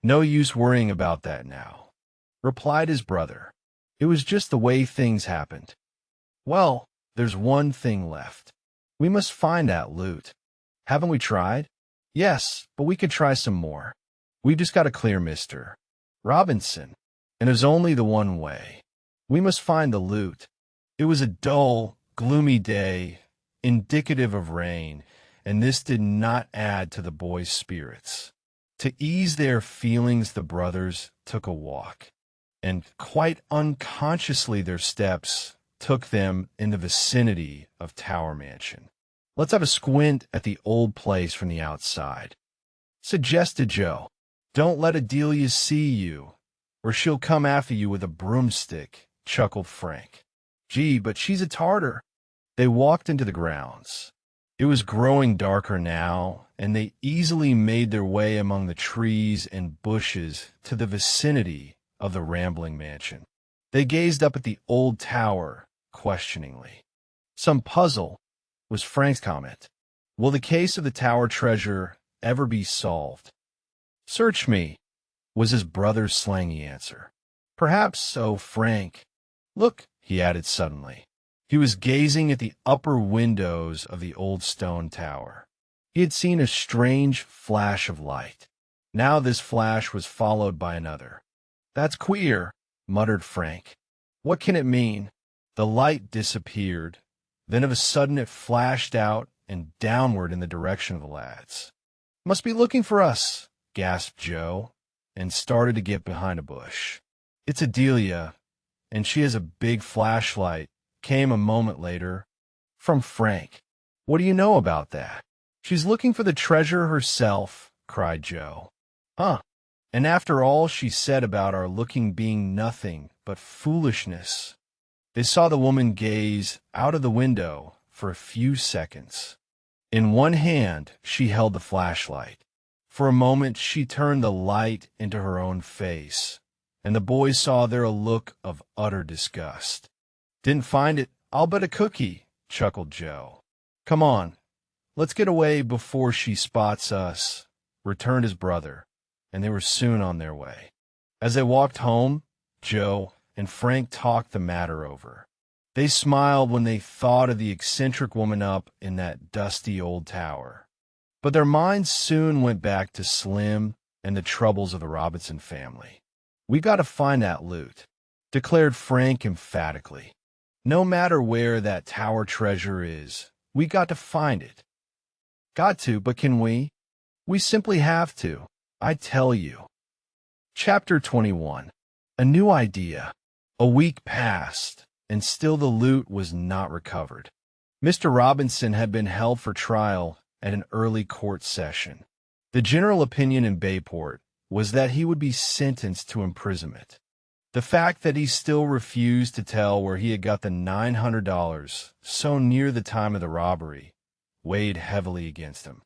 No use worrying about that now, replied his brother. It was just the way things happened. Well, there's one thing left. We must find that loot. Haven't we tried? Yes, but we could try some more. We've just got to clear Mr. Robinson, and there's only the one way. We must find the loot. It was a dull, gloomy day, indicative of rain, and this did not add to the boys' spirits. To ease their feelings, the brothers took a walk, and quite unconsciously their steps took them in the vicinity of Tower Mansion. Let's have a squint at the old place from the outside, suggested Joe. Don't let Adelia see you, or she'll come after you with a broomstick, chuckled Frank. Gee, but she's a Tartar. They walked into the grounds. It was growing darker now, and they easily made their way among the trees and bushes to the vicinity of the rambling mansion. They gazed up at the old tower questioningly. Some puzzle, was Frank's comment. Will the case of the tower treasure ever be solved? Search me, was his brother's slangy answer. Perhaps so, Frank. Look, he added suddenly. He was gazing at the upper windows of the old stone tower. He had seen a strange flash of light. Now this flash was followed by another. That's queer, muttered Frank. What can it mean? The light disappeared. Then of a sudden it flashed out and downward in the direction of the lads. Must be looking for us, gasped Joe, and started to get behind a bush. It's Adelia, and she has a big flashlight, came a moment later from Frank. What do you know about that? She's looking for the treasure herself, cried Joe. Huh. And after all she said about our looking being nothing but foolishness. They saw the woman gaze out of the window for a few seconds. In one hand, she held the flashlight. For a moment, she turned the light into her own face, and the boys saw there a look of utter disgust. Didn't find it, I'll bet a cookie, chuckled Joe. Come on, let's get away before she spots us, returned his brother, and they were soon on their way. As they walked home, Joe and Frank talked the matter over. They smiled when they thought of the eccentric woman up in that dusty old tower. But their minds soon went back to Slim and the troubles of the Robinson family. We got to find that loot, declared Frank emphatically. No matter where that tower treasure is, we got to find it. Got to, but can we? We simply have to, I tell you. Chapter 21. A new idea. A week passed, and still the loot was not recovered. Mr. Robinson had been held for trial at an early court session. The general opinion in Bayport was that he would be sentenced to imprisonment. The fact that he still refused to tell where he had got the $900 so near the time of the robbery weighed heavily against him.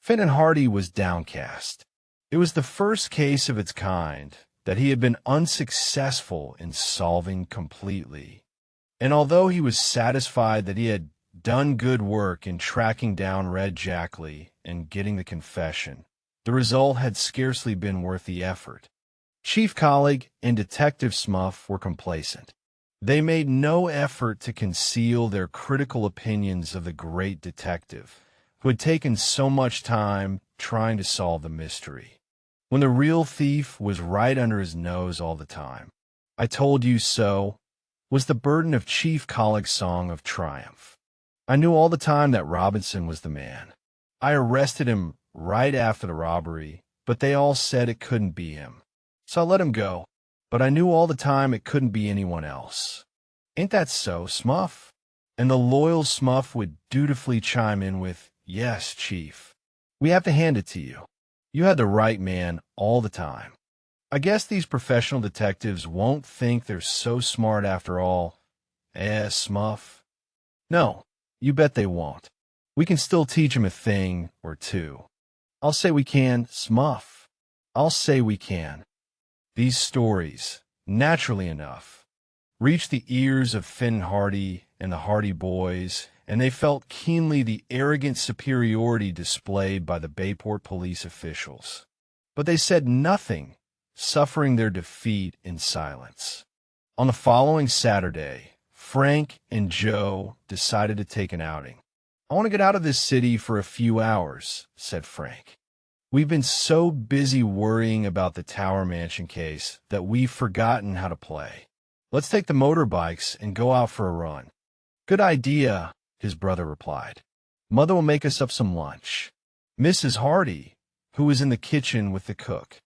Finn and Hardy was downcast. It was the first case of its kind that he had been unsuccessful in solving completely. And although he was satisfied that he had done good work in tracking down Red Jackley and getting the confession, the result had scarcely been worth the effort. Chief Colleague and Detective Smuff were complacent. They made no effort to conceal their critical opinions of the great detective, who had taken so much time trying to solve the mystery, when the real thief was right under his nose all the time. I told you so was the burden of Chief Colleague's song of triumph. I knew all the time that Robinson was the man. I arrested him right after the robbery, but they all said it couldn't be him. So I let him go, but I knew all the time it couldn't be anyone else. Ain't that so, Smuff? And the loyal Smuff would dutifully chime in with, Yes, Chief. We have to hand it to you. You had the right man all the time. I guess these professional detectives won't think they're so smart after all. Smuff? No, you bet they won't. We can still teach 'em a thing or two. I'll say we can, Smuff. I'll say we can. These stories, naturally enough, reached the ears of Finn and Hardy and the Hardy boys, and they felt keenly the arrogant superiority displayed by the Bayport police officials. But they said nothing, suffering their defeat in silence. On the following Saturday, Frank and Joe decided to take an outing. I want to get out of this city for a few hours, said Frank. We've been so busy worrying about the Tower Mansion case that we've forgotten how to play. Let's take the motorbikes and go out for a run. Good idea, his brother replied. Mother will make us up some lunch. Mrs. Hardy, who was in the kitchen with the cook,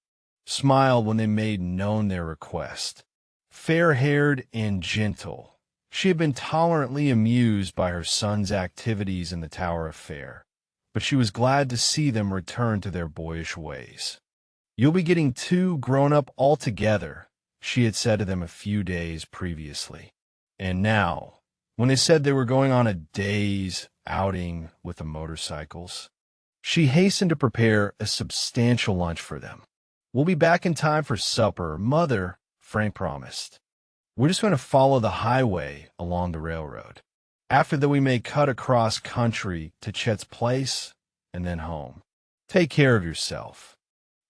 smiled when they made known their request. Fair-haired and gentle, she had been tolerantly amused by her son's activities in the Tower affair, but she was glad to see them return to their boyish ways. You'll be getting too grown up altogether, she had said to them a few days previously. And now, when they said they were going on a day's outing with the motorcycles, she hastened to prepare a substantial lunch for them. We'll be back in time for supper, Mother, Frank promised. We're just going to follow the highway along the railroad. After that, we may cut across country to Chet's place and then home. Take care of yourself,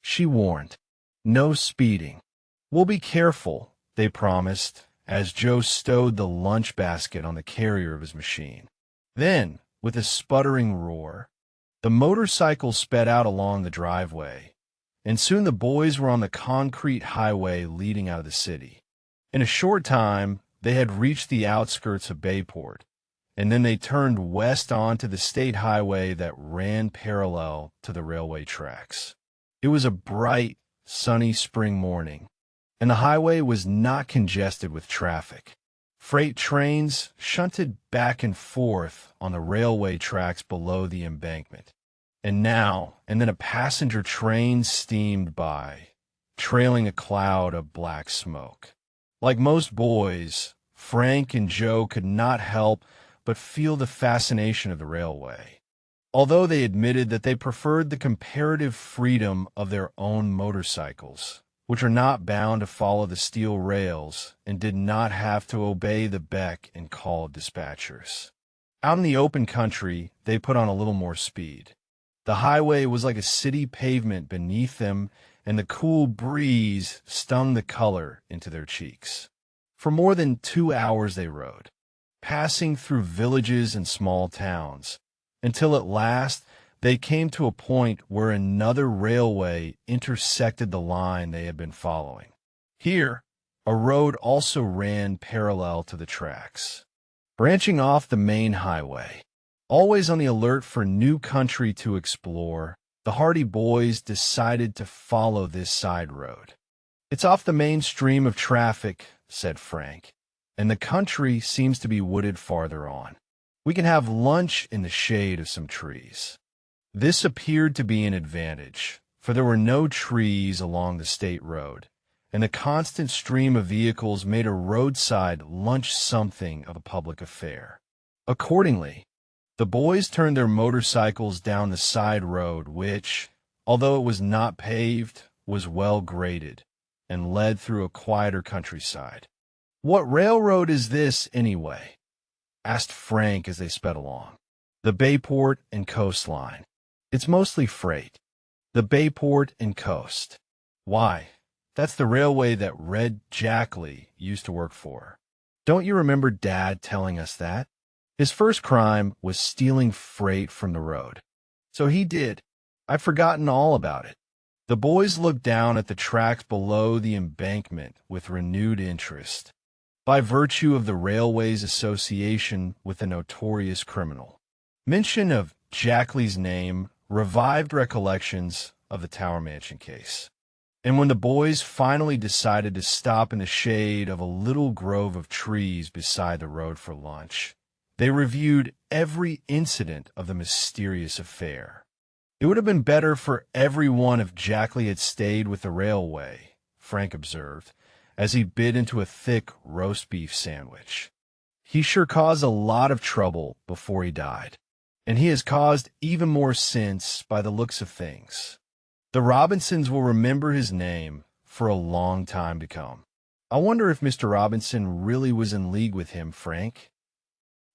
she warned. No speeding. We'll be careful, they promised, as Joe stowed the lunch basket on the carrier of his machine. Then, with a sputtering roar, the motorcycle sped out along the driveway, and soon the boys were on the concrete highway leading out of the city. In a short time, they had reached the outskirts of Bayport, and then they turned west onto the state highway that ran parallel to the railway tracks. It was a bright, sunny spring morning, and the highway was not congested with traffic. Freight trains shunted back and forth on the railway tracks below the embankment. And then a passenger train steamed by, trailing a cloud of black smoke. Like most boys, Frank and Joe could not help but feel the fascination of the railway, although they admitted that they preferred the comparative freedom of their own motorcycles, which are not bound to follow the steel rails and did not have to obey the beck and call of dispatchers. Out in the open country, they put on a little more speed. The highway was like a city pavement beneath them, and the cool breeze stung the color into their cheeks. For more than 2 hours they rode, passing through villages and small towns, until at last they came to a point where another railway intersected the line they had been following. Here, a road also ran parallel to the tracks, branching off the main highway. Always on the alert for new country to explore, the Hardy boys decided to follow this side road. It's off the main stream of traffic, said Frank, and the country seems to be wooded farther on. We can have lunch in the shade of some trees. This appeared to be an advantage, for there were no trees along the state road, and the constant stream of vehicles made a roadside lunch something of a public affair. Accordingly, the boys turned their motorcycles down the side road which, although it was not paved, was well graded, and led through a quieter countryside. "What railroad is this, anyway?" asked Frank as they sped along. "The Bayport and Coast Line. It's mostly freight. The Bayport and Coast. Why, that's the railway that Red Jackley used to work for. Don't you remember Dad telling us that? His first crime was stealing freight from the road. So he did. I'd forgotten all about it." The boys looked down at the tracks below the embankment with renewed interest, by virtue of the railway's association with the notorious criminal. Mention of Jackley's name revived recollections of the Tower Mansion case. And when the boys finally decided to stop in the shade of a little grove of trees beside the road for lunch, they reviewed every incident of the mysterious affair. It would have been better for everyone if Jackley had stayed with the railway, Frank observed, as he bit into a thick roast beef sandwich. He sure caused a lot of trouble before he died, and he has caused even more since by the looks of things. The Robinsons will remember his name for a long time to come. I wonder if Mr. Robinson really was in league with him, Frank?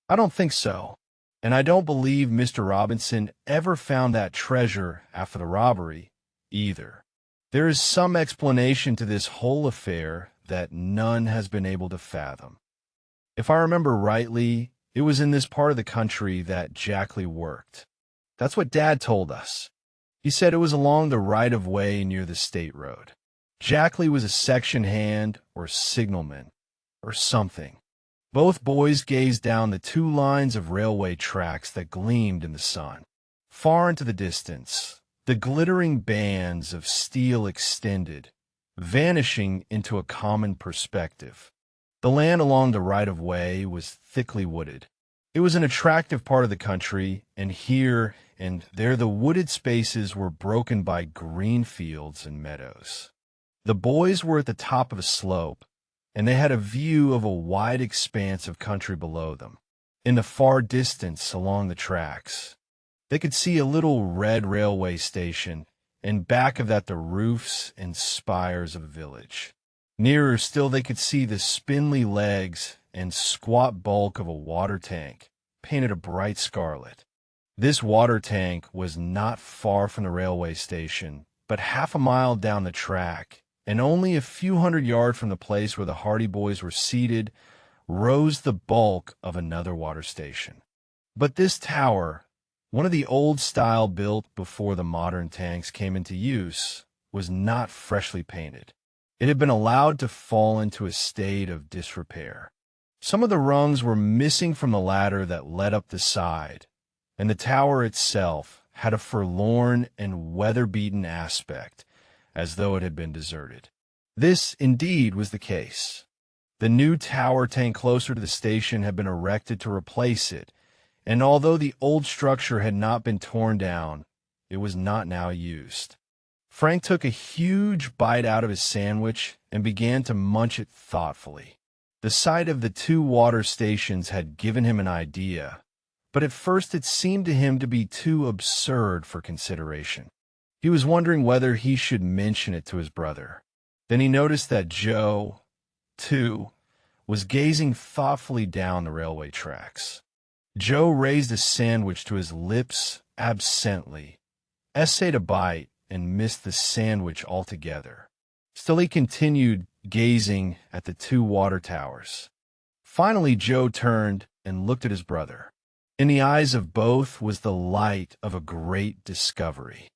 I don't think so, and I don't believe Mr. Robinson ever found that treasure after the robbery, either. There is some explanation to this whole affair that none has been able to fathom. If I remember rightly, It was in this part of the country that Jackley worked. That's what Dad told us. He said it was along the right-of-way near the state road. Jackley was a section hand or signalman or something. Both boys gazed down the 2 lines of railway tracks that gleamed in the sun. Far into the distance, the glittering bands of steel extended, vanishing into a common perspective. The land along the right-of-way was thickly wooded. It was an attractive part of the country, and here and there the wooded spaces were broken by green fields and meadows. The boys were at the top of a slope, and they had a view of a wide expanse of country below them. In the far distance along the tracks, they could see a little red railway station, and back of that the roofs and spires of a village. Nearer still they could see the spindly legs and squat bulk of a water tank, painted a bright scarlet. This water tank was not far from the railway station, but half a mile down the track, and only a few hundred yards from the place where the Hardy boys were seated, rose the bulk of another water station. But this tower, one of the old style built before the modern tanks came into use, was not freshly painted. It had been allowed to fall into a state of disrepair. Some of the rungs were missing from the ladder that led up the side, and the tower itself had a forlorn and weather-beaten aspect, as though it had been deserted. This, indeed, was the case. The new tower tank closer to the station had been erected to replace it, and although the old structure had not been torn down, it was not now used. Frank took a huge bite out of his sandwich and began to munch it thoughtfully. The sight of the 2 water stations had given him an idea, but at first it seemed to him to be too absurd for consideration. He was wondering whether he should mention it to his brother. Then he noticed that Joe, too, was gazing thoughtfully down the railway tracks. Joe raised a sandwich to his lips absently, essayed a bite, and missed the sandwich altogether. Still he continued gazing at the 2 water towers. Finally Joe turned and looked at his brother. In the eyes of both was the light of a great discovery.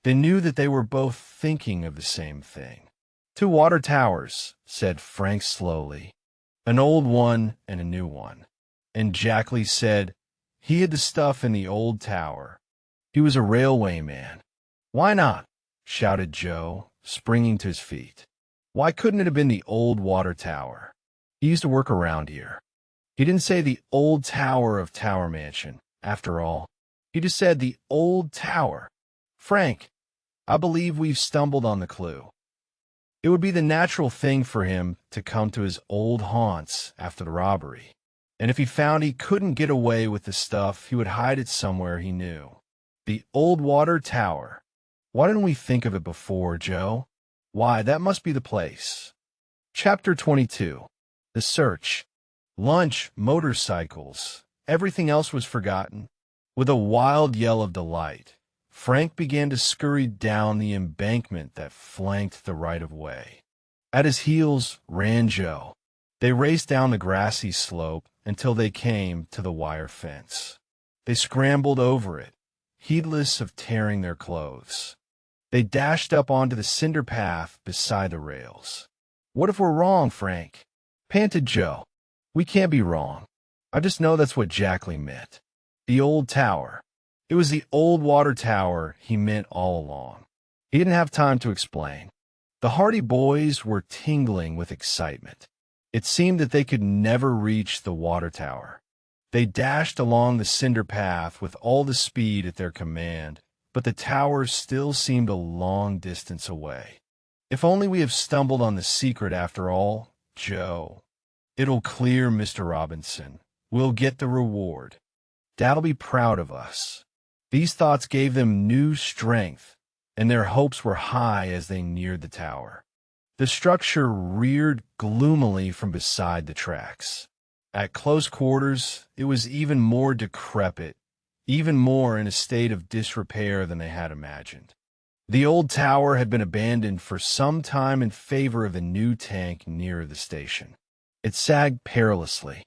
They knew that they were both thinking of the same thing. 2 water towers, said Frank slowly. An old one and a new one. And Jackley said he had the stuff in the old tower. He was a railway man. Why not? Shouted Joe, springing to his feet. Why couldn't it have been the old water tower? He used to work around here. He didn't say the old tower of Tower Mansion, after all. He just said the old tower. Frank, I believe we've stumbled on the clue. It would be the natural thing for him to come to his old haunts after the robbery. And if he found he couldn't get away with the stuff, he would hide it somewhere he knew. The old water tower. Why didn't we think of it before, Joe? Why, that must be the place. Chapter 22. The Search. Lunch, motorcycles. Everything else was forgotten. With a wild yell of delight, Frank began to scurry down the embankment that flanked the right-of-way. At his heels ran Joe. They raced down the grassy slope until they came to the wire fence. They scrambled over it, heedless of tearing their clothes. They dashed up onto the cinder path beside the rails. What if we're wrong, Frank? Panted Joe. We can't be wrong. I just know that's what Jackley meant. The old tower. It was the old water tower he meant all along. He didn't have time to explain. The Hardy boys were tingling with excitement. It seemed that they could never reach the water tower. They dashed along the cinder path with all the speed at their command, but the tower still seemed a long distance away. If only we have stumbled on the secret after all, Joe. It'll clear Mr. Robinson. We'll get the reward. Dad'll be proud of us. These thoughts gave them new strength, and their hopes were high as they neared the tower. The structure reared gloomily from beside the tracks. At close quarters, it was even more decrepit, even more in a state of disrepair than they had imagined. The old tower had been abandoned for some time in favor of a new tank nearer the station. It sagged perilously.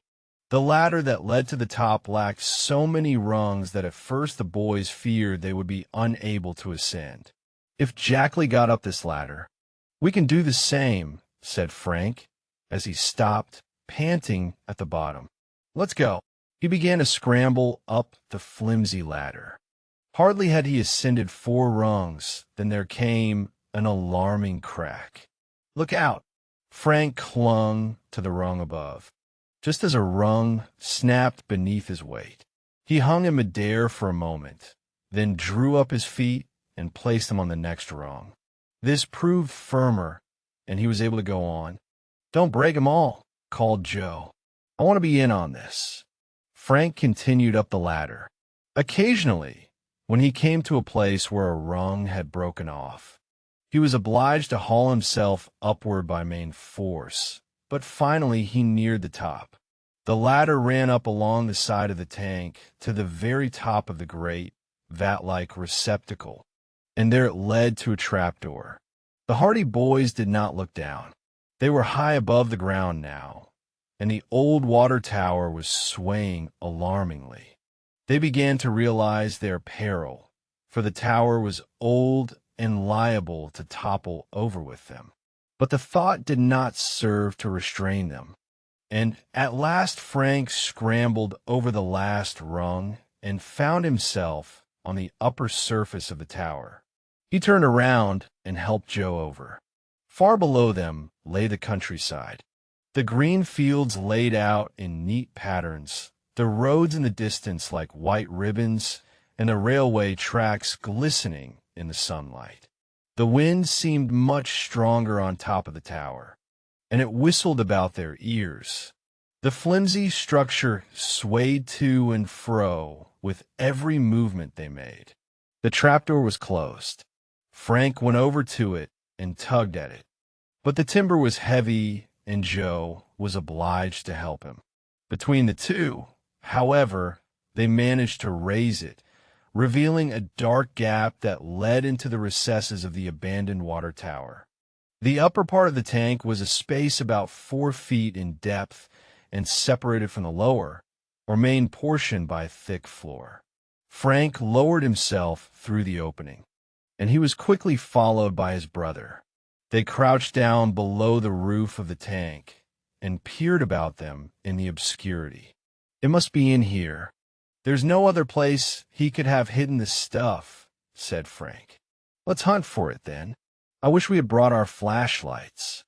The ladder that led to the top lacked so many rungs that at first the boys feared they would be unable to ascend. "If Jackley got up this ladder, we can do the same," said Frank, as he stopped, panting at the bottom. "Let's go." He began to scramble up the flimsy ladder. Hardly had he ascended 4 rungs than there came an alarming crack. "Look out!" Frank clung to the rung above, just as a rung snapped beneath his weight. He hung in midair for a moment, then drew up his feet and placed them on the next rung. This proved firmer, and he was able to go on. "Don't break 'em all," called Joe. "I want to be in on this." Frank continued up the ladder. Occasionally, when he came to a place where a rung had broken off, he was obliged to haul himself upward by main force, but finally he neared the top. The ladder ran up along the side of the tank to the very top of the great, vat-like receptacle, and there it led to a trapdoor. The hardy boys did not look down. They were high above the ground now, and the old water tower was swaying alarmingly. They began to realize their peril, for the tower was old and liable to topple over with them. But the thought did not serve to restrain them, and at last Frank scrambled over the last rung and found himself on the upper surface of the tower. He turned around and helped Joe over. Far below them lay the countryside. The green fields laid out in neat patterns, the roads in the distance like white ribbons, and the railway tracks glistening in the sunlight. The wind seemed much stronger on top of the tower, and it whistled about their ears. The flimsy structure swayed to and fro with every movement they made. The trapdoor was closed. Frank went over to it and tugged at it, but the timber was heavy and Joe was obliged to help him. Between the two, however, they managed to raise it, revealing a dark gap that led into the recesses of the abandoned water tower. The upper part of the tank was a space about 4 feet in depth and separated from the lower, or main portion by a thick floor. Frank lowered himself through the opening, and he was quickly followed by his brother. They crouched down below the roof of the tank and peered about them in the obscurity. "It must be in here. There's no other place he could have hidden the stuff," said Frank. "Let's hunt for it, then. I wish we had brought our flashlights."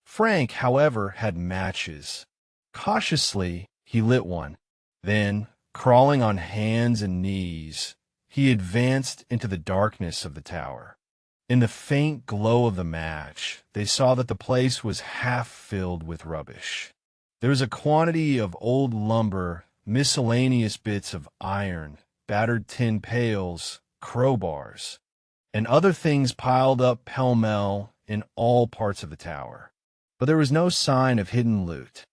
Frank, however, had matches. Cautiously, he lit one. Then, crawling on hands and knees, he advanced into the darkness of the tower. In the faint glow of the match, they saw that the place was half filled with rubbish. There was a quantity of old lumber, miscellaneous bits of iron, battered tin pails, crowbars, and other things piled up pell-mell in all parts of the tower. But there was no sign of hidden loot.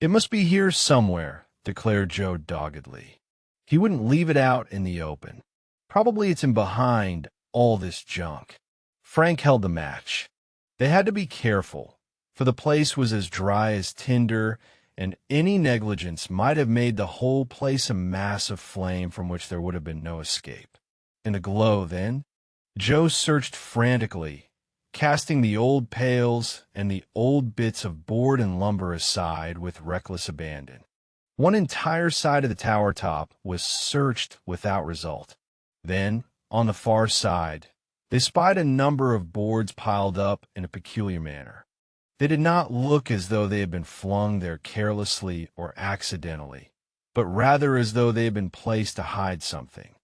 "It must be here somewhere," declared Joe doggedly. He wouldn't leave it out in the open. "Probably it's in behind all this junk." Frank held the match. They had to be careful, for the place was as dry as tinder, and any negligence might have made the whole place a mass of flame from which there would have been no escape. In the glow, then, Joe searched frantically, casting the old pails and the old bits of board and lumber aside with reckless abandon. One entire side of the tower top was searched without result. Then, on the far side, they spied a number of boards piled up in a peculiar manner. They did not look as though they had been flung there carelessly or accidentally, but rather as though they had been placed to hide something.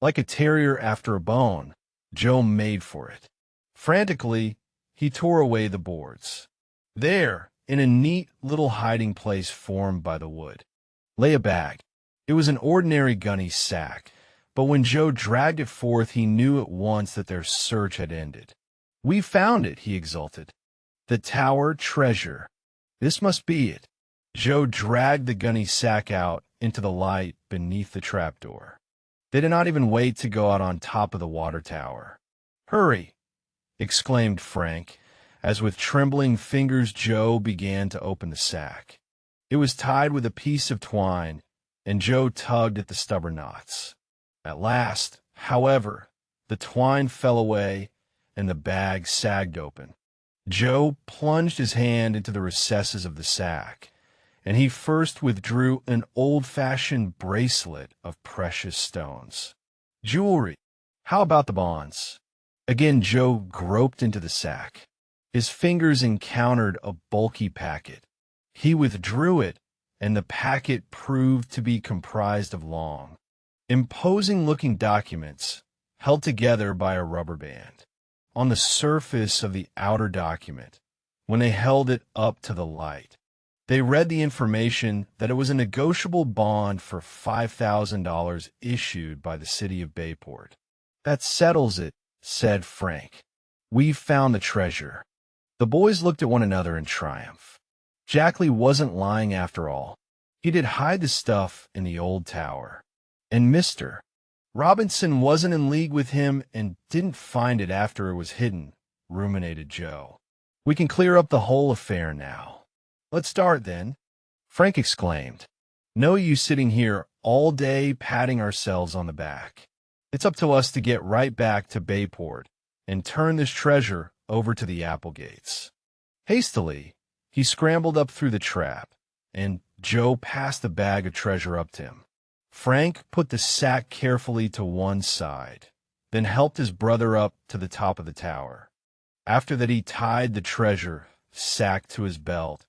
Like a terrier after a bone, Joe made for it. Frantically, he tore away the boards. There, in a neat little hiding place formed by the wood, lay a bag. It was an ordinary gunny sack, but when Joe dragged it forth, he knew at once that their search had ended. "We found it," he exulted. "The tower treasure. This must be it." Joe dragged the gunny sack out into the light beneath the trapdoor. They did not even wait to go out on top of the water tower. "Hurry!" exclaimed Frank, as with trembling fingers Joe began to open the sack. It was tied with a piece of twine, and Joe tugged at the stubborn knots. At last, however, the twine fell away, and the bag sagged open. Joe plunged his hand into the recesses of the sack, and he first withdrew an old-fashioned bracelet of precious stones. Jewelry. How about the bonds? Again Joe groped into the sack. His fingers encountered a bulky packet. He withdrew it, and the packet proved to be comprised of long, imposing-looking documents held together by a rubber band. On the surface of the outer document, when they held it up to the light, they read the information that it was a negotiable bond for $5,000 issued by the city of Bayport. "That settles it," said Frank. "We've found the treasure." The boys looked at one another in triumph. Jackley wasn't lying after all. He did hide the stuff in the old tower. And Mr. Robinson wasn't in league with him and didn't find it after it was hidden, ruminated Joe. "We can clear up the whole affair now." "Let's start, then," Frank exclaimed. "No use sitting here all day patting ourselves on the back. It's up to us to get right back to Bayport and turn this treasure over to the Applegates." Hastily, he scrambled up through the trap, and Joe passed the bag of treasure up to him. Frank put the sack carefully to one side, then helped his brother up to the top of the tower. After that, he tied the treasure sack to his belt,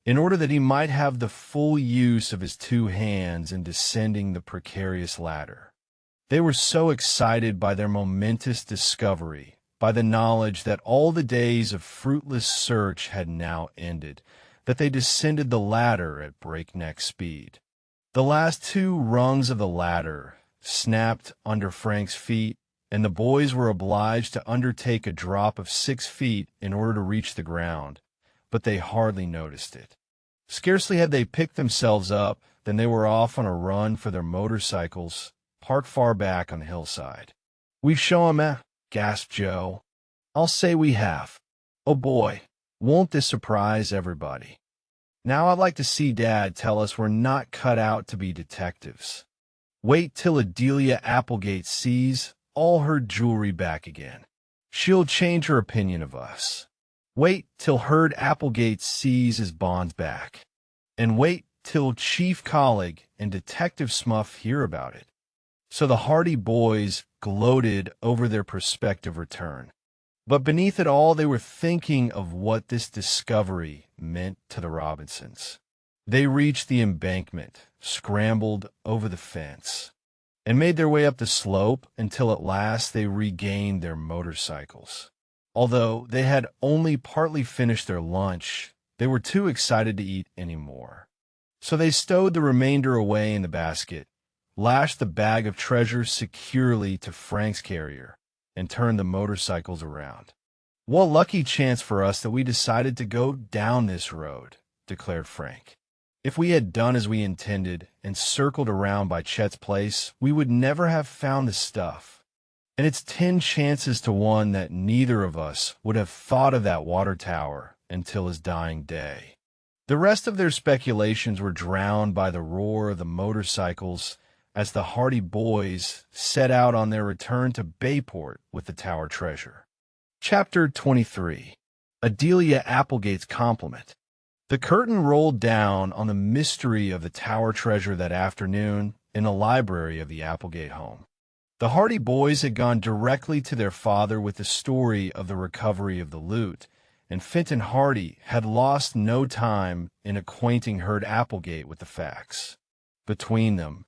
in order that he might have the full use of his two hands in descending the precarious ladder. They were so excited by their momentous discovery, by the knowledge that all the days of fruitless search had now ended, that they descended the ladder at breakneck speed. The last two rungs of the ladder snapped under Frank's feet, and the boys were obliged to undertake a drop of 6 feet in order to reach the ground, but they hardly noticed it. Scarcely had they picked themselves up than they were off on a run for their motorcycles, parked far back on the hillside. "We've shown 'em, eh?" gasped Joe. "I'll say we have. Oh boy, won't this surprise everybody. Now I'd like to see Dad tell us we're not cut out to be detectives. Wait till Adelia Applegate sees all her jewelry back again. She'll change her opinion of us. Wait till Herd Applegate sees his bonds back. And wait till Chief Colleague and Detective Smuff hear about it." So the hardy boys gloated over their prospective return. But beneath it all, they were thinking of what this discovery meant to the Robinsons. They reached the embankment, scrambled over the fence, and made their way up the slope until at last they regained their motorcycles. Although they had only partly finished their lunch, they were too excited to eat any more. So they stowed the remainder away in the basket, lashed the bag of treasure securely to Frank's carrier, and turned the motorcycles around. "What lucky chance for us that we decided to go down this road," declared Frank. "If we had done as we intended and circled around by Chet's place, we would never have found the stuff. And it's 10 chances to 1 that neither of us would have thought of that water tower until his dying day." The rest of their speculations were drowned by the roar of the motorcycles as the hardy boys set out on their return to Bayport with the tower treasure. Chapter 23. Adelia Applegate's Compliment. The curtain rolled down on the mystery of the tower treasure that afternoon in the library of the Applegate home. The hardy boys had gone directly to their father with the story of the recovery of the loot, and Fenton Hardy had lost no time in acquainting Herd Applegate with the facts. Between them,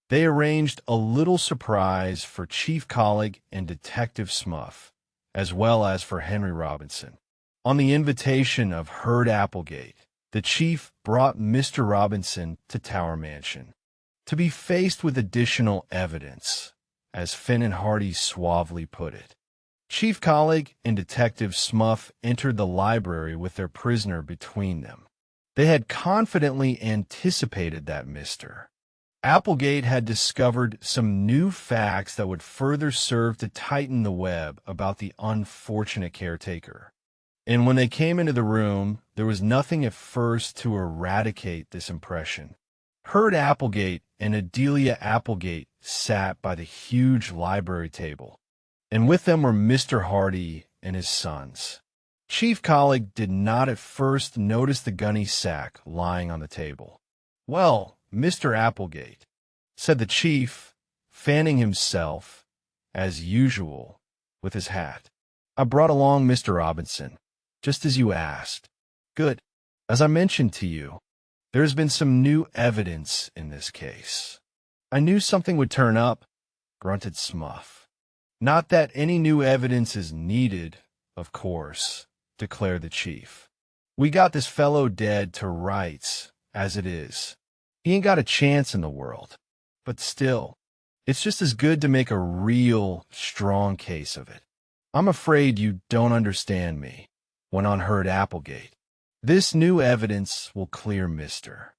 they arranged a little surprise for Chief Colleague and Detective Smuff, as well as for Henry Robinson. On the invitation of Herd Applegate, the chief brought Mr. Robinson to Tower Mansion, to be faced with additional evidence, as Fenton Hardy suavely put it. Chief Colleague and Detective Smuff entered the library with their prisoner between them. They had confidently anticipated that Mr. Applegate had discovered some new facts that would further serve to tighten the web about the unfortunate caretaker. And when they came into the room, there was nothing at first to eradicate this impression. Herd Applegate and Adelia Applegate sat by the huge library table, and with them were Mr. Hardy and his sons. Chief Colleague did not at first notice the gunny sack lying on the table. "Well, Mr. Applegate," said the chief, fanning himself, as usual, with his hat, "I brought along Mr. Robinson, just as you asked." "Good. As I mentioned to you, there has been some new evidence in this case." "I knew something would turn up," grunted Smuff. "Not that any new evidence is needed, of course," declared the chief. "We got this fellow dead to rights, as it is. He ain't got a chance in the world. But still, it's just as good to make a real, strong case of it." "I'm afraid you don't understand me," went on Herd Applegate. "This new evidence will clear Mr.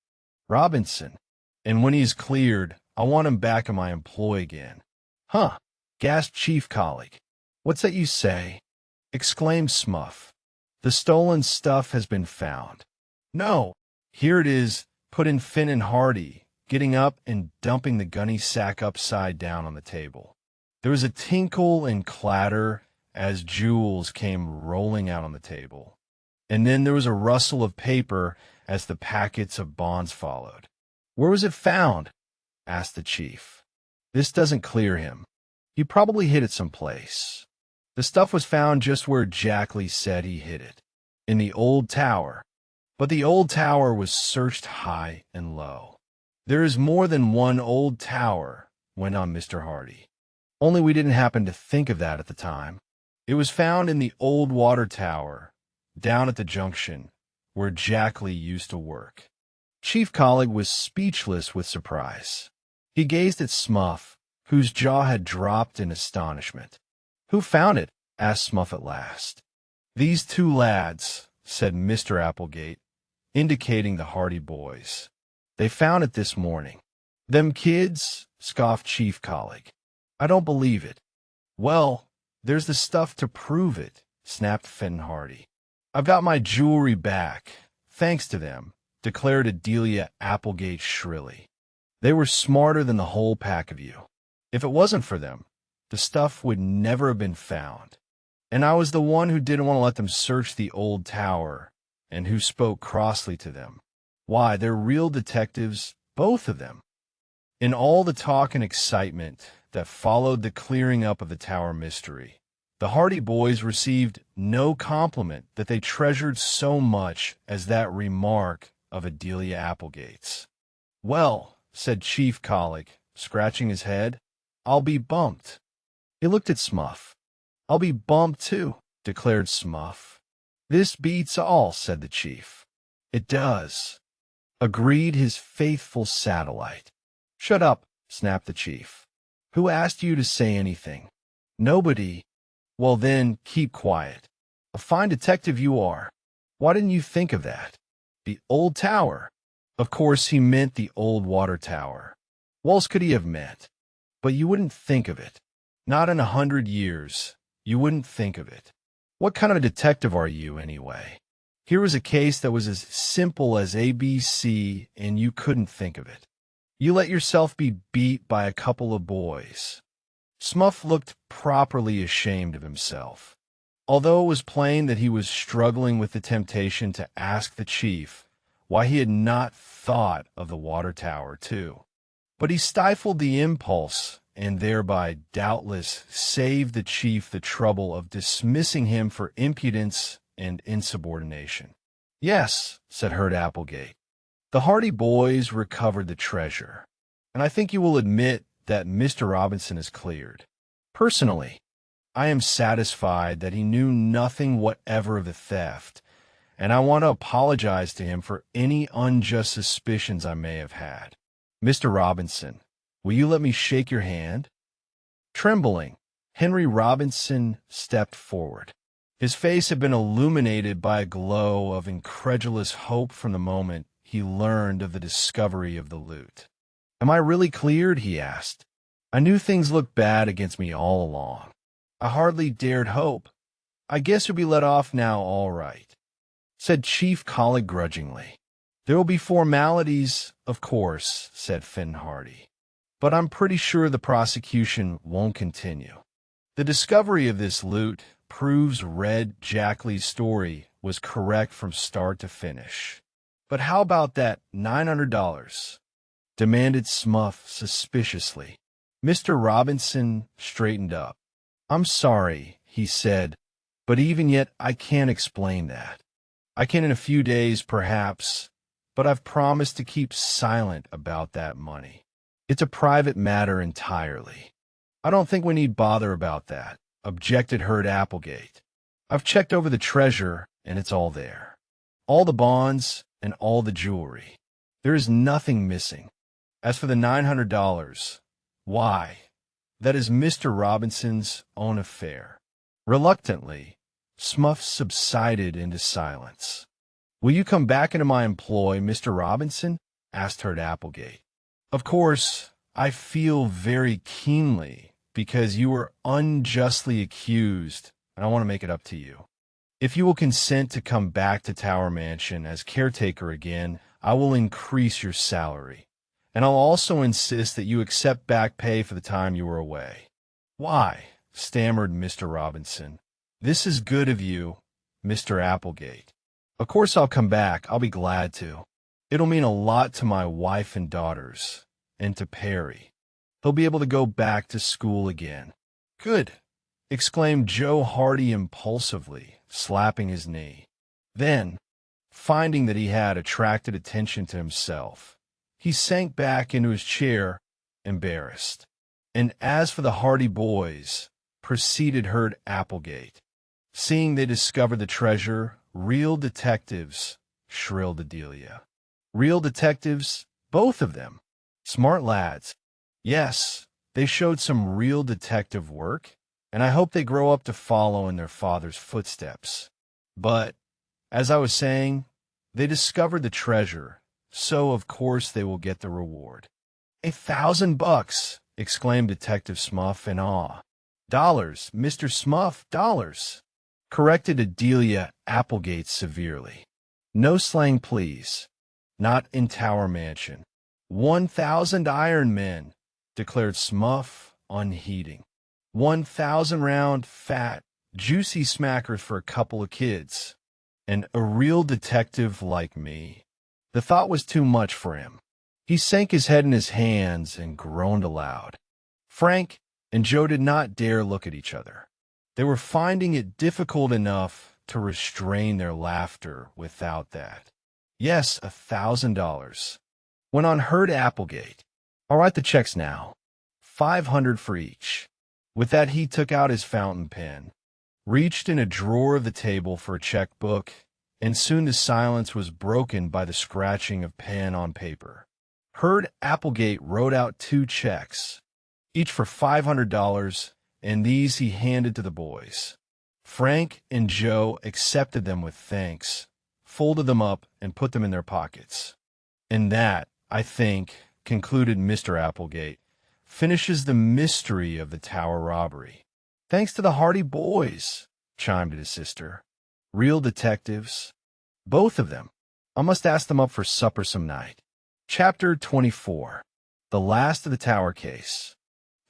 Robinson, and when he's cleared, I want him back in my employ again." "Huh!" gasped Chief Colleague. "What's that you say?" exclaimed Smuff. "The stolen stuff has been found." "No, here it is," put in Finn and Hardy, getting up and dumping the gunny sack upside down on the table. There was a tinkle and clatter as jewels came rolling out on the table, and then there was a rustle of paper as the packets of bonds followed. "Where was it found?" asked the chief. "This doesn't clear him. He probably hid it someplace." "The stuff was found just where Jackley said he hid it, in the old tower. But the old tower was searched high and low." "There is more than one old tower," went on Mr. Hardy. "Only we didn't happen to think of that at the time. It was found in the old water tower, down at the junction, where Jackley used to work." Chief Colleague was speechless with surprise. He gazed at Smuff, whose jaw had dropped in astonishment. "Who found it?" asked Smuff at last. "These two lads," said Mr. Applegate, indicating the Hardy boys. "They found it this morning." "Them kids?" scoffed Chief Colleague. "I don't believe it." "Well, there's the stuff to prove it," snapped Finn Hardy. "I've got my jewelry back, thanks to them," declared Adelia Applegate shrilly. "They were smarter than the whole pack of you. If it wasn't for them, the stuff would never have been found. And I was the one who didn't want to let them search the old tower, and who spoke crossly to them. Why, they're real detectives, both of them." In all the talk and excitement that followed the clearing up of the tower mystery, the Hardy boys received no compliment that they treasured so much as that remark of Adelia Applegate's. "Well," said Chief Colleague, scratching his head, "I'll be bumped." He looked at Smuff. "I'll be bumped too," declared Smuff. "This beats all," said the chief. "It does," agreed his faithful satellite. "Shut up," snapped the chief. "Who asked you to say anything?" "Nobody." "Well then, keep quiet. A fine detective you are. Why didn't you think of that? The old tower." Of course he meant the old water tower. What else could he have meant? But you wouldn't think of it. Not in 100 years. You wouldn't think of it. What kind of a detective are you, anyway? Here was a case that was as simple as ABC, and you couldn't think of it. You let yourself be beat by a couple of boys. Smuff looked properly ashamed of himself, although it was plain that he was struggling with the temptation to ask the chief why he had not thought of the water tower, too. But he stifled the impulse, and thereby doubtless saved the chief the trouble of dismissing him for impudence and insubordination. "Yes," said Herd Applegate. "The Hardy boys recovered the treasure, and I think you will admit that Mr. Robinson is cleared. Personally, I am satisfied that he knew nothing whatever of the theft, and I want to apologize to him for any unjust suspicions I may have had. Mr. Robinson, will you let me shake your hand?" Trembling, Henry Robinson stepped forward. His face had been illuminated by a glow of incredulous hope from the moment he learned of the discovery of the loot. "Am I really cleared?" he asked. "I knew things looked bad against me all along. I hardly dared hope." I guess you'll be let off now, all right, said Chief Colleague grudgingly. There will be formalities, of course, said Finn Hardy, but I'm pretty sure the prosecution won't continue. The discovery of this loot proves Red Jackley's story was correct from start to finish. But how about that $900? Demanded Smuff suspiciously. Mr. Robinson straightened up. I'm sorry, he said, but even yet I can't explain that. I can in a few days, perhaps, but I've promised to keep silent about that money. It's a private matter entirely. I don't think we need bother about that, objected Herd Applegate. I've checked over the treasure, and it's all there. All the bonds and all the jewelry. There is nothing missing. As for the $900, why, that is Mr. Robinson's own affair. Reluctantly, Smuff subsided into silence. Will you come back into my employ, Mr. Robinson? Asked Herd Applegate. Of course, I feel very keenly because you were unjustly accused, and I want to make it up to you. If you will consent to come back to Tower Mansion as caretaker again, I will increase your salary, and I'll also insist that you accept back pay for the time you were away. Why? Stammered Mr. Robinson. This is good of you, Mr. Applegate. Of course I'll come back. I'll be glad to. It'll mean a lot to my wife and daughters, and to Perry. He'll be able to go back to school again. Good, exclaimed Joe Hardy impulsively, slapping his knee. Then, finding that he had attracted attention to himself, he sank back into his chair, embarrassed. And as for the Hardy boys, proceeded Herd Applegate. Seeing they discovered the treasure, real detectives, shrilled Adelia. Real detectives, both of them. Smart lads. Yes, they showed some real detective work, and I hope they grow up to follow in their father's footsteps. But, as I was saying, they discovered the treasure, so of course they will get the reward. $1,000, exclaimed Detective Smuff in awe. Dollars, Mr. Smuff, dollars, corrected Adelia Applegate severely. No slang, please. Not in Tower Mansion. 1,000 iron men, declared Smuff, unheeding. 1,000 round, fat, juicy smackers for a couple of kids. And a real detective like me. The thought was too much for him. He sank his head in his hands and groaned aloud. Frank and Joe did not dare look at each other. They were finding it difficult enough to restrain their laughter without that. Yes, $1,000. Went on Herd Applegate. I'll write the checks now. $500 for each. With that, he took out his fountain pen, reached in a drawer of the table for a checkbook, and soon the silence was broken by the scratching of pen on paper. Herd Applegate wrote out 2 checks, each for $500, and these he handed to the boys. Frank and Joe accepted them with thanks, folded them up, and put them in their pockets. And that, I think, concluded Mr. Applegate, finishes the mystery of the Tower robbery. Thanks to the Hardy boys, chimed in his sister. Real detectives. Both of them. I must ask them up for supper some night. Chapter 24. The last of the Tower case.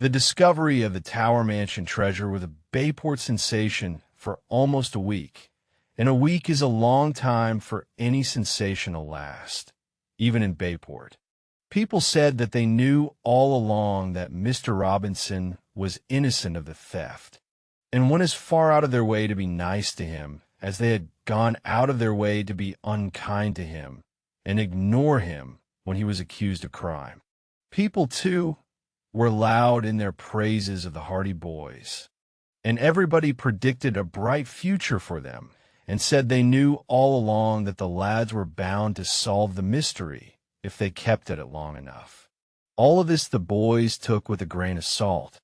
The discovery of the Tower Mansion treasure was a Bayport sensation for almost a week, and a week is a long time for any sensation to last, even in Bayport. People said that they knew all along that Mr. Robinson was innocent of the theft, and went as far out of their way to be nice to him as they had gone out of their way to be unkind to him and ignore him when he was accused of crime. People, too, were loud in their praises of the Hardy boys, and everybody predicted a bright future for them and said they knew all along that the lads were bound to solve the mystery if they kept at it long enough. All of this the boys took with a grain of salt,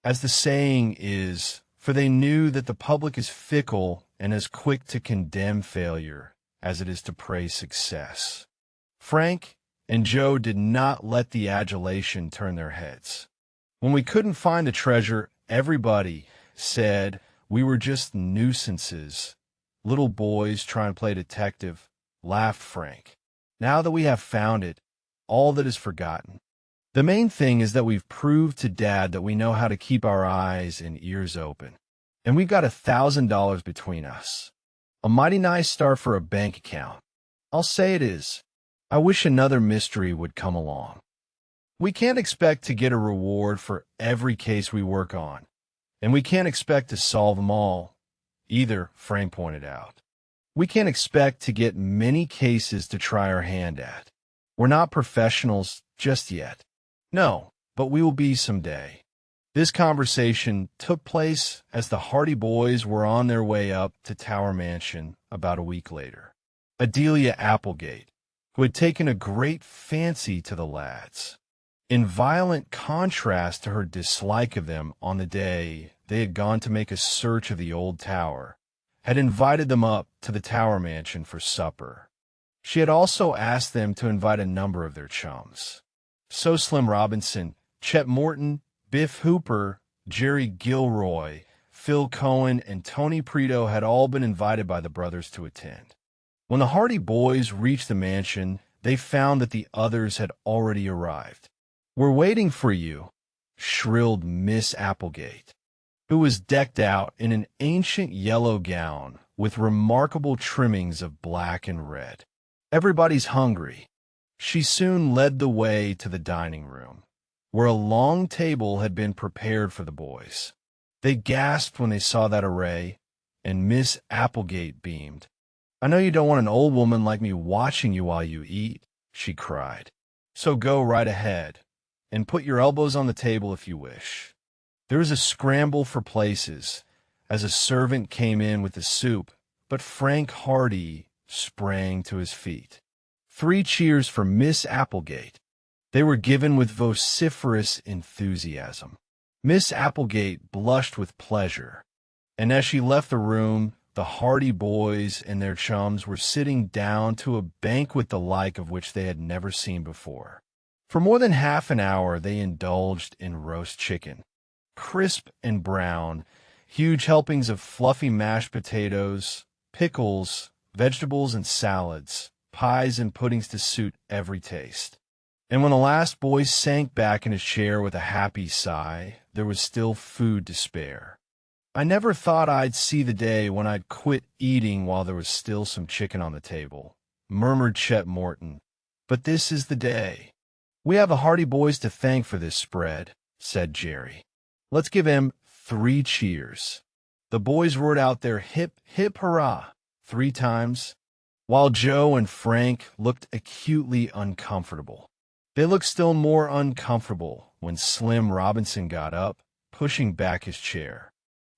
as the saying is, for they knew that the public is fickle and as quick to condemn failure as it is to praise success. Frank and Joe did not let the adulation turn their heads. When we couldn't find the treasure, everybody said, We were just nuisances. Little boys trying to play detective, laughed Frank. Now that we have found it, all that is forgotten. The main thing is that we've proved to Dad that we know how to keep our eyes and ears open. And we've got $1,000 between us. A mighty nice start for a bank account. I'll say it is. I wish another mystery would come along. We can't expect to get a reward for every case we work on. And we can't expect to solve them all, either, Frank pointed out. We can't expect to get many cases to try our hand at. We're not professionals just yet. No, but we will be someday. This conversation took place as the Hardy boys were on their way up to Tower Mansion about a week later. Adelia Applegate, who had taken a great fancy to the lads, in violent contrast to her dislike of them on the day they had gone to make a search of the old tower, had invited them up to the Tower Mansion for supper. She had also asked them to invite a number of their chums. So Slim Robinson, Chet Morton, Biff Hooper, Jerry Gilroy, Phil Cohen, and Tony Prito had all been invited by the brothers to attend. When the Hardy boys reached the mansion, they found that the others had already arrived. "We're waiting for you," shrilled Miss Applegate, who was decked out in an ancient yellow gown with remarkable trimmings of black and red. "Everybody's hungry." She soon led the way to the dining room, where a long table had been prepared for the boys. They gasped when they saw that array, and Miss Applegate beamed. "I know you don't want an old woman like me watching you while you eat," she cried. "So go right ahead, and put your elbows on the table if you wish." There was a scramble for places as a servant came in with the soup, but Frank Hardy sprang to his feet. 3 cheers for Miss Applegate. They were given with vociferous enthusiasm. Miss Applegate blushed with pleasure, and as she left the room, the Hardy boys and their chums were sitting down to a banquet the like of which they had never seen before. For more than half an hour they indulged in roast chicken, crisp and brown, huge helpings of fluffy mashed potatoes, pickles, vegetables and salads, pies and puddings to suit every taste. And when the last boy sank back in his chair with a happy sigh, there was still food to spare. "I never thought I'd see the day when I'd quit eating while there was still some chicken on the table," murmured Chet Morton. "But this is the day." "We have the Hardy boys to thank for this spread," said Jerry. "Let's give him 3 cheers." The boys roared out their hip, hip, hurrah 3 times, while Joe and Frank looked acutely uncomfortable. They looked still more uncomfortable when Slim Robinson got up, pushing back his chair.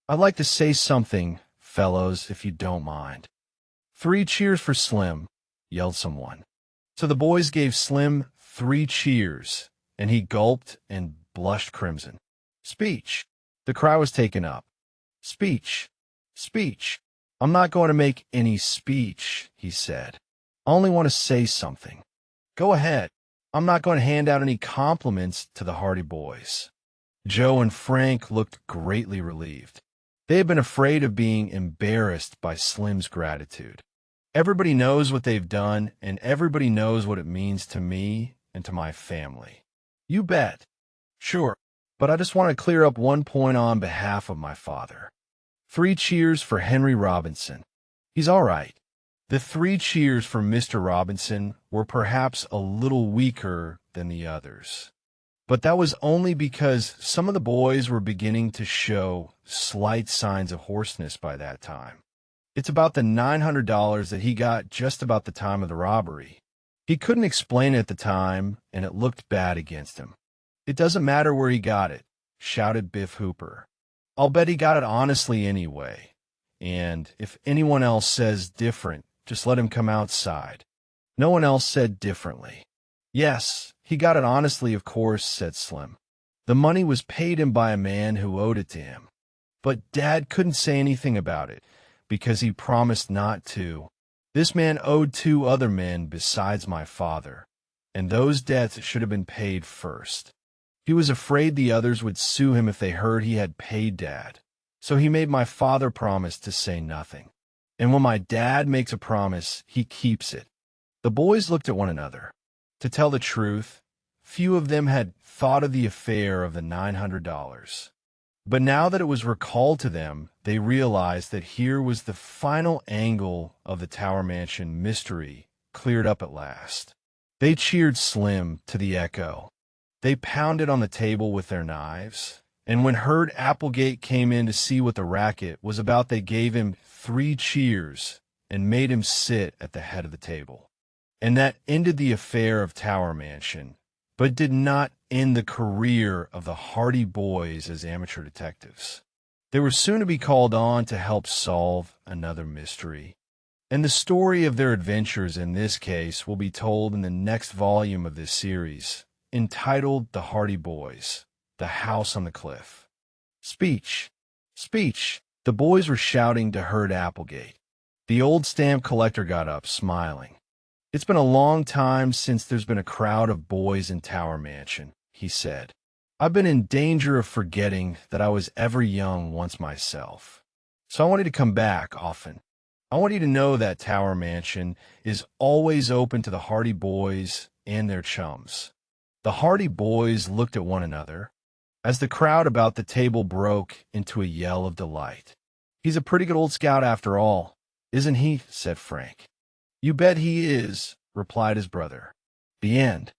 "I'd like to say something, fellows, if you don't mind." 3 cheers for Slim," yelled someone. So the boys gave Slim 3 cheers, and he gulped and blushed crimson. "Speech." The cry was taken up. "Speech. Speech." "I'm not going to make any speech," he said. "I only want to say something." "Go ahead. I'm not going to hand out any compliments to the Hardy boys." Joe and Frank looked greatly relieved. They had been afraid of being embarrassed by Slim's gratitude. "Everybody knows what they've done, and everybody knows what it means to me and to my family." "You bet." "Sure, but I just want to clear up one point on behalf of my father." 3 cheers for Henry Robinson. "He's all right." The 3 cheers for Mr. Robinson were perhaps a little weaker than the others. But that was only because some of the boys were beginning to show slight signs of hoarseness by that time. It's about the $900 that he got just about the time of the robbery. He couldn't explain it at the time, and it looked bad against him. "It doesn't matter where he got it," shouted Biff Hooper. "I'll bet he got it honestly anyway. And if anyone else says different, just let him come outside." No one else said differently. "Yes, he got it honestly, of course," said Slim. "The money was paid him by a man who owed it to him. But Dad couldn't say anything about it, because he promised not to. This man owed 2 other men besides my father, and those debts should have been paid first. He was afraid the others would sue him if they heard he had paid Dad, So he made my father promise to say nothing. And when my dad makes a promise, he keeps it. The boys looked at one another. To tell the truth, few of them had thought of the affair of the $900. But now that it was recalled to them, they realized that here was the final angle of the Tower Mansion mystery cleared up at last. They cheered Slim to the echo. They pounded on the table with their knives. And when Herd Applegate came in to see what the racket was about, they gave him 3 cheers and made him sit at the head of the table. And that ended the affair of Tower Mansion, but did not end the career of the Hardy Boys as amateur detectives. They were soon to be called on to help solve another mystery. And the story of their adventures in this case will be told in the next volume of this series, entitled The Hardy Boys, The House on the Cliff. Speech. Speech. The boys were shouting to Herd Applegate. The old stamp collector got up, smiling. It's been a long time since there's been a crowd of boys in Tower Mansion, he said. I've been in danger of forgetting that I was ever young once myself. So I want you to come back often. I want you to know that Tower Mansion is always open to the Hardy Boys and their chums. The Hardy Boys looked at one another as the crowd about the table broke into a yell of delight. He's a pretty good old scout after all, isn't he? Said Frank. You bet he is, replied his brother. The end.